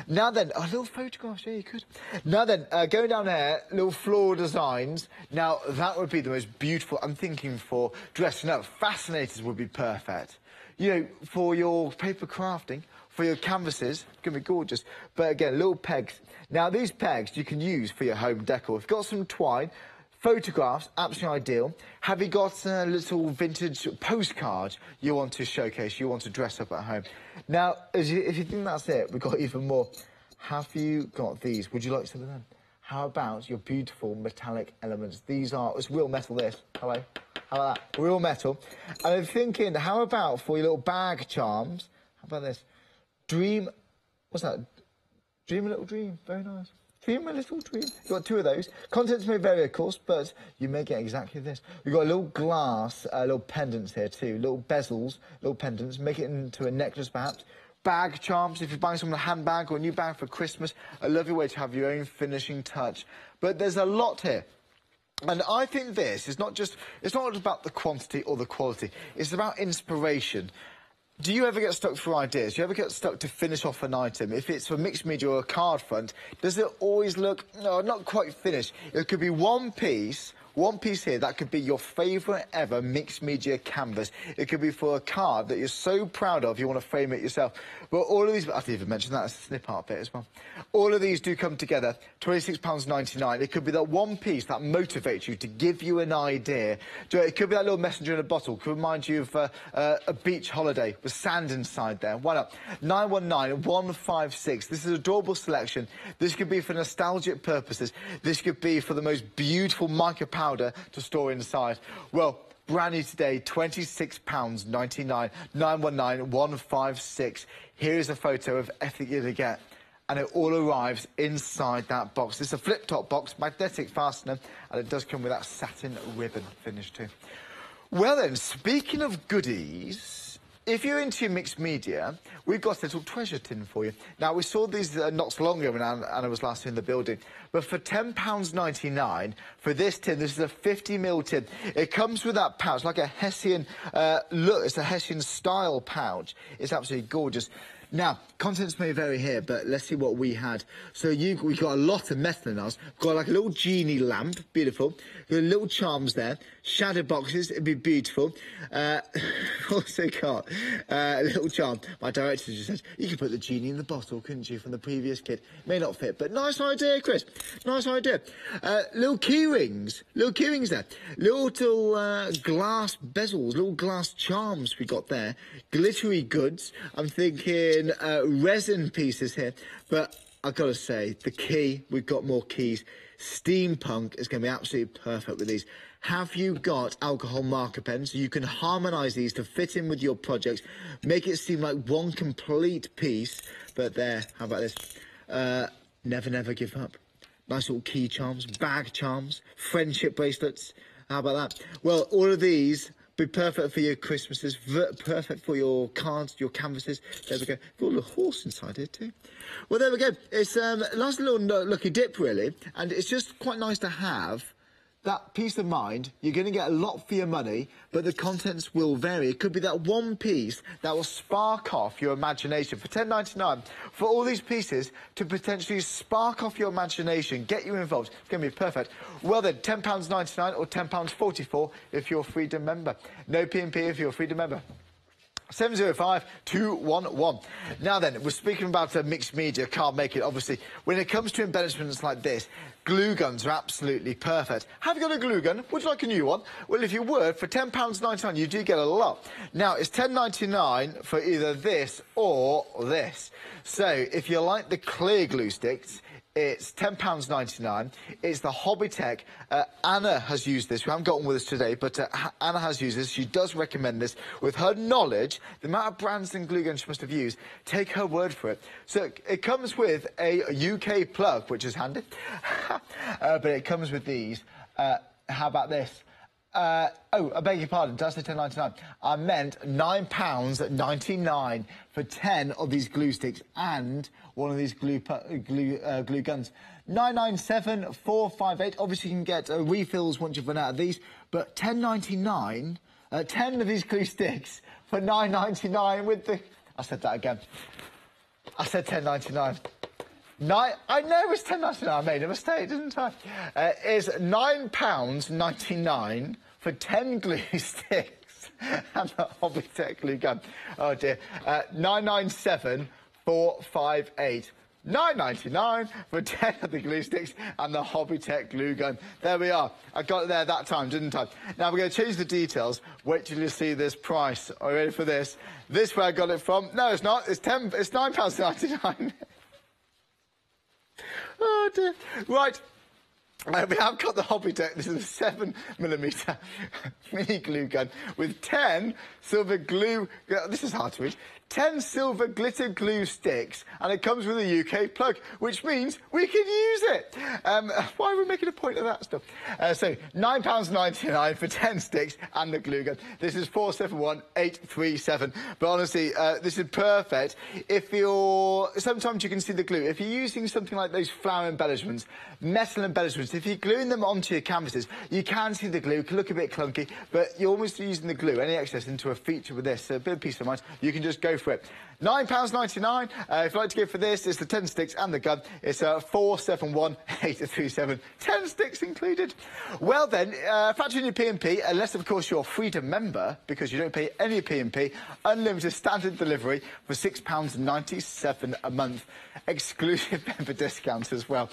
Now then, little photographs, yeah, you could. Now then, going down here, little floral designs. Now, that would be the most beautiful, I'm thinking for dressing up. Fascinators would be perfect. You know, for your paper crafting, for your canvases, it's going to be gorgeous. But again, little pegs. Now, these pegs you can use for your home decor. If you've got some twine, photographs, absolutely ideal. Have you got a little vintage postcard you want to showcase, you want to dress up at home? Now, if you think that's it, we've got even more. Have you got these? Would you like some of them? How about your beautiful metallic elements? These are, it's real metal, this. Hello? How about that? Real metal. And I'm thinking, how about for your little bag charms? How about this? Dream, what's that? Dream a little dream. Very nice. Dream a little dream. You've got 2 of those. Contents may vary, of course, but you may get exactly this. We've got a little glass, little pendants here too. Little bezels, little pendants. Make it into a necklace, perhaps. Bag charms, if you're buying someone a handbag or a new bag for Christmas. A lovely way to have your own finishing touch. But there's a lot here. And I think this is not just, it's not about the quantity or the quality. It's about inspiration. Do you ever get stuck for ideas? Do you ever get stuck to finish off an item? If it's for mixed media or a card front, does it always look, no, not quite finished? It could be one piece here, that could be your favourite ever mixed media canvas. It could be for a card that you're so proud of, you want to frame it yourself. But all of these, I didn't even mention that, it's a snip art bit as well. All of these do come together, £26.99. It could be that one piece that motivates you to give you an idea. It could be that little messenger in a bottle, could remind you of a beach holiday with sand inside there. Why not? 919156. This is an adorable selection. This could be for nostalgic purposes. This could be for the most beautiful mica powder to store inside. Well, brand new today, £26.99, 919156. Here is a photo of everything you're going to get. And it all arrives inside that box. It's a flip-top box, magnetic fastener, and it does come with that satin ribbon finish too. Well then, speaking of goodies, if you're into mixed media, we've got a little treasure tin for you. Now, we saw these not so long ago when Anna was last in the building, but for £10.99 for this tin, this is a 50ml tin. It comes with that pouch, like a Hessian look. It's a Hessian style pouch. It's absolutely gorgeous. Now, contents may vary here, but let's see what we had. So we've got a lot of metal in ours. We've got like a little genie lamp, beautiful. We've got little charms there. Shadow boxes, it'd be beautiful. Also got a little charm. My director just said, you could put the genie in the bottle, couldn't you, from the previous kid? May not fit, but nice idea, Chris. Nice idea. Little key rings. Little key rings there. Little glass bezels, little glass charms we got there. Glittery goods. I'm thinking resin pieces here, but I've got to say, the key, we've got more keys. Steampunk is going to be absolutely perfect with these. have you got alcohol marker pens? So you can harmonise these to fit in with your projects, make it seem like one complete piece. But there, how about this? Never, never give up. Nice little key charms, bag charms, friendship bracelets. How about that? Well, all of these be perfect for your Christmases, perfect for your cards, your canvases. There we go. Got a little horse inside here too. Well, there we go. It's a nice little lucky dip, really. And it's just quite nice to have that peace of mind. You're going to get a lot for your money, but the contents will vary. It could be that one piece that will spark off your imagination. For $10.99, for all these pieces to potentially spark off your imagination, get you involved, it's going to be perfect. Well then, £10.99 or £10.44 if you're a Freedom member. No P&P if you're a Freedom member. 705-211. Now then, we're speaking about mixed media, card making. Obviously, when it comes to embellishments like this, glue guns are absolutely perfect. Have you got a glue gun? Would you like a new one? Well, if you would, for £10.99, you do get a lot. Now, it's $10.99 for either this or this. So, if you like the clear glue sticks, it's £10.99. It's the Hobby Tech. Anna has used this. We haven't got one with us today, but Anna has used this. She does recommend this. With her knowledge, the amount of brands and glue guns she must have used, take her word for it. So it comes with a UK plug, which is handy. But it comes with these. How about this? Oh, I beg your pardon, did I say £10.99? I meant £9.99 for 10 of these glue sticks and one of these glue guns. £9.97-458. Obviously, you can get refills once you've run out of these, but £10.99, 10 of these glue sticks for £9.99 with the... I said that again. I said £10.99. I know it's £10.99. I made a mistake, didn't I? Is £9.99 for 10 glue sticks and the Hobby Tech glue gun. Oh dear. £9.97-458. £9.99 for 10 of the glue sticks and the Hobby Tech glue gun. There we are. I got it there that time, didn't I? Now we're going to change the details. Wait till you see this price. Are you ready for this? This is where I got it from. No, it's not. It's £9.99. Oh dear. Right. We have got the Hobby Tech. This is a 7mm mini glue gun with 10 silver glue... This is hard to read. 10 silver glitter glue sticks, and it comes with a UK plug, which means we can use it. Why are we making a point of that stuff? So, £9.99 for 10 sticks and the glue gun. This is 471-837. But honestly, this is perfect if you're... Sometimes you can see the glue. If you're using something like those flower embellishments, metal embellishments, if you're gluing them onto your canvases, you can see the glue. It can look a bit clunky, but you're almost using the glue, any excess, into a feature with this. So a bit of peace of mind. You can just go for it. £9.99. If you'd like to go for this, it's the 10 sticks and the gun. It's 471-837. 10 sticks included. Well then, factor in your P&P, unless of course you're a Freedom member, because you don't pay any P&P. Unlimited standard delivery for £6.97 a month. Exclusive member discounts as well.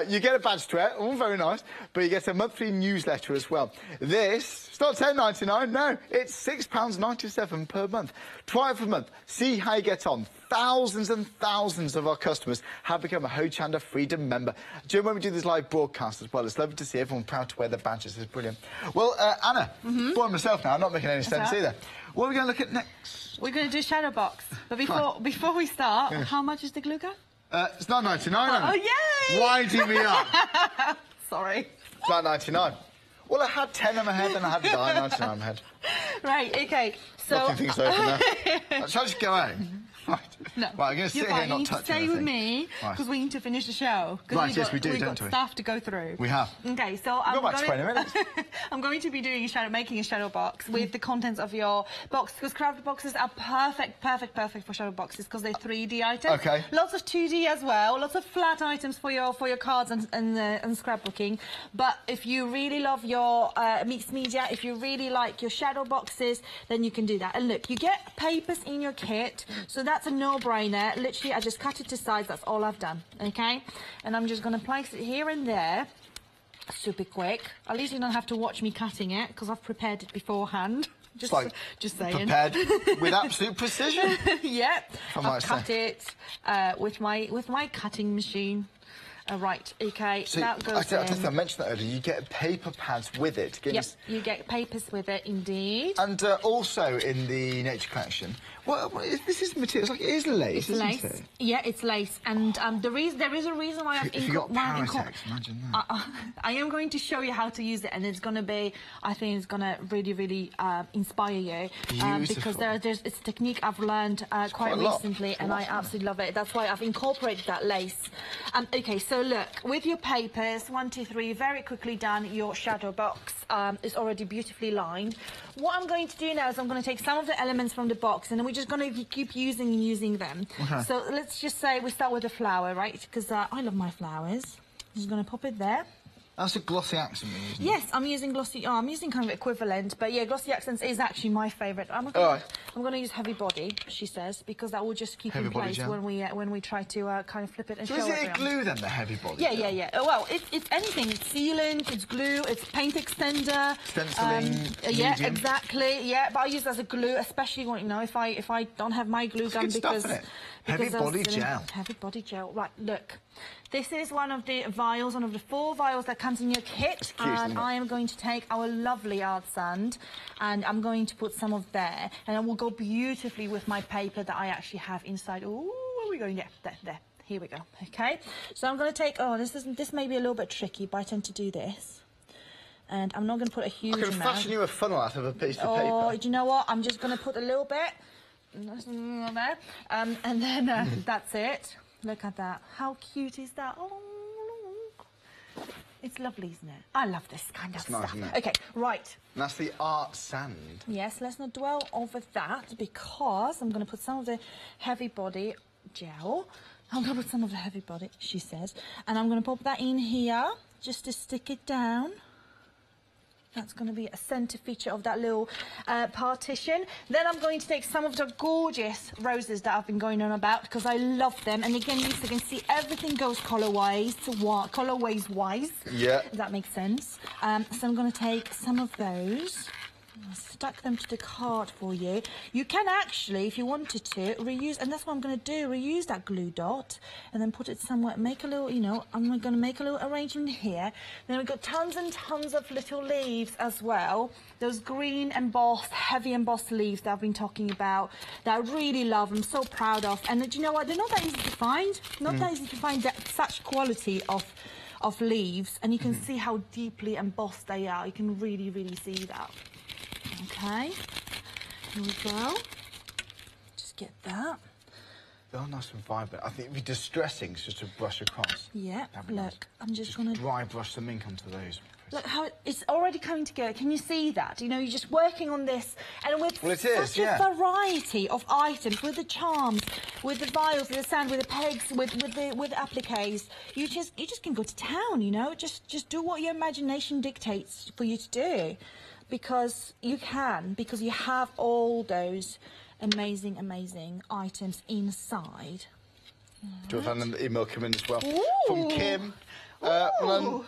You get a badge to wear, all very nice, but you get a monthly newsletter as well. This, it's not £10.99, no, it's £6.97 per month. Try it for a month. See how you get on. Thousands and thousands of our customers have become a Hochanda Freedom member. Do you know when we do this live broadcast as well? It's lovely to see everyone proud to wear their badges. It's brilliant. Well, Anna, boring myself now. I'm not making any sense either. What are we going to look at next? We're going to do shadow box. But before we start, how much is the glue gun? It's £9.99. Oh, yay! Winding me up. Sorry. It's £9.99. Well, I had 10 in my head and I had £9.99 in my head. Right, OK. So... Locking things open there. Shall I just go out? Right. No. Right, I'm going to sit here and not touch anything. Stay with me, because we need to finish the show. Right, yes, we do, don't we? We've got stuff to go through. We have. OK, so We've got about 20 minutes. I'm going to be making a shadow box with the contents of your box, because crafted boxes are perfect for shadow boxes, because they're 3D items. OK. Lots of 2D as well, lots of flat items for your cards and scrapbooking. But if you really love your mixed media, if you really like your shadow boxes, then you can do that. And look, you get papers in your kit, so that's a no-brainer. Literally, I just cut it to size. That's all I've done. Okay, and I'm just going to place it here and there, super quick. At least you don't have to watch me cutting it, because I've prepared it beforehand. Just saying. Prepared with absolute precision. Yep. I've cut it with my cutting machine. Right, okay, So that goes I think I in. mentioned that earlier. You get paper pads with it. Yes, you get papers with it, indeed. And also in the Nature Collection, this is material. It's like it is lace, It's isn't lace. it? Yeah, it's lace. And there is a reason why I've If you got Paratex, imagine that. I am going to show you how to use it, and it's going to be, I think it's going to really, really inspire you. Because it's a technique I've learned quite recently, and I absolutely love it. That's why I've incorporated that lace. Okay, so look, with your papers, 1, 2, 3, very quickly done. Your shadow box is already beautifully lined. What I'm going to do now is I'm going to take some of the elements from the box, and then we're just going to keep using them. Okay. So let's just say we start with the flower, right? Because I love my flowers. I'm just going to pop it there. That's a glossy accent you're using. Yes, I'm using glossy. I'm using kind of equivalent, but yeah, glossy accents is actually my favourite. I'm going to use heavy body, she says, because that will just keep in place when we try to kind of flip it and show it. So is it glue then, the heavy body? Yeah. Well, it's anything. It's sealant, it's glue, it's paint extender. Stenciling. Yeah, exactly. Yeah, but I use it as a glue, especially when if I don't have my glue gun because. Heavy body gel. Heavy body gel. Right, look. This is one of the vials, one of the 4 vials that comes in your kit. And I am going to take our lovely art sand and I'm going to put some of there. And it will go beautifully with my paper that I actually have inside. Ooh, where are we going? Yeah, there. Here we go. Okay. So I'm going to take, this may be a little bit tricky, but I tend to do this. And I'm not going to put a huge amount. I can fashion you a funnel out of a piece of paper. Oh, do you know what? I'm just going to put a little bit. There. And then that's it. Look at that. How cute is that? Oh, it's lovely, isn't it? I love this kind of stuff. Nice, okay, right. And that's the art sand. Yes, let's not dwell over that because I'm going to put some of the heavy body gel. I'm going to put some of the heavy body, she says. And I'm going to pop that in here just to stick it down. That's going to be a centre feature of that little partition. Then I'm going to take some of the gorgeous roses that I've been going on about because I love them. And again, you can see everything goes colourways wise. Yeah. If that makes sense. So I'm going to take some of those. I'll stack them to the card for you. You can actually, if you wanted to, reuse, and that's what I'm going to do, reuse that glue dot and then put it somewhere, make a little, I'm going to make a little arrangement here. Then we've got tons and tons of little leaves as well. Those green embossed, heavy embossed leaves that I've been talking about that I really love, I'm so proud of. And do you know what? They're not that easy to find. Not that easy to find such quality of leaves. And you can see how deeply embossed they are. You can really, really see that. Okay, here we go. Just get that. They're nice and vibrant. I think it'd be distressing just to brush across. Yeah, look, nice. I'm just going to dry brush some ink onto those. Look how it's already coming together. Can you see that? You're just working on this, and with such a variety of items, with the charms, with the vials, with the sand, with the pegs, with the appliques. You just can go to town. Just do what your imagination dictates for you to do. Because you can, because you have all those amazing items inside. Do you have an email come in as well? Ooh. From Kim.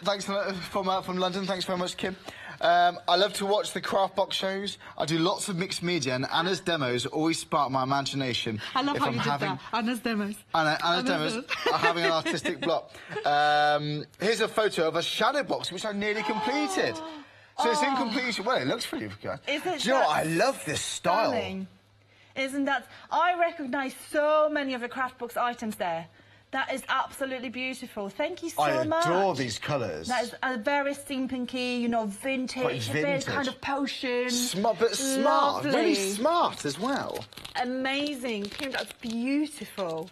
Thanks from London. Thanks very much, Kim. I love to watch the craft box shows. I do lots of mixed media, and Anna's demos always spark my imagination. I love how you did that. Anna's demos. Anna's demos are having an artistic block. Here's a photo of a shadow box, which I nearly completed. So it's in completion. Well, it looks pretty good. Do you know what? I love this style. Stunning. Isn't that? I recognise so many of the craft box items there. That is absolutely beautiful. Thank you so much. I adore these colours. That is a very steampunky, vintage, very kind of potion. But smart. Really smart as well. Amazing. Kim, that's beautiful.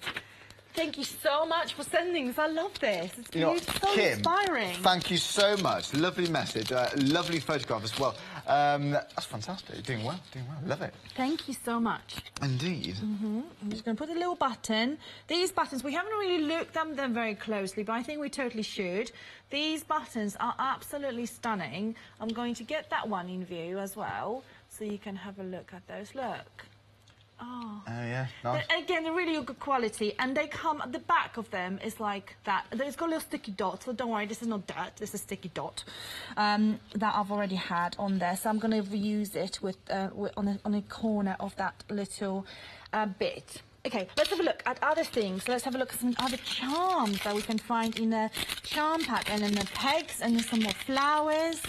Thank you so much for sending this. I love this. It's beautiful, so Kim, inspiring. Thank you so much. Lovely message. Lovely photograph as well. That's fantastic. You're doing well. Love it. Thank you so much. Indeed. I'm just going to put a little button. These buttons, we haven't really looked at them very closely, but I think we totally should. These buttons are absolutely stunning. I'm going to get that one in view as well, so you can have a look at those. Look. Oh yeah, nice. Again, they're really good quality, and they come at the back of them is like that. It's got a little sticky dot, so don't worry, this is not dirt, this is sticky dot that I've already had on there. So I'm going to reuse it with on a corner of that little bit. Okay, let's have a look at other things. Let's have a look at some other charms that we can find in the charm pack, and then the pegs, and then some more flowers.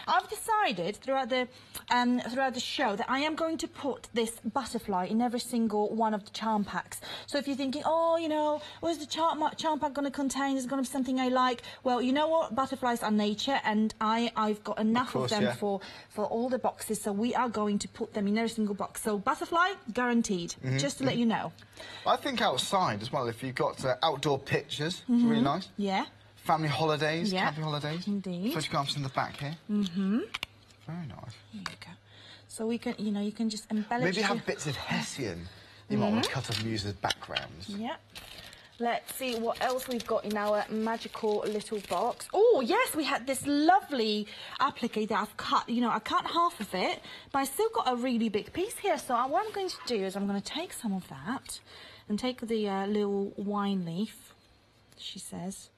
I've decided throughout the show that I am going to put this butterfly in every single one of the charm packs. So if you're thinking, oh, you know, what's the charm pack going to contain? Is it going to be something I like? Well, you know what? Butterflies are nature, and I've got enough of them for all the boxes. So we are going to put them in every single box. So butterfly, guaranteed. Just to let you know. I think outside as well, if you've got outdoor pictures, it's really nice. Yeah. Family holidays, camping holidays. Indeed. Photographs in the back here. Very nice. Here you go. So we can, you know, you can just embellish. Maybe have bits of Hessian you might want to cut off and use as backgrounds. Yeah. Let's see what else we've got in our magical little box. Oh, yes, we had this lovely applique that I've cut. You know, I cut half of it, but I still got a really big piece here. So what I'm going to do is I'm going to take some of that and take the little wine leaf, she says.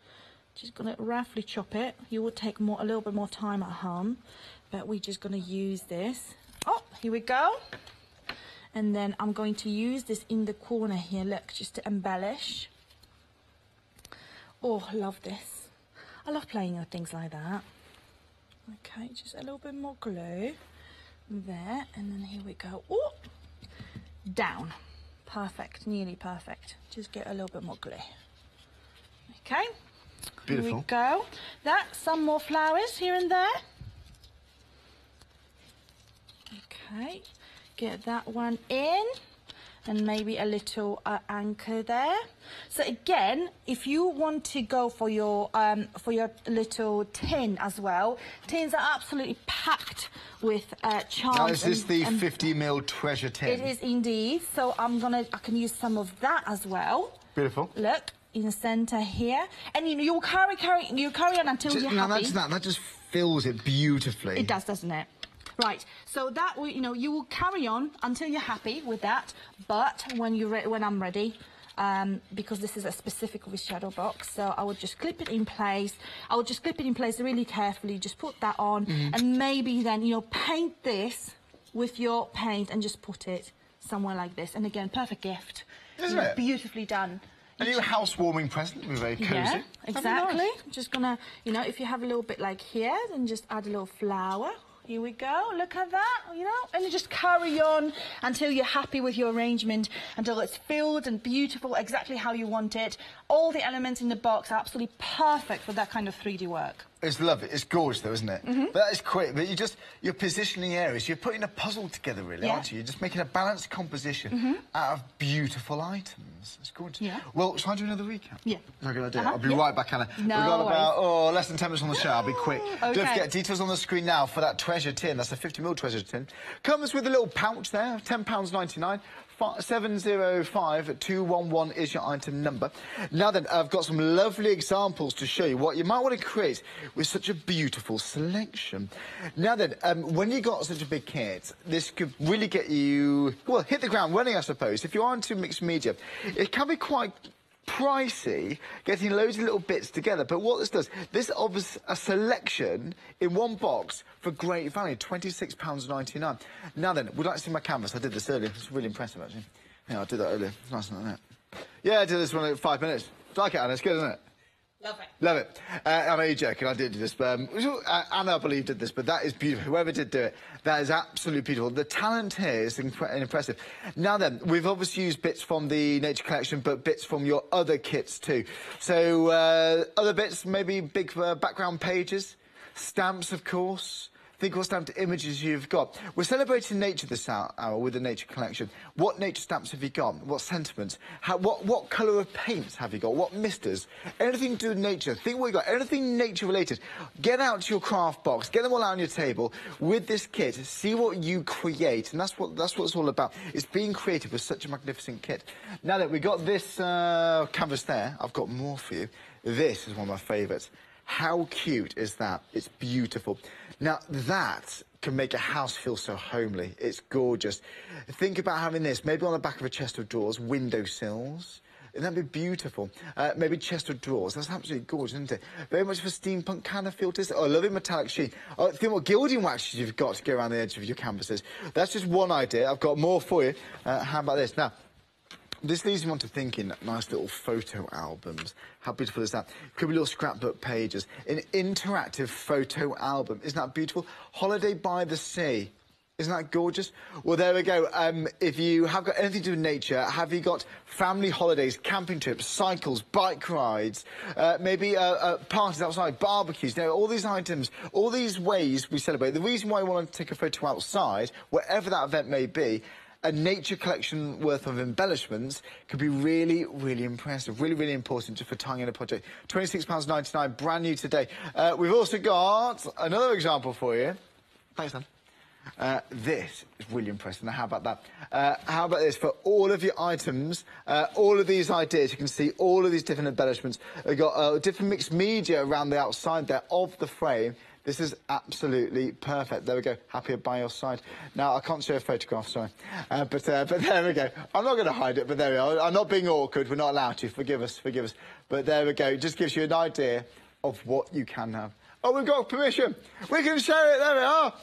Just going to roughly chop it. You will take a little bit more time at home, but we're just going to use this. Oh, here we go. And then I'm going to use this in the corner here, look, just to embellish. Oh, I love this. I love playing with things like that. Okay, just a little bit more glue there, and then here we go. Oh, down. Perfect, nearly perfect. Just get a little bit more glue. Okay. Beautiful. Here we go. Some more flowers here and there. Okay, get that one in, and maybe a little anchor there. So again, if you want to go for your little tin as well, tins are absolutely packed with charms. Now, is this the 50ml treasure tin? It is indeed. So I can use some of that as well. Beautiful. Look. In the centre here, and you know, you'll carry on until you're happy. That just fills it beautifully. It does, doesn't it? Right. So that you know, you will carry on until you're happy with that. But when I'm ready, because this is a specific with shadow box, so I would just clip it in place. I would just clip it in place really carefully. Just put that on, and maybe then paint this with your paint and just put it somewhere like this. And again, perfect gift. Isn't it? Beautifully done. A new housewarming present, we're very cosy. Yeah, exactly. Nice. Just gonna, if you have a little bit like here, then just add a little flower. Here we go, look at that, and you just carry on until you're happy with your arrangement, until it's filled and beautiful, exactly how you want it. All the elements in the box are absolutely perfect for that kind of 3D work. It's lovely. It's gorgeous, though, isn't it? But that is quick. But you're positioning areas. You're putting a puzzle together, really, aren't you? You're just making a balanced composition out of beautiful items. It's gorgeous. Yeah. Well, shall I do another recap? Yeah. Is that a good idea? I'll be right back, Anna. No We've got about, less than 10 minutes on the show. I'll be quick. Okay. Don't forget, details on the screen now for that treasure tin. That's a 50ml treasure tin. Comes with a little pouch there, £10.99. 705211 is your item number. Now then, I've got some lovely examples to show you what you might want to create with such a beautiful selection. Now then, when you got such a big kit, this could really get you, well, hit the ground running, I suppose. If you are into mixed media, it can be quite pricey getting loads of little bits together, but what this does, this offers a selection in one box for great value, £26.99. Now then, would you like to see my canvas? I did this earlier. It's really impressive, actually. Yeah, I did that earlier. It's nice like that. Yeah, I did this one in 5 minutes. Like it, Anna. It's good, isn't it? Love it. Love it. I know you're joking, I did do this, but Anna, I believe, did this, but that is beautiful. Whoever did do it, that is absolutely beautiful. The talent here is impressive. Now then, we've obviously used bits from the Nature Collection, but bits from your other kits too. So, other bits, maybe big background pages, stamps, of course. Think what stamped images you've got. We're celebrating nature this hour with the Nature Collection. What nature stamps have you got? What sentiments? What colour of paints have you got? What misters? Anything to do with nature. Think what you got. Anything nature related. Get out your craft box. Get them all out on your table with this kit. See what you create, and that's what it's all about. It's being creative with such a magnificent kit. Now that we got this canvas there, I've got more for you. This is one of my favourites. How cute is that? It's beautiful. Now, that can make a house feel so homely. It's gorgeous. Think about having this, maybe on the back of a chest of drawers, windowsills. That'd be beautiful. Maybe chest of drawers. That's absolutely gorgeous, isn't it? Very much for steampunk kind of filters. Oh, I love it, metallic sheen. Oh, think what gilding waxes you've got to go around the edge of your canvases. That's just one idea. I've got more for you. How about this? Now, This leads me on to thinking nice little photo albums. How beautiful is that? Could be little scrapbook pages. An interactive photo album. Isn't that beautiful? Holiday by the sea. Isn't that gorgeous? Well, there we go. If you have got anything to do with nature, have you got family holidays, camping trips, cycles, bike rides, maybe parties outside, barbecues, you know, all these items, all these ways we celebrate. The reason why I want to take a photo outside, wherever that event may be, a nature collection worth of embellishments could be really, really impressive, really, really important just for tying in a project. £26.99, brand new today. We've also got another example for you. Thanks, Dan. This is really impressive. Now, how about that? How about this? For all of your items, all of these ideas, you can see all of these different embellishments. We've got different mixed media around the outside there of the frame. This is absolutely perfect. There we go. Happier by your side. Now, I can't show a photograph, sorry. But there we go. I'm not going to hide it, but there we are. I'm not being awkward. We're not allowed to. Forgive us, forgive us. But there we go. It just gives you an idea of what you can have. Oh, we've got permission. We can share it. There we are.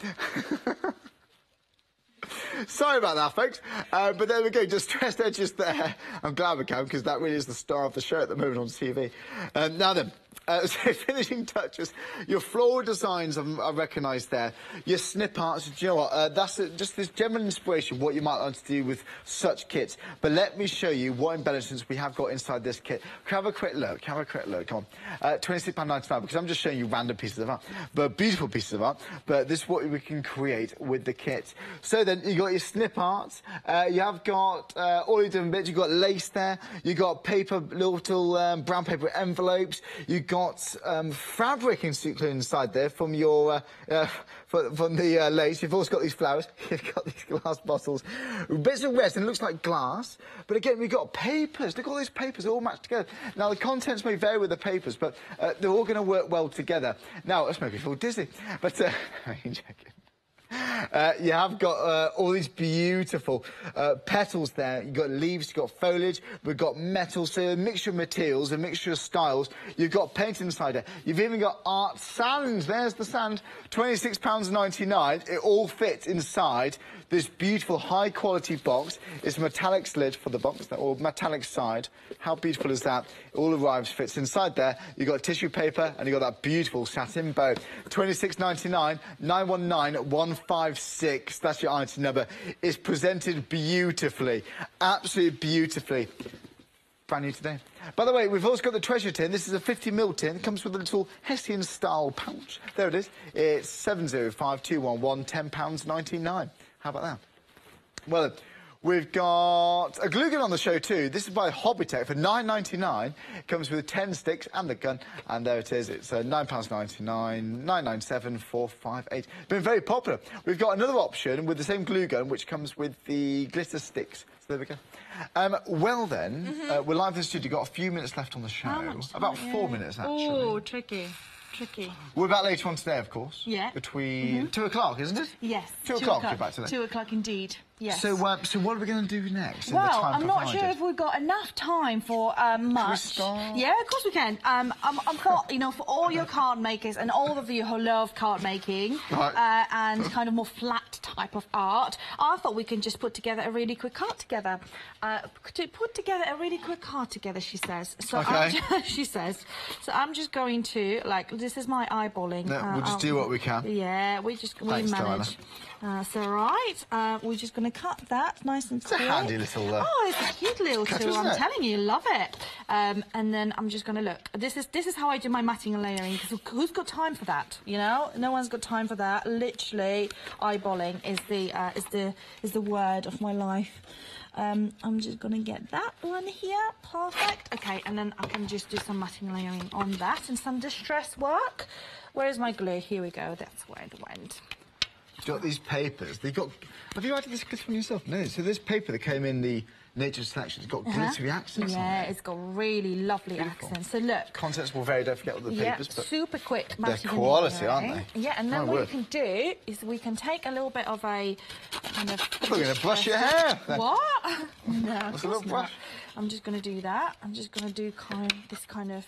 Sorry about that, folks. But there we go. Distressed edges there. I'm glad we can, because that really is the star of the show at the moment on TV. Now then, so finishing touches. Your floral designs I recognise there. Your snip arts, do you know what? That's just this general inspiration of what you might like to do with such kits. But let me show you what embellishments we have got inside this kit. Have a quick look. Have a quick look. Come on. £26.99, because I'm just showing you random pieces of art. But beautiful pieces of art. But this is what we can create with the kit. So then, you got your snip arts. You have got all your different bits. You've got lace there. You've got paper, little brown paper envelopes. You've got fabric inside there from your from the lace. You've also got these flowers. You've got these glass bottles, bits of resin. It looks like glass, but again we've got papers. Look at all these papers all matched together. Now the contents may vary with the papers, but they're all going to work well together. Now let's make me feel dizzy, but I'm joking. You have got all these beautiful petals there. You've got leaves, you've got foliage, we've got metal, so a mixture of materials, a mixture of styles. You've got paint inside it. You've even got art sand. There's the sand. £26.99. It all fits inside this beautiful high-quality box. It's a metallic lid for the box, or metallic side. How beautiful is that? It all arrives, fits inside there. You've got tissue paper, and you've got that beautiful satin bow. £26.99, 919156. That's your item number. It's presented beautifully, absolutely beautifully. Brand new today. By the way, we've also got the treasure tin. This is a 50ml tin. It comes with a little Hessian-style pouch. There it is. It's 705211, £10.99. How about that? Well, we've got a glue gun on the show too. This is by Hobbies for £9.99. It comes with 10 sticks and the gun, and there it is. It's £9.99, 997 458. Been very popular. We've got another option with the same glue gun, which comes with the glitter sticks. So there we go. Well then, we're live in the studio. Got a few minutes left on the show. About 4 minutes actually. Oh, tricky. We're back later on today, of course. Yeah. Between 2 o'clock, isn't it? Yes. 2 o'clock. You're back today. 2 o'clock indeed. Yes. So what are we going to do next? Well, I'm not sure if we've got enough time for much. Yeah, of course we can. I've got, you know, for all your card makers and all of you who love card making and kind of more flat type of art, I thought we can just put together a really quick card together. She says. So okay. She says. So I'm just going to, like, this is my eyeballing. No, we'll just do what we can. Yeah, we manage. So right, we're just going to cut that nice and quick. It's a handy little... oh, it's a cute little tool, I'm telling you, love it. And then I'm just going to look. This is how I do my matting and layering, because who's got time for that, you know? No one's got time for that. Literally, eyeballing is the word of my life. I'm just going to get that one here. Perfect. Okay, and then I can just do some matting and layering on that and some distress work. Where is my glue? Here we go. That's where it went. You've got these papers. Have you added this glitter on yourself? No. So this paper that came in the Nature Selection, it's got glittery accents on it. Yeah, it's got really lovely accents. So look. Contents will vary, don't forget all the papers. But super quick. They're quality, aren't they? Yeah, and then what we can do is we can take a little bit of a kind of... We're going to brush your hair. What? No, That's a little brush. I'm just going to do that. I'm just going to do this kind of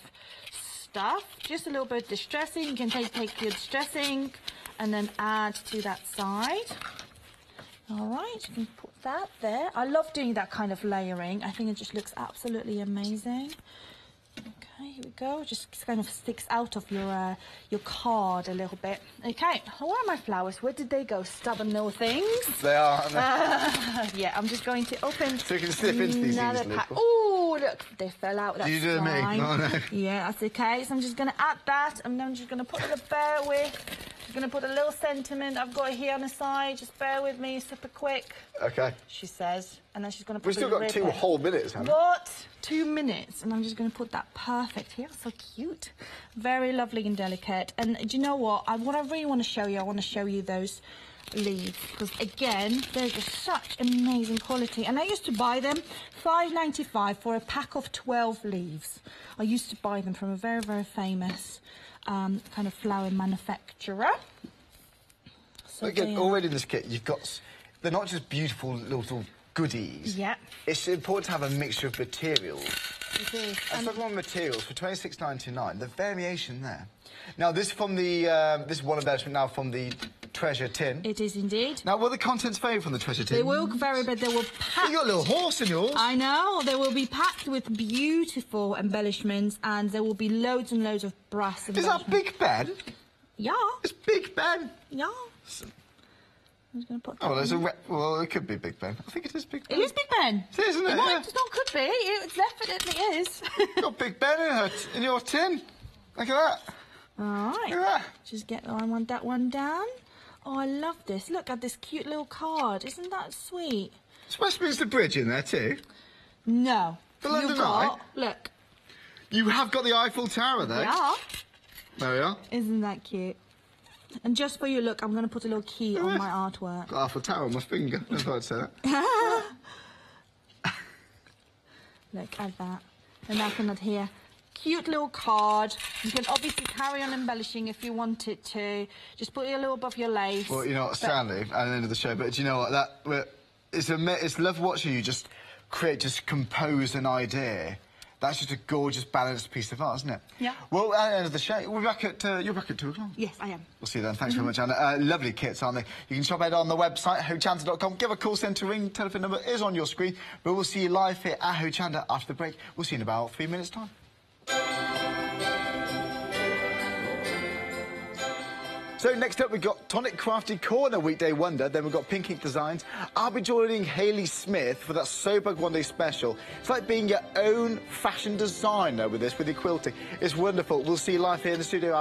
stuff. Just a little bit of distressing. You can take your distressing and then add to that side. All right, you can put that there. I love doing that kind of layering. I think it just looks absolutely amazing. Okay, here we go. Just kind of sticks out of your card a little bit. Okay, where are my flowers? Where did they go? Stubborn little things. They are, aren't they? Yeah, I'm just going to open So you can slip into these easily. Oh, look, they fell out. That's You do me? Oh, no. Yeah, that's okay. So I'm just going to add that, and then I'm just going to put a little bear with. I'm going to put a little sentiment I've got here on the side. Just bear with me, super quick. Okay. She says, and then she's going to put. We've still got 2 whole minutes, haven't we? What? 2 minutes, and I'm just going to put that perfect here. So cute, very lovely and delicate. And do you know what? What I really want to show you, I want to show you those leaves, because again, they're just such amazing quality. And I used to buy them £5.95 for a pack of 12 leaves. I used to buy them from a very, very famous kind of flower manufacturer. So again, already in this kit, you've got, they're not just beautiful little goodies. Yeah. It's important to have a mixture of materials. It is. And talking about materials, for £26.99, the variation there. Now, this from the, this is one embellishment now from the treasure tin. It is indeed. Now, will the contents vary from the treasure tin? They will vary, but they will pack. You got a little horse in yours. I know. They will be packed with beautiful embellishments, and there will be loads and loads of brass embellishments. Is that Big Ben? Yeah. It's Big Ben. Yeah. I'm just going to put that Oh, there's a... Well, it could be Big Ben. I think it is Big Ben. It is Big Ben. It is, isn't it? Well, it not could be. It definitely is. Got Big Ben in your tin. Look at that. All right. Look at that. Just get I want that one down. Oh, I love this. Look at this cute little card. Isn't that sweet? Is Westminster Bridge in there too? No. The London You've got, Eye? look. You have got the Eiffel Tower there. Yeah. There we are. Isn't that cute? And just for you, look, I'm going to put a little key on my artwork. Got Eiffel Tower on my finger. I thought I'd say that. Look at that. And I can add here. Cute little card. You can obviously carry on embellishing if you wanted to. Just put it a little above your lace. Well, you know what, Stanley, at the end of the show, but do you know what? It's love watching you just compose an idea. That's just a gorgeous, balanced piece of art, isn't it? Yeah. Well, at the end of the show, you're back at 2 o'clock. Yes, I am. We'll see you then. Thanks very much, Anna. Lovely kits, aren't they? You can shop it on the website, hochanda.com. Give a call centre ring. Telephone number is on your screen. But we'll see you live here at Hochanda after the break. We'll see you in about 3 minutes' time. So next up, we've got Tonic Crafty Corner, Weekday Wonder. Then we've got Pink Ink Designs. I'll be joining Hayley Smith for that Sobug One Day special. It's like being your own fashion designer with this, with your quilting. It's wonderful. We'll see you live here in the studio.